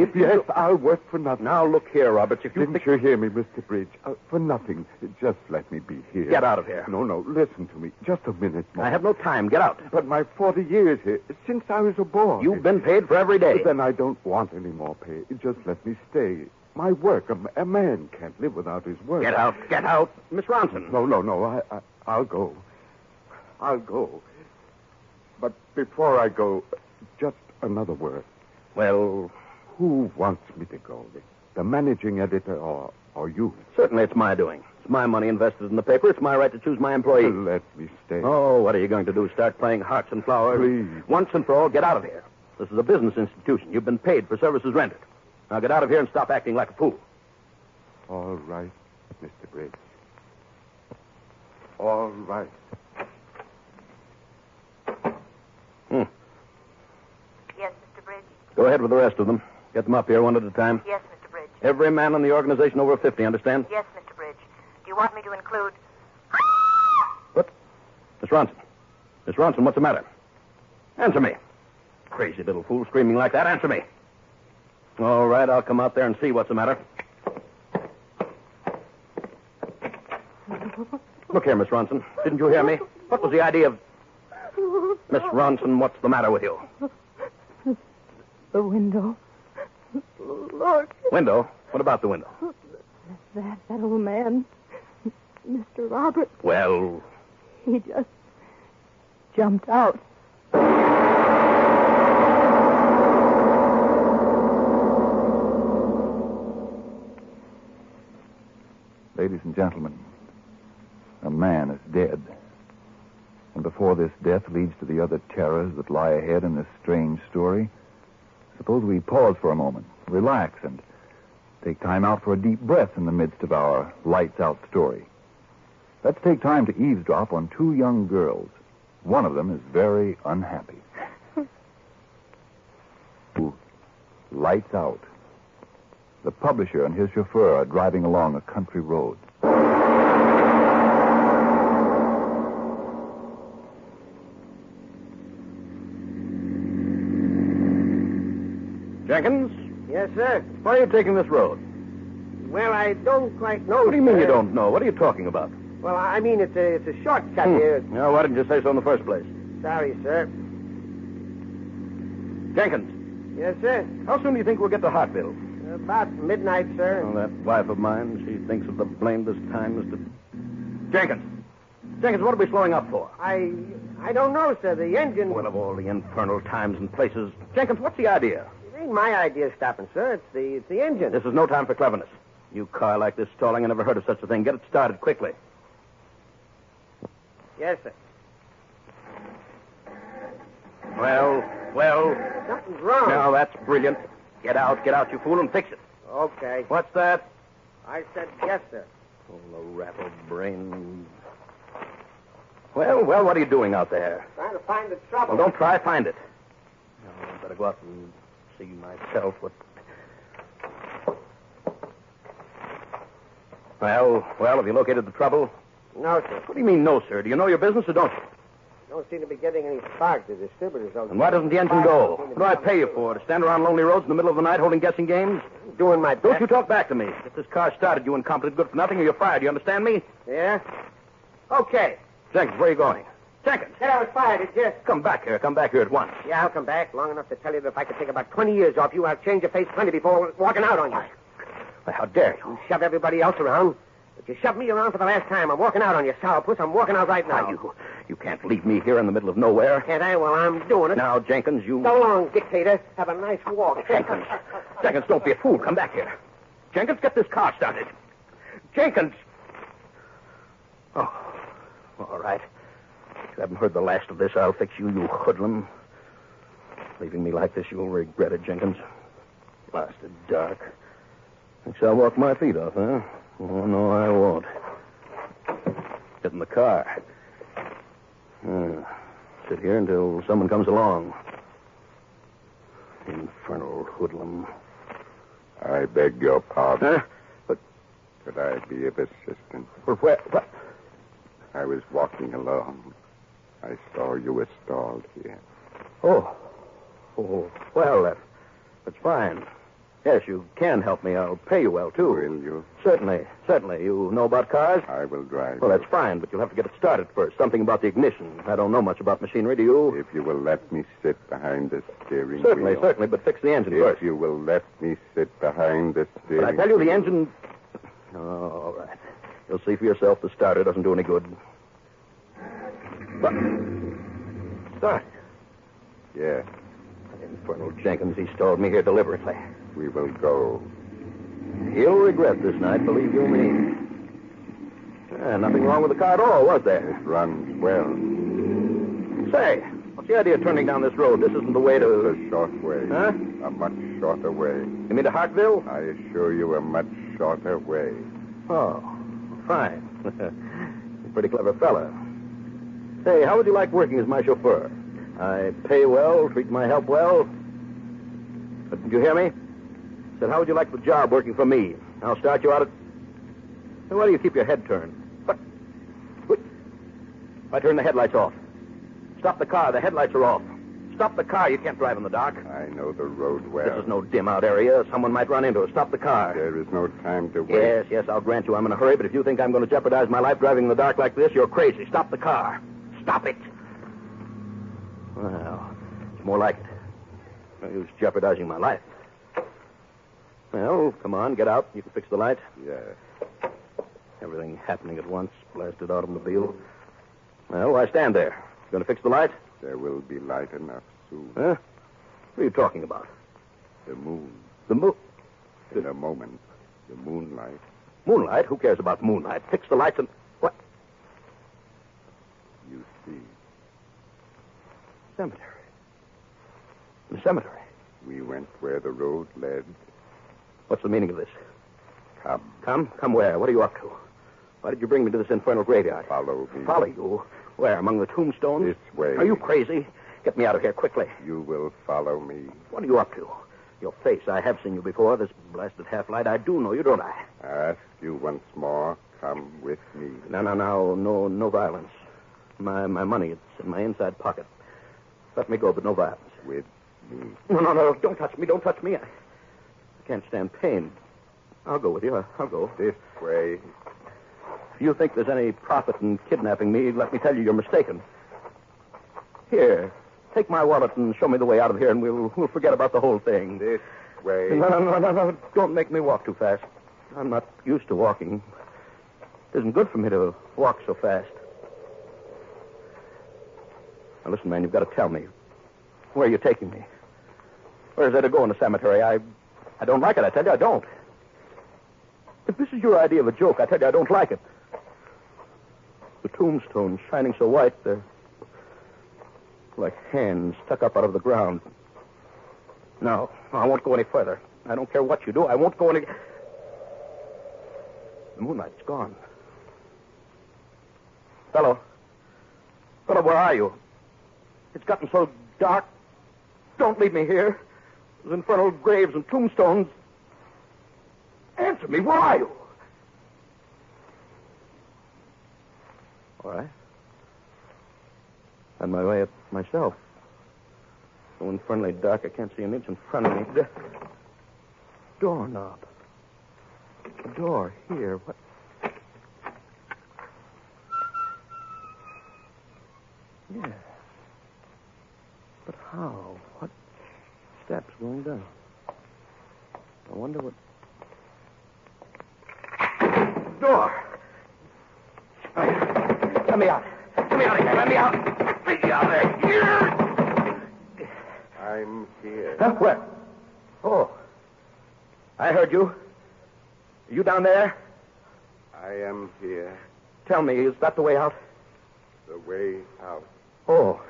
I'll work for nothing. Now, look here, Roberts. If you Didn't you hear me, Mr. Bridge? For nothing. Just let me be here. Get out of here. No. Listen to me. Just a minute more. I have no time. Get out. But my 40 years here, since I was a boy. You've been paid for every day. But then I don't want any more pay. Just let me stay. My work. A man can't live without his work. Get out. Get out. Miss Ronson. No. I'll go. I'll go. But before I go... Just another word. Well, who wants me to go? The managing editor or you? Certainly it's my doing. It's my money invested in the paper. It's my right to choose my employees. Let me stay. Oh, what are you going to do? Start playing hearts and flowers? Please. Once and for all, get out of here. This is a business institution. You've been paid for services rendered. Now get out of here and stop acting like a fool. All right, Mr. Bridge. All right. Yes, Mr. Bridge? Go ahead with the rest of them. Get them up here one at a time. Yes, Mr. Bridge. Every man in the organization over 50, understand? Yes, Mr. Bridge. Do you want me to include... What? Miss Ronson. Miss Ronson, what's the matter? Answer me. Crazy little fool screaming like that. Answer me. All right, I'll come out there and see what's the matter. Look here, Miss Ronson. Didn't you hear me? What was the idea of... Miss Ronson, what's the matter with you? The window. Look. Window? What about the window? That old man, Mr. Robert, Well, he just jumped out. Ladies and gentlemen, a man is dead. And before this death leads to the other terrors that lie ahead in this strange story, suppose we pause for a moment, relax, and take time out for a deep breath in the midst of our lights-out story. Let's take time to eavesdrop on two young girls. One of them is very unhappy. Lights out. The publisher and his chauffeur are driving along a country road. Jenkins? Yes, sir. Why are you taking this road? Well, I don't quite know. What do you mean sir. you don't know? What are you talking about? Well, I mean, it's a shortcut here. Now, why didn't you say so in the first place? Sorry, sir. Jenkins, Yes, sir. how soon do you think we'll get to Hartville? About midnight, sir. Oh, that wife of mine, she thinks of the blamedest time as to... Jenkins! Jenkins, what are we slowing up for? I don't know, sir. The engine... Well, of all the infernal times and places... Jenkins, what's the idea? It ain't my idea stopping, sir. It's the engine. This is no time for cleverness. New car like this stalling, I never heard of such a thing. Get it started quickly. Yes, sir. Well... Something's wrong. Now, that's brilliant. Get out, you fool, and fix it. Okay. What's that? I said yes, sir. Oh, the rattle brain. Well, what are you doing out there? Trying to find the trouble. Well, don't try, find it. No, I better go out and see myself what... Well, have you located the trouble? No, sir. What do you mean, no, sir? Do you know your business or don't you? Don't seem to be getting any spark. The distributors don't... And why doesn't the engine go? What do I pay you for? To stand around lonely roads in the middle of the night holding guessing games? Doing my best. Don't you talk back to me. Get this car started, you incompetent good for nothing, or you're fired. You understand me? Yeah? Okay. Jenkins, where are you going? Jenkins! Said I was fired, did you? Come back here at once. Yeah, I'll come back. Long enough to tell you that if I could take about 20 years off you, I'll change your face plenty before walking out on you. Well, how dare you? You shove everybody else around. But you shoved me around for the last time. I'm walking out on you, sourpuss. I'm walking out right now. You can't leave me here in the middle of nowhere. Can't I? Well, I'm doing it. Now, Jenkins, you... So long, dictator. Have a nice walk. Jenkins, don't be a fool. Come back here. Jenkins, get this car started. Jenkins! Oh, all right. If you haven't heard the last of this, I'll fix you, you hoodlum. Leaving me like this, you'll regret it, Jenkins. Blasted dark. Thinks I'll walk my feet off, huh? Oh, no, I won't. Get in the car. sit here until someone comes along. Infernal hoodlum. I beg your pardon. Huh? But could I be of assistance? Well, where? What? I was walking along. I saw you were stalled here. Oh. Well, that's fine. Yes, you can help me. I'll pay you well, too. Will you? Certainly. You know about cars? I will drive. Well, that's fine, but you'll have to get it started first. Something about the ignition. I don't know much about machinery, do you? If you will let me sit behind the steering Certainly, wheel. certainly, but fix the engine first. If you will let me sit behind the steering But I tell you, the wheel. engine... Oh, all right. You'll see for yourself the starter doesn't do any good. But... Start. Yes. That infernal Jenkins, he stalled me here deliberately. We will go. He'll regret this night, believe you me. Nothing wrong with the car at all, was there? It runs well. Say, what's the idea of turning down this road? This isn't the way to... It's a short way. Huh? A much shorter way. You mean to Hartville? I assure you, a much shorter way. Oh, fine. Pretty clever fella. Say, how would you like working as my chauffeur? I pay well, treat my help well. But did you hear me? Said, how would you like the job working for me? I'll start you out at... Hey, why do you keep your head turned? What? I turn the headlights off. Stop the car. The headlights are off. Stop the car. You can't drive in the dark. I know the road well. This is no dim-out area. Someone might run into us. Stop the car. There is no time to wait. Yes, I'll grant you I'm in a hurry, but if you think I'm going to jeopardize my life driving in the dark like this, you're crazy. Stop the car. Stop it. Well, it's more like it. No use jeopardizing my life. Well, come on, get out. You can fix the light. Yes. Everything happening at once. Blasted automobile. Well, why stand there? You going to fix the light? There will be light enough soon. Huh? What are you talking about? The moon. The moon? In a moment. The moonlight. Moonlight? Who cares about moonlight? Fix the lights and... What? You see. Cemetery. The cemetery. We went where the road led. What's the meaning of this? Come. Come where? What are you up to? Why did you bring me to this infernal graveyard? Follow me. Follow you? Where? Among the tombstones? This way. Are you crazy? Get me out of here quickly. You will follow me. What are you up to? Your face. I have seen you before. This blasted half-light. I do know you, don't I? I ask you once more. Come with me. No violence. My money, it's in my inside pocket. Let me go, but no violence. With me. No. Don't touch me. Don't touch me. I can't stand pain. I'll go with you. I'll go. This way. If you think there's any profit in kidnapping me, let me tell you you're mistaken. Here, take my wallet and show me the way out of here, and we'll forget about the whole thing. This way. No. Don't make me walk too fast. I'm not used to walking. It isn't good for me to walk so fast. Now, listen, man, you've got to tell me. Where are you taking me? Where's there to go in the cemetery? I don't like it. I tell you, I don't. If this is your idea of a joke, I tell you, I don't like it. The tombstones shining so white, they're like hands stuck up out of the ground. No, I won't go any further. I don't care what you do. I won't go any... The moonlight's gone. Fellow, where are you? It's gotten so dark. Don't leave me here. There's infernal graves and tombstones. Answer me, where are you? All right. On my way up myself. So infernally dark, I can't see an inch in front of me. The doorknob. A door here. What? Yeah. But how? What steps going down? I wonder what... Door! Let me out. Let me out of here. Let me out. Let me out of here. I'm here. Huh? Where? Oh. I heard you. Are you down there? I am here. Tell me, is that the way out? The way out. Oh.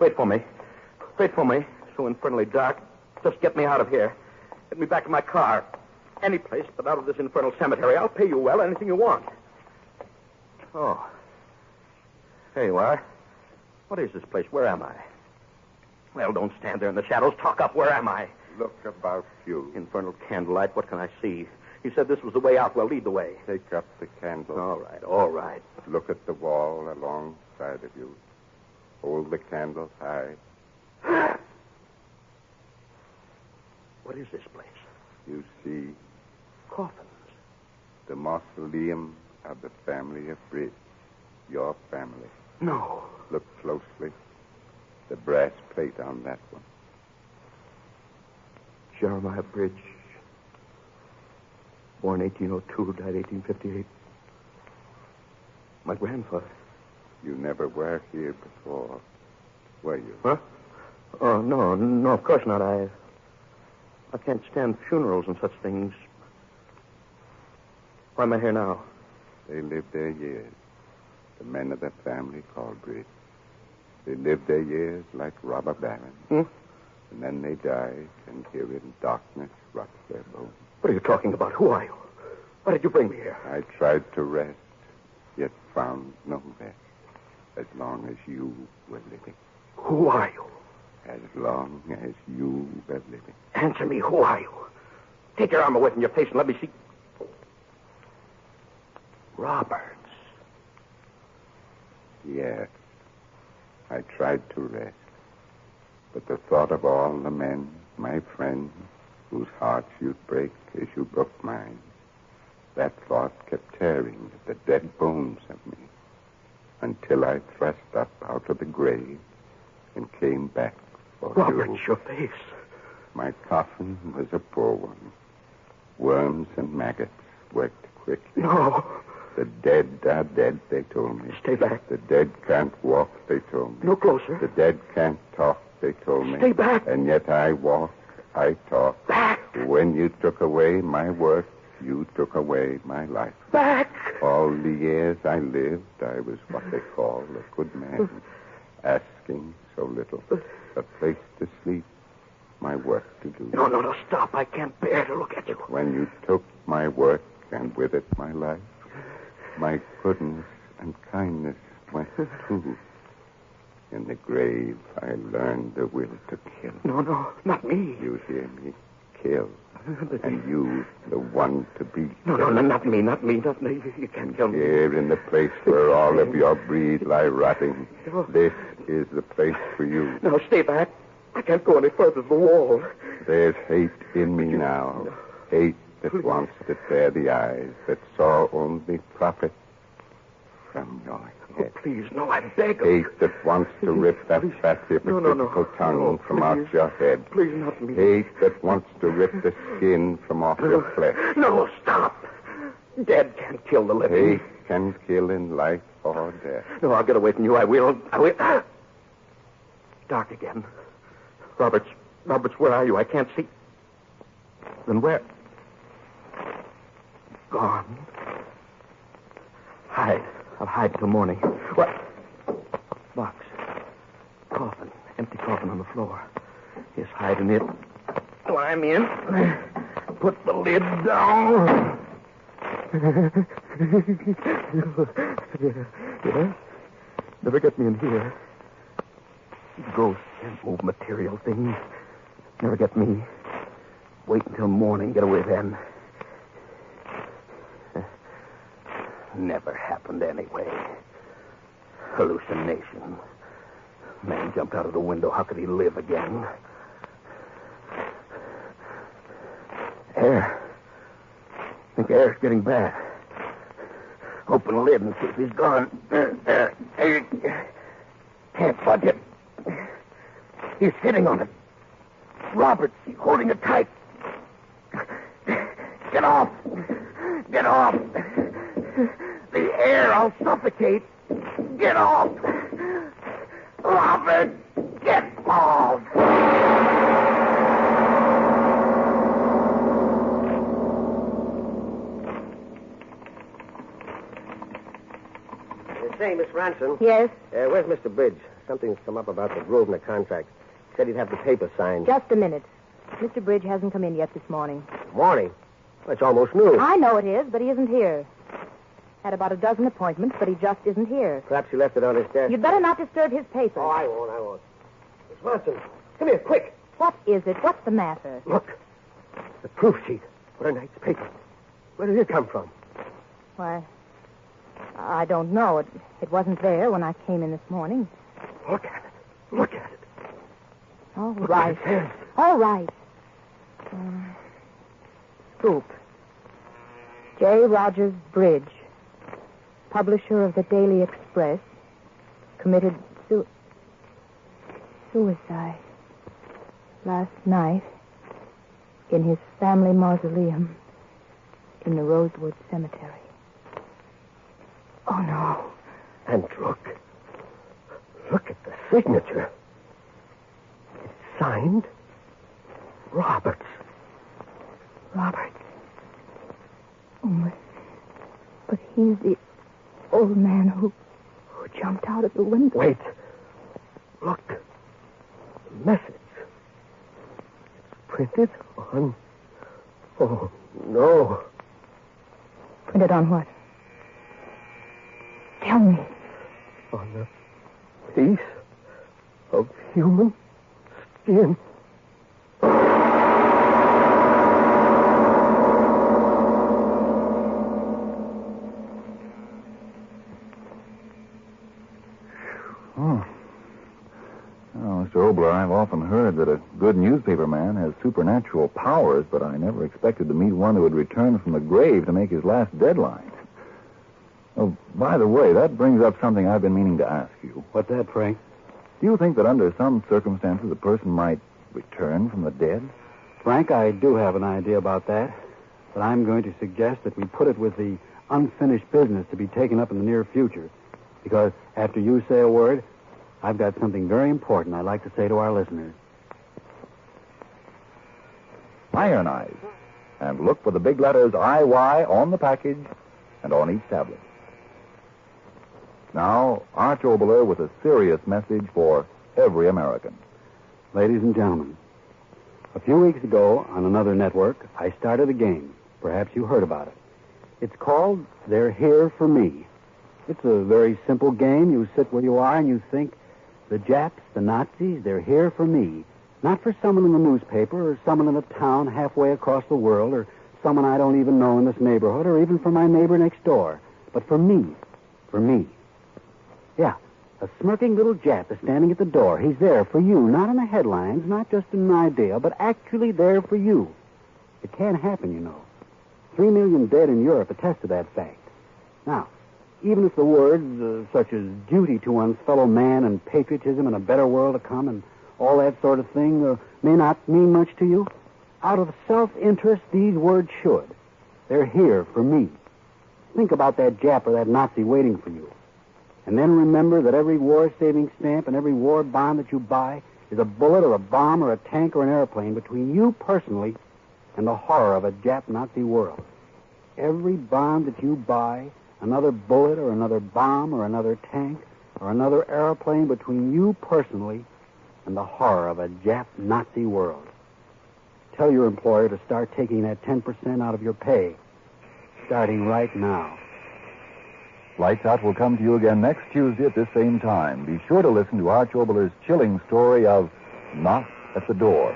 Wait for me. Wait for me. So infernally dark. Just get me out of here. Get me back to my car. Any place but out of this infernal cemetery. I'll pay you well, anything you want. Oh. There you are. What is this place? Where am I? Well, don't stand there in the shadows. Talk up. Where am I? Look about you. Infernal candlelight. What can I see? You said this was the way out. Well, lead the way. Take up the candle. All right, all right. Look at the wall alongside of you. Hold the candle high. What is this place? You see Coffins. the mausoleum of the family of Bridge. Your family. No. Look closely. The brass plate on that one. Jeremiah Bridge. Born 1802, died 1858. My grandfather. You never were here before, were you? Huh? Oh, no, of course not. I can't stand funerals and such things. Why am I here now? They lived their years. The men of the family called Bridge. They lived their years like robber barons. And then they died, and here in darkness rots their bones. What are you talking about? Who are you? Why did you bring me here? I tried to rest, yet found no rest. As long as you were living. Who are you? As long as you were living. Answer me, who are you? Take your arm away from your face and let me see. Roberts. Yes. I tried to rest. But the thought of all the men, my friends, whose hearts you'd break as you broke mine, that thought kept tearing at the dead bones of me until I thrust up out of the grave and came back for Robert, you. your face. My coffin was a poor one. Worms and maggots worked quickly. No. The dead are dead, they told me. Stay back. The dead can't walk, they told me. No closer. The dead can't talk, they told me. Stay back. And yet I walk, I talk. Back. When you took away my work, you took away my life. Back. All the years I lived, I was what they call a good man, asking so little. A place to sleep, my work to do. No, stop. I can't bear to look at you. When you took my work and with it my life, my goodness and kindness went too. In the grave, I learned the will to kill. No, not me. You hear me? Kill. And you, the one to be No, not me. You can't kill me. Here in the place where all of your breed lie rotting. This is the place for you. No, stay back. I can't go any further than the wall. There's hate in me now. Hate that wants to tear the eyes that saw only profit from your head. Oh, please, no, I beg of Hate that wants to rip that fat hypocritical tongue from out your head. Please, not me. Hate that wants to rip the skin from off your flesh. No, stop. Dead can't kill the living. Hate can kill in life or death. No, I'll get away from you. I will. Dark again. Roberts, where are you? I can't see. Then where? Gone. Hide. I'll hide till morning. What? Box. Coffin. Empty coffin on the floor. Yes, hide in it. Climb in. Put the lid down. Yeah? Never get me in here. Ghosts can't move material things. Never get me. Wait until morning. Get away then. Never happened anyway. Hallucination. Man jumped out of the window. How could he live again? Air. I think air's getting bad. Open the lid and see if he's gone. Can't budge it. He's sitting on it. Roberts, he's holding it tight. Get off. Get off. The air, I'll suffocate. Get off. Robert, get off. Say, Miss Ransom. Yes? Where's Mr. Bridge? Something's come up about the Grosvenor contract. He said he'd have the paper signed. Just a minute. Mr. Bridge hasn't come in yet this morning. Morning? Well, it's almost noon. I know it is, but he isn't here. Had about a dozen appointments, but he just isn't here. Perhaps he left it on his desk. You'd better not disturb his papers. Oh, I won't. Miss Watson, come here, quick. What is it? What's the matter? Look. The proof sheet for tonight's paper. Where did it come from? Why, I don't know. It wasn't there when I came in this morning. Look at it. All Look right. what it says. All right. Scoop. J. Rogers Bridge, publisher of the Daily Express, committed suicide last night in his family mausoleum in the Rosewood Cemetery. Oh, no. And look at the signature. It's signed Roberts. Roberts. Oh, but he's the old man who jumped out of the window. Wait. Look. The message. It's printed on... Oh, no. Printed on what? Tell me. On a piece of human skin. Mr. Obler, I've often heard that a good newspaper man has supernatural powers, but I never expected to meet one who would return from the grave to make his last deadline. Oh, by the way, that brings up something I've been meaning to ask you. What's that, Frank? Do you think that under some circumstances a person might return from the dead? Frank, I do have an idea about that, but I'm going to suggest that we put it with the unfinished business to be taken up in the near future, because after you say a word, I've got something very important I'd like to say to our listeners. Iron Eyes. And look for the big letters IY on the package and on each tablet. Now, Arch Obler with a serious message for every American. Ladies and gentlemen, a few weeks ago on another network, I started a game. Perhaps you heard about it. It's called They're Here for Me. It's a very simple game. You sit where you are and you think, the Japs, the Nazis, they're here for me. Not for someone in the newspaper or someone in a town halfway across the world or someone I don't even know in this neighborhood or even for my neighbor next door. But for me. For me. Yeah, a smirking little Jap is standing at the door. He's there for you, not in the headlines, not just an idea, but actually there for you. It can't happen, you know. 3 million dead in Europe attest to that fact. Now, even if the words such as duty to one's fellow man and patriotism and a better world to come and all that sort of thing may not mean much to you, out of self-interest, these words should. They're here for me. Think about that Jap or that Nazi waiting for you. And then remember that every war-saving stamp and every war bond that you buy is a bullet or a bomb or a tank or an airplane between you personally and the horror of a Jap-Nazi world. Every bond that you buy, another bullet or another bomb or another tank or another airplane between you personally and the horror of a Jap-Nazi world. Tell your employer to start taking that 10% out of your pay, starting right now. Lights Out will come to you again next Tuesday at this same time. Be sure to listen to Arch Obler's chilling story of Knock at the Door.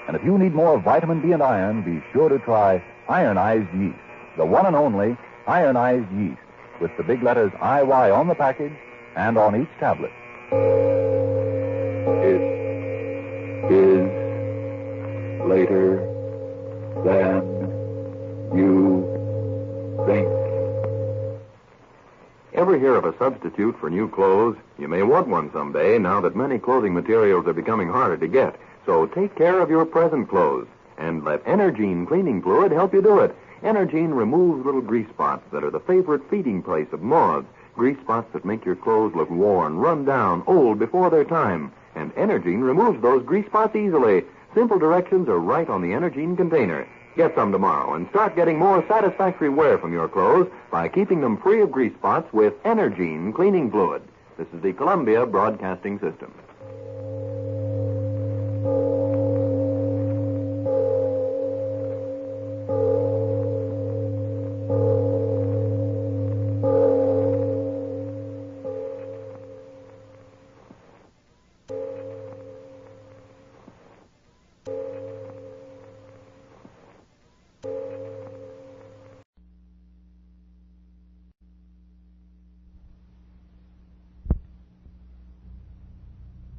And if you need more vitamin D and iron, be sure to try ironized yeast, the one and only ironized yeast, with the big letters IY on the package and on each tablet. It is later than you think. Ever hear of a substitute for new clothes? You may want one someday now that many clothing materials are becoming harder to get. So take care of your present clothes and let Energine cleaning fluid help you do it. Energine removes little grease spots that are the favorite feeding place of moths. Grease spots that make your clothes look worn, run down, old before their time. And Energine removes those grease spots easily. Simple directions are right on the Energine container. Get some tomorrow and start getting more satisfactory wear from your clothes by keeping them free of grease spots with Energine cleaning fluid. This is the Columbia Broadcasting System.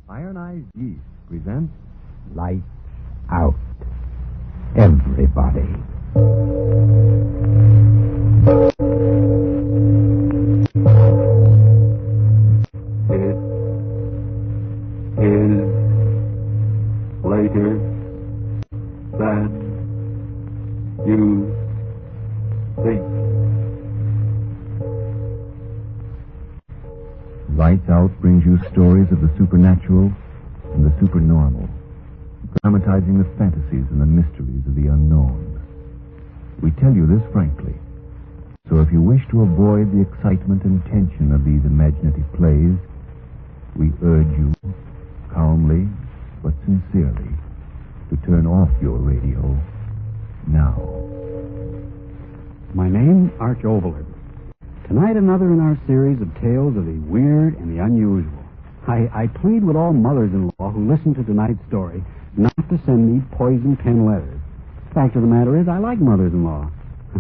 Ironized Yeast presents Lights Out. Everybody. It is later than you think. Lights Out brings you stories of the supernatural and the supernormal, dramatizing the fantasies and the mysteries of the unknown. We tell you this frankly, so if you wish to avoid the excitement and tension of these imaginative plays, we urge you, calmly but sincerely, to turn off your radio now. My name, Arch Overland. Tonight, another in our series of tales of the weird and the unusual. I plead with all mothers-in-law who listen to tonight's story not to send me poison pen letters. The fact of the matter is, I like mothers-in-law.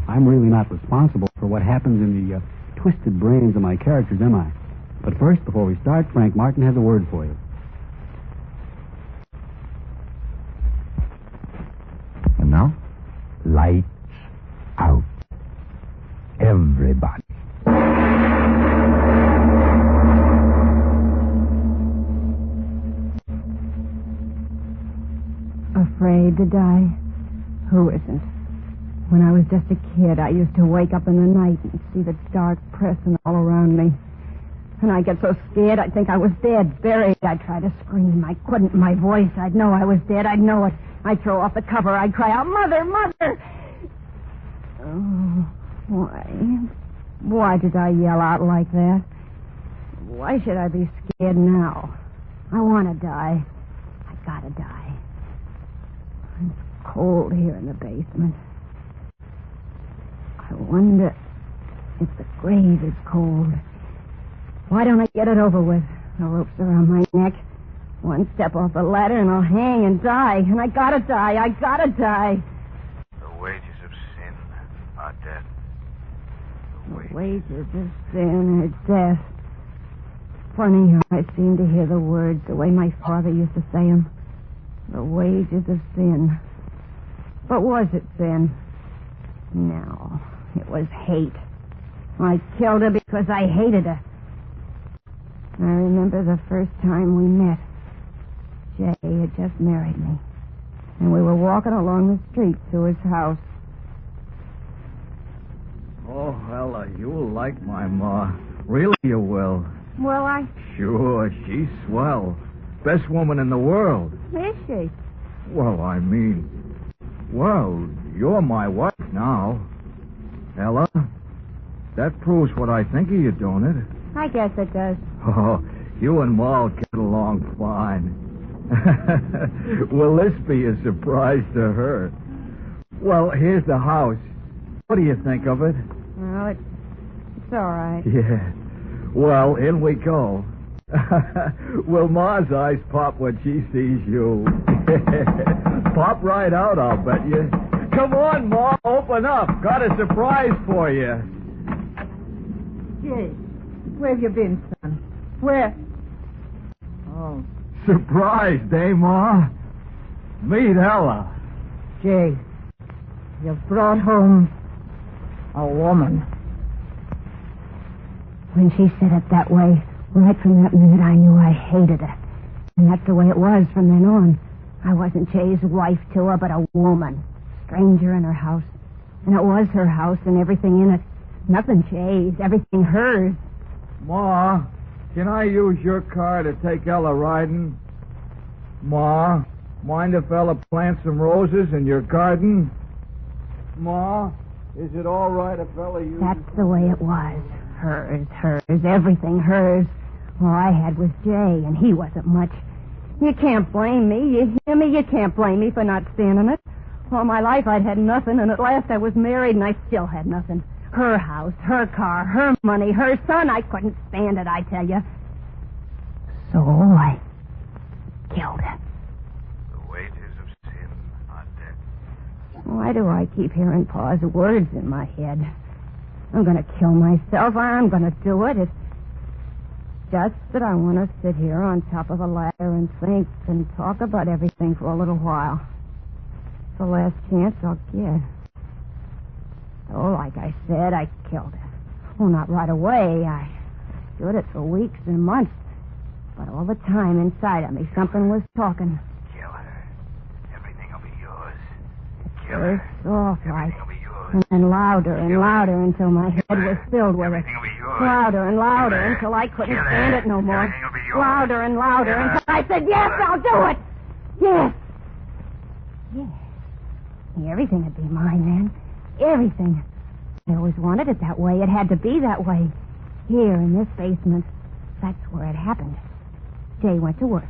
I'm really not responsible for what happens in the twisted brains of my characters, am I? But first, before we start, Frank Martin has a word for you. And now, Lights Out. Everybody. Afraid to die? Who isn't? When I was just a kid, I used to wake up in the night and see the dark pressing all around me. And I'd get so scared I'd think I was dead, buried. I'd try to scream. I couldn't. My voice, I'd know I was dead. I'd know it. I'd throw off the cover. I'd cry out, Mother, Mother! Oh, why? Why did I yell out like that? Why should I be scared now? I want to die. I gotta die. It's cold here in the basement. I wonder if the grave is cold. Why don't I get it over with? The rope's around my neck. One step off the ladder and I'll hang and die. And I gotta die. I gotta die. The wages of sin are death. The wages of sin are death. Funny how I seem to hear the words the way my father used to say them. The wages of sin. But was it sin? No. It was hate. I killed her because I hated her. I remember the first time we met. Jay had just married me. And we were walking along the street to his house. Oh, Ella, you'll like my ma. Really you will. Well, Sure, she's swell. Best woman in the world. Is she? Well, I mean... Well, you're my wife now. Ella, that proves what I think of you, don't it? I guess it does. Oh, you and Ma'll get along fine. Will this be a surprise to her? Well, here's the house. What do you think of it? Well, it's all right. Yeah. Well, in we go. Will Ma's eyes pop when she sees you? Pop right out, I'll bet you. Come on, Ma, open up. Got a surprise for you. Jay, where have you been, son? Where? Oh, surprised, eh, Ma? Meet Ella. Jay, you've brought home a woman. When she said it that way, right from that minute I knew I hated her. And that's the way it was from then on. I wasn't Jay's wife to her, but a woman. Stranger in her house. And it was her house and everything in it. Nothing Jay's, everything hers. Ma, can I use your car to take Ella riding? Ma, mind if Ella plants some roses in your garden? Ma, is it all right if Ella uses... That's the way it was. Hers, everything hers. All I had was Jay, and he wasn't much. You can't blame me. You hear me? You can't blame me for not standing it. All my life I'd had nothing, and at last I was married, and I still had nothing. Her house, her car, her money, her son. I couldn't stand it, I tell you. So I killed her. The wages of sin are death. Why do I keep hearing Pa's words in my head? I'm going to kill myself. I'm going to do it. just that I want to sit here on top of a ladder and think and talk about everything for a little while. It's the last chance I'll get. Oh, like I said, I killed her. Well, not right away. I stood it for weeks and months. But all the time inside of me, something was talking. Kill her. Everything will be yours. Kill First her. soft like, Everything will be yours. and then louder and louder until my head was filled with it. Everything will be yours. Louder and louder until I couldn't stand it no more. Everything will be yours. Louder and louder until I said, yes, I'll do it. Yes. Yes. Everything would be mine then. Everything. I always wanted it that way. It had to be that way. Here in this basement. That's where it happened. Jay went to work.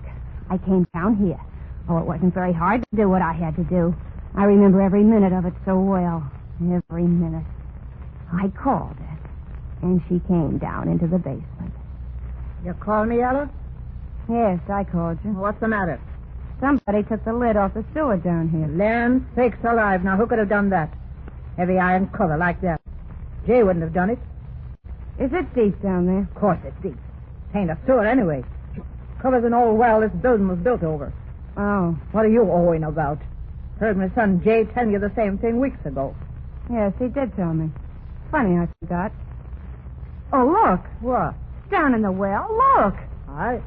I came down here. Oh, it wasn't very hard to do what I had to do. I remember every minute of it so well. Every minute. I called her, and she came down into the basement. You called me, Ella? Yes, I called you. What's the matter? Somebody took the lid off the sewer down here. Land sakes alive. Now, who could have done that? Heavy iron cover like that. Jay wouldn't have done it. Is it deep down there? Of course it's deep. It ain't a sewer anyway. Covers an old well this building was built over. Oh. What are you owing about? Heard my son Jay tell you the same thing weeks ago. Yes, he did tell me. Funny, I forgot. Oh, look. What? Down in the well. Look. I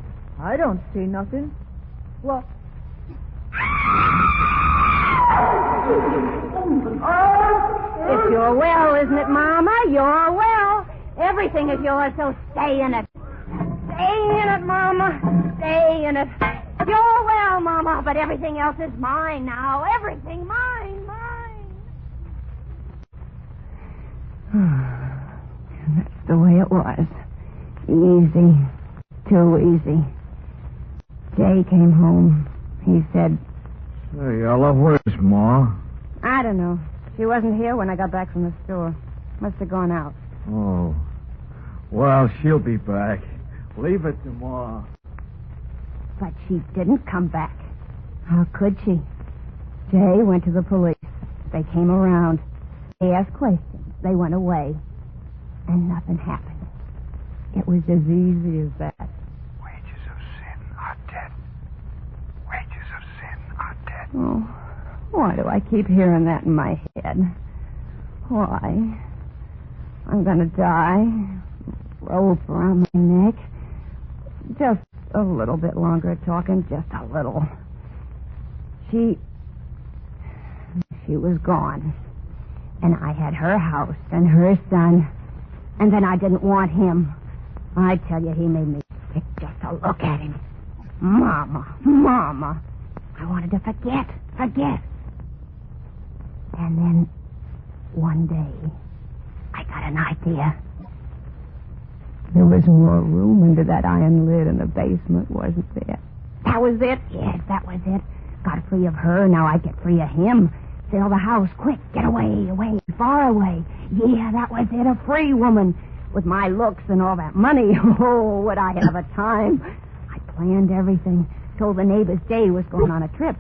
don't see nothing. What? Oh, it's your well, isn't it, Mama? Your well. Everything is yours, so stay in it. Stay in it, Mama. Stay in it. Your well, Mama, but everything else is mine now. Everything mine. And that's the way it was. Easy. Too easy. Jay came home. He said... Hey, Ella, where's Ma? I don't know. She wasn't here when I got back from the store. Must have gone out. Oh. Well, she'll be back. Leave it to Ma. But she didn't come back. How could she? Jay went to the police. They came around. They asked questions. They went away. And nothing happened. It was as easy as that. Wages of sin are death. Wages of sin are death. Oh, why do I keep hearing that in my head? Why? I'm gonna die. Rope around my neck. Just a little bit longer talking, just a little. She was gone. And I had her house and her son. And then I didn't want him. I tell you, he made me sick just to look at him. Mama. I wanted to forget. And then, one day, I got an idea. There was more room under that iron lid in the basement, wasn't there? That was it. Yes, that was it. Got free of her, now I get free of him. Sell the house, quick, get away, far away. Yeah, that was it, a free woman. With my looks and all that money, oh, would I have a time. I planned everything. Told the neighbors Jay was going on a trip.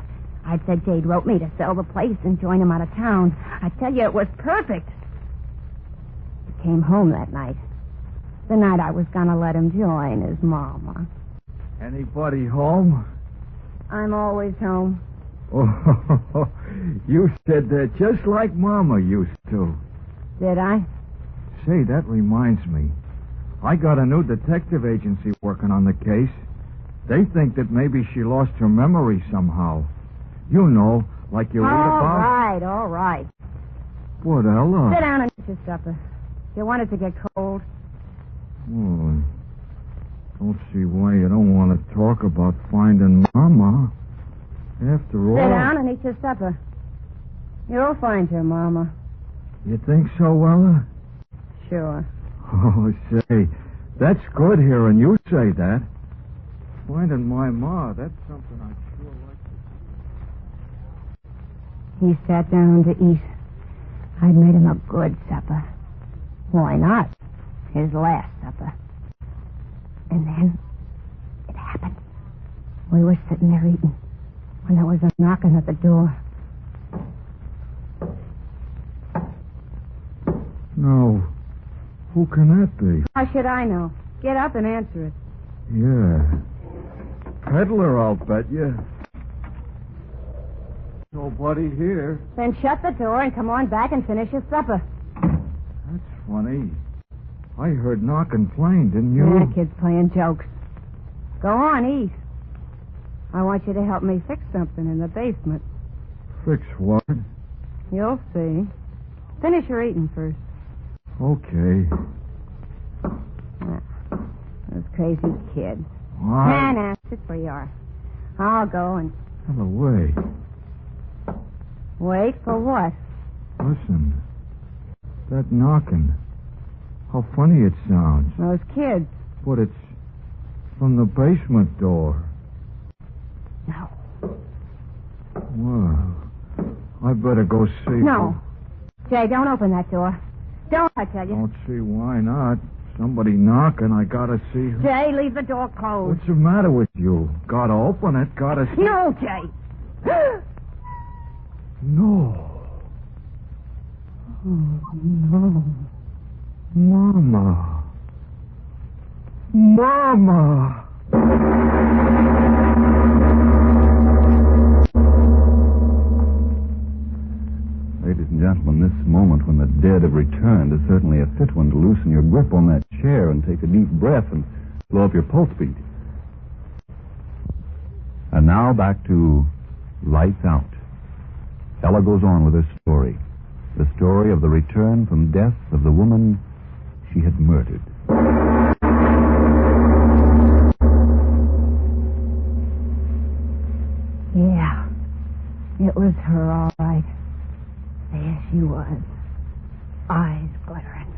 I'd said Jade wrote me to sell the place and join him out of town. I tell you, it was perfect. He came home that night. The night I was going to let him join his mama. Anybody home? I'm always home. Oh, you said that just like Mama used to. Did I? Say, that reminds me. I got a new detective agency working on the case. They think that maybe she lost her memory somehow. You know, like you read about. All right. What, Ella? Sit down and eat your supper. You want it to get cold? Oh, don't see why you don't want to talk about finding Mama. After all... Sit down and eat your supper. You'll find her, Mama. You think so, Ella? Sure. Oh, say, that's good hearing you say that. Finding my Ma, that's something I'd sure like to do. He sat down to eat. I'd made him a good supper. Why not? His last supper. And then it happened. We were sitting there eating when there was a knocking at the door. No. Who can that be? How should I know? Get up and answer it. Yeah. Peddler, I'll bet you. Nobody here. Then shut the door and come on back and finish your supper. That's funny. I heard knocking plain, didn't you? Yeah, kid's playing jokes. Go on, eat. I want you to help me fix something in the basement. Fix what? You'll see. Finish your eating first. Okay. Those crazy kids. Why? Nah, sit where you are. I'll go and... Well, away. Wait for what? Listen. That knocking. How funny it sounds. Those kids. But it's from the basement door. No. Well, I better go see. No. Jay, don't open that door. Don't, I tell you. Don't see why not. Somebody knocking, I gotta see her. Jay, leave the door closed. What's the matter with you? Gotta open it, gotta see. No, Jay. No. Oh, no. Mama. Mama. Ladies and gentlemen, this moment when the dead have returned is certainly a fit one to loosen your grip on that chair and take a deep breath and slow up your pulse beat. And now back to Lights Out. Ella goes on with her story. The story of the return from death of the woman she had murdered. Yeah. It was her, all right. There she was. Eyes glittering.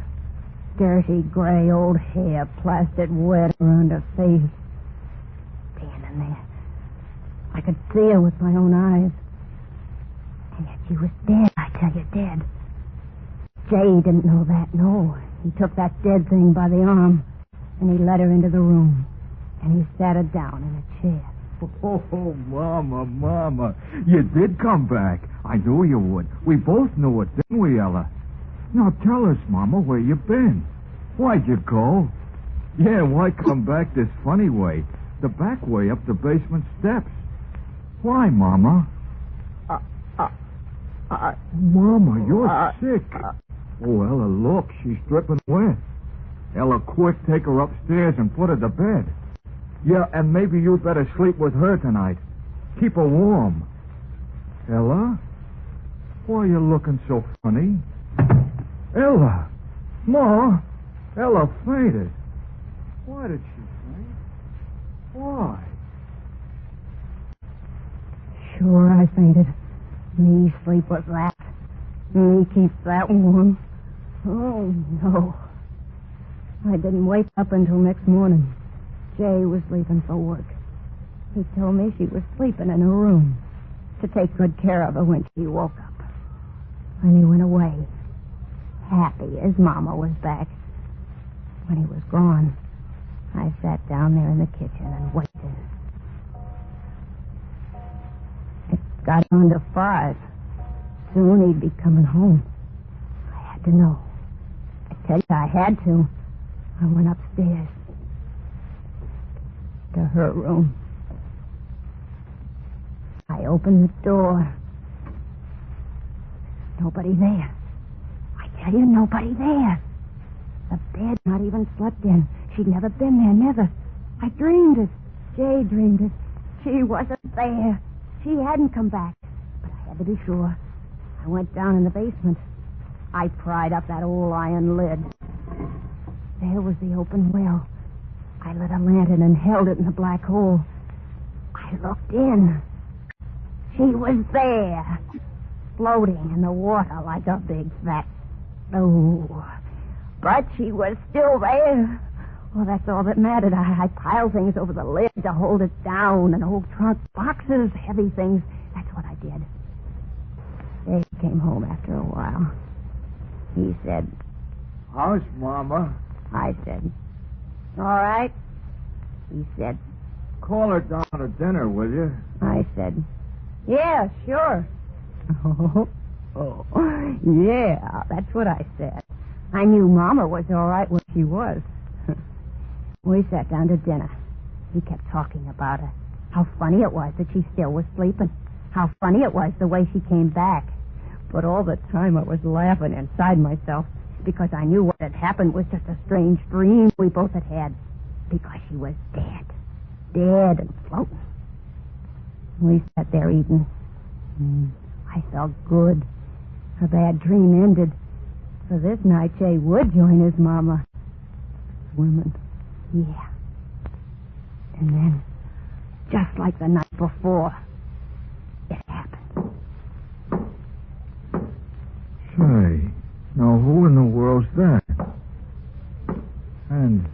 Dirty gray old hair plastered wet around her face. Standing there. I could see her with my own eyes. And yet she was dead, I tell you, dead. Jay didn't know that, no. He took that dead thing by the arm, and he led her into the room. And he sat her down in a chair. Oh, Mama. You did come back. I knew you would. We both knew it, didn't we, Ella? Now tell us, Mama, where you been. Why'd you go? Yeah, why come back this funny way? The back way up the basement steps. Why, Mama? Mama, you're sick. Oh, Ella, look, she's dripping wet. Ella, quick, take her upstairs and put her to bed. Yeah, and maybe you'd better sleep with her tonight. Keep her warm. Ella? Why are you looking so funny? Ella! Ma! Ella fainted. Why did she faint? Why? Sure, I fainted. Me sleep with that. Me keep that warm. Oh, no. I didn't wake up until next morning. Jay was leaving for work. He told me she was sleeping in her room to take good care of her when she woke up. And he went away, happy as Mama was back. When he was gone, I sat down there in the kitchen and waited. It got on to 5. Soon he'd be coming home. I had to know. I tell you, I had to. I went upstairs to her room. I opened the door. Nobody there. I tell you, nobody there. The bed not even slept in. She'd never been there, never. I dreamed it. Jay dreamed it. She wasn't there. She hadn't come back. But I had to be sure. I went down in the basement. I pried up that old iron lid. There was the open well. I lit a lantern and held it in the black hole. I looked in. She was there, floating in the water like a big fat... Oh, but she was still there. Well, that's all that mattered. I piled things over the lid to hold it down, an old trunk, boxes, heavy things. That's what I did. Dave came home after a while. He said... How's Mama? I said... All right. He said... Call her down to dinner, will you? I said... Yeah, sure. Oh, yeah, that's what I said. I knew Mama was all right where she was. We sat down to dinner. He kept talking about her. How funny it was that she still was sleeping. How funny it was the way she came back. But all the time I was laughing inside myself because I knew what had happened was just a strange dream we both had had. Because she was dead. Dead and floating. We sat there eating. I felt good. Her bad dream ended. So this night Jay would join his mama. Swimming. Yeah. And then, just like the night before, it happened. Say, now who in the world's that? And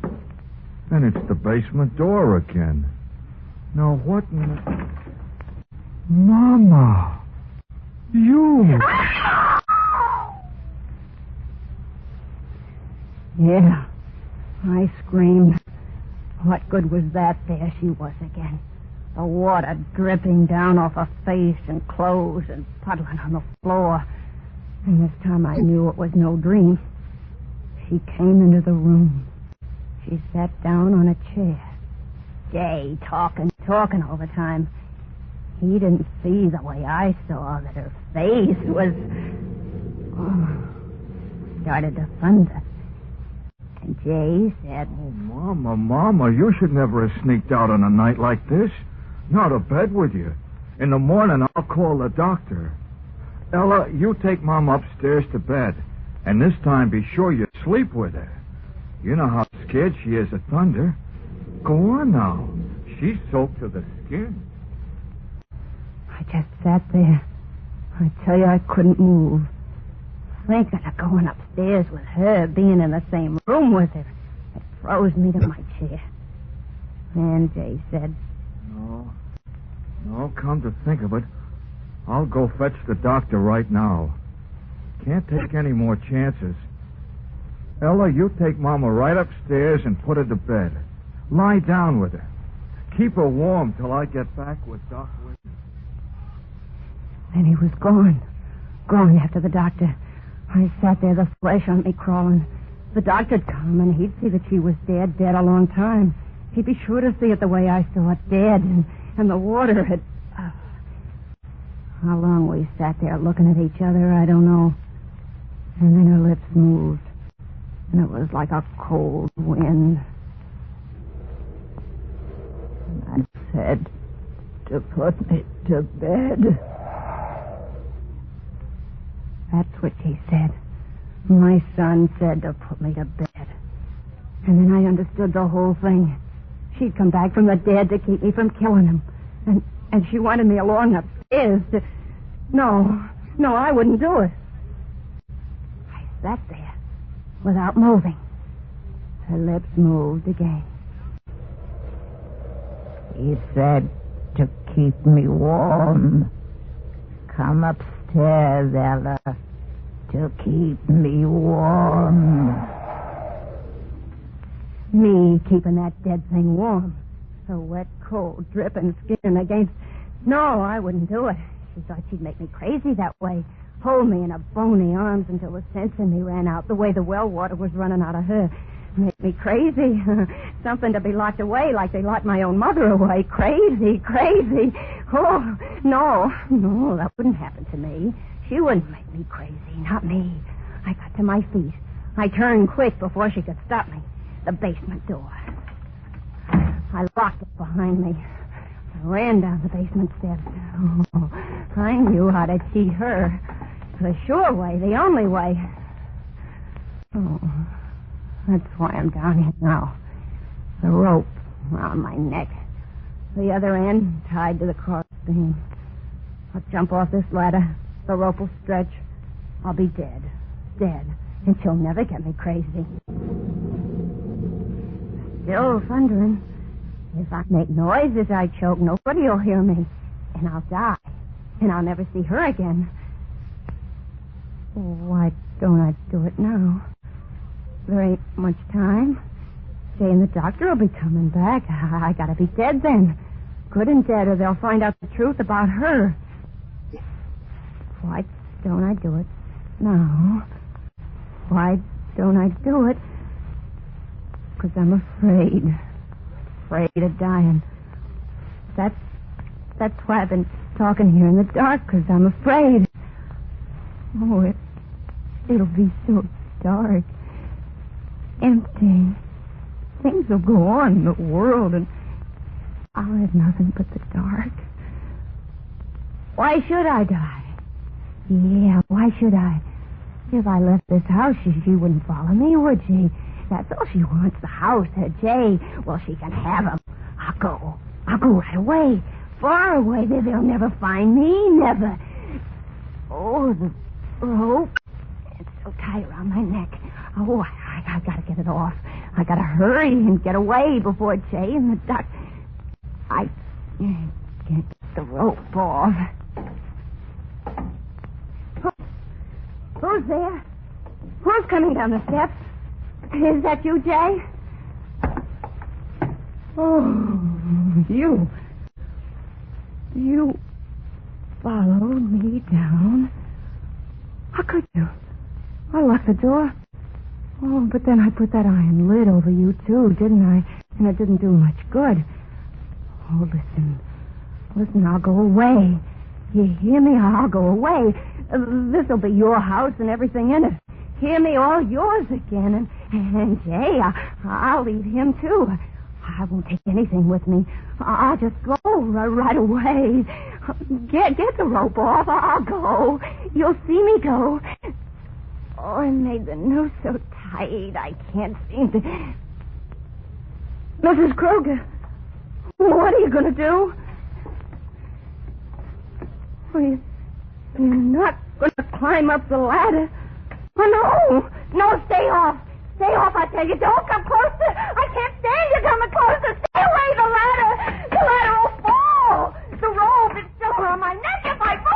it's the basement door again. Now what in the... Mama! You! Yeah, I screamed. What good was that? There she was again. The water dripping down off her face and clothes and puddling on the floor. And this time I knew it was no dream. She came into the room. She sat down on a chair. Jay talking all the time. He didn't see the way I saw that her face was... started to thunder. And Jay said... Oh, Mama, you should never have sneaked out on a night like this. Not to bed with you. In the morning, I'll call the doctor. Ella, you take Mom upstairs to bed. And this time, be sure you sleep with her. You know how scared she is of thunder. Go on now. She's soaked to the skin. I just sat there. I tell you, I couldn't move. Thinking of going upstairs with her, being in the same room with her, it froze me to my chair. And Jay said... No, come to think of it, I'll go fetch the doctor right now. Can't take any more chances. Ella, you take Mama right upstairs and put her to bed. Lie down with her. Keep her warm till I get back with Doc Whitney. Then he was gone. Gone after the doctor. I sat there, the flesh on me crawling. The doctor'd come, and he'd see that she was dead a long time. He'd be sure to see it the way I saw it, dead, and the water had... How long we sat there looking at each other, I don't know. And then her lips moved, and it was like a cold wind. And I said to put me to bed. That's what she said. My son said to put me to bed. And then I understood the whole thing. She'd come back from the dead to keep me from killing him. And she wanted me along upstairs to... No, I wouldn't do it. I sat there without moving. Her lips moved again. He said to keep me warm. Come upstairs, Ella, to keep me warm. Me keeping that dead thing warm. Her wet, cold, dripping skin against... No, I wouldn't do it. She thought she'd make me crazy that way. Hold me in her bony arms until the sense in me ran out, the way the well water was running out of her. Make me crazy. Something to be locked away like they locked my own mother away. Crazy. Oh, no, that wouldn't happen to me. She wouldn't make me crazy, not me. I got to my feet. I turned quick before she could stop me. The basement door. I locked it behind me. I ran down the basement steps. Oh, I knew how to cheat her. The sure way, the only way. Oh, that's why I'm down here now. The rope around my neck. The other end tied to the cross beam. I'll jump off this ladder. The rope will stretch. I'll be dead. And she'll never get me crazy. Still thundering. If I make noise as I choke, nobody'll hear me. And I'll die. And I'll never see her again. Why don't I do it now? There ain't much time. Jay and the doctor will be coming back. I gotta be dead then. Good and dead, or they'll find out the truth about her. Why don't I do it now? Why don't I do it? Because I'm afraid. afraid of dying. That's why I've been talking here in the dark, because I'm afraid. Oh, it'll be so dark. Empty. Things will go on in the world, and I'll have nothing but the dark. Why should I die? Yeah, why should I? If I left this house, she wouldn't follow me, would she? That's all she wants, the house, her Jay. Well, she can have him. I'll go right away. Far away. They'll never find me, never. Oh, the rope. It's so tight around my neck. Oh, I gotta get it off. I gotta hurry and get away before Jay and the duck. I can't get the rope off. Who's there? Who's coming down the steps? Is that you, Jay? Oh, you followed me down. How could you? I locked the door. Oh, but then I put that iron lid over you, too, didn't I? And it didn't do much good. Oh, listen, I'll go away. You hear me? I'll go away. This'll be your house and everything in it. Hear me? All yours again. And Jay, I'll leave him, too. I won't take anything with me. I'll just go right away. Get the rope off. I'll go. You'll see me go. Oh, I made the noose so tight I can't seem to... Mrs. Kruger, what are you going to do? Well, you're not going to climb up the ladder. Oh, no, stay off. Stay off, I tell you. Don't come closer. I can't stand you coming closer. Stay away, the ladder will fall. The rope is still around my neck if I fall.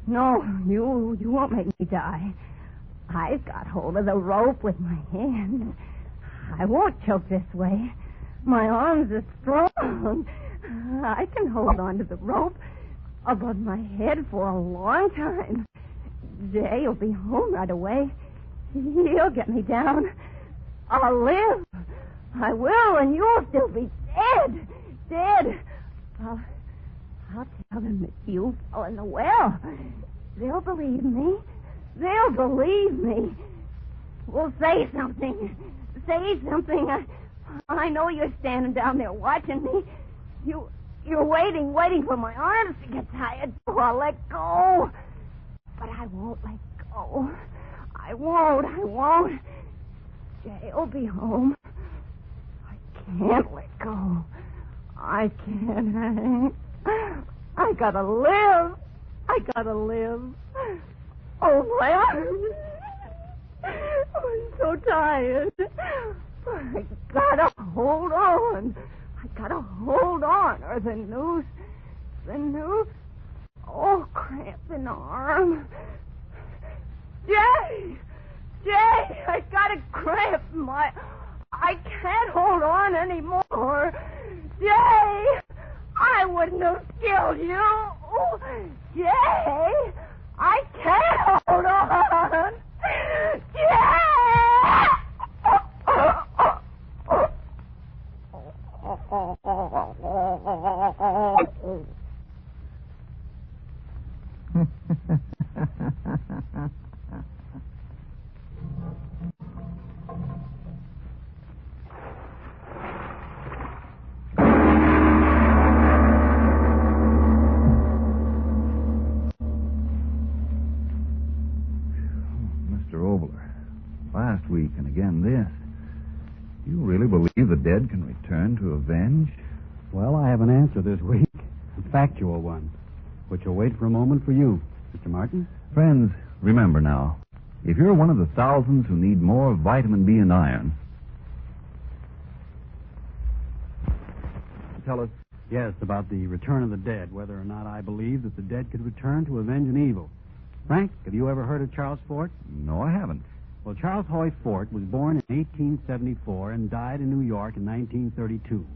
No, you won't make me die. I've got hold of the rope with my hands. I won't choke this way. My arms are strong. I can hold on to the rope above my head for a long time. Jay will be home right away. He'll get me down. I'll live. I will, and you'll still be dead. I'll tell them that you fell in the well. They'll believe me. Well, say something. I know you're standing down there watching me. You're waiting for my arms to get tired, so I'll let go. But I won't let go. I won't. Jay'll be home. I can't let go. I can't. I gotta live. Oh, my arms. I'm so tired. I gotta hold on. Or the noose. Oh, cramp in the arm. Jay, I got a cramp in my... I can't hold on anymore. Jay, I wouldn't have killed you. Jay, I can't hold on. Jay! Mr. Obler, last week and again this. You really believe the dead can return to avenge? Well, I have an answer this week. A factual one, which will wait for a moment for you, Mr. Martin. Friends, remember now, if you're one of the thousands who need more vitamin B and iron... Tell us. Yes, about the return of the dead, whether or not I believe that the dead could return to avenge an evil. Frank, have you ever heard of Charles Fort? No, I haven't. Well, Charles Hoy Fort was born in 1874 and died in New York in 1932.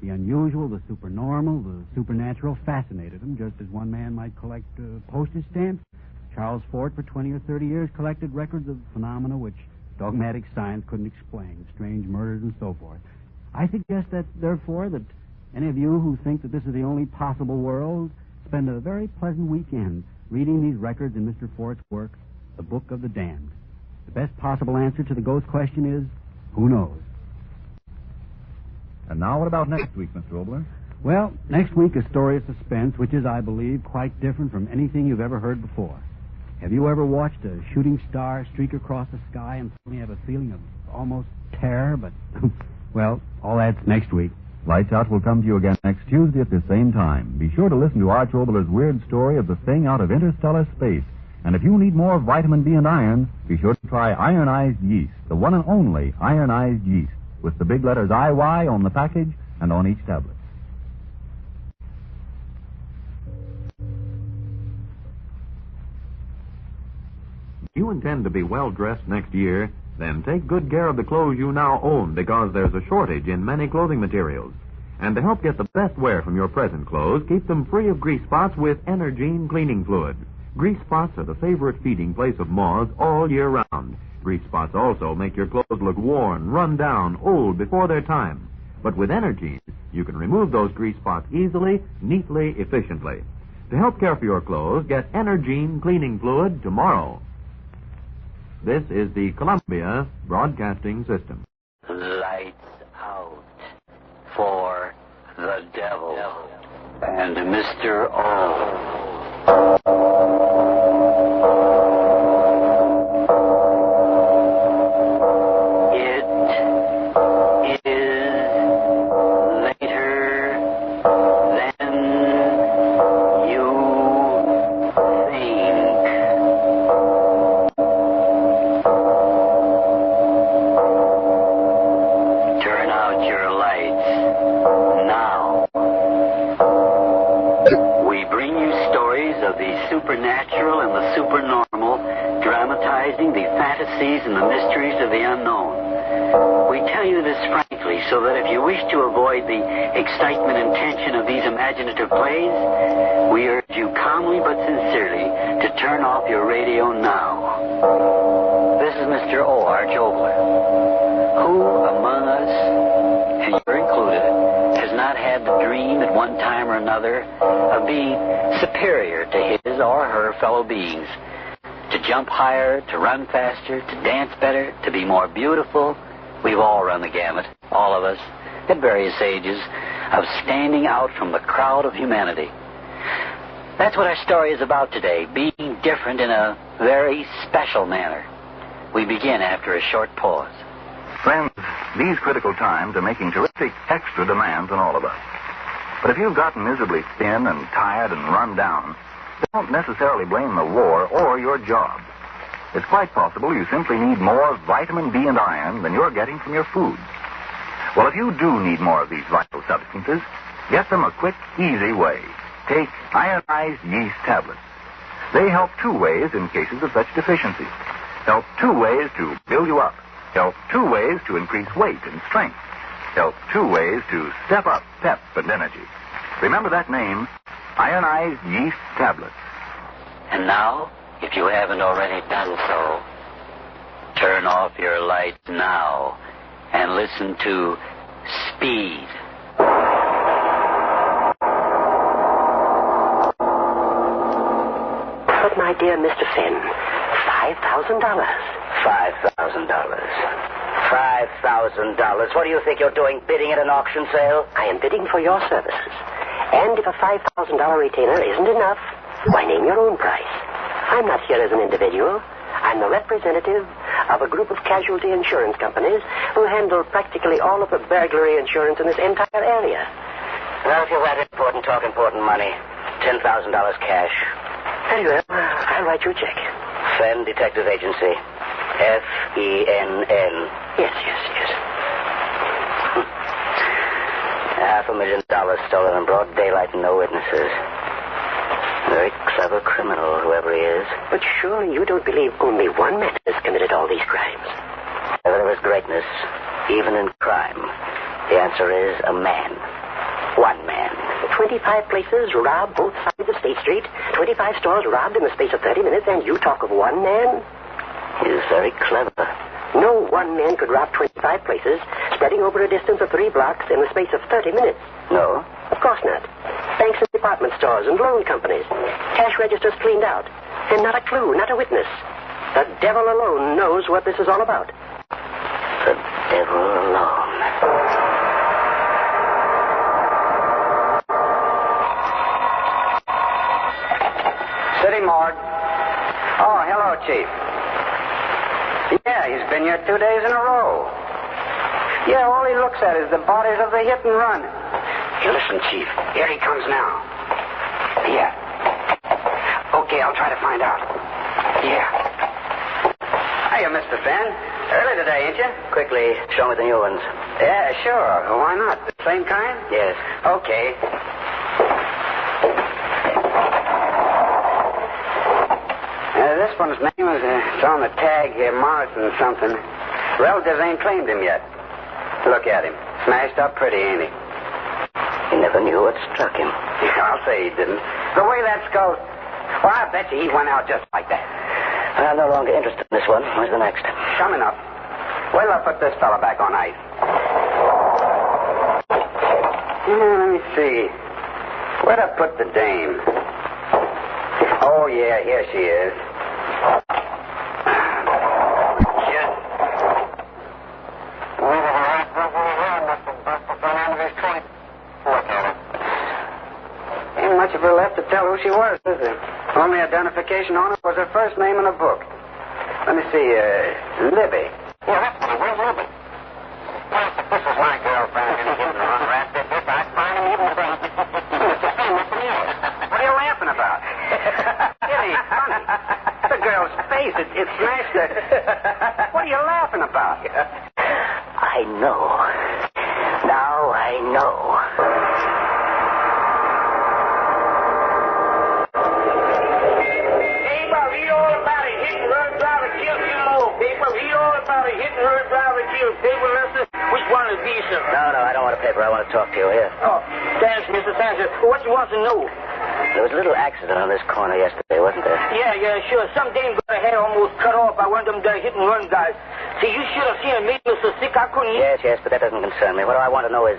The unusual, the supernormal, the supernatural fascinated him, just as one man might collect postage stamps. Charles Fort, for 20 or 30 years, collected records of phenomena which dogmatic science couldn't explain, strange murders and so forth. I suggest that, therefore, that any of you who think that this is the only possible world spend a very pleasant weekend reading these records in Mr. Fort's work, The Book of the Damned. The best possible answer to the ghost question is, who knows? And now what about next week, Mr. Obler? Well, next week a story of suspense, which is, I believe, quite different from anything you've ever heard before. Have you ever watched a shooting star streak across the sky and suddenly have a feeling of almost terror? But, well, all that's next week. Lights Out will come to you again next Tuesday at the same time. Be sure to listen to Arch Obler's weird story of the thing out of interstellar space. And if you need more vitamin B and iron, be sure to try ironized yeast, the one and only ironized yeast, with the big letters IY on the package and on each tablet. If you intend to be well-dressed next year, then take good care of the clothes you now own, because there's a shortage in many clothing materials. And to help get the best wear from your present clothes, keep them free of grease spots with Energine cleaning fluid. Grease spots are the favorite feeding place of moths all year round. Grease spots also make your clothes look worn, run down, old before their time. But with Energine, you can remove those grease spots easily, neatly, efficiently. To help care for your clothes, get Energine cleaning fluid tomorrow. This is the Columbia Broadcasting System. Lights out for the devil and Mr. O. It is later than you think. Turn out your lights now. We bring you stories of the supernatural and the supernormal, dramatizing the fantasies and the mysteries of the unknown. We tell you this frankly so that if you wish to avoid the excitement and tension of these imaginative plays, we urge you calmly but sincerely to turn off your radio now. This is Mr. O. Arch Obler. Who among us, and you're included, has not had the dream at one time or another of being superior to his or her fellow beings? To jump higher, to run faster, to dance better, to be more beautiful? We've all run the gamut, all of us, at various ages, of standing out from the crowd of humanity. That's what our story is about today, being different in a very special manner. We begin after a short pause. Friends, these critical times are making terrific extra demands on all of us. But if you've gotten miserably thin and tired and run down, don't necessarily blame the war or your job. It's quite possible you simply need more vitamin B and iron than you're getting from your foods. Well, if you do need more of these vital substances, get them a quick, easy way. Take ionized yeast tablets. They help two ways in cases of such deficiency. Help two ways to build you up. Help two ways to increase weight and strength. Help two ways to step up pep and energy. Remember that name, ionized yeast tablets. And now, if you haven't already done so, turn off your lights now and listen to Speed. But, my dear Mr. Finn, $5,000. $5,000. $5,000. What do you think you're doing, bidding at an auction sale? I am bidding for your services. And if a $5,000 retainer isn't enough, why, name your own price. I'm not here as an individual. I'm the representative of a group of casualty insurance companies who handle practically all of the burglary insurance in this entire area. Well, if you're that important, talk important money. $10,000 cash. Very well. I'll write you a check. Fenn Detective Agency. F-E-N-N. Yes. $500,000 stolen in broad daylight and no witnesses. Very clever criminal, whoever he is. But surely you don't believe only one man has committed all these crimes. Whenever there is greatness, even in crime, the answer is a man. 25 places robbed both sides of State Street, 25 stores robbed in the space of 30 minutes, and you talk of one man? He's very clever. No one man could rob 25 places, spreading over a distance of 3 blocks in the space of 30 minutes. No? Of course not. Banks and department stores and loan companies. Cash registers cleaned out. And not a clue, not a witness. The devil alone knows what this is all about. The devil alone. City morgue. Oh, hello, Chief. Yeah, he's been here 2 days in a row. Yeah, all he looks at is the bodies of the hit and run. Here, listen, Chief. Here he comes now. Here. Okay, I'll try to find out. Here. Hiya, Mr. Fenn. Early today, ain't you? Quickly, show me the new ones. Yeah, sure. Why not? The same kind? Yes. Okay. This one's name is it's on the tag here, Morrison something. Relatives ain't claimed him yet. Look at him. Smashed up pretty, ain't he? He never knew what struck him. I'll say he didn't. The way that skull... Well, I bet you he went out just like that. I'm no longer interested in this one. Where's the next? Coming up. Wait till I put this fella back on ice. Let me see. Where'd I put the dame? Oh, yeah, here she is. Ain't much of her left to tell who she was, is there? Only identification on her was her first name in a book. Let me see, Libby. Yeah, that's funny. Where's Libby? Well, if this was my girlfriend and he didn't run rap this, I'd find him even better. It's the same with me. What are you laughing about? It ain't funny. The girl's face, it smashed her. What are you laughing about? I know. Now I know. People, read all about it. Hit and run, driver, kill, few more. People, read all about it. Hit and run, driver, kill. People, listen. Which one is B, sir? No, I don't want a paper. I want to talk to you here. Oh, thanks, Mr. Sanchez. What you want to know? There was a little accident on this corner yesterday, wasn't there? Yeah, sure. Some dame got her head almost cut off by one of them there hit-and-run guys. See, you should have seen it made me so sick I couldn't... Yes, but that doesn't concern me. What I want to know is...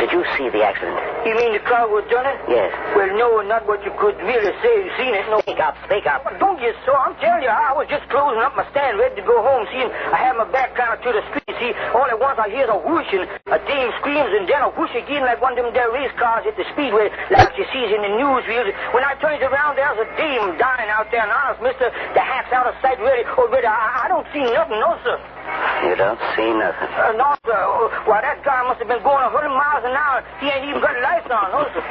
Did you see the accident? You mean the crowd was done it? Yes. Well, no, not what you could really say. You seen it, no. Speak up. Well, don't get so. I'm telling you, I was just closing up my stand, ready to go home. See, I had my back kind of to the street. See, all at once I hear a whoosh and a dame screams and then a whoosh again like one of them there race cars at the speedway like you sees in the newsreels. When I turns around, there's a dame dying out there. And honest, mister, the hack's out of sight already. I don't see nothing, no, sir. You don't see nothing? No, sir. Why, that guy must have been going 100 miles an hour. He ain't even got lights on, no, sir.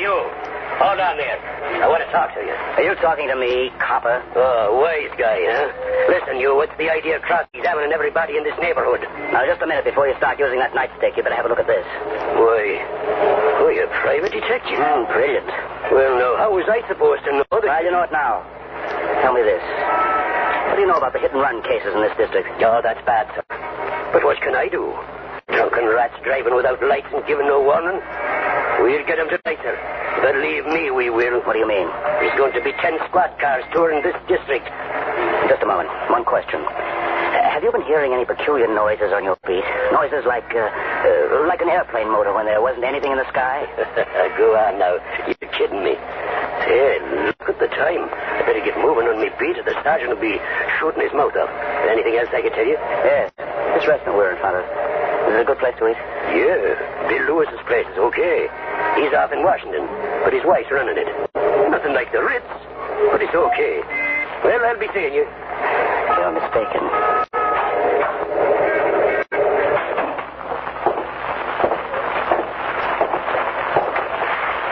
You. Hold on there. I want to talk to you. Are you talking to me, copper? Oh, wise guy, huh? Listen, what's the idea of Crosby examining everybody in this neighborhood? Now, just a minute before you start using that nightstick, you better have a look at this. Why, you're a private detective. Brilliant. Well, no, how was I supposed to know that... Well, you know it now. Tell me this. What do you know about the hit-and-run cases in this district? Oh, that's bad, sir. But what can I do? Drunken rats driving without lights and giving no warning? We'll get them tonight, sir. Believe me, we will. What do you mean? There's going to be 10 squad cars touring this district. Just a moment. One question. Have you been hearing any peculiar noises on your beat? Noises like an airplane motor when there wasn't anything in the sky? Go on now. You're kidding me. Say, look at the time. I better get moving on me beat or the sergeant will be shooting his mouth off. Anything else I can tell you? Yes. This restaurant we're in front of. Is it a good place to eat? Yeah. Bill Lewis's place is okay. He's off in Washington, but his wife's running it. Nothing like the Ritz, but it's okay. Well, I'll be seeing you. You're mistaken.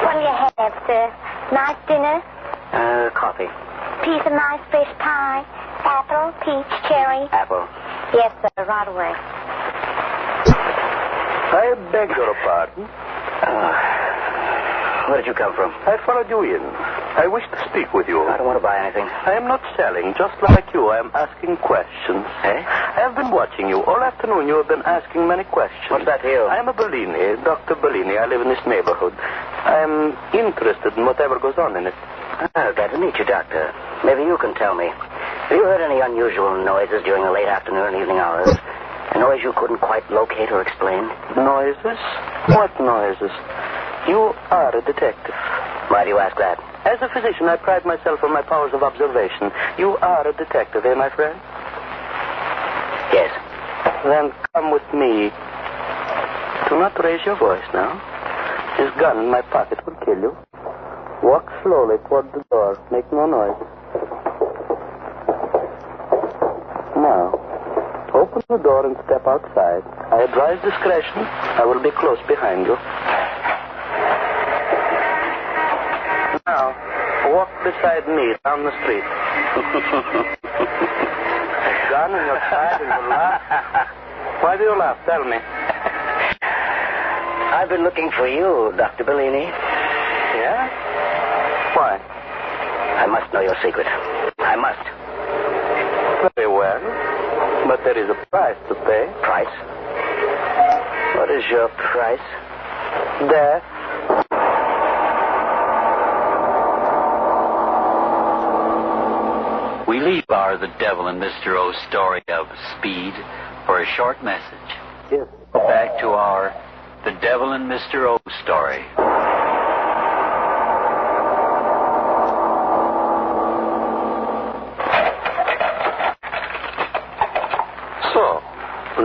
What do you have, sir? Nice dinner? Coffee. Piece of nice fish pie? Apple, peach, cherry? Apple. Yes, sir, right away. I beg your pardon. Where did you come from? I followed you in. I wish to speak with you. I don't want to buy anything. I am not selling. Just like you, I am asking questions. Eh? I have been watching you. All afternoon you have been asking many questions. What's that to you? I am a Bellini, Dr. Bellini. I live in this neighborhood. I am interested in whatever goes on in it. Glad to meet you, Doctor. Maybe you can tell me. Have you heard any unusual noises during the late afternoon and evening hours? A noise you couldn't quite locate or explain? Noises? What noises? You are a detective. Why do you ask that? As a physician, I pride myself on my powers of observation. You are a detective, eh, my friend? Yes. Then come with me. Do not raise your voice now. This gun in my pocket will kill you. Walk slowly toward the door. Make no noise. Now, open the door and step outside. I advise discretion. I will be close behind you. Now, walk beside me down the street. A gun in your side and you laugh? Why do you laugh? Tell me. I've been looking for you, Dr. Bellini. Yeah? Why? I must know your secret. I must. Very well. But there is a price to pay. Price? What is your price? Death. We leave our The Devil and Mr. O's story of speed for a short message. Yes. Back to our The Devil and Mr. O story. So,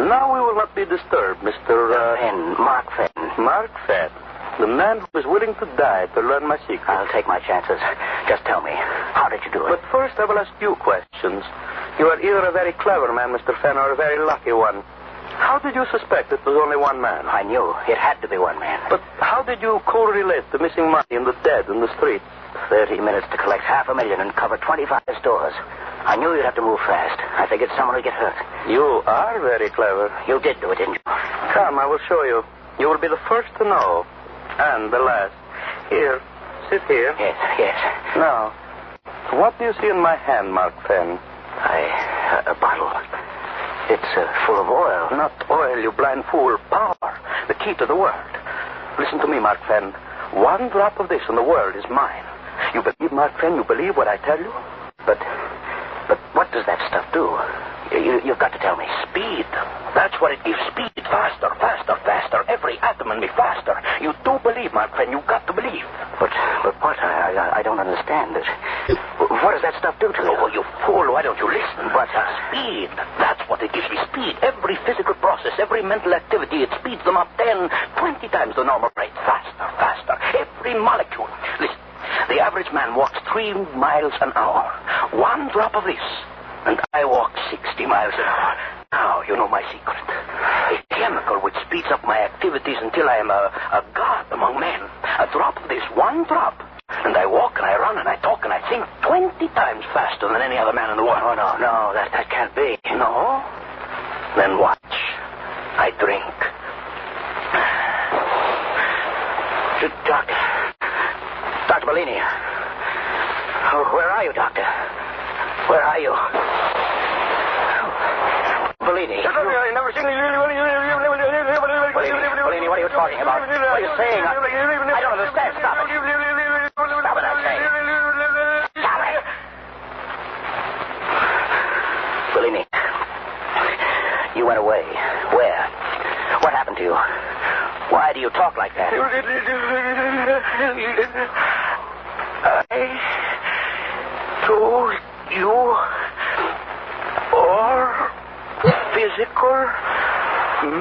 now we will not be disturbed, Mr. Mark Fenn. Mark Fenn. The man who is willing to die to learn my secret. I'll take my chances. Just tell me, how did you do it? But first I will ask you questions. You are either a very clever man, Mr. Fenn, or a very lucky one. How did you suspect it was only one man? I knew. It had to be one man. But how did you correlate the missing money and the dead in the street? 30 minutes to collect $500,000 and cover 25 stores. I knew you'd have to move fast. I figured someone would get hurt. You are very clever. You did do it, didn't you? Come, I will show you. You will be the first to know. And the last. Here. Sit here. Yes. Now, what do you see in my hand, Mark Fenn? A bottle. It's full of oil. Not oil, you blind fool. Power. The key to the world. Listen to me, Mark Fenn. One drop of this and the world is mine. You believe, Mark Fenn? You believe what I tell you? But what does that stuff do? You've got to tell me. Speed. That's what it gives. Speed. Faster. Every atom in me faster. You do believe, Mark Fenn. You've got to believe. But what? I don't understand it. What does that stuff do to you? Oh, you fool. Why don't you listen? But speed. That's what it gives me. Speed. Every physical process, every mental activity, it speeds them up 10, 20 times the normal rate. Faster. Every molecule. Listen. The average man walks 3 miles an hour. One drop of this, and I walk 60 miles an hour. Now, you know my secret. A chemical which speeds up my activities until I am a god among men. A drop of this, one drop. And I walk and I run and I talk and I think 20 times faster than any other man in the world. Oh, no, that can't be. No? Then watch. I drink. Dr. Bellini. Where are you, Doctor? Where are you? Bellini. I've never seen you. Bellini, what are you talking about? What are you saying? I don't understand. Stop it. Stop it, I say. Stop it. Bellini, you went away. Where? What happened to you? Why do you talk like that? I told you all physical,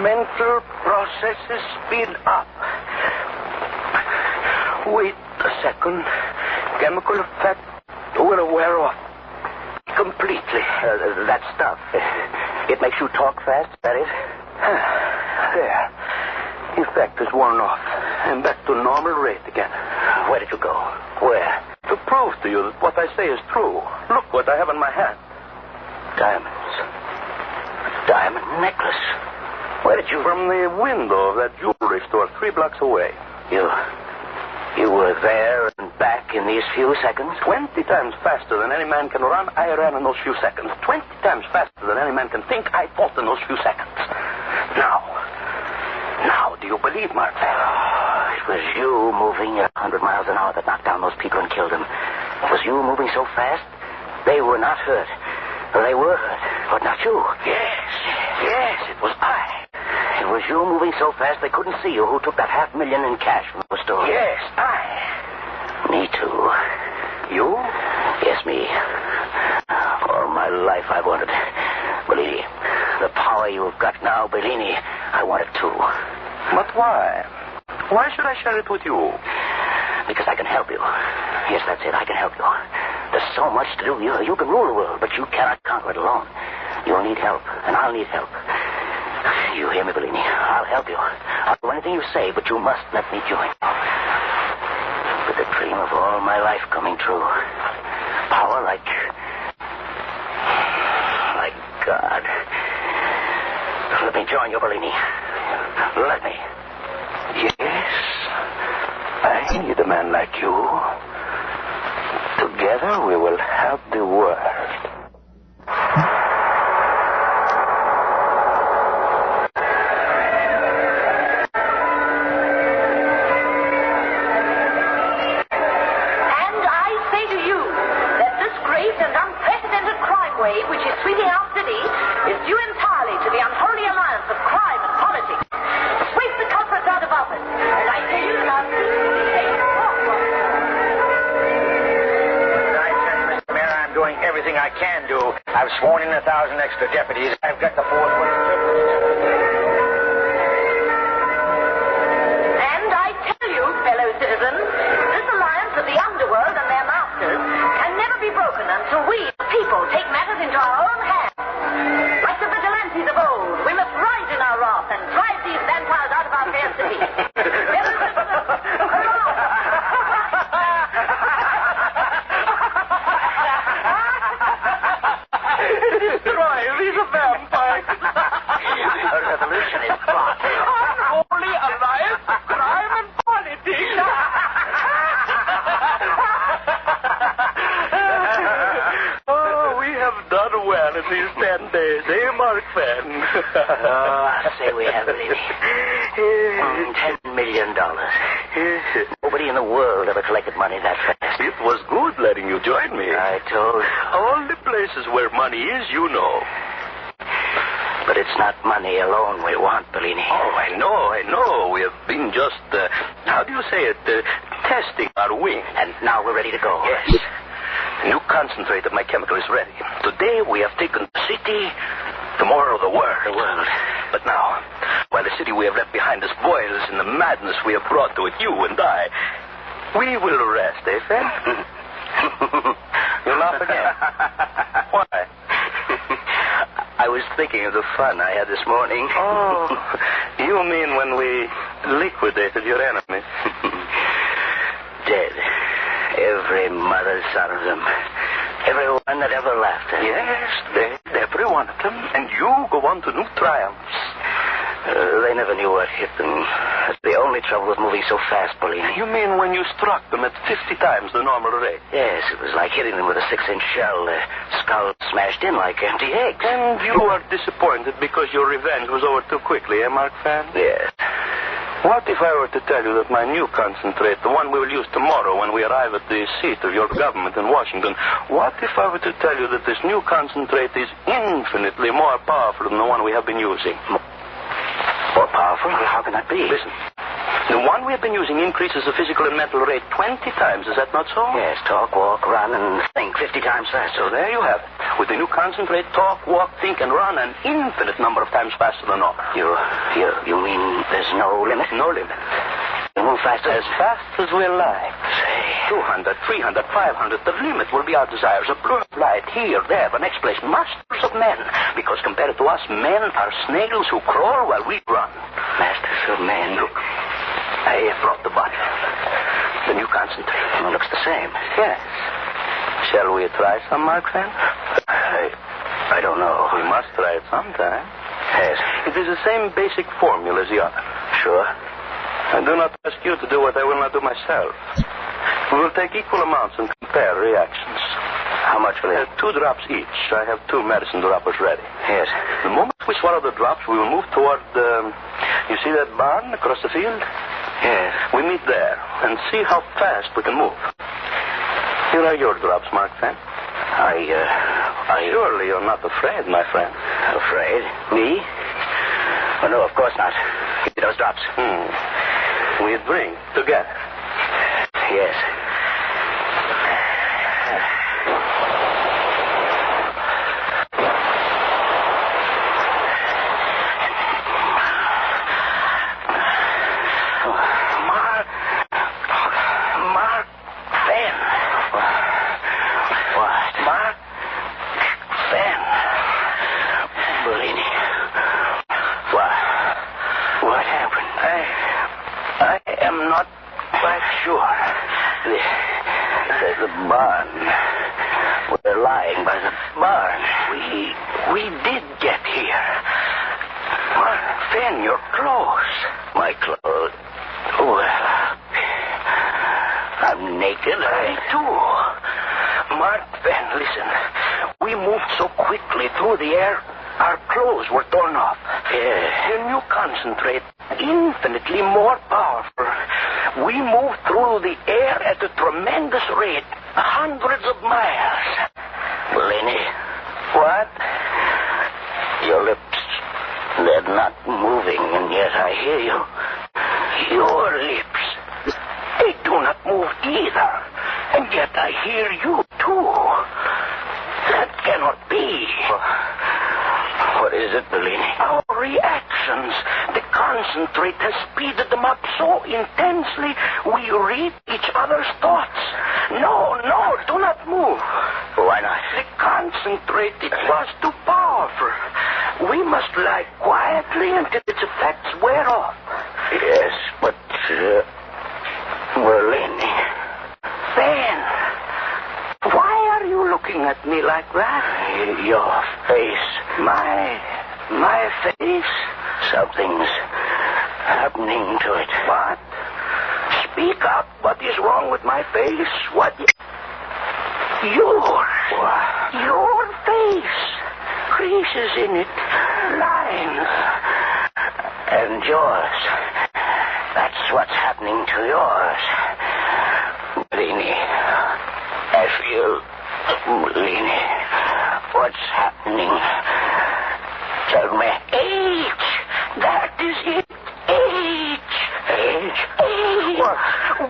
mental processes speed up. Wait a second. Chemical effect will wear off completely. That stuff. It makes you talk fast, is that it? There. Effect is worn off. I'm back to normal rate again. Where did you go? Where? To prove to you that what I say is true. Look what I have in my hand. Diamonds. Diamond necklace. Where did you... From the window of that jewelry store 3 blocks away. You were there and back back in these few seconds? 20 times faster than any man can run, I ran in those few seconds. 20 times faster than any man can think, I thought in those few seconds. Now, do you believe, Mark? It was you moving at 100 miles an hour that knocked down those people and killed them. It was you moving so fast, they were not hurt. They were hurt, but not you. Yes, it was I. It was you moving so fast they couldn't see you who took that $500,000 in cash from the store. Yes, I. Me too. You? Yes, me. All my life I wanted. Bellini, the power you've got now, Bellini, I want it too. But why? Why should I share it with you? Because I can help you. Yes, that's it. I can help you. There's so much to do. You can rule the world, but you cannot conquer it alone. You'll need help, and I'll need help. You hear me, Bellini? I'll help you. I'll do anything you say, but you must let me join you. With the dream of all my life coming true. Power like God. Let me join you, Bellini. Let me. Yes. I need a man like you. Together we will help the world. Which is sweeping our city, is due entirely to the unholy alliance of crime and politics. Sweep the culprits out of office, and I tell you that our city will be safe and prosperous. I tell you, Mr. Mayor, I'm doing everything I can do. I've sworn in 1,000 extra deputies. I've got the force. And I tell you, fellow citizens, this alliance of the underworld and their masters can never be broken until we, the people, take matters into our own hands. Like the vigilantes of old, we must rise in our wrath and drive these vampires out of our fair city. Destroy these vampires. A revolution is fought. Unholy alliance of crime and politics. We have done well in these 10 days, eh, Mark Fan? I say we have, Bellini. $10 million. Nobody in the world ever collected money that fast. It was good letting you join me. I told you. All the places where money is, you know. But it's not money alone we want, Bellini. Oh, I know. We have been just, how do you say it, testing our wing. And now we're ready to go. Yes. The new concentrate of my chemical is ready. Today we have taken the city, tomorrow the world. The world. But now, while the city we have left behind us boils in the madness we have brought to it, you and I, we will rest, eh, Fed? You laugh again. Why? I was thinking of the fun I had this morning. Oh, you mean when we liquidated your enemy? Dead. Every mother's son of them. Everyone that ever laughed at me. Yes, dead. Every one of them. And you go on to new triumphs. They never knew what hit them. That's the only trouble with moving so fast, Bellini. You mean when you struck them at 50 times the normal rate? Yes, it was like hitting them with a 6-inch shell. Their skulls smashed in like empty eggs. And you are disappointed because your revenge was over too quickly, eh, Mark Fan? Yes. What if I were to tell you that my new concentrate, the one we will use tomorrow when we arrive at the seat of your government in Washington, what if I were to tell you that this new concentrate is infinitely more powerful than the one we have been using? More powerful? How can that be? Listen. The one we have been using increases the physical and mental rate 20 times. Is that not so? Yes, talk, walk, run, and think 50 times faster. So there you have it. With the new concentrate, talk, walk, think, and run an infinite number of times faster than normal. You mean there's no limit? No limit. You move faster? As fast as we like. Say. 200, 300, 500. The limit will be our desires. A blur of light here, there, the next place. Masters of men. Because compared to us, men are snails who crawl while we run. Masters of men. Look. I have brought the bottle. The new concentrate. It looks the same. Yes. Shall we try some, Mark Fan? I don't know. We must try it sometime. Yes. It is the same basic formula as the other. Sure. I do not ask you to do what I will not do myself. We'll take equal amounts and compare reactions. How much for that? 2 drops each. I have 2 medicine droppers ready. Yes. The moment we swallow the drops, we will move toward you see that barn across the field? Yes. We meet there and see how fast we can move. Here are your drops, Mark Fenn. Surely you're not afraid, my friend. Afraid? Me? Oh, no, of course not. Give me those drops. We drink together. Yes. Mark Fenn. What? Mark Fenn. Bellini. What happened? I am not quite sure. The barn. We're lying by the barn. We did get here. Mark Fenn, your clothes. My clothes? Well, I'm naked. I too. Mark Fenn, listen. We moved so quickly through the air, our clothes were torn off. When you concentrate, infinitely more powerful. We moved through the air at a tremendous rate, hundreds of miles. Bellini. What? Your lips, they're not moving, and yet I hear you. Your lips, they do not move either, and yet I hear you too. That cannot be. What is it, Bellini? Our reactions, the concentrate has speeded them up so intensely we read each other's thoughts. No, do not move. Why not? The concentrate, it was too powerful. We must lie quietly until its effects wear off. Yes, but, Bellini. Ben, why are you looking at me like that? Your face. My face? Something's happening to it. What? Speak up. What is wrong with my face? What? Your face. Creases in it. Lines. And yours. That's what's happening to yours. Bellini. I feel... Bellini. What's happening? Tell me. Age. That is it. Age. Age? What?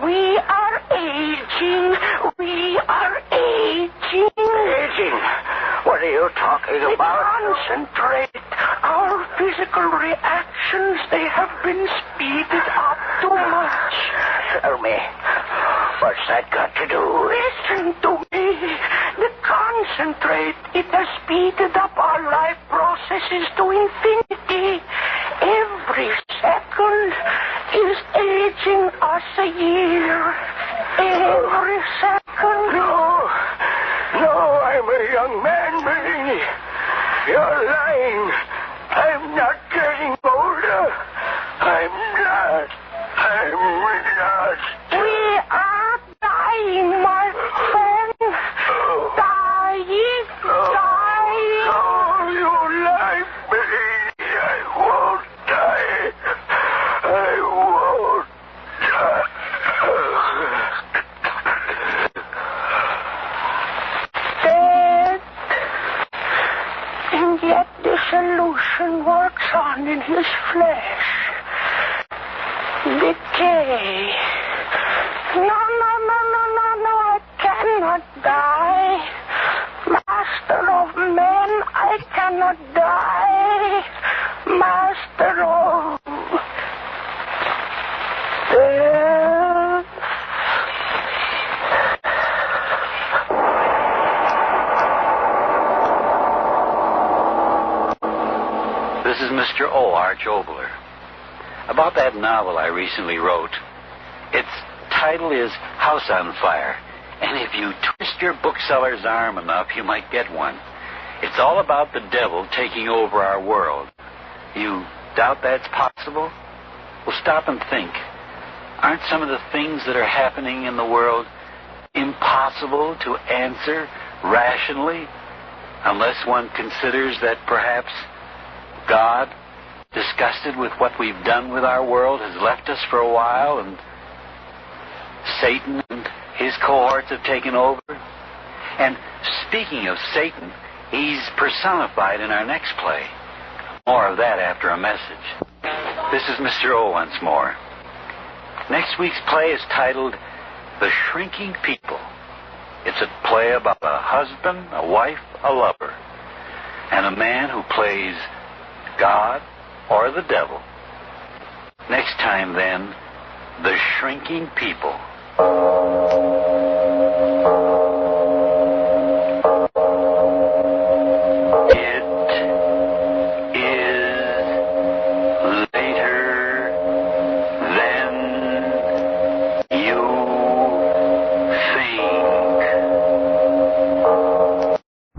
We are aging. We are aging. Aging? What are you talking about? Concentrate. Our physical reactions, they have been speeded up too much. Tell me, what's that got to do? Listen to me. The concentrate, it has speeded up our life processes to infinity. Every second is aging us a year. Every second. No, I'm a young man, Bellini. You're lying. I'm not getting older. I'm not. We are dying, my friend. Dying. No, you lie, Bellini. I won't die. I won't die. Dead. And yet the solution works on in his flesh. Decay. No, I cannot die. Master of men, I cannot die. Master of death. This is Mr. O. Arch Obler. About that novel I recently wrote. Its title is House on Fire, and if you twist your bookseller's arm enough, you might get one. It's all about the devil taking over our world. You doubt that's possible? Well, stop and think. Aren't some of the things that are happening in the world impossible to answer rationally unless one considers that perhaps God, disgusted with what we've done with our world, has left us for a while, and Satan and his cohorts have taken over. And speaking of Satan, he's personified in our next play. More of that after a message. This is Mr. O once more. Next week's play is titled The Shrinking People. It's a play about a husband, a wife, a lover, and a man who plays God or the devil. Next time, then, The Shrinking People.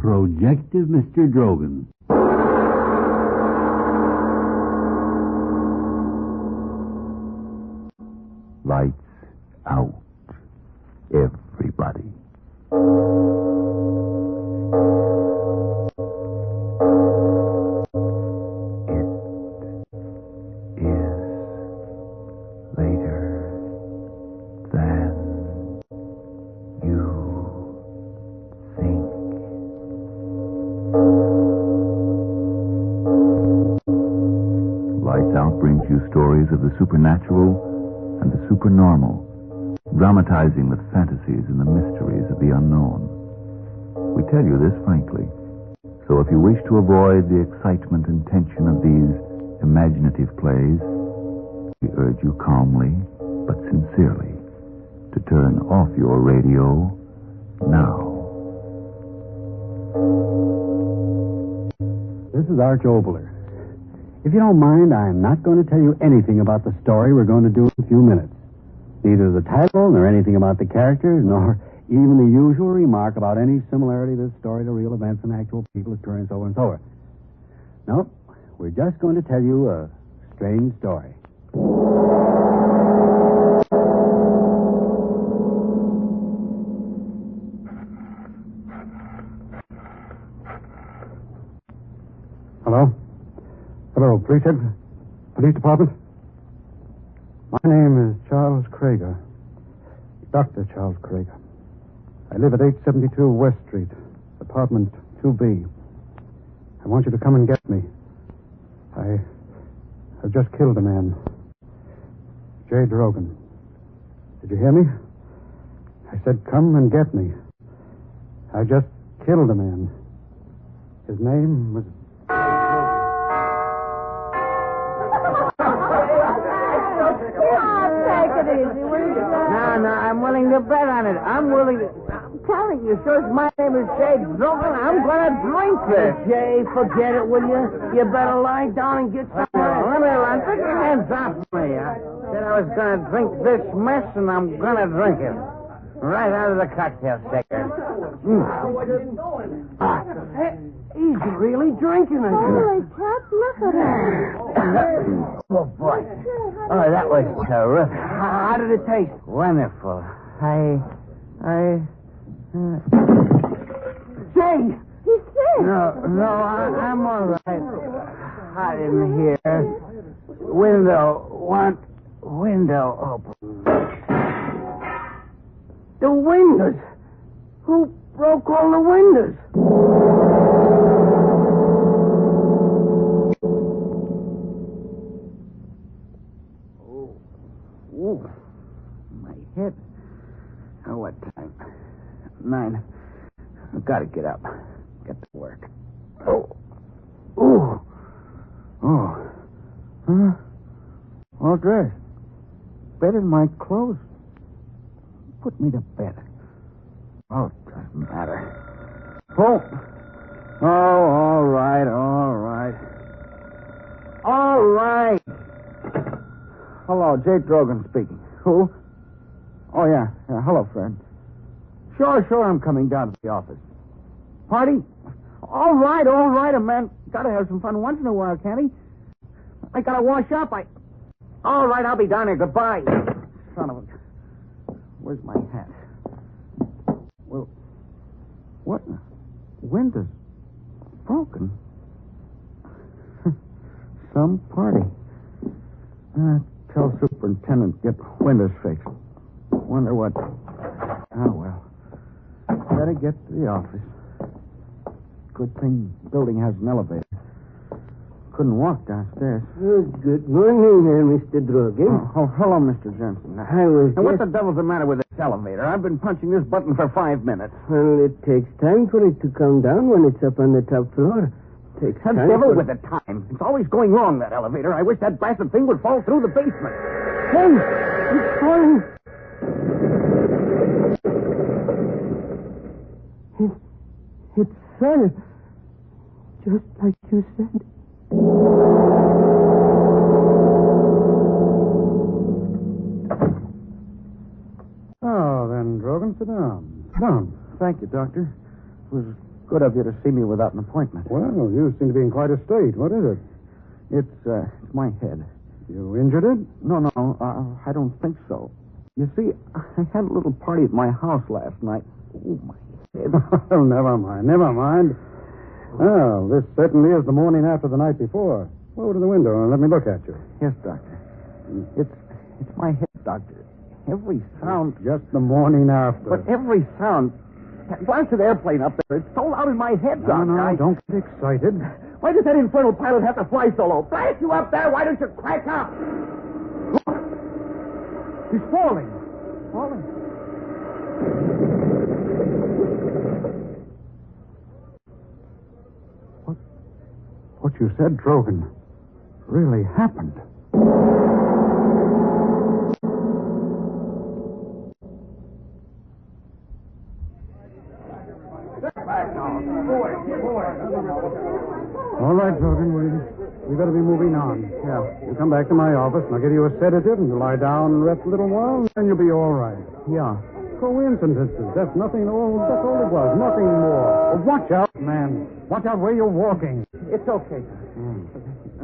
Projective Mr. Drogen. Lights out, everybody. It is later than you think. Lights Out brings you stories of the supernatural and the supernormal, dramatizing the fantasies and the mysteries of the unknown. We tell you this frankly, so if you wish to avoid the excitement and tension of these imaginative plays, we urge you calmly but sincerely to turn off your radio now. This is Arch Obler. If you don't mind, I'm not going to tell you anything about the story we're going to do in a few minutes. Neither the title, nor anything about the characters, nor even the usual remark about any similarity of this story to real events and actual people occurring, so on and so forth. No, we're just going to tell you a strange story. Hello? Hello, police department? My name is Charles Krager. Dr. Charles Krager. I live at 872 West Street, apartment 2B. I want you to come and get me. I've just killed a man. J. Drogen. Did you hear me? I said come and get me. I just killed a man. His name was... No, I'm willing to bet on it. I'm telling you, sir, my name is Jay Drogen. I'm going to drink this. Jay, forget it, will you? You better lie down and get some rest. Let me run. Put your hands off me. I said I was going to drink this mess, and I'm going to drink it. Right out of the cocktail shaker. He's really drinking it. Holy crap, look at him. Oh, boy. Oh, that was terrific. How did it taste? Wonderful. Jay! He's sick. No, I'm all right. Hot in here. Window open. The windows. Who broke all the windows? Ooh, my head. Oh, what time? 9. I've got to get up. Get to work. Oh. Ooh. Oh. Huh? All dressed. Bed in my clothes. Put me to bed. Oh, it doesn't matter. Oh. Oh, all right. All right. Hello, Jay Drogen speaking. Who? Oh, yeah. Hello, friend. Sure, I'm coming down to the office. Party? All right, a man gotta have some fun once in a while, can't he? I gotta wash up, All right, I'll be down there. Goodbye. Son of a... Where's my hat? What? Windows broken. Some party. Tell superintendent get windows fixed. Wonder what. Oh, well. Better get to the office. Good thing building has an elevator. Couldn't walk downstairs. Good morning there, Mr. Drogen. Oh, hello, Mr. Jensen. I was Now, what just... the devil's the matter with this elevator? I've been punching this button for 5 minutes. Well, it takes time for it to come down when it's up on the top floor. Takes The time devil for... with the time. It's always going wrong, that elevator. I wish that blasted thing would fall through the basement. Hey, it's falling. It fell. Just like you said. Oh, then, Drogen, sit down. Sit down. Thank you, Doctor. It was good of you to see me without an appointment. Well, you seem to be in quite a state. What is it? It's my head. You injured it? No, I don't think so. You see, I had a little party at my house last night. Oh, my head. Oh, never mind. Oh, this certainly is the morning after the night before. Go over to the window and let me look at you. Yes, Doctor. It's my head, Doctor. Every sound... It's just the morning after. But every sound... That blasted airplane up there, it's so loud in my head, Doctor. No, don't get excited. Why does that infernal pilot have to fly so low? Blast you up there! Why don't you crack up? Look! He's falling. What you said, Drogen, really happened. All right, Drogen, we better be moving on. Yeah. You come back to my office, and I'll give you a sedative, and you lie down and rest a little while, and then you'll be all right. Yeah. Coincidences. That's nothing. That's all it was. Nothing more. Well, watch out, man. Watch out where you're walking. It's okay.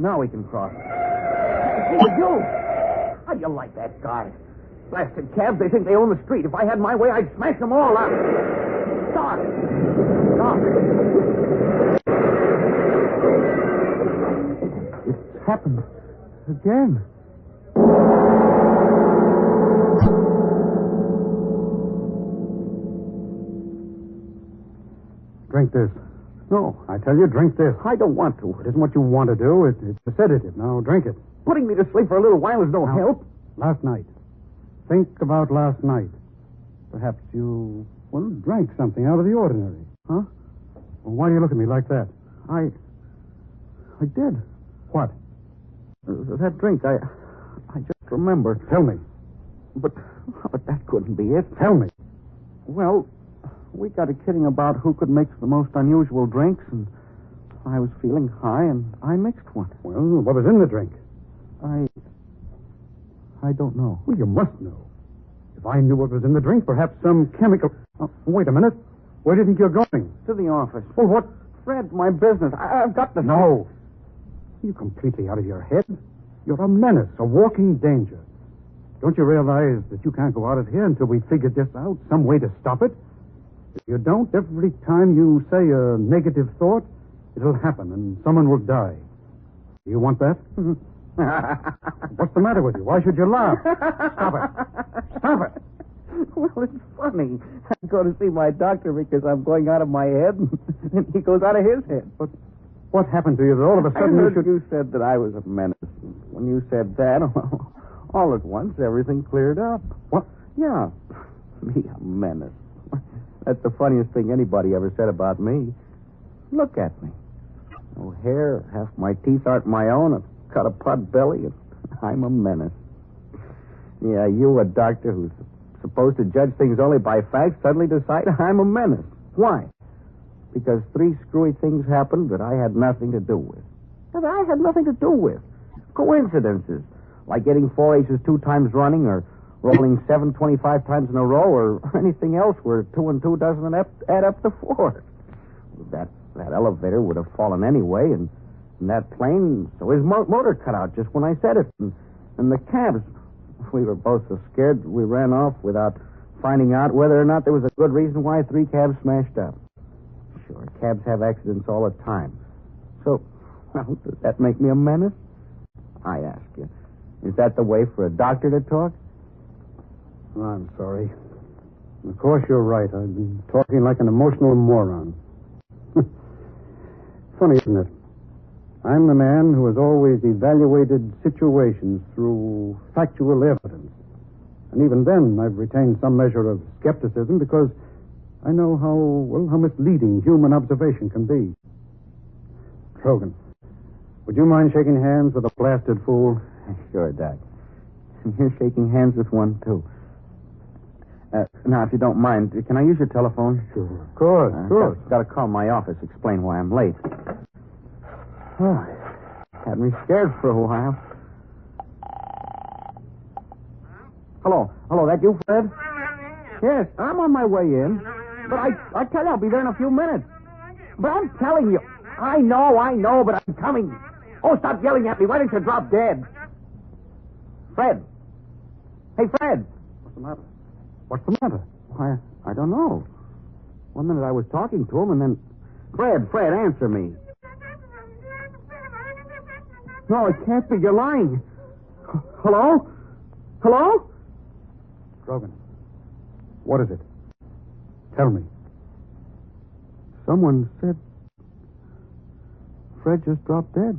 Now we can cross. Hey, you! How do you like that guy? Blasted cabs, they think they own the street. If I had my way, I'd smash them all up. Stop! It's happened again. Drink this. No, I tell you, drink this. I don't want to. It isn't what you want to do. It's a sedative. Now, drink it. Putting me to sleep for a little while is no help. Last night. Think about last night. Perhaps you, drank something out of the ordinary. Huh? Well, why do you look at me like that? I did. What? That drink, I just remember. Tell me. But that couldn't be it. Tell me. Well, we got a kidding about who could mix the most unusual drinks, and I was feeling high, and I mixed one. Well, what was in the drink? I don't know. Well, you must know. If I knew what was in the drink, perhaps some chemical... Oh, wait a minute. Where do you think you're going? To the office. Well, what? Fred, my business. I've got to... No. Are you completely out of your head? You're a menace, a walking danger. Don't you realize that you can't go out of here until we figure this out, some way to stop it? If you don't, every time you say a negative thought, it'll happen and someone will die. Do you want that? What's the matter with you? Why should you laugh? Stop it. Stop it. Well, it's funny. I go to see my doctor because I'm going out of my head, and he goes out of his head. But what happened to you that all of a sudden you said that I was a menace. When you said that, all at once, everything cleared up. What? Yeah. Me, a menace. That's the funniest thing anybody ever said about me. Look at me. No hair, half my teeth aren't my own. I've got a pot belly, and I'm a menace. Yeah, you, a doctor who's supposed to judge things only by facts, suddenly decide I'm a menace. Why? Because 3 screwy things happened that I had nothing to do with. That I had nothing to do with. Coincidences. Like getting 4 aces 2 times running, or rolling 7 25 times in a row, or anything else where 2 and 2 doesn't add up to 4. That elevator would have fallen anyway, and that plane, so his motor cut out just when I said it. And the cabs, we were both so scared we ran off without finding out whether or not there was a good reason why 3 cabs smashed up. sure. Cabs have accidents all the time. So, well, does that make me a menace? I ask you, is that the way for a doctor to talk? I'm sorry. Of course you're right. I've been talking like an emotional moron. Funny, isn't it? I'm the man who has always evaluated situations through factual evidence. And even then, I've retained some measure of skepticism because I know how misleading human observation can be. Drogen, would you mind shaking hands with a blasted fool? Sure, Doc. And you're shaking hands with one, too. Now, if you don't mind, can I use your telephone? Sure. Of course, sure. Got to call my office, explain why I'm late. Oh, had me scared for a while. Hello, that you, Fred? Yes, I'm on my way in. But I tell you, I'll be there in a few minutes. But I'm telling you, I know, but I'm coming. Oh, stop yelling at me. Why don't you drop dead? Fred. Hey, Fred. What's the matter? What's the matter? Why, I don't know. 1 minute I was talking to him, and then... Fred, answer me. No, it can't be. You're lying. Hello? Drogen, what is it? Tell me. Someone said Fred just dropped dead.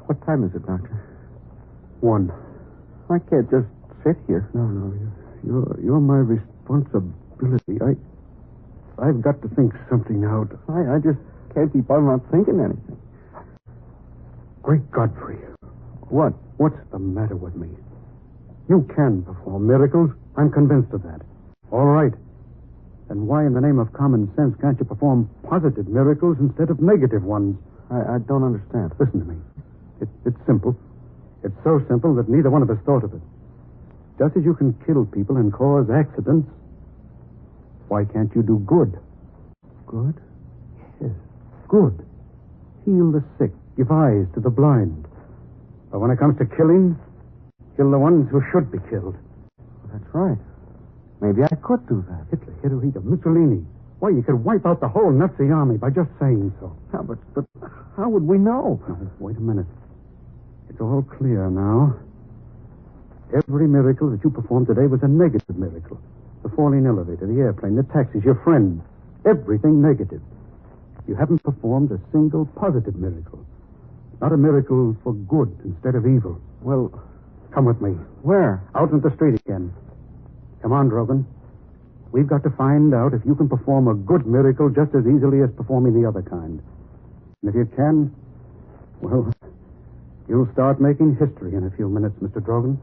What time is it, Doctor? 1. I can't just sit here. No. You're my responsibility. I've got to think something out. I just can't keep on not thinking anything. Great Godfrey. What? What's the matter with me? You can perform miracles. I'm convinced of that. All right. Then why in the name of common sense can't you perform positive miracles instead of negative ones? I don't understand. Listen to me. It's simple. It's so simple that neither one of us thought of it. Just as you can kill people and cause accidents, why can't you do good? Good? Yes, good. Heal the sick, give eyes to the blind. But when it comes to killing, kill the ones who should be killed. That's right. Maybe I could do that. Hitler, Mussolini. Why, you could wipe out the whole Nazi army by just saying so. Yeah, but how would we know? Now, wait a minute. It's all clear now. Every miracle that you performed today was a negative miracle. The falling elevator, the airplane, the taxis, your friend. Everything negative. You haven't performed a single positive miracle. Not a miracle for good instead of evil. Well, come with me. Where? Out into the street again. Come on, Drogen. We've got to find out if you can perform a good miracle just as easily as performing the other kind. And if you can, well, you'll start making history in a few minutes, Mr. Drogen.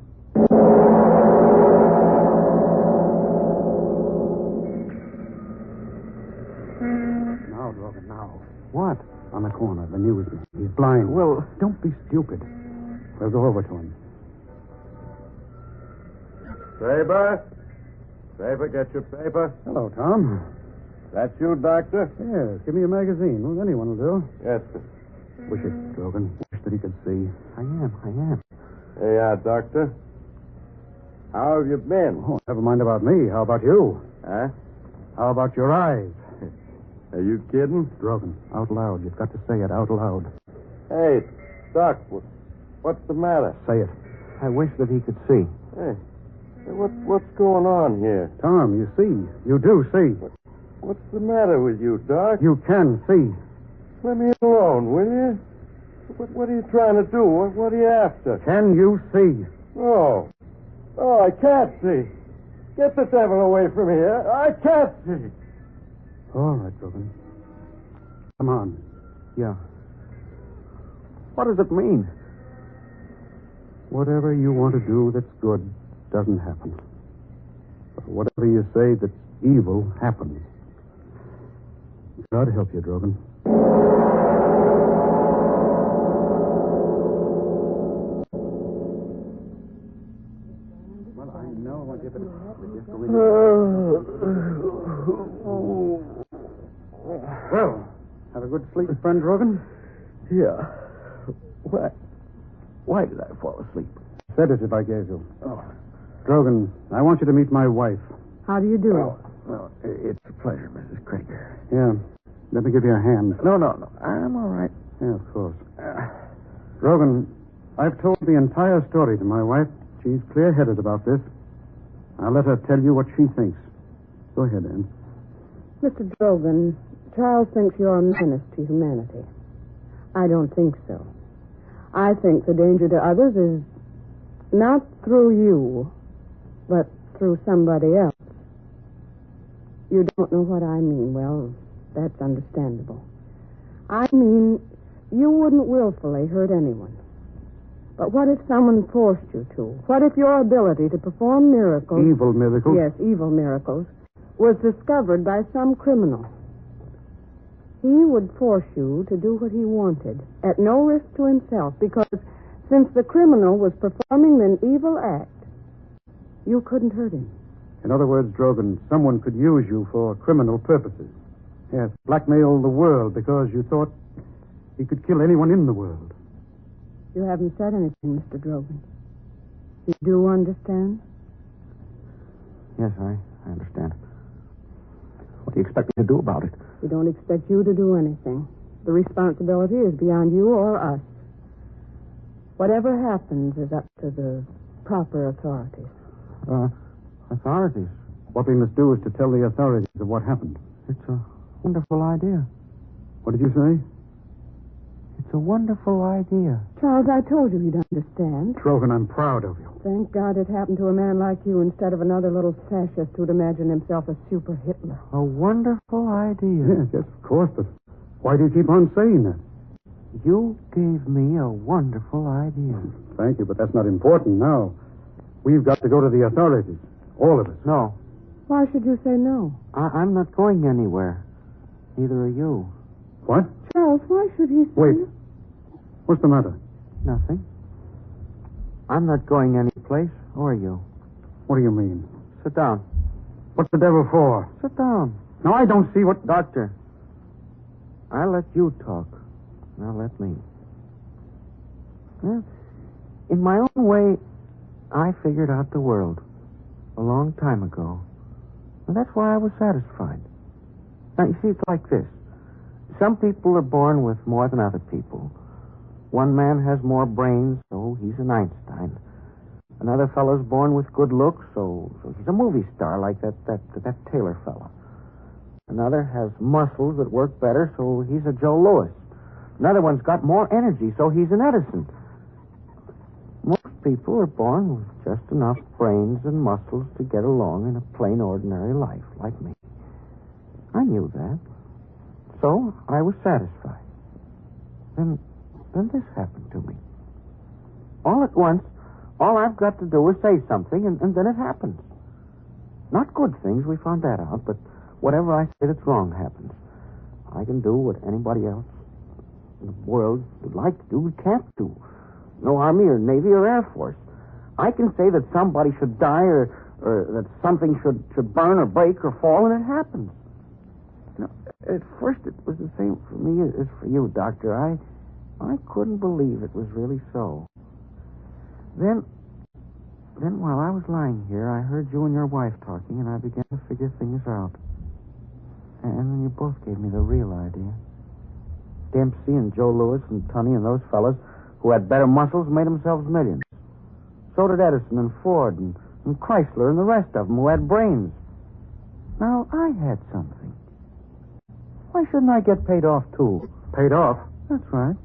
Now, Drogen, now. What? On the corner, the newsman. He's blind. Well, don't be stupid. We'll go over to him. Paper, get your paper. Hello, Tom. That's you, Doctor? Yes, give me a magazine. Well, anyone will do. Yes, sir. Wish it, Drogen. Wish that he could see. I am. Here you are, Doctor. How have you been? Oh, never mind about me. How about you? Huh? How about your eyes? Are you kidding? Drogen, out loud. You've got to say it out loud. Hey, Doc, what's the matter? Say it. I wish that he could see. Hey, what's going on here? Tom, you see. You do see. What's the matter with you, Doc? You can see. Let me alone, will you? What are you trying to do? What are you after? Can you see? Oh, I can't see. Get the devil away from here. I can't see. All right, Drogen. Come on. Yeah. What does it mean? Whatever you want to do that's good doesn't happen. But whatever you say that's evil happens. God help you, Drogen. Well, I know I'll give it Well, have a good sleep, friend Drogen? Yeah. Why did I fall asleep? Sedative I gave you. Oh. Drogen, I want you to meet my wife. How do you do? Well, it's a pleasure, Mrs. Krieger. Yeah. Let me give you a hand. No. I'm all right. Yeah, of course. Drogen, I've told the entire story to my wife. She's clear-headed about this. I'll let her tell you what she thinks. Go ahead, Anne. Mr. Drogen, Charles thinks you're a menace to humanity. I don't think so. I think the danger to others is not through you, but through somebody else. You don't know what I mean. Well, that's understandable. I mean, you wouldn't willfully hurt anyone. But what if someone forced you to? What if your ability to perform miracles... Evil miracles? Yes, evil miracles, was discovered by some criminal? He would force you to do what he wanted, at no risk to himself, because since the criminal was performing an evil act, you couldn't hurt him. In other words, Drogen, someone could use you for criminal purposes. Yes, blackmail the world because you thought he could kill anyone in the world. You haven't said anything, Mr. Drogen. You do understand? Yes, I understand. What do you expect me to do about it? We don't expect you to do anything. The responsibility is beyond you or us. Whatever happens is up to the proper authorities. Authorities? What we must do is to tell the authorities of what happened. It's a wonderful idea. What did you say? It's a wonderful idea. Charles, I told you he'd understand. Drogen, I'm proud of you. Thank God it happened to a man like you instead of another little fascist who'd imagine himself a super Hitler. A wonderful idea. Yes, of course, but why do you keep on saying that? You gave me a wonderful idea. Thank you, but that's not important now. We've got to go to the authorities. All of us. No. Why should you say no? I'm not going anywhere. Neither are you. What? Charles, why should he say... Wait. What's the matter? Nothing. I'm not going any place, or you. What do you mean? Sit down. What's the devil for? Sit down. No, I don't see what... Doctor, I let you talk. Now let me. Well, in my own way, I figured out the world a long time ago. And that's why I was satisfied. Now, you see, it's like this. Some people are born with more than other people. One man has more brains, so he's an Einstein. Another fellow's born with good looks, so he's a movie star like that Taylor fellow. Another has muscles that work better, so he's a Joe Louis. Another one's got more energy, so he's an Edison. Most people are born with just enough brains and muscles to get along in a plain, ordinary life, like me. I knew that. So I was satisfied. Then this happened to me. All at once, all I've got to do is say something, and then it happens. Not good things, we found that out, but whatever I say that's wrong happens. I can do what anybody else in the world would like to do, but can't do. No Army or Navy or Air Force. I can say that somebody should die or that something should burn or break or fall, and it happens. You know, at first it was the same for me as for you, Doctor. I couldn't believe it was really so. Then while I was lying here, I heard you and your wife talking, and I began to figure things out. And then you both gave me the real idea. Dempsey and Joe Louis and Tunney and those fellas who had better muscles made themselves millions. So did Edison and Ford and Chrysler and the rest of them who had brains. Now, I had something. Why shouldn't I get paid off, too? Paid off? That's right.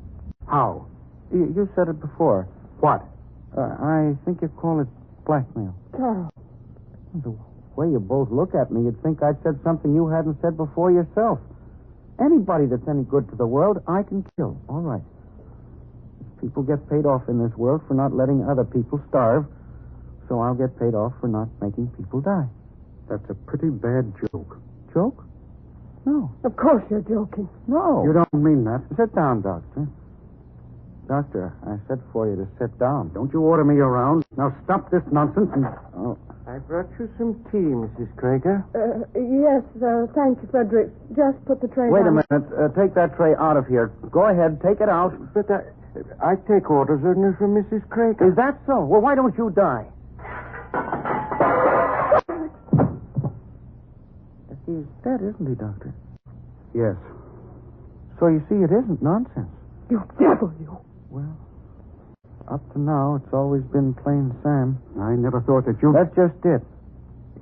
How? You said it before. What? I think you call it blackmail. Charles. The way you both look at me, you'd think I'd said something you hadn't said before yourself. Anybody that's any good to the world, I can kill. All right. People get paid off in this world for not letting other people starve, so I'll get paid off for not making people die. That's a pretty bad joke. Joke? No. Of course you're joking. No. You don't mean that. Sit down, Doctor. Doctor, I said for you to sit down. Don't you order me around. Now stop this nonsense and... Oh. I brought you some tea, Mrs. Krieger. Yes, thank you, Frederick. Just put the tray Wait down. a minute. Take that tray out of here. Go ahead, take it out. But I take orders only from Mrs. Craig. Is that so? Well, why don't you die? He's dead, isn't he, Doctor? Yes. So you see, it isn't nonsense. You devil, you. Well, up to now, it's always been plain Sam. I never thought that you... That's just it.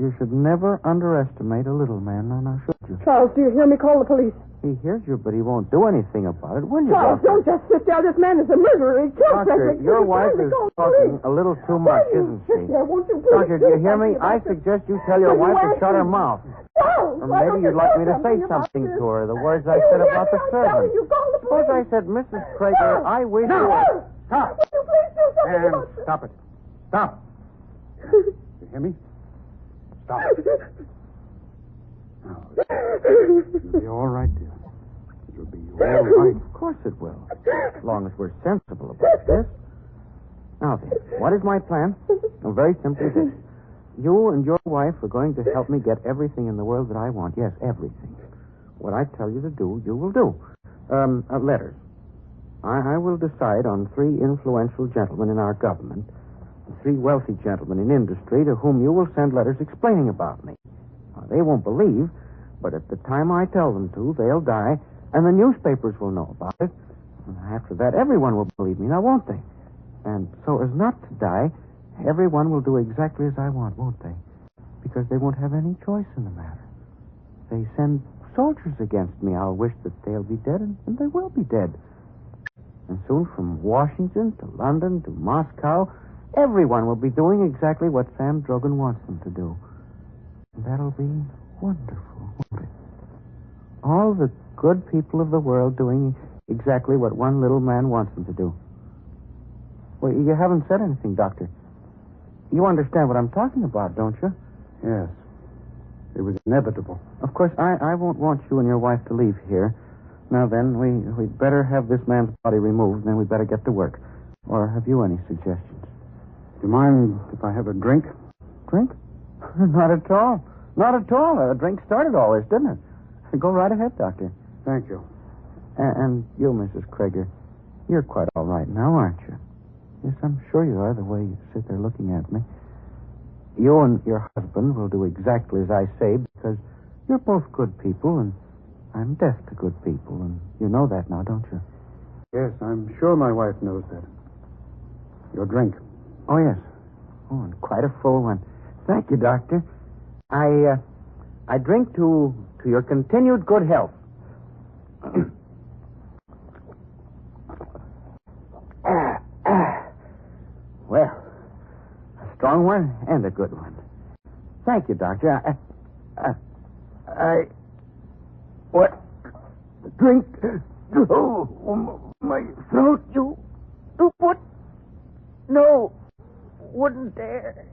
You should never underestimate a little man, now should you? Charles, do you hear me? Call the police. He hears you, but he won't do anything about it, will you, Charles, Doctor? don't just sit there. This man is a murderer. He killed Doctor, Frederick. your wife is talking a little too much, isn't she? Won't you please Doctor, do you hear me? I suggest you tell your wife to shut her mouth. Charles, Or maybe you'd like me to say something to her, the words I said about the servant. Suppose I said, Mrs. Crager, I wish you were... Stop. Would you please do something And about this? stop it. Stop. You hear me? Stop it. Now, it'll be all right, dear. It'll be all right. Of course it will. As long as we're sensible about this. Now then, what is my plan? Well, very simply this. You and your wife are going to help me get everything in the world that I want. Yes, everything. What I tell you to do, you will do. Letters. I will decide on 3 influential gentlemen in our government, 3 wealthy gentlemen in industry to whom you will send letters explaining about me. Now, they won't believe, but at the time I tell them to, they'll die, and the newspapers will know about it. And after that, everyone will believe me, now won't they? And so as not to die, everyone will do exactly as I want, won't they? Because they won't have any choice in the matter. They send soldiers against me. I'll wish that they'll be dead, and they will be dead. And soon from Washington to London to Moscow, everyone will be doing exactly what Sam Drogen wants them to do. And that'll be wonderful, won't it? All the good people of the world doing exactly what one little man wants them to do. Well, you haven't said anything, Doctor. You understand what I'm talking about, don't you? Yes. It was inevitable. Of course, I won't want you and your wife to leave here. Now then, we'd better have this man's body removed, and then we'd better get to work. Or have you any suggestions? Do you mind if I have a drink? Drink? Not at all. Not at all. A drink started all this, didn't it? Go right ahead, Doctor. Thank you. And you, Mrs. Crager, you're quite all right now, aren't you? Yes, I'm sure you are, the way you sit there looking at me. You and your husband will do exactly as I say, because you're both good people, and I'm deaf to good people, and you know that now, don't you? Yes, I'm sure my wife knows that. Your drink. Oh, yes. Oh, and quite a full one. Thank you, Doctor. I drink to your continued good health. Well, a strong one and a good one. Thank you, Doctor. What? Drink? Oh, my throat. You what? No, wouldn't dare.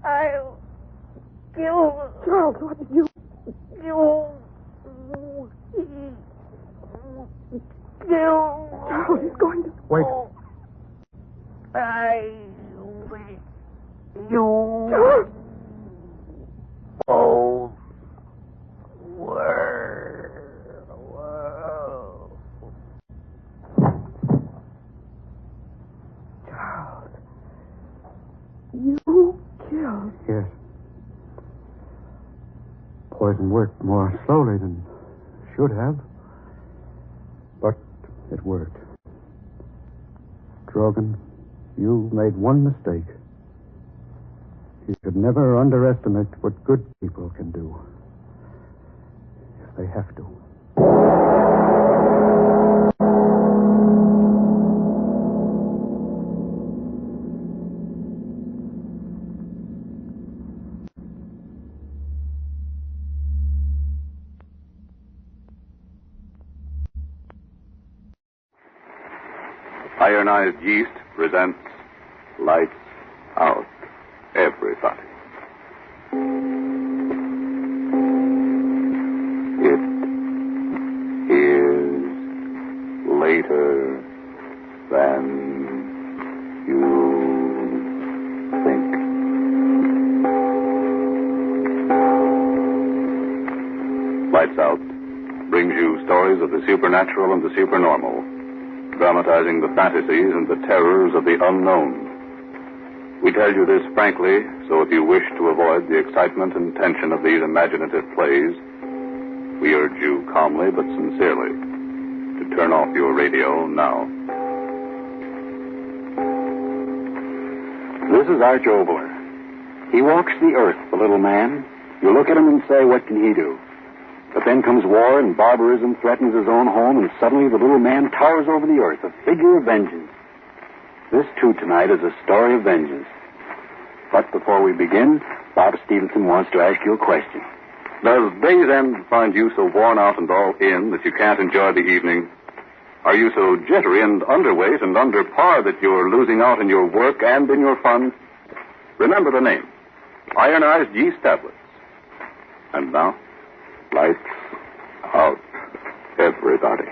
I'll kill. Charles, what did you... Kill. Charles, he's going to... Wait. You... Charles! Oh... Charles, you killed... Yes. Poison worked more slowly than it should have. But it worked. Drogen, you made one mistake. You should never underestimate what good people can do. If they have to. Ironized Yeast presents Lights Out, Everybody. It is later than you think. Lights Out brings you stories of the supernatural and the supernormal, dramatizing the fantasies and the terrors of the unknown. We tell you this frankly, so if you wish to avoid the excitement and tension of these imaginative plays, we urge you calmly but sincerely to turn off your radio now. This is Arch Obler. He walks the earth, the little man. You look at him and say, what can he do? But then comes war and barbarism threatens his own home, and suddenly the little man towers over the earth, a figure of vengeance. This, too, tonight is a story of vengeance. But before we begin, Bob Stevenson wants to ask you a question. Does day's end find you so worn out and all in that you can't enjoy the evening? Are you so jittery and underweight and under par that you're losing out in your work and in your fun? Remember the name, Ironized Yeast Tablets. And now, lights out, everybody.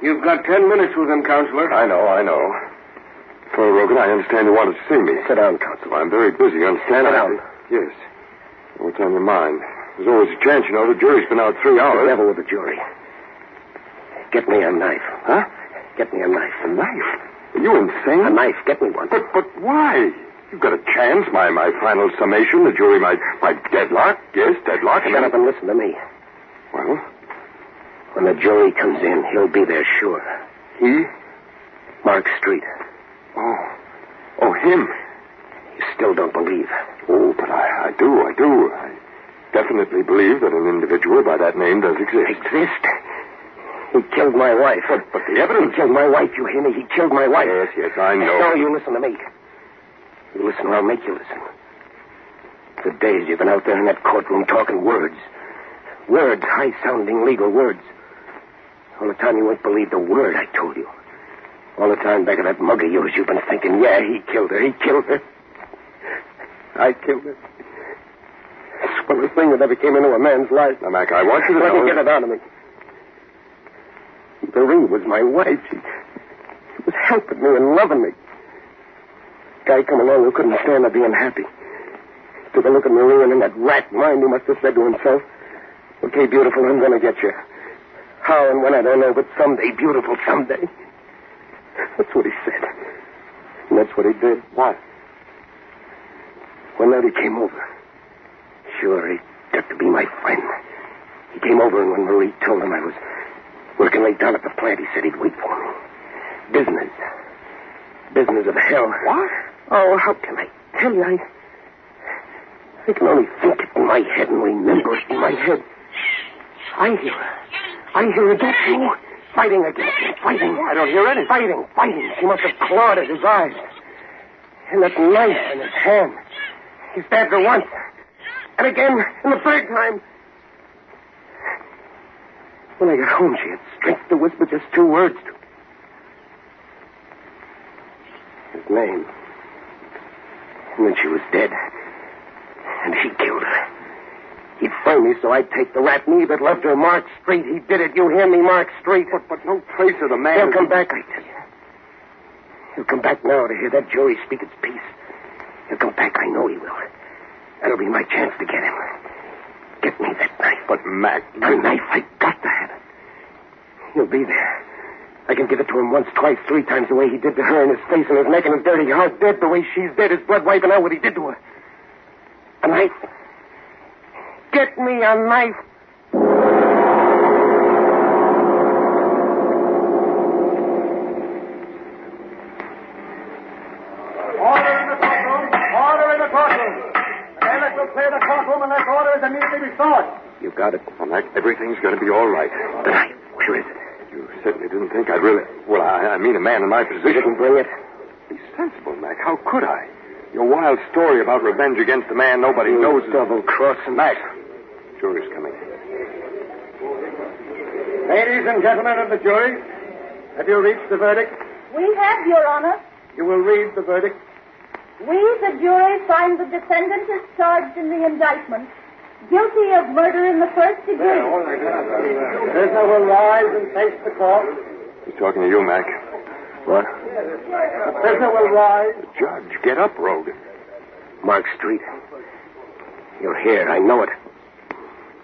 You've got 10 minutes with him, Counselor. I know. Well, Rogan, I understand you wanted to see me. Sit down, Counselor. I'm very busy, you understand? Sit down. Yes. What's on your mind? There's always a chance, you know. The jury's been out 3 hours. The devil with the jury. Get me a knife. Huh? Get me a knife. A knife? Are you insane? A knife. Get me one. But why? You've got a chance. My final summation, the jury might deadlock. Yes, deadlock. Shut up and listen to me. Well? When the jury comes in, he'll be there sure. He? Mark Street. Oh, him. You still don't believe? Oh, but I do. I definitely believe that an individual by that name does exist. Exist? He killed my wife. But the evidence... He killed my wife, you hear me? He killed my wife. Yes, I know. No, you listen to me. You listen or I'll make you listen. For days you've been out there in that courtroom talking words. Words, high-sounding legal words. All the time you won't believe the word I told you. All the time back of that mug of yours, you've been thinking, yeah, he killed her. He killed her. I killed her. It's one of the things that ever came into a man's life. Now, Mac, I want you to Let know... me get it out of me. Doreen was my wife. She was helping me and loving me. Guy come along who couldn't stand her being happy. Took a look at Marie, and in that rat mind, he must have said to himself, okay, beautiful, I'm going to get you. How and when, I don't know, but someday, beautiful, someday. That's what he said. And that's what he did. What? One night he came over. Sure, he got to be my friend. He came over, and when Marie told him I was working late down at the plant, he said he'd wait for me. Business. Business of hell. What? Oh, how can I tell you? I can only think it in my head and remember it in my head. I hear her. I hear her, don't you? Fighting against him, fighting. I don't hear anything. Fighting. She must have clawed at his eyes. And that knife in his hand. He stabbed her once. And again, and the third time. When I got home, she had strength to whisper just 2 words to me. His name. And then she was dead. And he killed her. He'd find me so I'd take the rat me that loved her, Mark Street. He did it. You hear me, Mark Street? But no trace of the man... He'll come back, I tell you. He'll come back now to hear that jury speak its piece. He'll come back, I know he will. That'll be my chance to get him. Get me that knife. But, Mac... The knife, I got to have it. He'll be there. I can give it to him once, twice, 3 times the way he did to her, in his face and his neck and his dirty heart, dead the way she's dead, his blood wiping out what he did to her. A knife. Get me a knife. Order in the courtroom. Order in the courtroom. Okay, let's go clear the courtroom unless order is immediately restored. You got it. Well, Mac, everything's going to be all right. The knife. Where is it? You certainly didn't think I'd really... Well, I mean a man in my position. You didn't bring it? Be sensible, Mac. How could I? Your wild story about revenge against a man nobody knows... Double-crossing. Mac, jury's coming. Ladies and gentlemen of the jury, have you reached the verdict? We have, Your Honor. You will read the verdict. We, the jury, find the defendant is charged in the indictment guilty of murder in the first degree. The prisoner will rise and face the court. He's talking to you, Mac. What? The prisoner will rise. Judge, get up, Rogan. Mark Street. You're here. I know it.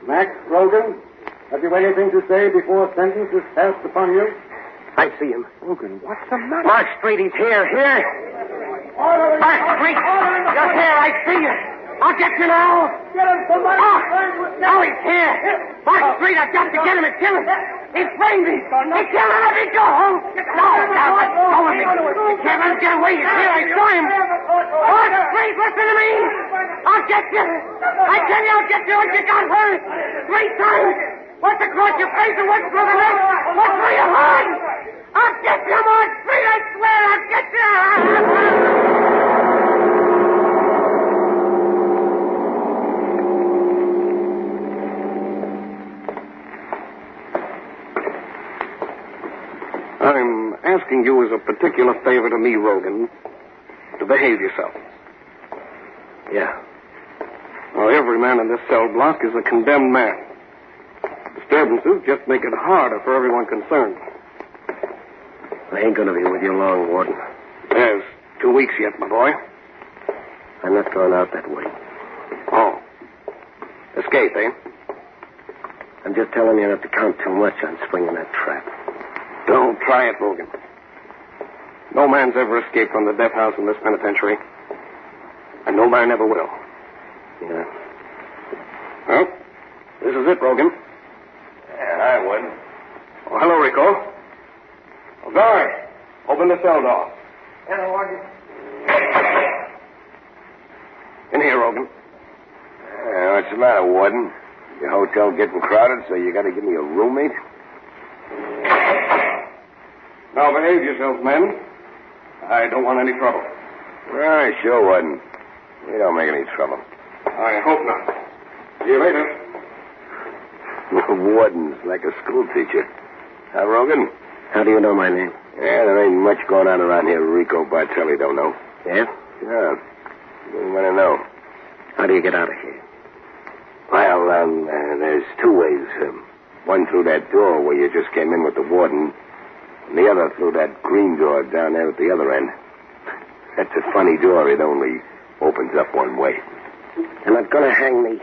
Max Rogan, have you anything to say before sentence is passed upon you? I see him. Rogan, what's the matter? Mark Street, he's here. Here. Mark Street, you're here. I see you. I'll get you now. Get him, somebody. Oh, he's here. Mark Street, I've got to get him and kill him. He's framed me. He killed him. Let me go home. No, go with me. You can't let him get away. He's here. I saw him. Mark Street, listen to me. I'll get you. I tell you, I'll get you when you got hurt. 3 times. Once across your face and once through the neck. Once through your heart. I'll get you, Mark Street. I swear I'll get you. I'm asking you as a particular favor to me, Rogan, to behave yourself. Yeah. Well, every man in this cell block is a condemned man. Disturbances just make it harder for everyone concerned. I ain't going to be with you long, Warden. There's 2 weeks yet, my boy. I'm not going out that way. Oh. Escape, eh? I'm just telling you not to count too much on springing that trap. Don't try it, Rogan. No man's ever escaped from the death house in this penitentiary. And no man ever will. Yeah. Well, this is it, Rogan. Yeah, I would. Oh, hello, Rico. Oh, guard, open the cell door. Hello, Warden. In here, Rogan. What's the matter, Warden? Your hotel getting crowded, so you got to give me a roommate? Now behave yourselves, men. I don't want any trouble. I sure wouldn't. We don't make any trouble. I hope not. See you later. Warden's like a school teacher. Huh, Rogan? How do you know my name? Yeah, there ain't much going on around here Rico Bartelli don't know. Yeah? Yeah. What do you want to know? How do you get out of here? Well, there's 2 ways. One through that door where you just came in with the warden, and the other through that green door down there at the other end. That's a funny door. It only opens up one way. You're not going to hang me.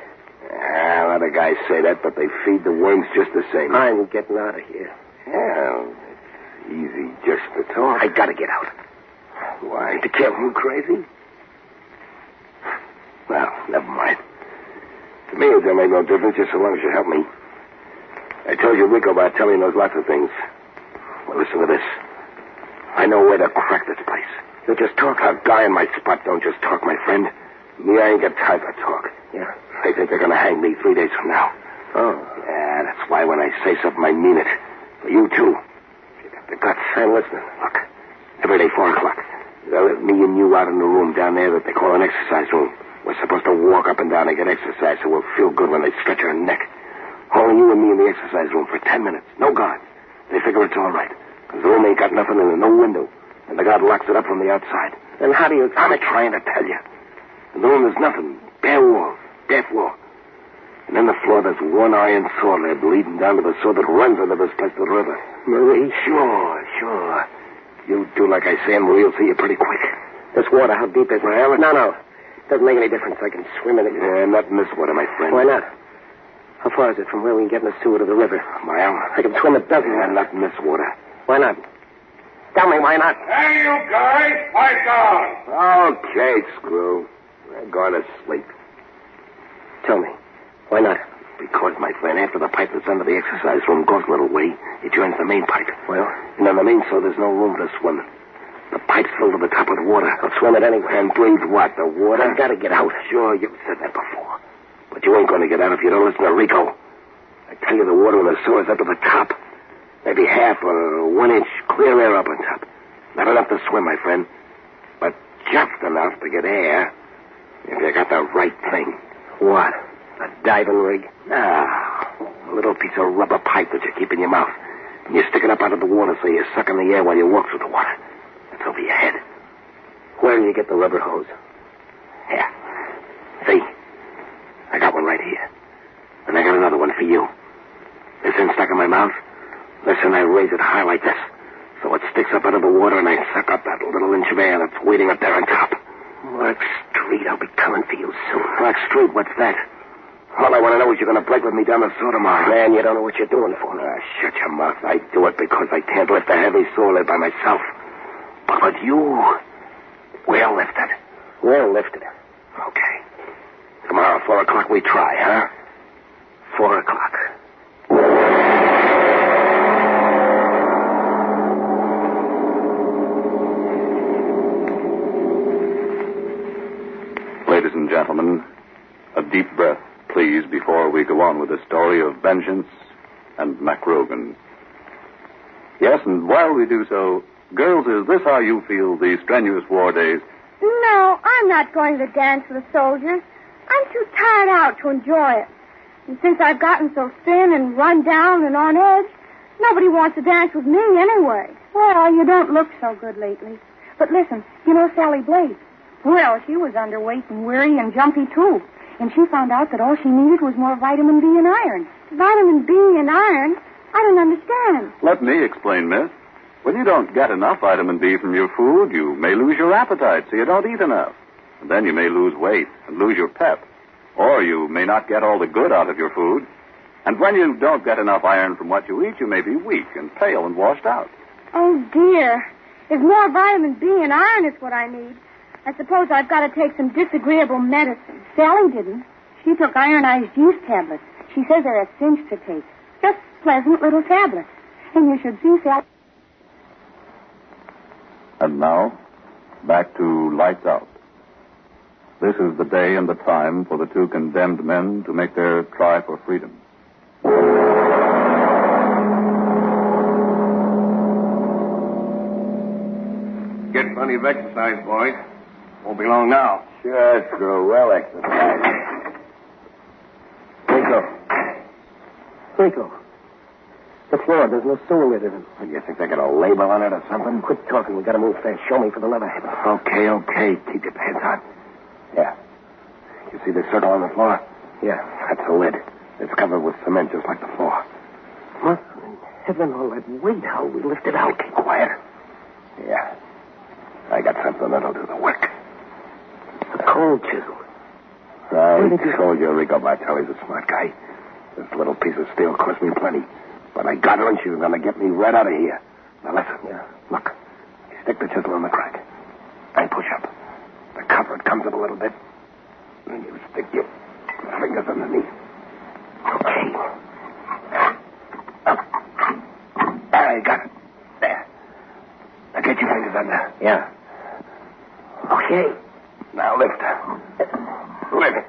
A lot of guys say that, but they feed the worms just the same. I'm getting out of here. Yeah, it's easy just to talk. I got to get out. Why? To kill You crazy? Well, never mind. To me, it don't make no difference just so long as you help me. I told you Rico Bartelli knows lots of things. Well, listen to this. I know where to crack this place. You just talk. A guy in my spot don't just talk, my friend. Me, I ain't got time for talk. Yeah? They think they're going to hang me 3 days from now. Oh. Yeah, that's why when I say something, I mean it. For you, too. You got the guts. I'm listening. Look, every day, 4 o'clock, they'll let me and you out in the room down there that they call an exercise room. We're supposed to walk up and down and get exercise so we'll feel good when they stretch our neck. Only you and me in the exercise room for 10 minutes. No guards. They figure it's all right. Because the room ain't got nothing in it, no window. And the guard locks it up from the outside. Then how do you... I'm trying to tell you. In the room there's nothing. Bare walls. Bare floor. And in the floor there's one iron saw lid leading down to the saw that runs under this place to the river. Marie? Sure. You do like I say and Marie'll see you pretty quick. This water, how deep is it? Well, No. Doesn't make any difference. I can swim in it. Yeah, not in this water, my friend. Why not? How far is it from where we can get in the sewer to the river? A mile. I can swim 12. Yeah, not in this water. Why not? Tell me why not. Hey, you guys, pipe down. Okay, screw. We're going to sleep. Tell me. Why not? Because, my friend, after the pipe that's under the exercise room goes a little way, it joins the main pipe. Well? And on the main so there's no room to swim. The pipe's filled to the top with water. I'll swim it anyway. And breathe what? The water? I've got to get out. Sure, you've said that before. But you ain't going to get out if you don't listen to Rico. I tell you, the water in the sewer's up to the top. Maybe half or 1 inch clear air up on top. Not enough to swim, my friend. But just enough to get air if you got the right thing. What? A diving rig? A little piece of rubber pipe that you keep in your mouth. And you stick it up out of the water so you're sucking the air while you walk through the water. That's over your head. Where do you get the rubber hose? Here. See? I got one right here. And I got another one for you. This end stuck in my mouth. Listen, I raise it high like this. So it sticks up out of the water and I suck up that little inch of air that's waiting up there on top. Mark Street. I'll be coming for you soon. Black Street? What's that? All I want to know is you're going to break with me down the sewer tomorrow. Man, you don't know what you're doing for me. Shut your mouth. I do it because I can't lift a heavy sewer by myself. But with you, we'll lift it. We'll lift it. Okay. Tomorrow, 4 o'clock, we try, huh? 4 o'clock. Ladies and gentlemen, a deep breath, please, before we go on with the story of Vengeance and MacRogan. Yes, and while we do so, girls, is this how you feel these strenuous war days? No, I'm not going to the dance with the soldiers. I'm too tired out to enjoy it. And since I've gotten so thin and run down and on edge, nobody wants to dance with me anyway. Well, you don't look so good lately. But listen, you know Sally Blake? Well, she was underweight and weary and jumpy, too. And she found out that all she needed was more vitamin B and iron. Vitamin B and iron? I don't understand. Let me explain, miss. When you don't get enough vitamin B from your food, you may lose your appetite, so you don't eat enough. And then you may lose weight and lose your pep. Or you may not get all the good out of your food. And when you don't get enough iron from what you eat, you may be weak and pale and washed out. Oh, dear. If more vitamin B and iron is what I need, I suppose I've got to take some disagreeable medicine. Sally didn't. She took ironized yeast tablets. She says they're a cinch to take. Just pleasant little tablets. And you should see Sally. And now, back to Lights Out. This is the day and the time for the two condemned men to make their try for freedom. Get plenty of exercise, boys. Won't be long now. Sure, true. Well exercised. Rico. The floor, there's no sewer lid in it. What, you think they got a label on it or something? Quit talking. We got to move fast. Show me for the leather. Okay. Keep your pants on. Yeah. You see this circle on the floor? Yeah. That's the lid. It's covered with cement just like the floor. What in heaven, all that weight? How we lift it out? Keep quiet. Yeah. I got something that'll do the work. A cold chisel. I told you Rico Bartelli's a smart guy. This little piece of steel cost me plenty. But I got her and she was going to get me right out of here. Now listen. Yeah. Look. You stick the chisel in the crack. I push up. The cover, it comes up a little bit. And you stick your fingers underneath. Okay. I got it. There. Now get your fingers under. Yeah. Okay. Now lift her. Lift it.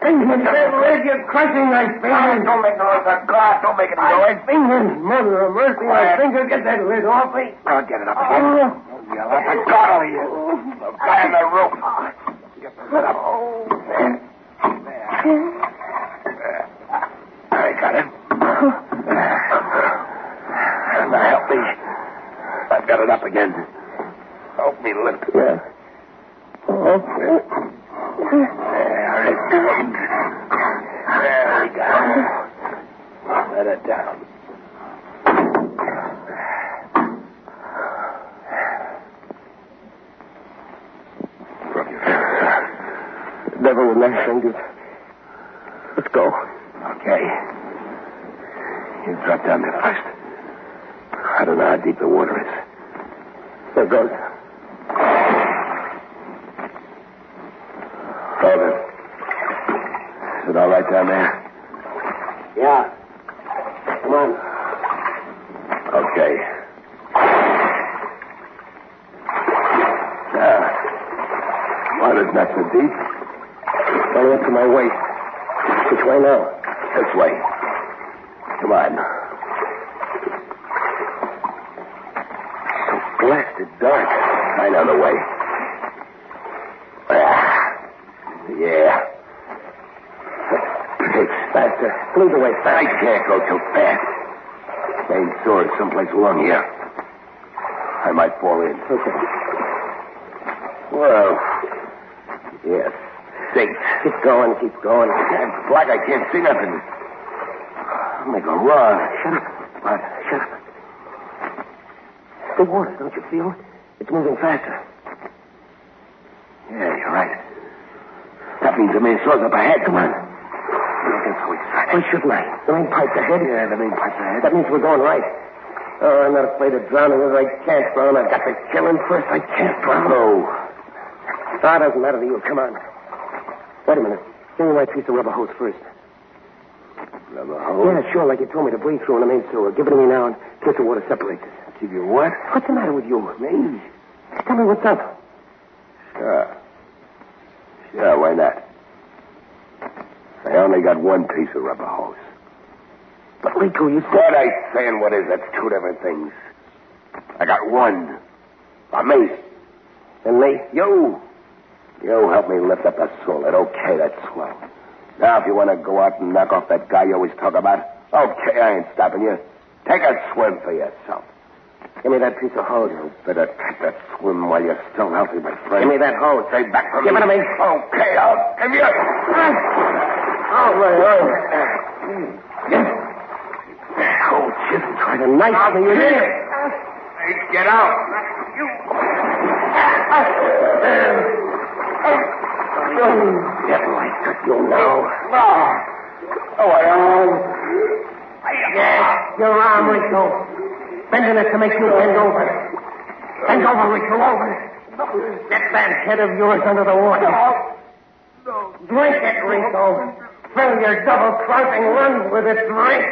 My fingers, you're crushing my fingers. Don't make no noise. God, don't make any noise. My fingers, mother of mercy, my fingers. Get that lid off me. I'll get it up again. Don't yell. That's God over here. The guy in the rope. Get the lid up. There. I got it. Now help me. I've got it up again. Help me lift it. Yeah. There it goes. There we go. Let it down. From your fingers. Never with my fingers. Let's go. Okay. You drop down there first. I don't know how deep the water is. There goes. Is it all right down there? Yeah. Come on. Okay. Now, water's not so deep. Only up to my waist. Which way now? This way. Come on. So blasted dark. I know the way. Yeah. It's faster. Lead the way fast. I can't go too fast. Main sword someplace along here. I might fall in. Okay. Well, yes. Safe. Keep going. It's black. I can't see nothing. I may go wrong. Shut up. What? Shut up. The water, don't you feel it? It's moving faster. Yeah, you're right. That means the main show's up ahead. Come on. You're looking so excited. Why shouldn't I? The main pipe's ahead? Yeah, the main pipe's ahead. That means we're going right. Oh, I'm not afraid of drowning as I can't drown. I've got to kill him first. I can't drown. No. That doesn't matter to you. Come on. Wait a minute. Give me my piece of rubber hose first. Rubber hose? Yeah, sure, like you told me to breathe through in the main sewer. Give it to me now and kiss the water separates us. Give you what? What's the matter with you? Me? Tell me what's up. Sure, why not? I only got one piece of rubber hose. But, Rico, you said... What I say and what is, that's two different things. I got one. For me. And me? You help me lift up that solid. Okay, that's swell. Now, if you want to go out and knock off that guy you always talk about, okay, I ain't stopping you. Take a swim for yourself. Give me that piece of hose. You better take that swim while you're still healthy, my friend. Give me that hose. Stay back from Give me. it to me. Okay, I'll give you... Oh, just try to knife me. You did it. Hey, get out. Devil, I got you now. Oh, I am. Yes, your arm, Rico. Bending it to make you bend over. Bend over, Rico, over. Get that head of yours under the water. No. Drink it, Rico. Fill your double-crossing lungs with it. Drink.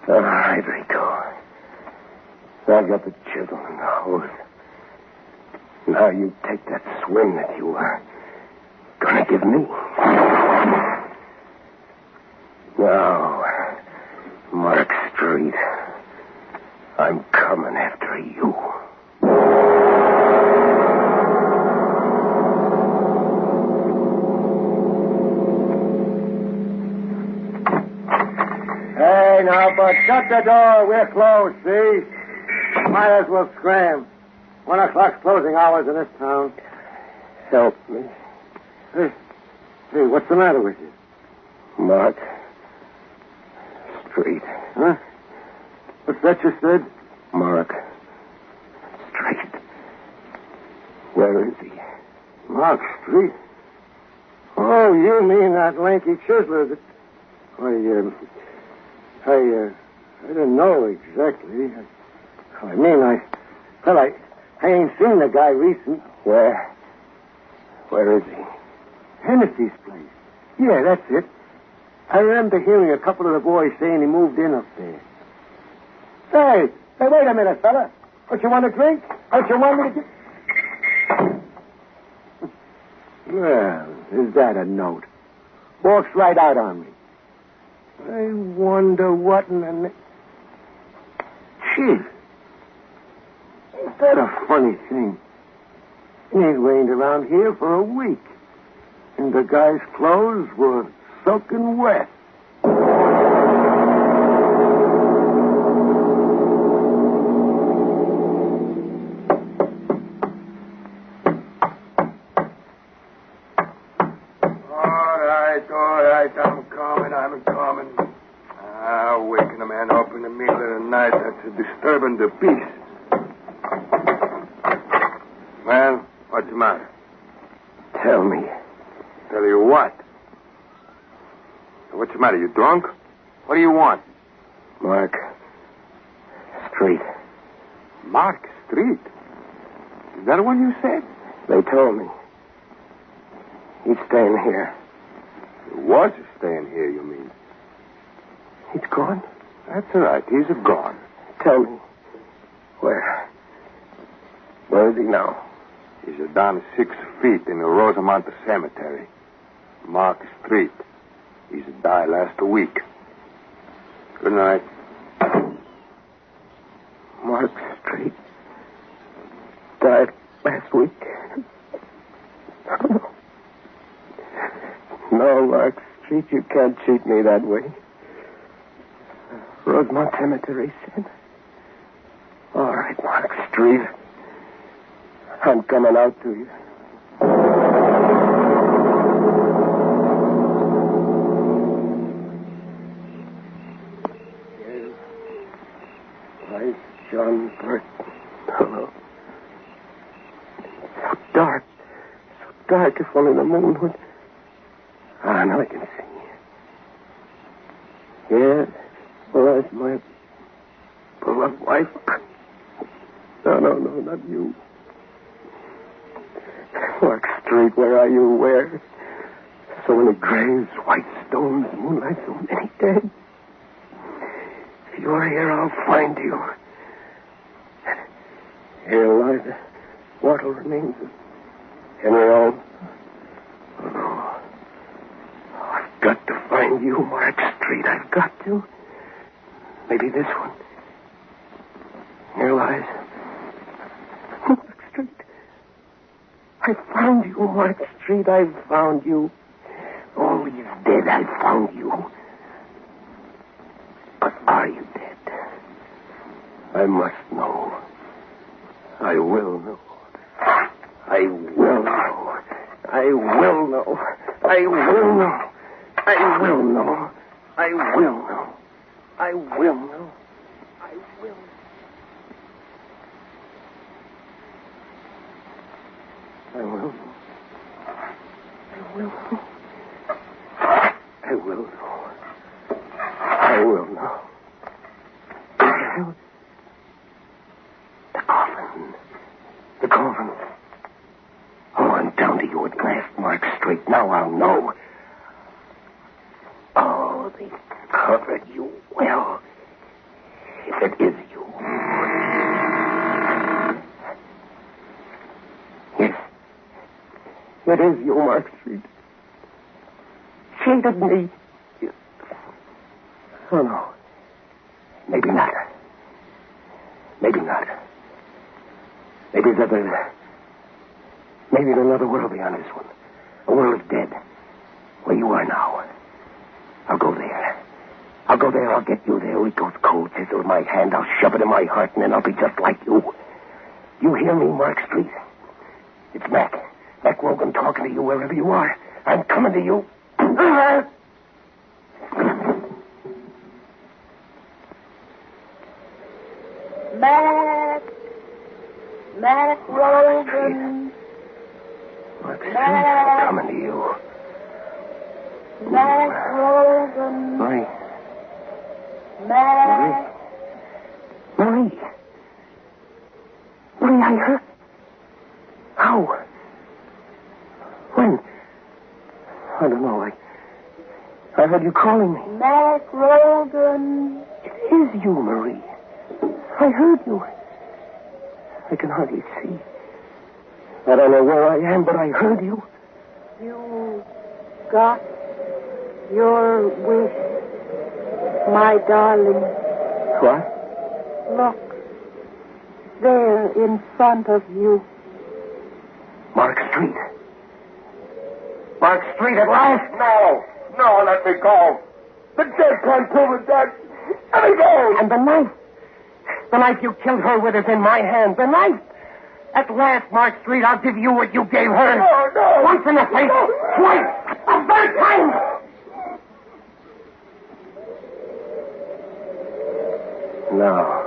All right, Rico. I got the chisel and the hose. Now you take that swim that you were gonna give me. Now, Mark Street, I'm coming after you. Hey, now, but shut the door. We're closed, see? Might as well scram. 1 o'clock's closing hours in this town. Help me. Hey, what's the matter with you? Mark Street. Huh? What's that you said? Mark Street. Where is he? Mark Street? Oh, you mean that lanky chiseler that... I didn't know exactly. I ain't seen the guy recent. Where is he? Hennessy's place. Yeah, that's it. I remember hearing a couple of the boys saying he moved in up there. Hey, wait a minute, fella. Don't you want a drink? Don't you want me to get... Well, is that a note? Walks right out on me. I wonder what in the... Chief, ain't that a funny thing? It ain't rained around here for a week. And the guy's clothes were soaking wet. All right, I'm coming. Waking a man up in the middle of the night, that's disturbing the peace. Well, what's the matter? Tell me. Tell you what? What's the matter, you drunk? What do you want? Mark Street. Mark Street? Is that the one you said? They told me. He's staying here. He was staying here, you mean? He's gone? That's all right. He's gone. Tell me. Where is he now? He's down 6 feet in the Rosamond Cemetary. Mark Street. He's died last week. Good night. Mark Street died last week. No, Mark Street, you can't cheat me that way. Rosemont Cemetery said. All right, Mark Street. I'm coming out to you. John Burton. Hello. So dark. So dark if only the moon would... Ah, now I can see. Yes. Well, that's my beloved wife. No, not you. Mark Street, where are you? Where? So many graves, white stones, moonlight, so many dead. If you're here, I'll find you. Here lie the mortal remains of Henry Alden. Oh, no. I've got to find you, Mark Street. I've got to. Maybe this one. Here lies Mark Street. I found you, Mark Street. I found you. Oh, he's dead. I found you. But are you dead? I must know. I will know. I will know. I will know. I will know. I will know. I will know. I will know. I will. I will know. I will know. I will know. I will know. The coffin. The coffin. Oh, I'm down to you at last, Mark Street. Now I'll know. Oh, they covered you well. If it is you. Yes. It is you, Mark Street. Shaded me. Oh, no. Maybe not. Maybe not. Maybe there's another world beyond this one. A world of dead. Where you are now. I'll go there. I'll go there. I'll get you there. It goes cold chisel in my hand. I'll shove it in my heart, and then I'll be just like you. You hear me, Mark Street? It's Mac. Mac Rogan talking to you wherever you are. I'm coming to you. Mac Rogan. Mark Street, I'm coming to you. Mac Rogan. Marie. Mac. Marie, I heard. How? When? I don't know. I heard you calling me. Mac Rogan. It is you, Marie. I heard you. I can hardly see. I don't know where I am, but I heard you. You got your wish, my darling. What? Look. There in front of you. Mark Street. Mark Street at last? No, let me go. The dead can't prove it dead. Let me go. And the knife. The knife you killed her with is in my hand. The knife. At last, Mark Street, I'll give you what you gave her. No. Once in the face. Twice. A third time. Now,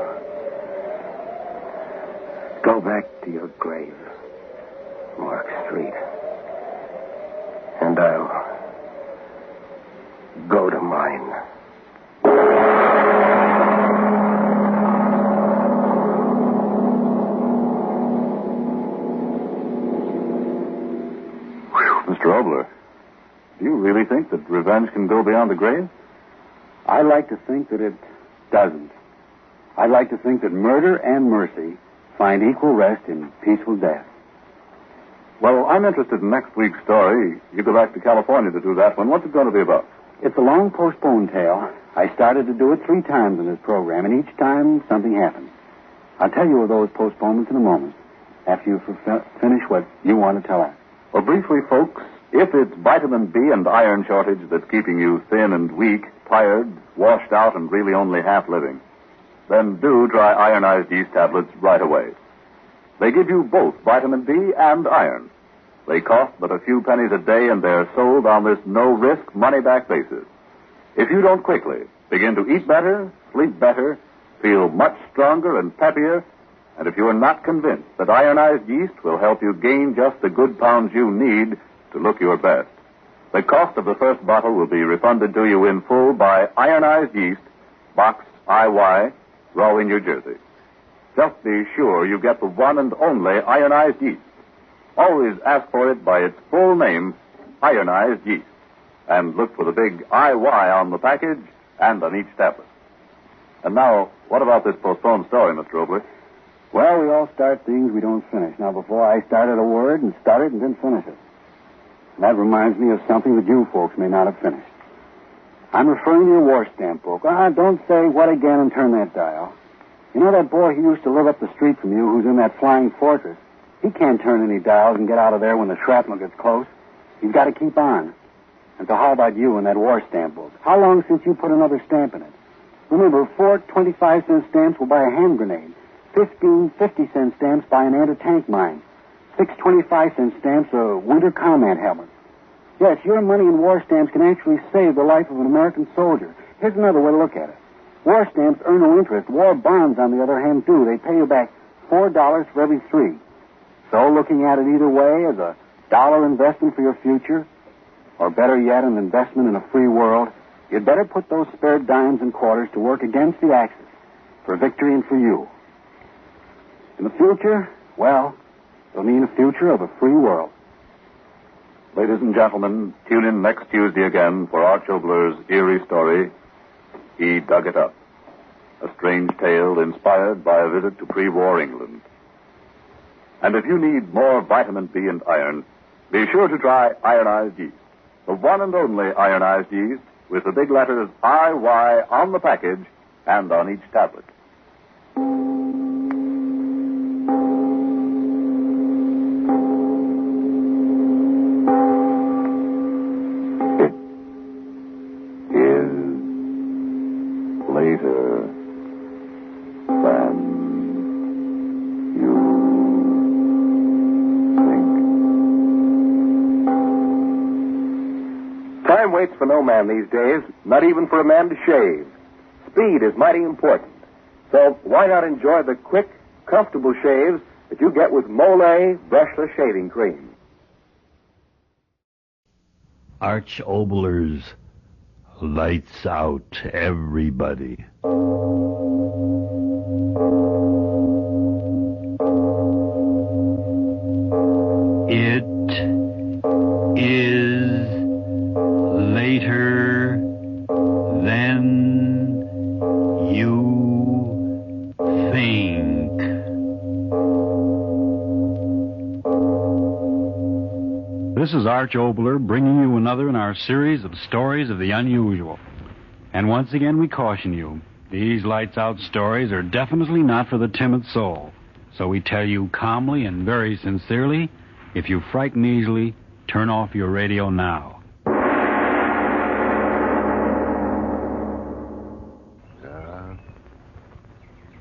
go back to your grave, Mark Street. And I'll go to mine. Mr. Obler, do you really think that revenge can go beyond the grave? I like to think that it doesn't. I like to think that murder and mercy find equal rest in peaceful death. Well, I'm interested in next week's story. You go back to California to do that one. What's it going to be about? It's a long postponed tale. I started to do it 3 times in this program, and each time something happened. I'll tell you of those postponements in a moment, after you finish what you want to tell us. Well, briefly, folks, if it's vitamin B and iron shortage that's keeping you thin and weak, tired, washed out, and really only half living, then do try ironized yeast tablets right away. They give you both vitamin B and iron. They cost but a few pennies a day, and they're sold on this no-risk, money-back basis. If you don't quickly begin to eat better, sleep better, feel much stronger and peppier, and if you are not convinced that ironized yeast will help you gain just the good pounds you need to look your best, the cost of the first bottle will be refunded to you in full by Ironized Yeast, Box IY, Rahway, New Jersey. Just be sure you get the one and only Ironized Yeast. Always ask for it by its full name, Ironized Yeast, and look for the big IY on the package and on each tablet. And now, what about this postponed story, Mr. Obler? Well, we all start things we don't finish. Now, before I started a word and started and didn't finish it. And that reminds me of something that you folks may not have finished. I'm referring to your war stamp book. Don't say what again and turn that dial. You know that boy who used to live up the street from you who's in that flying fortress? He can't turn any dials and get out of there when the shrapnel gets close. He's got to keep on. And so how about you and that war stamp book? How long since you put another stamp in it? Remember, 4 25-cent stamps will buy a hand grenade. 15 50-cent stamps buy an anti-tank mine. 6 25-cent stamps a winter combat helmet. Yes, your money in war stamps can actually save the life of an American soldier. Here's another way to look at it. War stamps earn no interest. War bonds, on the other hand, do. They pay you back $4 for every 3. So looking at it either way as a dollar investment for your future, or better yet, an investment in a free world, you'd better put those spare dimes and quarters to work against the Axis for victory and for you. In the future, well, it'll mean a future of a free world. Ladies and gentlemen, tune in next Tuesday again for Arch Obler's eerie story, He Dug It Up, a strange tale inspired by a visit to pre-war England. And if you need more vitamin B and iron, be sure to try Ironized Yeast, the one and only Ironized Yeast with the big letters IY on the package and on each tablet. Time waits for no man these days, not even for a man to shave. Speed is mighty important. So why not enjoy the quick, comfortable shaves that you get with Mole brushless shaving cream? Arch Obler's Lights Out, Everybody. It is later than you think. This is Arch Obler bringing you another in our series of stories of the unusual. And once again we caution you, these lights out stories are definitely not for the timid soul. So we tell you calmly and very sincerely, if you frighten easily, turn off your radio now.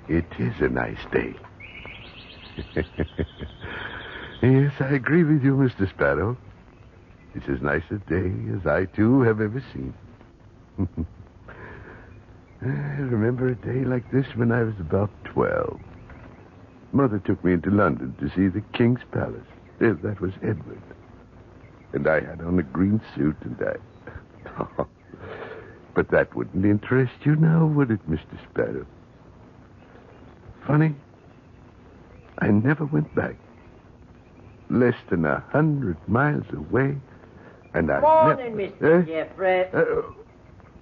It is a nice day. Yes, I agree with you, Mr. Sparrow. It's as nice a day as I, too, have ever seen. I remember a day like this when I was about 12. Mother took me into London to see the King's Palace. That was Edward. And I had on a green suit, and I... But that wouldn't interest you now, would it, Mr. Sparrow? Funny, I never went back. Less than 100 miles away, and I... Morning, Mr. Jeffrey.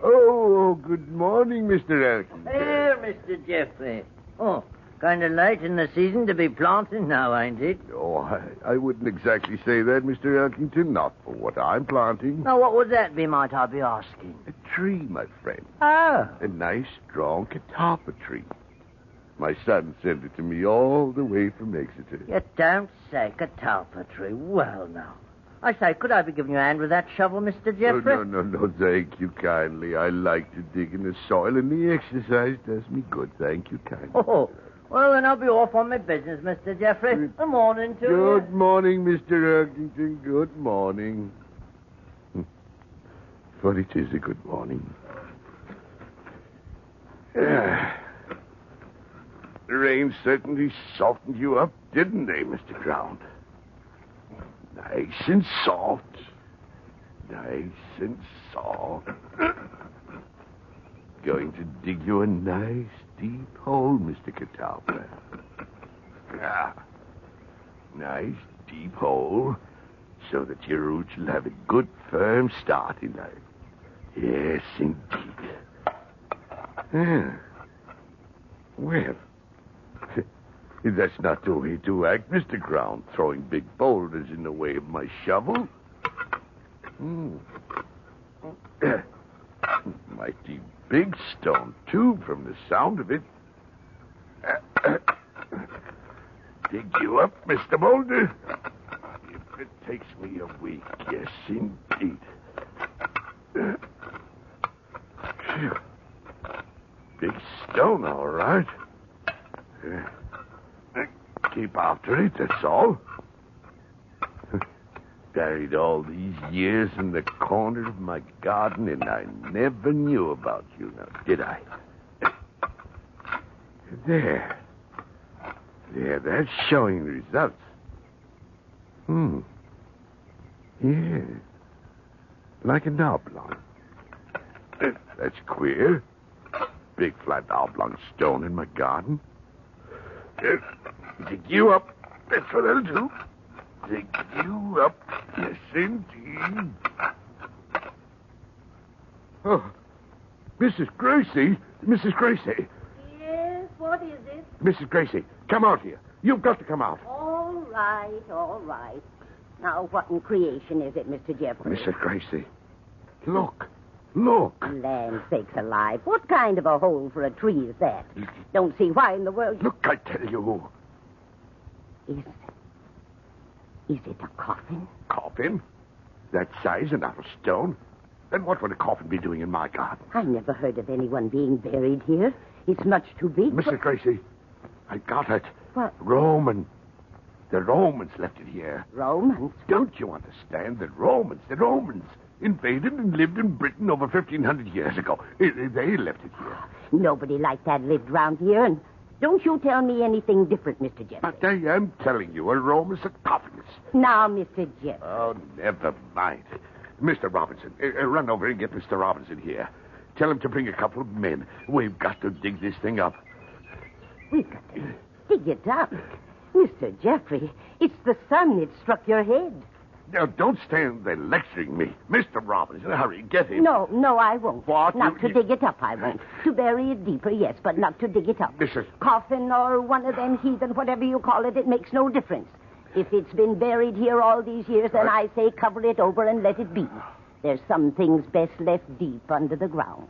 Oh, good morning, Mr. Elkington. Here, Mr. Jeffrey. Oh, kind of late in the season to be planting now, ain't it? Oh, I wouldn't exactly say that, Mr. Elkington. Not for what I'm planting. Now, what would that be, might I be asking? A tree, my friend. Oh. A nice, strong catalpa tree. My son sent it to me all the way from Exeter. You don't say catalpa tree. Well, now. I say, could I be giving you a hand with that shovel, Mr. Jeffrey? Oh, no, thank you kindly. I like to dig in the soil, and the exercise does me good. Thank you kindly. Oh, well, then I'll be off on my business, Mr. Jeffrey. Good morning to you. Good morning, Mr. Elkington. Good morning. But it is a good morning. The rain certainly softened you up, didn't they, Mr. Ground? Nice and soft. Nice and soft. Going to dig you a nice, deep hole, Mr. Catalpa. Ah, nice, deep hole, so that your roots will have a good, firm start in life. Yes, indeed. Ah. Well, that's not the way to act, Mr. Ground, throwing big boulders in the way of my shovel. Mighty big stone, too, from the sound of it. Dig you up, Mr. Boulder. If it takes me a week, yes, indeed. Big stone, all right. Keep after it, that's all. Buried all these years in the corner of my garden, and I never knew about you now, did I? There, that's showing results. Yeah, like an oblong. That's queer. Big flat oblong stone in my garden. Dig you up. That's what I'll do. Dig you up. Yes, indeed. Oh, Mrs. Gracie. Mrs. Gracie. Yes, what is it? Mrs. Gracie, come out here. You've got to come out. All right. Now, what in creation is it, Mr. Jeffrey? Mrs. Gracie, look. Land sakes alive. What kind of a hole for a tree is that? Don't see why in the world... Look, I tell you. Is it a coffin? Coffin? That size and out of stone? Then what would a coffin be doing in my garden? I never heard of anyone being buried here. It's much too big. Mrs. Gracie, I got it. What? Roman. The Romans left it here. Romans? Don't you understand? The Romans invaded and lived in Britain over 1,500 years ago. They left it here. Nobody like that lived round here, and don't you tell me anything different, Mr. Jeffrey. But I am telling you, a Roman sarcophagus. Now, Mr. Jeffrey. Oh, never mind. Mr. Robinson, run over and get Mr. Robinson here. Tell him to bring a couple of men. We've got to dig this thing up. We've got to dig it up? Mr. Jeffrey, it's the sun that struck your head. Now, don't stand there lecturing me. Mr. Robinson, hurry, get him. No, I won't. What? Not to dig it up, I won't. To bury it deeper, yes, but not to dig it up. Mrs. Coffin or one of them heathen, whatever you call it, it makes no difference. If it's been buried here all these years, then I say cover it over and let it be. There's some things best left deep under the ground.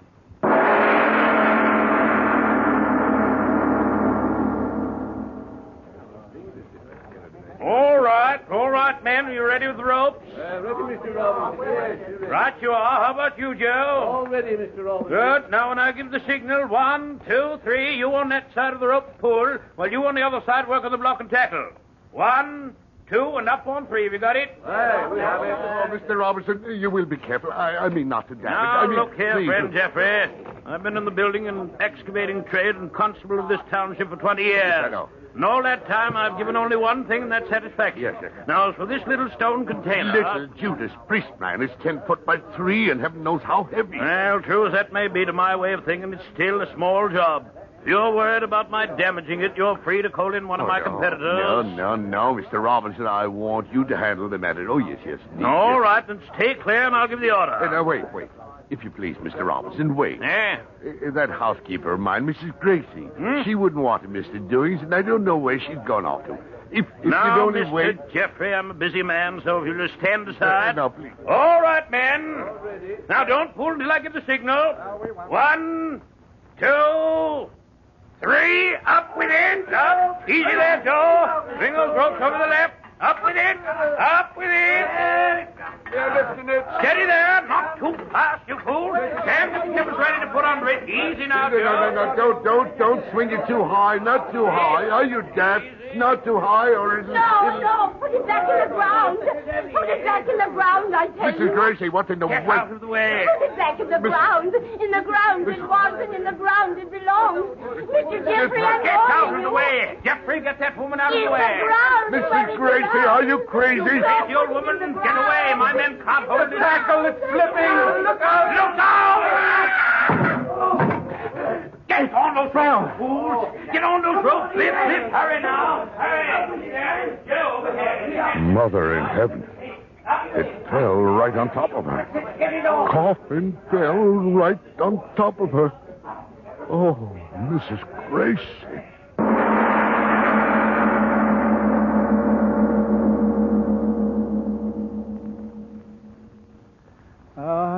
All right, men. Are you ready with the ropes? Ready, Mr. Robinson. Right you are. How about you, Joe? All ready, Mr. Robinson. Good. Now, when I give the signal, 1, 2, 3, you on that side of the rope pull, while you on the other side work on the block and tackle. 1, 2, and up on 3. Have you got it? Aye, we have it. Oh, Mr. Robinson, you will be careful. I mean not to damage. Now, look here, please. friend Jeffrey. I've been in the building and excavating trade and constable of this township for 20 years. Yes, I know. And all that time, I've given only one thing, and that's satisfaction. Yes, sir. Now, as for this little stone container... Little Judas Priest, man, is 10 foot by 3, and heaven knows how heavy. Well, true as that may be to my way of thinking, it's still a small job. If you're worried about my damaging it, you're free to call in one of my competitors. No, Mr. Robinson. I want you to handle the matter. Oh, yes. All right, then stay clear, and I'll give the order. Now, wait. If you please, Mr. Robinson, wait. Yeah? That housekeeper of mine, Mrs. Gracie, she wouldn't want to miss the doings, and I don't know where she's gone off to. If now, you'd only Mr. wait... Jeffrey, I'm a busy man, so if you'll just stand aside. No, please. All right, men. Now, don't pull until I give the signal. 1, 2, 3. Up with it. Up. Easy there, Joe. Bring those ropes over the left. Up with it. Up with it. Steady there. Not too fast, you fool. Stand the skipper's ready to put under it. Easy now, Joe. No. Don't swing it too high. Not too high. Are you deaf? Not too high, or is it... No, put Put it back in the ground. Put it back in the ground, I tell you. Mrs. Gracie, what's in the way? Get out of the way. Put it back in the ground. In the ground it was, and in the ground it belongs. Mr. Jeffrey, I'm Get out warning of the you. way. Jeffrey, get that woman out of In the way. the ground. Mrs. Gracie, are you crazy? Crazy old woman, get away. My men can't hold it. Tackle, it's slipping. Look out. Look out. Get on those ropes, fools. Get on those ropes. Lift. Hurry now. Hurry. Get over here. Mother in heaven. It fell right on top of her. Coffin fell right on top of her. Oh, Mrs. Gracie.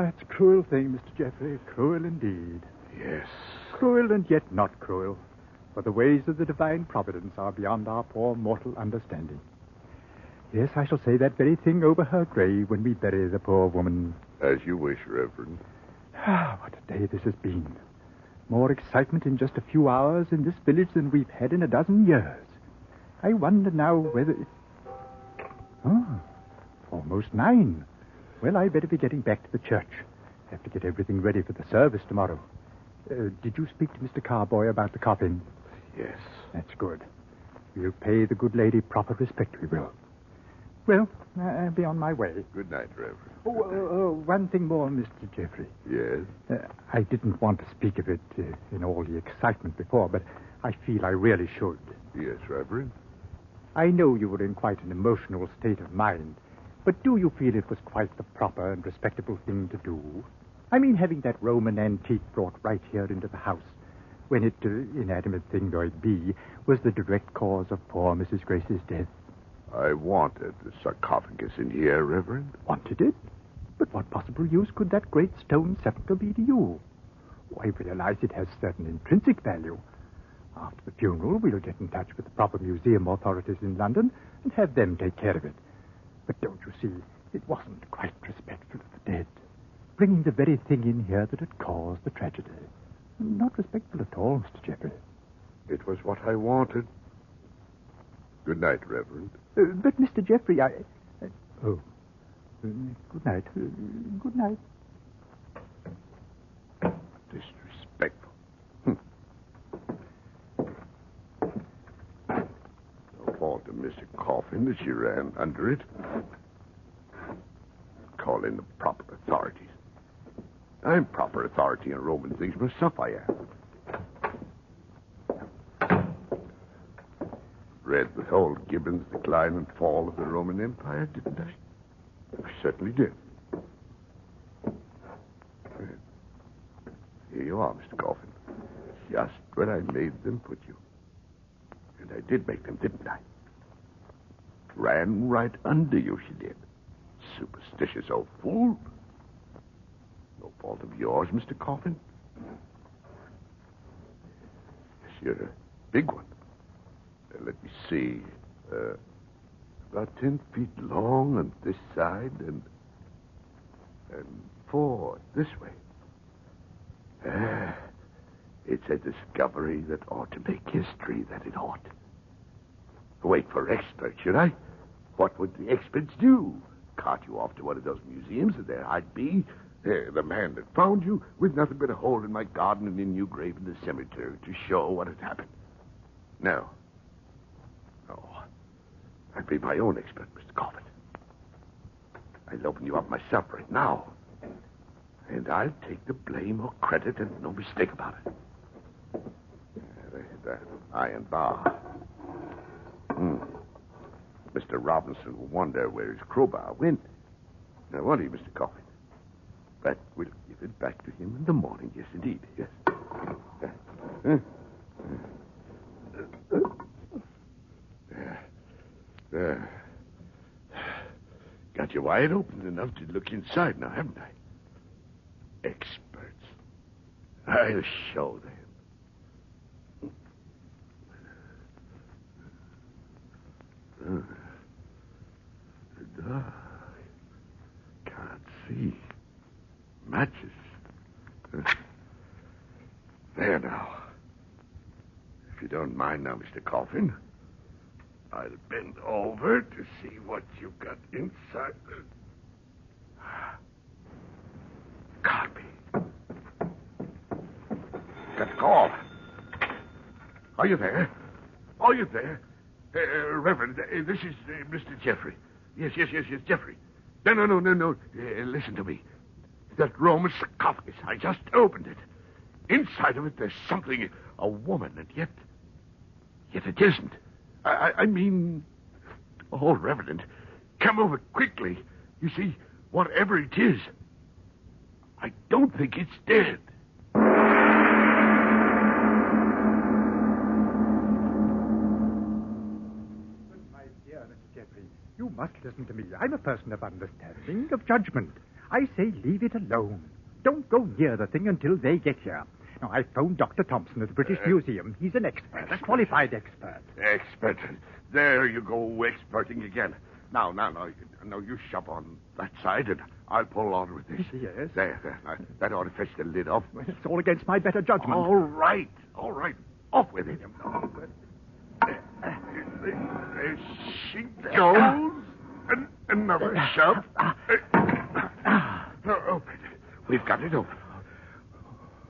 It's a cruel thing, Mr. Jeffrey. Cruel indeed. Yes. Cruel and yet not cruel. For the ways of the divine providence are beyond our poor mortal understanding. Yes, I shall say that very thing over her grave when we bury the poor woman. As you wish, Reverend. Ah, what a day this has been. More excitement in just a few hours in this village than we've had in a dozen years. I wonder now whether... Almost 9. Well, I better be getting back to the church. Have to get everything ready for the service tomorrow. Did you speak to Mr. Carboy about the coffin? Yes. That's good. We'll pay the good lady proper respect, we will. Well, I'll be on my way. Good night, Reverend. One thing more, Mr. Jeffrey. Yes? I didn't want to speak of it in all the excitement before, but I feel I really should. Yes, Reverend. I know you were in quite an emotional state of mind, but do you feel it was quite the proper and respectable thing to do? I mean, having that Roman antique brought right here into the house, when it, inanimate thing though it be, was the direct cause of poor Mrs. Grace's death. I wanted the sarcophagus in here, Reverend. Wanted it? But what possible use could that great stone sepulchre be to you? I realize it has certain intrinsic value. After the funeral, we'll get in touch with the proper museum authorities in London and have them take care of it. But don't you see, it wasn't quite respectful of the dead. Bringing the very thing in here that had caused the tragedy. Not respectful at all, Mr. Jeffrey. It was what I wanted. Good night, Reverend. But, Mr. Jeffrey, good night. Good night. Disrespectful. No fault of Mr. Coffin that she ran under it. Call in the proper authorities. I'm proper authority in Roman things myself, I am. Read the whole Gibbon's Decline and Fall of the Roman Empire, didn't I? I certainly did. Here you are, Mr. Coffin. Just where I made them put you. And I did make them, didn't I? Ran right under you, she did. Superstitious old fool. No fault of yours, Mr. Coffin. Yes, you're a big one. Let me see. About 10 feet long on this side and 4 this way. It's a discovery that ought to make history, that it ought. Wait for experts, should I? What would the experts do? Cart you off to one of those museums, and there I'd be, the man that found you, with nothing but a hole in my garden and a new grave in the cemetery to show what had happened. No. I'd be my own expert, Mr. Coffin. I'll open you up myself right now. And I'll take the blame or credit, and no mistake about it. That iron bar. Mr. Robinson will wonder where his crowbar went. Now, won't he, Mr. Coffin? But we'll give it back to him in the morning. Yes, indeed. Yes. Got you wide open enough to look inside now, haven't I? Experts. I'll show them. Dark. Can't see. Matches. There now. If you don't mind now, Mr. Coffin, I'll bend over to see what you've got inside. Can't be. Got a call. Are you there? Are you there? Reverend, this is Mr. Jeffrey. Yes, Jeffrey. No. Listen to me. That Roman sarcophagus, I just opened it. Inside of it, there's something, a woman, and yet it isn't. I mean, oh, Reverend, come over quickly. You see, whatever it is, I don't think it's dead. My dear Mr. Jeffrey, you must listen to me. I'm a person of understanding, of judgment. I say leave it alone. Don't go near the thing until they get here. Now, I phoned Dr. Thompson at the British Museum. He's an expert, a qualified expert. Expert. There you go, experting again. Now, you shove on that side, and I'll pull on with this. Yes. There. That ought to fetch the lid off. It's all against my better judgment. All right. Off with it. There she goes. Another shove. Open. We've got it open.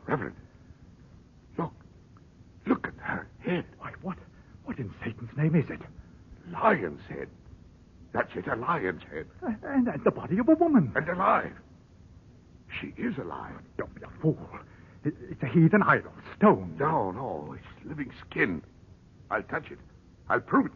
Reverend, look at her head. Why, what in Satan's name is it? Lion's head. That's it, a lion's head. And the body of a woman. And alive. She is alive. Don't be a fool. It's a heathen idol, stone. No, it's living skin. I'll touch it. I'll prove it.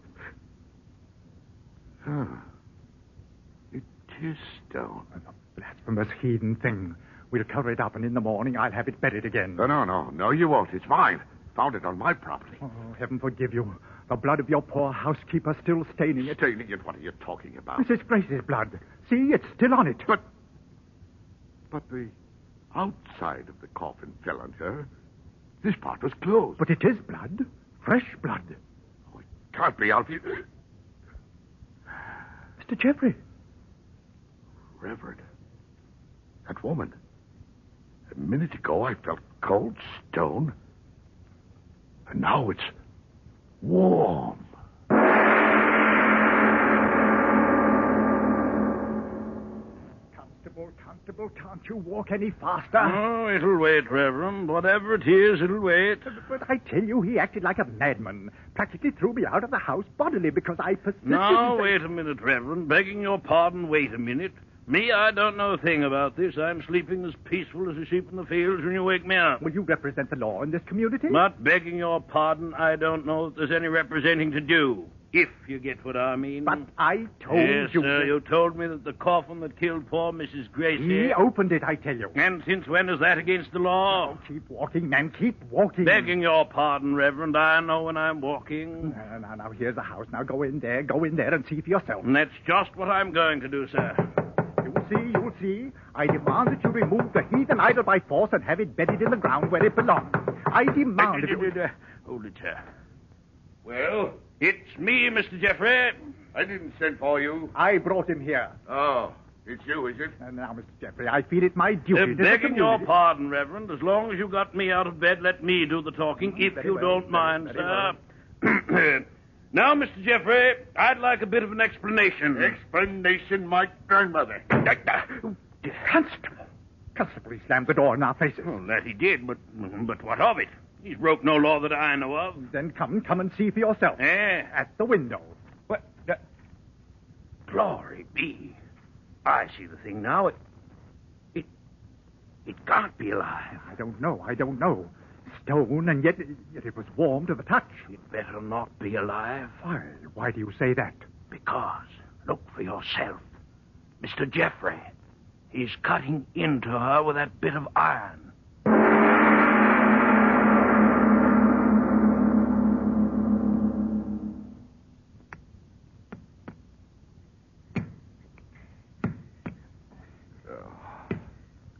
It is stone. A blasphemous heathen thing. We'll cover it up, and in the morning I'll have it buried again. No, you won't. It's mine. Found it on my property. Oh, heaven forgive you. The blood of your poor housekeeper still staining it. Staining it? What are you talking about? Mrs. Grace's blood. See, it's still on it. But the outside of the coffin fell on her. This part was closed. But it is blood. Fresh blood. Oh, it can't be, Alfie. Mr. Jeffrey. Reverend. That woman. A minute ago, I felt cold stone. And now it's warm. Constable, can't you walk any faster? Oh, it'll wait, Reverend. Whatever it is, it'll wait. But I tell you, he acted like a madman. Practically threw me out of the house bodily because I persisted. Now, wait a minute, Reverend. Begging your pardon, wait a minute. Me, I don't know a thing about this. I'm sleeping as peaceful as a sheep in the fields when you wake me up. Will you represent the law in this community? Not begging your pardon, I don't know that there's any representing to do. If you get what I mean. But I told you... Yes, sir, that... you told me that the coffin that killed poor Mrs. Gracie... He opened it, I tell you. And since when is that against the law? Oh, keep walking, man, keep walking. Begging your pardon, Reverend, I know when I'm walking. Now, here's the house. Now, go in there and see for yourself. And that's just what I'm going to do, sir. You'll see. I demand that you remove the heathen idol by force and have it buried in the ground where it belongs. I demand that Hold it, sir. Well, it's me, Mr. Jeffrey. I didn't send for you. I brought him here. Oh, it's you, is it? And now, Mr. Jeffrey, I feel it my duty. Begging your pardon, Reverend. As long as you got me out of bed, let me do the talking, if you don't mind, sir. Well. Now, Mr. Jeffrey, I'd like a bit of an explanation. Explanation, my grandmother. Constable, he slammed the door in our faces. Well, that he did, but what of it? He's broke no law that I know of. Then come and see for yourself. At the window. What? Glory be. I see the thing now. It can't be alive. I don't know. Stone, and yet it was warm to the touch. It better not be alive. Why do you say that? Because, look for yourself. Mr. Jeffrey, he's cutting into her with that bit of iron.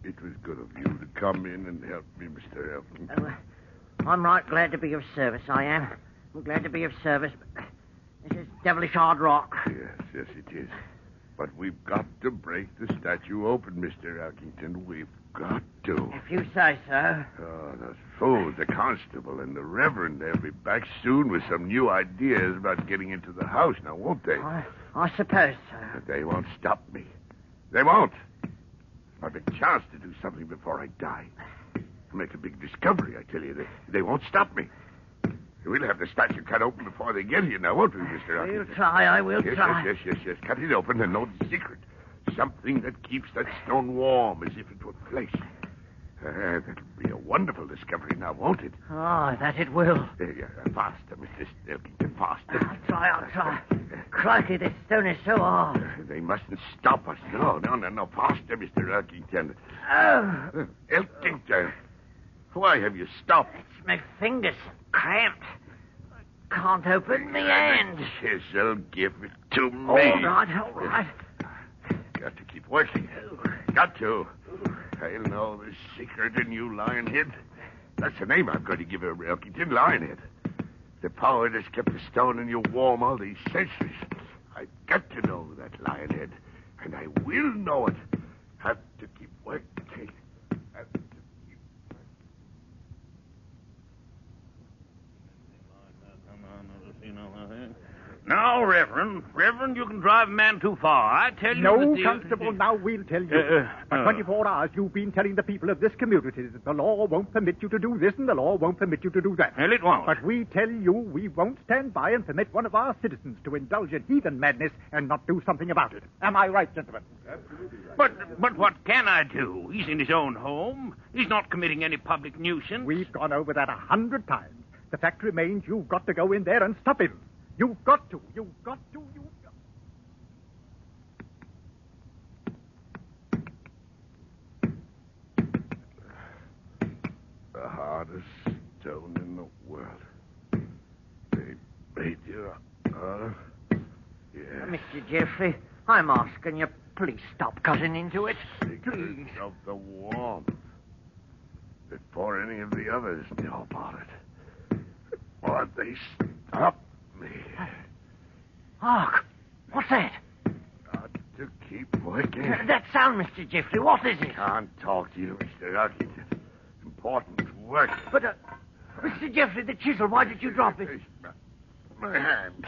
It was good of you to come in and help me, Mr. Elton. I'm right glad to be of service, I am. I'm glad to be of service, but this is devilish hard rock. Yes, it is. But we've got to break the statue open, Mr. Elkington. We've got to. If you say so. Oh, those fools, the constable and the reverend, they'll be back soon with some new ideas about getting into the house, now, won't they? I suppose so. But they won't stop me. They won't. I've a chance to do something before I die. I'll make a big discovery, I tell you. They won't stop me. We'll have the statue cut open before they get here now, won't we, Mr. Elkington? We'll try, I will try. Yes. Cut it open and note the secret. Something that keeps that stone warm as if it were flesh. That'll be a wonderful discovery now, won't it? Oh, that it will. Faster, Mr. Elkington, faster. I'll try. Crikey, this stone is so hard. They mustn't stop us. No. Faster, Mr. Elkington. Oh. Elkington, why have you stopped? It's my fingers cramped. I can't open my hand. Chisel, give it to me. All right. Got to keep working. Got to. I'll know the secret in you, Lionhead. That's the name I'm going to give her, Elkington, Lionhead. The power that's kept the stone in you warm all these centuries. I've got to know that, Lionhead. And I will know it. Have to keep working. Have to keep working. Now, Reverend, you can drive a man too far. I tell you... No, Constable, now we'll tell you. For 24 hours, you've been telling the people of this community that the law won't permit you to do this and the law won't permit you to do that. Well, it won't. But we tell you we won't stand by and permit one of our citizens to indulge in heathen madness and not do something about it. Am I right, gentlemen? Absolutely right. But what can I do? He's in his own home. He's not committing any public nuisance. We've gone over that 100 times. The fact remains you've got to go in there and stop him. You've got to. The hardest stone in the world. They made you yes. Mr. Jeffrey, I'm asking you, please stop cutting into it. Please. Of the warmth. Before any of the others knew about it. Or they stopped me. Hark! What's that? Got to keep working. That sound, Mr. Jeffrey, what is it? Can't talk to you, Mr. Elkington. Important work. But, Mr. Jeffrey, the chisel, why did you drop it? My hand.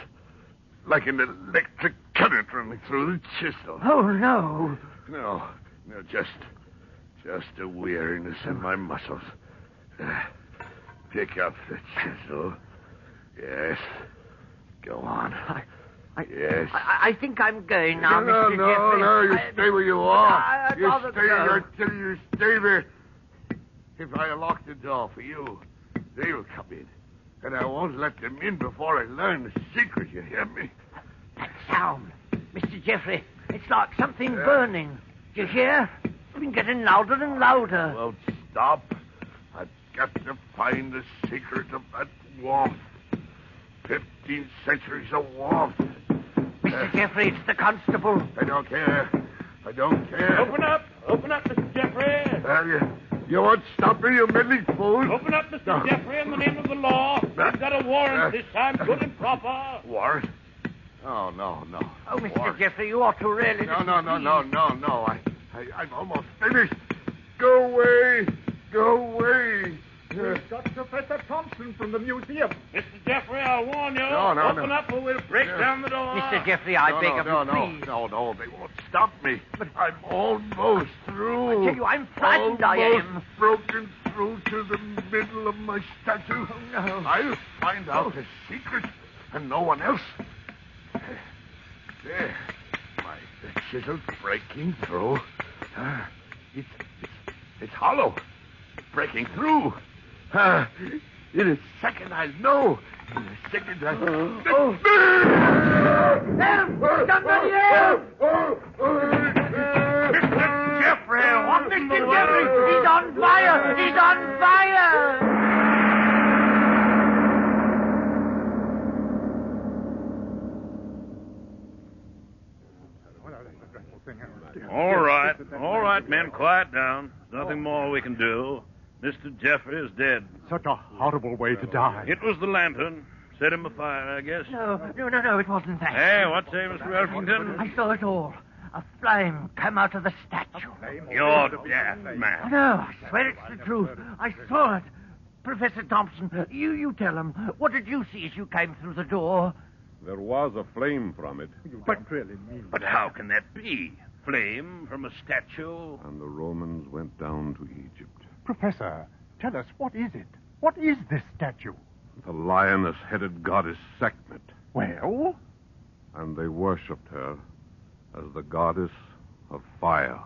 Like an electric current running through the chisel. Oh, no. No, just a weariness in my muscles. Pick up the chisel. Yes. Go on. Yes. I think I'm going now, Mr. Jeffrey. No, you stay where you are. You stay there till you stay there. If I lock the door for you, they'll come in. And I won't let them in before I learn the secret, you hear me? That sound, Mr. Jeffrey, it's like something burning. Do you hear? It's been getting louder and louder. Won't stop. I've got to find the secret of that warmth. 15 centuries of warmth. Mr. Jeffrey, it's the constable. I don't care. Open up, Mr. Jeffrey. You won't stop me, you meddling fool. Open up, Mr. Jeffrey, in the name of the law. We've got a warrant this time, good and proper. Warrant? Oh, no. Oh, Mr. Warrant. Jeffrey, you ought to really... No. I'm almost finished. Go away. We've got Professor Thompson from the museum. Mr. Jeffrey, I'll warn you. No. Open up or we'll break down the door. Mr. Jeffrey, I beg of you, please. No, they won't stop me. But I'm almost through. I tell you, I'm frightened, I am. Broken through to the middle of my statue. Oh, no. I'll find out the secret, and no one else. There. The chisel's breaking through. It's hollow. Breaking through. In a second, I'll know. In a second, I'll... Somebody else! Mr. Jeffrey! What, Mr. Jeffrey? He's on fire! All right, men, quiet down. There's nothing more we can do. Mr. Jeffrey is dead. Such a horrible way to die. It was the lantern. Set him afire, I guess. No, it wasn't that. Hey, what say, Mr. Elkington? I saw it all. a flame come out of the statue. You're daft, man. No, I swear it's the truth. I saw it. Professor Thompson, you tell him. What did you see as you came through the door? There was a flame from it. You don't really mean. But how can that be? Flame from a statue? And the Romans went down to Egypt. Professor, tell us, what is it? What is this statue? The lioness-headed goddess Sekhmet. Well? And they worshipped her as the goddess of fire.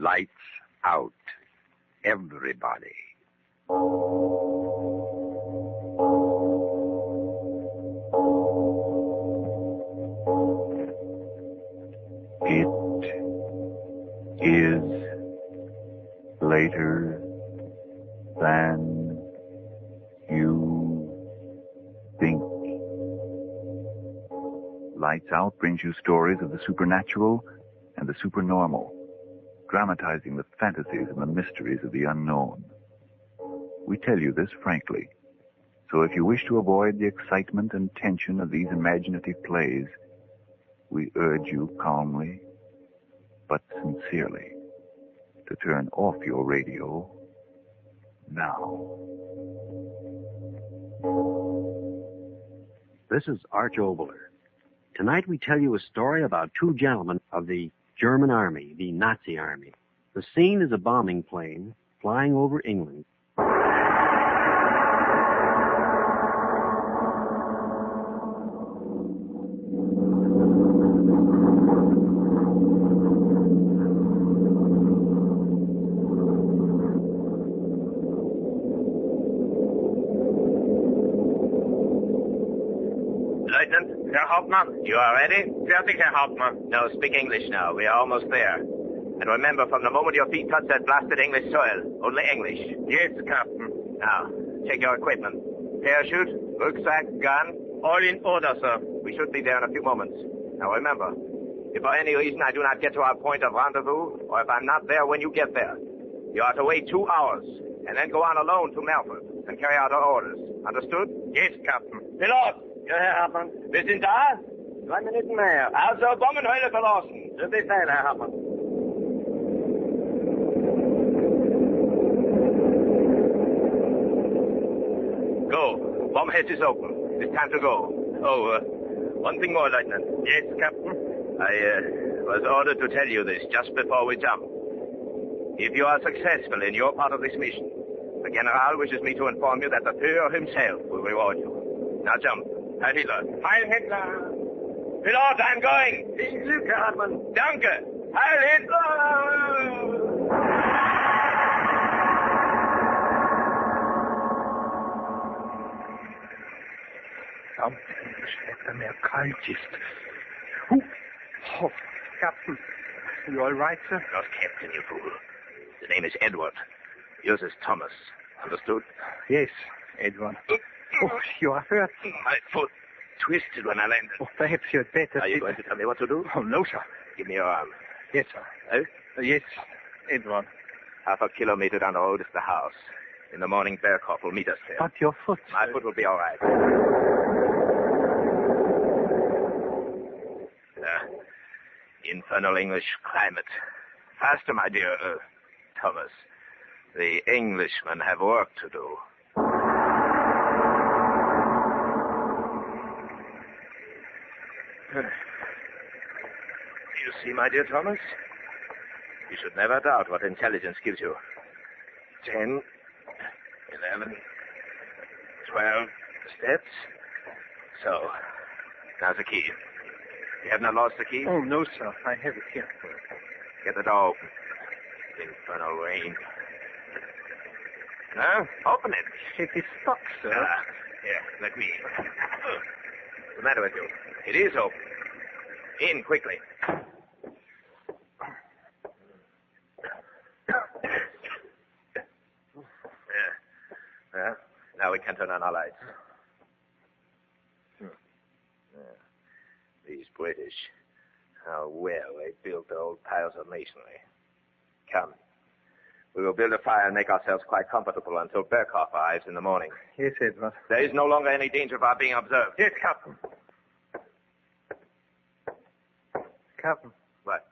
Lights out. Everybody. It is later than you think. Lights Out brings you stories of the supernatural and the supernormal, dramatizing the fantasies and the mysteries of the unknown. We tell you this frankly, so if you wish to avoid the excitement and tension of these imaginative plays, we urge you calmly, but sincerely, to turn off your radio now. This is Arch Obler. Tonight we tell you a story about two gentlemen of the German army, the Nazi army. The scene is a bombing plane flying over England. Lieutenant, Herr Hauptmann, you are ready? Fertig, Herr Hauptmann. No, speak English now. We are almost there. And remember, from the moment your feet touch that blasted English soil, only English. Yes, Captain. Now, check your equipment. Parachute, rucksack, gun. All in order, sir. We should be there in a few moments. Now, remember, if for any reason I do not get to our point of rendezvous, or if I'm not there when you get there, you are to wait 2 hours, and then go on alone to Melford and carry out our orders. Understood? Yes, Captain. Pilot! Ja, Herr Hauptmann. Wir sind da? 2 Minuten mehr. Also, Bombenhöhle verlassen. Zu Befehl, Herr Hauptmann. Go. Bomb hatch is open. It's time to go. Oh, one thing more, Lieutenant. Yes, Captain? I was ordered to tell you this just before we jump. If you are successful in your part of this mission, the General wishes me to inform you that the Führer himself will reward you. Now jump. Heil Hitler. Heil Hitler. Pilot, I'm going. Viel Glück, Herr Hartmann. Danke. Heil Hitler. Something better mehr kalt ist. Oh, Captain. You all right, sir? Not Captain, you fool. The name is Edward. Yours is Thomas. Understood? Yes, Edward. Oh, you are hurt. My foot twisted when I landed. Oh, perhaps you had better... Are you going to tell me what to do? Oh, no, sir. Give me your arm. Yes, sir. Yes, Edward. 1/2 kilometer down the road is the house. In the morning, Bearcock will meet us there. But your foot... My foot will be all right. Infernal English climate. Faster, my dear, Thomas. The Englishmen have work to do. You see, my dear Thomas? You should never doubt what intelligence gives you. 10, 11, 12 steps. So, now the key. You have not lost the key? Oh, no, sir. I have it here. Get the door open. Infernal rain. Huh? Open it. It is stuck, sir. Here, let me in. What's the matter with you? It is open. In, quickly. Now we can turn on our lights. These British, how well they built the old piles of masonry. Come. We will build a fire and make ourselves quite comfortable until Berkoff arrives in the morning. Yes, Edward. There is no longer any danger of our being observed. Yes, Captain. Captain. What?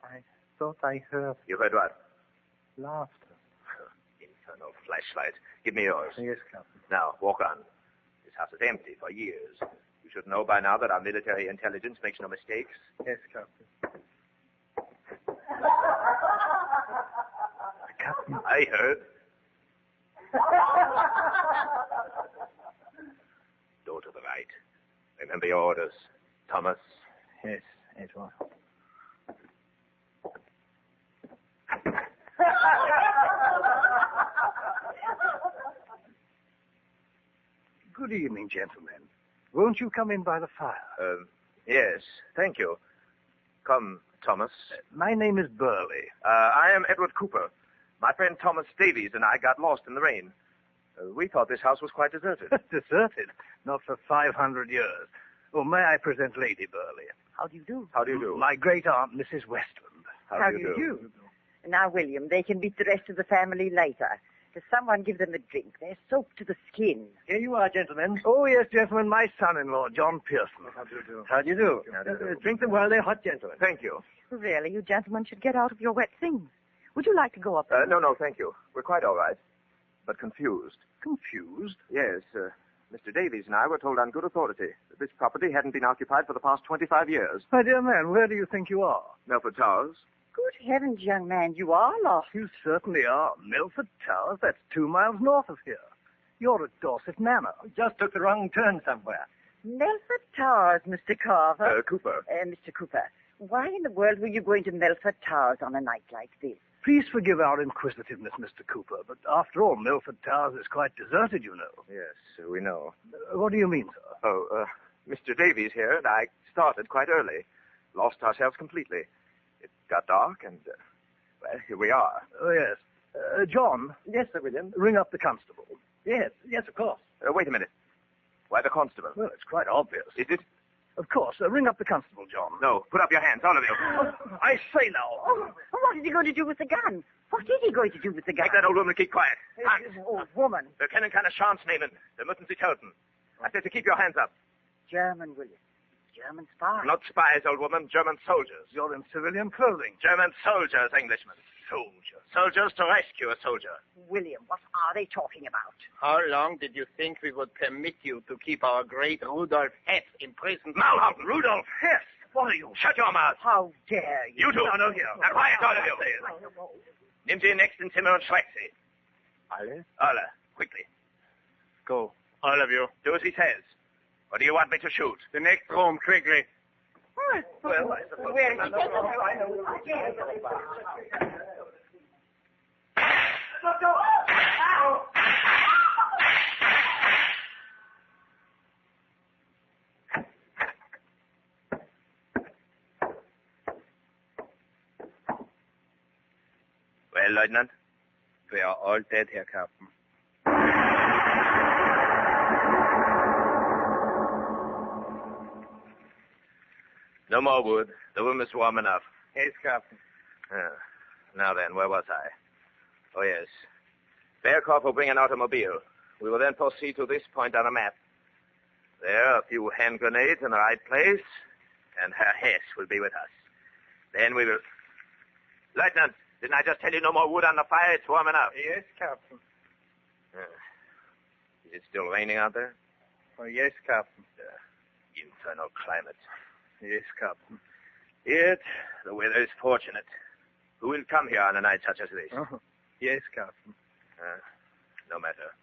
I thought I heard... You heard what? Laughter. Infernal flashlight. Give me yours. Yes, Captain. Now, walk on. This house is empty for years. You should know by now that our military intelligence makes no mistakes. Yes, Captain. Captain. I heard. Door to the right. Remember your orders, Thomas. Yes, Edward. Good evening, gentlemen. Won't you come in by the fire? Yes, thank you. Come, Thomas. My name is Burley. I am Edward Cooper. My friend Thomas Davies and I got lost in the rain. We thought this house was quite deserted. Deserted? Not for 500 years. Oh, may I present Lady Burley? How do you do? How do you do? My great-aunt, Mrs. Westland. How do you do? Now, William, they can meet the rest of the family later. Does someone give them a drink? They're soaked to the skin. Here you are, gentlemen. Oh, yes, gentlemen, my son-in-law, John Pearson. How do you do? How do you do? Drink them while they're hot, gentlemen. Thank you. Really, you gentlemen should get out of your wet things. Would you like to go up there? No, thank you. We're quite all right. But confused. Confused? Yes, Mr. Davies and I were told on good authority that this property hadn't been occupied for the past 25 years. My dear man, where do you think you are? Melford Towers. Good heavens, young man, you are lost. You certainly are. Milford Towers, that's 2 miles north of here. You're at Dorset Manor. Just took the wrong turn somewhere. Melford Towers, Mr. Carver. Cooper. Mr. Cooper, why in the world were you going to Melford Towers on a night like this? Please forgive our inquisitiveness, Mr. Cooper, but after all, Milford Towers is quite deserted, you know. Yes, we know. What do you mean, sir? Oh, Mr. Davies here and I started quite early. Lost ourselves completely. It got dark and, well, here we are. Oh, yes. John? Yes, Sir William. Ring up the constable. Yes, of course. Wait a minute. Why the constable? Well, it's quite obvious. Is it? Of course. Ring up the constable, John. No, put up your hands, all of you. I say now. Oh, what is he going to do with the gun? What is he going to do with the gun? Make that old woman keep quiet. This old woman. Lieutenant Colonel Schaunsnehmen, der müssen Sie töten. I said to keep your hands up. German, William. German spies. Not spies, old woman. German soldiers. You're in civilian clothing. German soldiers, Englishman. Soldiers. Soldiers to rescue a soldier. William, what are they talking about? How long did you think we would permit you to keep our great Rudolf Hess imprisoned? Malhausen, Rudolf Hess! What are you? Shut your mouth. How dare you? You two. No, here. Now quiet, all of you. Nimm Sie nächsten Zimmer und schreck Sie. Alle? Alle, quickly. Go, all of you. Do as he says. Or do you want me to shoot? The next room, quickly. Well, I suppose... Where is he? Well, Lieutenant? We are all dead here, Captain. No more wood. The room is warm enough. Yes, Captain. Now then, where was I? Oh, yes. Berkoff will bring an automobile. We will then proceed to this point on a map. There, a few hand grenades in the right place, and Herr Hess will be with us. Then we will... Lieutenant, didn't I just tell you no more wood on the fire? It's warm enough. Yes, Captain. Is it still raining out there? Oh, yes, Captain. Infernal climate. Yes, Captain. Yet, the weather is fortunate. Who will come here on a night such as this? Oh, yes, Captain. No matter.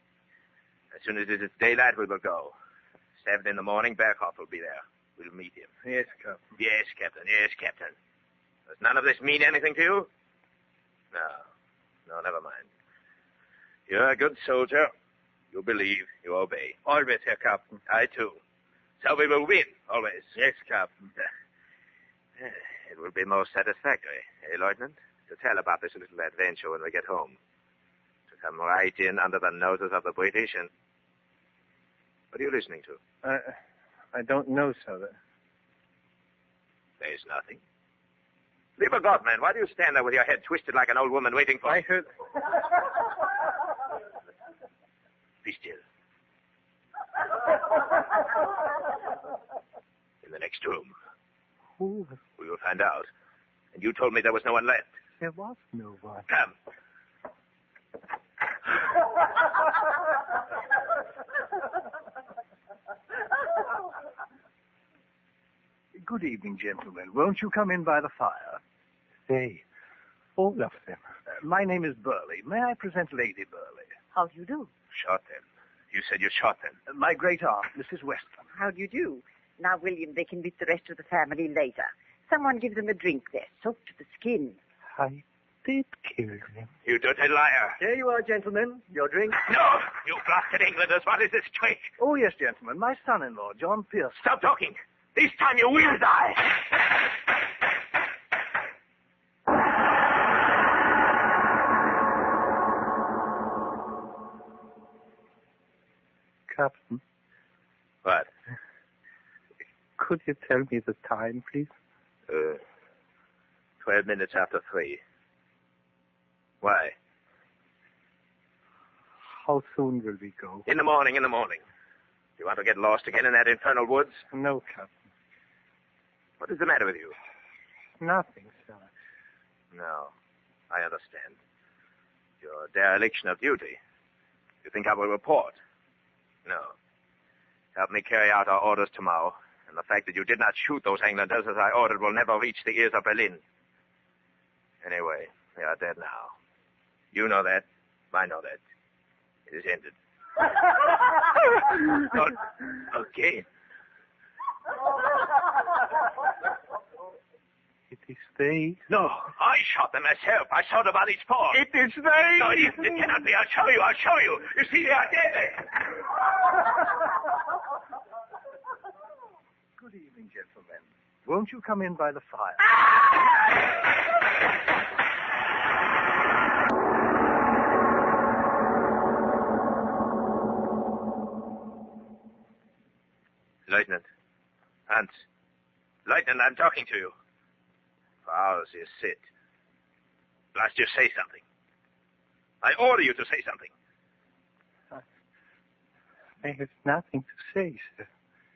As soon as it is daylight, we will go. 7 in the morning, Berkoff will be there. We'll meet him. Yes, Captain. Yes, Captain. Yes, Captain. Does none of this mean anything to you? No, never mind. You're a good soldier. You believe, you obey. Always, Herr Captain. I, too. So we will win, always. Yes, Captain. It will be most satisfactory, eh, Lieutenant? To tell about this little adventure when we get home. To come right in under the noses of the British and... What are you listening to? I don't know, sir. There's nothing. Lieber God, man, why do you stand there with your head twisted like an old woman waiting for... I heard... Be still. In the next room. Who? We will find out. And you told me there was no one left. There was no one. Come. Good evening, gentlemen. Won't you come in by the fire? They. All of them. My name is Burley. May I present Lady Burley? How do you do? Shot them. You said you shot them. My great aunt, Mrs. Weston. How do you do? Now, William, they can meet the rest of the family later. Someone give them a drink. They're soaked to the skin. I did kill them. You dirty liar. Here you are, gentlemen. Your drink. No! You blasted Englanders. What is this trick? Oh, yes, gentlemen. My son-in-law, John Pierce. Stop talking. This time you will die. Captain. What? Could you tell me the time, please? 12 minutes after 3. Why? How soon will we go? In the morning. Do you want to get lost again in that infernal woods? No, Captain. What is the matter with you? Nothing, sir. No, I understand. Your dereliction of duty. You think I will report? No. Help me carry out our orders tomorrow, and the fact that you did not shoot those Englanders as I ordered will never reach the ears of Berlin. Anyway, they are dead now. You know that. I know that. It is ended. Not again. It is they. No, I shot them myself. I saw the bodies fall. It is they. No, it cannot be. I'll show you. You see, they are dead. Good evening, gentlemen. Won't you come in by the fire? Lieutenant. Hans. Lieutenant, I'm talking to you. For hours you sit. Last you say something. I order you to say something. I have nothing to say, sir.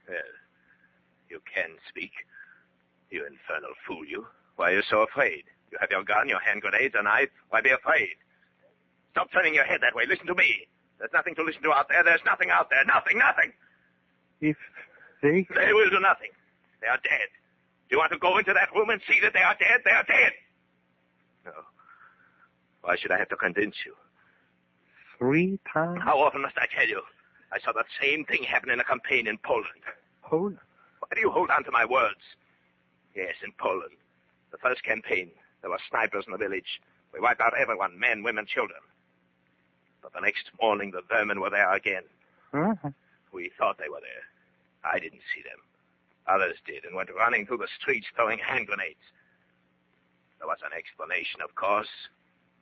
Well, you can speak. You infernal fool, you. Why are you so afraid? You have your gun, your hand grenades, a knife. Why be afraid? Stop turning your head that way. Listen to me. There's nothing to listen to out there. There's nothing out there. Nothing. If they... They will do nothing. They are dead. Do you want to go into that room and see that they are dead? They are dead. No. Why should I have to convince you? 3 times? How often must I tell you? I saw that same thing happen in a campaign in Poland. Poland? Why do you hold on to my words? Yes, in Poland. The first campaign, there were snipers in the village. We wiped out everyone, men, women, children. But the next morning, the vermin were there again. Uh-huh. We thought they were there. I didn't see them. Others did and went running through the streets throwing hand grenades. There was an explanation, of course.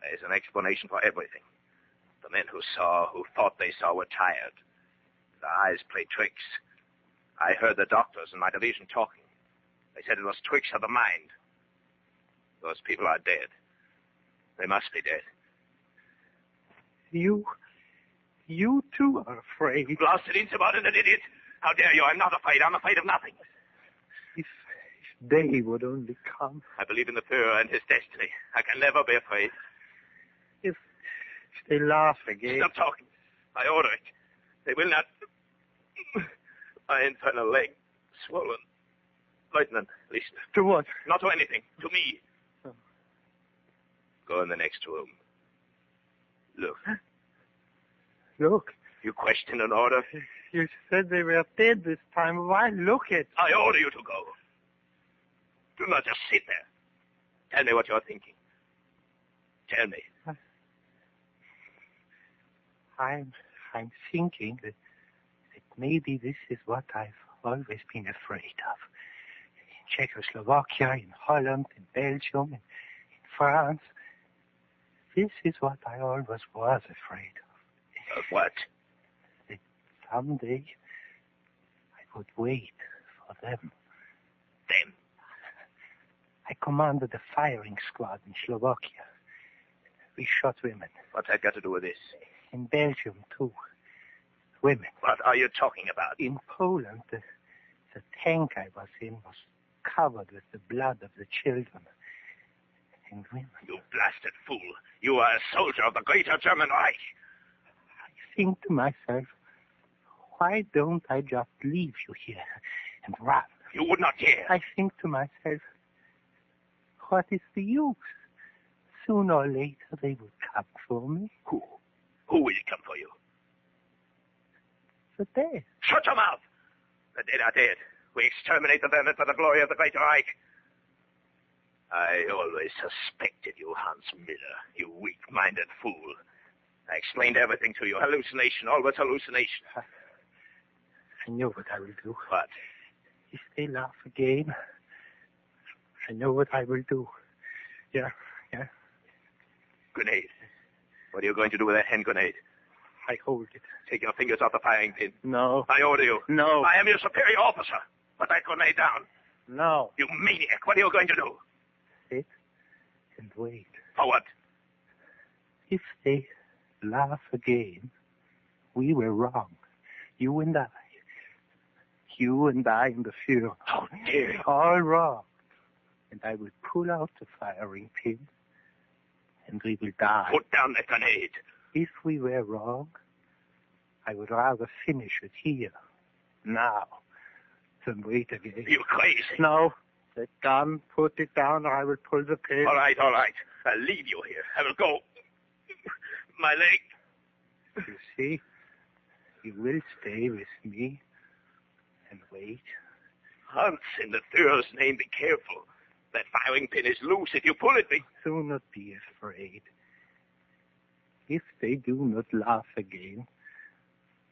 There is an explanation for everything. The men who thought they saw, were tired. Their eyes played tricks. I heard the doctors in my division talking. They said it was tricks of the mind. Those people are dead. They must be dead. You too are afraid. Blasted insubordinate idiot. How dare you? I'm not afraid. I'm afraid of nothing. If they would only come. I believe in the Führer and his destiny. I can never be afraid. If they laugh again. Stop talking. I order it. They will not... My infernal leg. Swollen. Lieutenant, listen. To what? Not to anything. To me. Oh. Go in the next room. Look. Look. You question an order? You said they were dead this time. Why look at... I order you to go. Do not just sit there. Tell me what you're thinking. Tell me. I'm thinking that maybe this is what I've always been afraid of. In Czechoslovakia, in Holland, in Belgium, in France. This is what I always was afraid of. Of what? That someday I would wait for them. Them? I commanded a firing squad in Slovakia. We shot women. What's that got to do with this? In Belgium, too. Women. What are you talking about? In Poland, the tank I was in was covered with the blood of the children and women. You blasted fool. You are a soldier of the Greater German Reich. I think to myself, why don't I just leave you here and run? You would not dare. I think to myself, what is the use? Sooner or later they will come for me. Who? Who will come for you? The dead. Shut your mouth! The dead are dead. We exterminate the vermin for the glory of the Great Reich. I always suspected you, Hans Miller, you weak-minded fool. I explained everything to you. Hallucination, always hallucination. I know what I will do. What? If they laugh again, I know what I will do. Yeah. Grenade. What are you going to do with that hand grenade? I hold it. Take your fingers off the firing pin. No. I order you. No. I am your superior officer. Put that grenade down. No. You maniac. What are you going to do? Sit and wait. For what? If they laugh again, we were wrong. You and I. You and I in the Fuhrer. How dare you? All wrong. And I will pull out the firing pin, and we will die. Put down that grenade. If we were wrong, I would rather finish it here, now, than wait again. You crazy. No. The gun, put it down, or I will pull the pin. All right. I'll leave you here. I will go. My leg. You see, you will stay with me and wait. Hans, in the Führer's name, be careful. That firing pin is loose. If you pull it, Do not be afraid. If they do not laugh again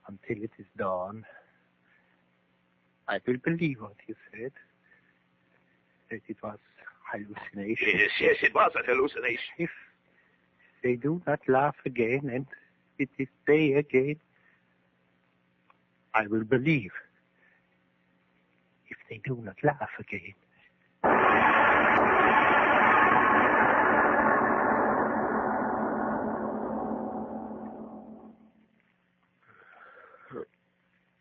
until it is dawn, I will believe what you said, that it was hallucination. Yes, it was a hallucination. If they do not laugh again and it is day again, I will believe. If they do not laugh again.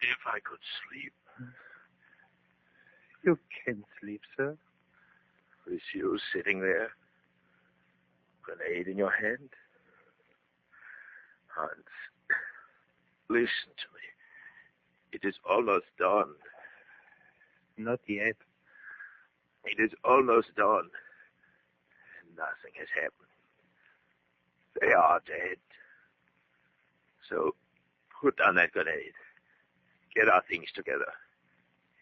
If I could sleep. You can sleep, sir. With you sitting there, grenade in your hand. Hans, listen to me. It is almost dawn. Not yet. It is almost dawn. Nothing has happened. They are dead. So, put down that grenade. Get our things together.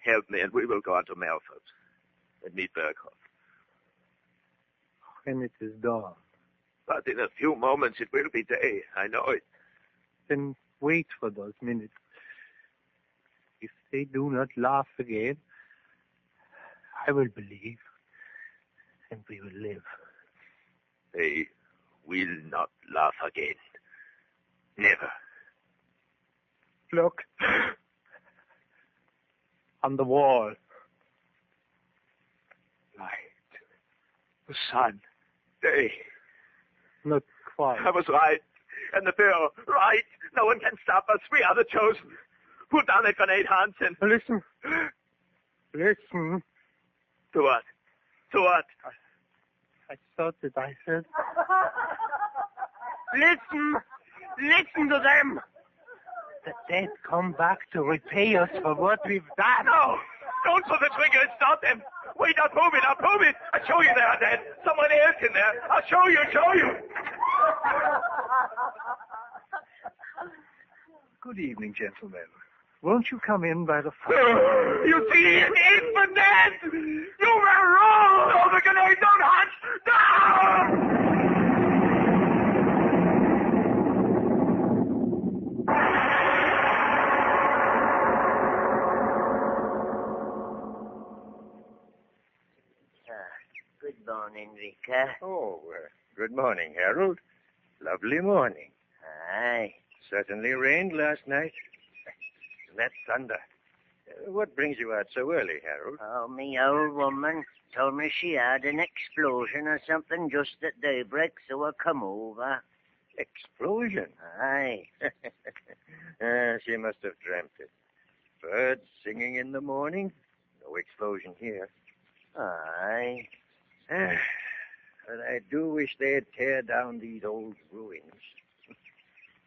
Help me, and we will go on to Melford and meet Berghoff. When it is dawn. But in a few moments it will be day. I know it. Then wait for those minutes. If they do not laugh again, I will believe, and we will live. They will not laugh again. Never. Look. On the wall. Light. The sun. Day. Not quite. I was right. And the Führer, right. No one can stop us. We are the chosen. Put down that grenade, Hans, and... Listen. Listen. To what? To what? I thought that I said... Listen! Listen to them! The dead come back to repay us for what we've done. No! Don't pull the trigger and stop them! Wait, I'll prove it! I'll show you they are dead! Someone else in there! I'll show you! Good evening, gentlemen. Won't you come in by the fire? You see, it's for dead! You were wrong! Oh, the grenade! Don't hunt! No! morning, Vicar. Oh, good morning, Harold. Lovely morning. Aye. Certainly rained last night. That thunder. What brings you out so early, Harold? Oh, me old woman told me she had an explosion or something just at daybreak, so I come over. Explosion? Aye. She must have dreamt it. Birds singing in the morning. No explosion here. Aye. But I do wish they'd tear down these old ruins.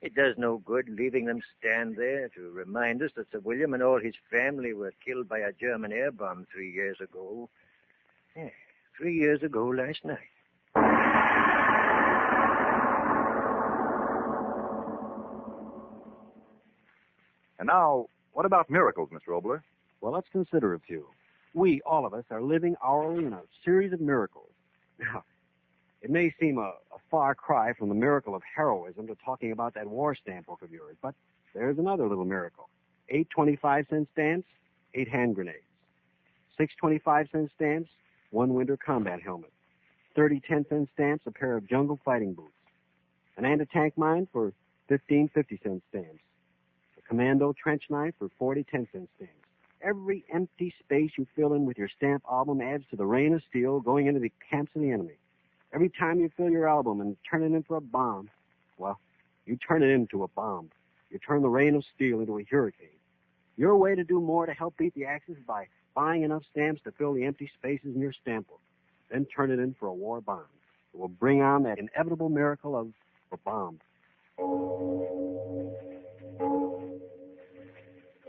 It does no good leaving them stand there to remind us that Sir William and all his family were killed by a German air bomb 3 years ago. 3 years ago last night. And now, what about miracles, Mr. Obler? Well, let's consider a few. We, all of us, are living hourly in a series of miracles. Now, it may seem a far cry from the miracle of heroism to talking about that war stamp book of yours, but there's another little miracle. 8 25-cent stamps, 8 hand grenades. 6 25-cent stamps, 1 winter combat helmet. 30 10-cent stamps, a pair of jungle fighting boots. An anti-tank mine for 15 50-cent stamps. A commando trench knife for 40 10-cent stamps. Every empty space you fill in with your stamp album adds to the rain of steel going into the camps of the enemy. Every time you fill your album and turn it into a bomb, well, you turn it into a bomb. You turn the rain of steel into a hurricane. Your way to do more to help beat the Axis is by buying enough stamps to fill the empty spaces in your stamp book. Then turn it in for a war bond. It will bring on that inevitable miracle of a bomb.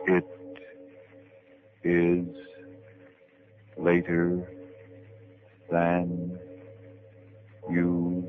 It is later than you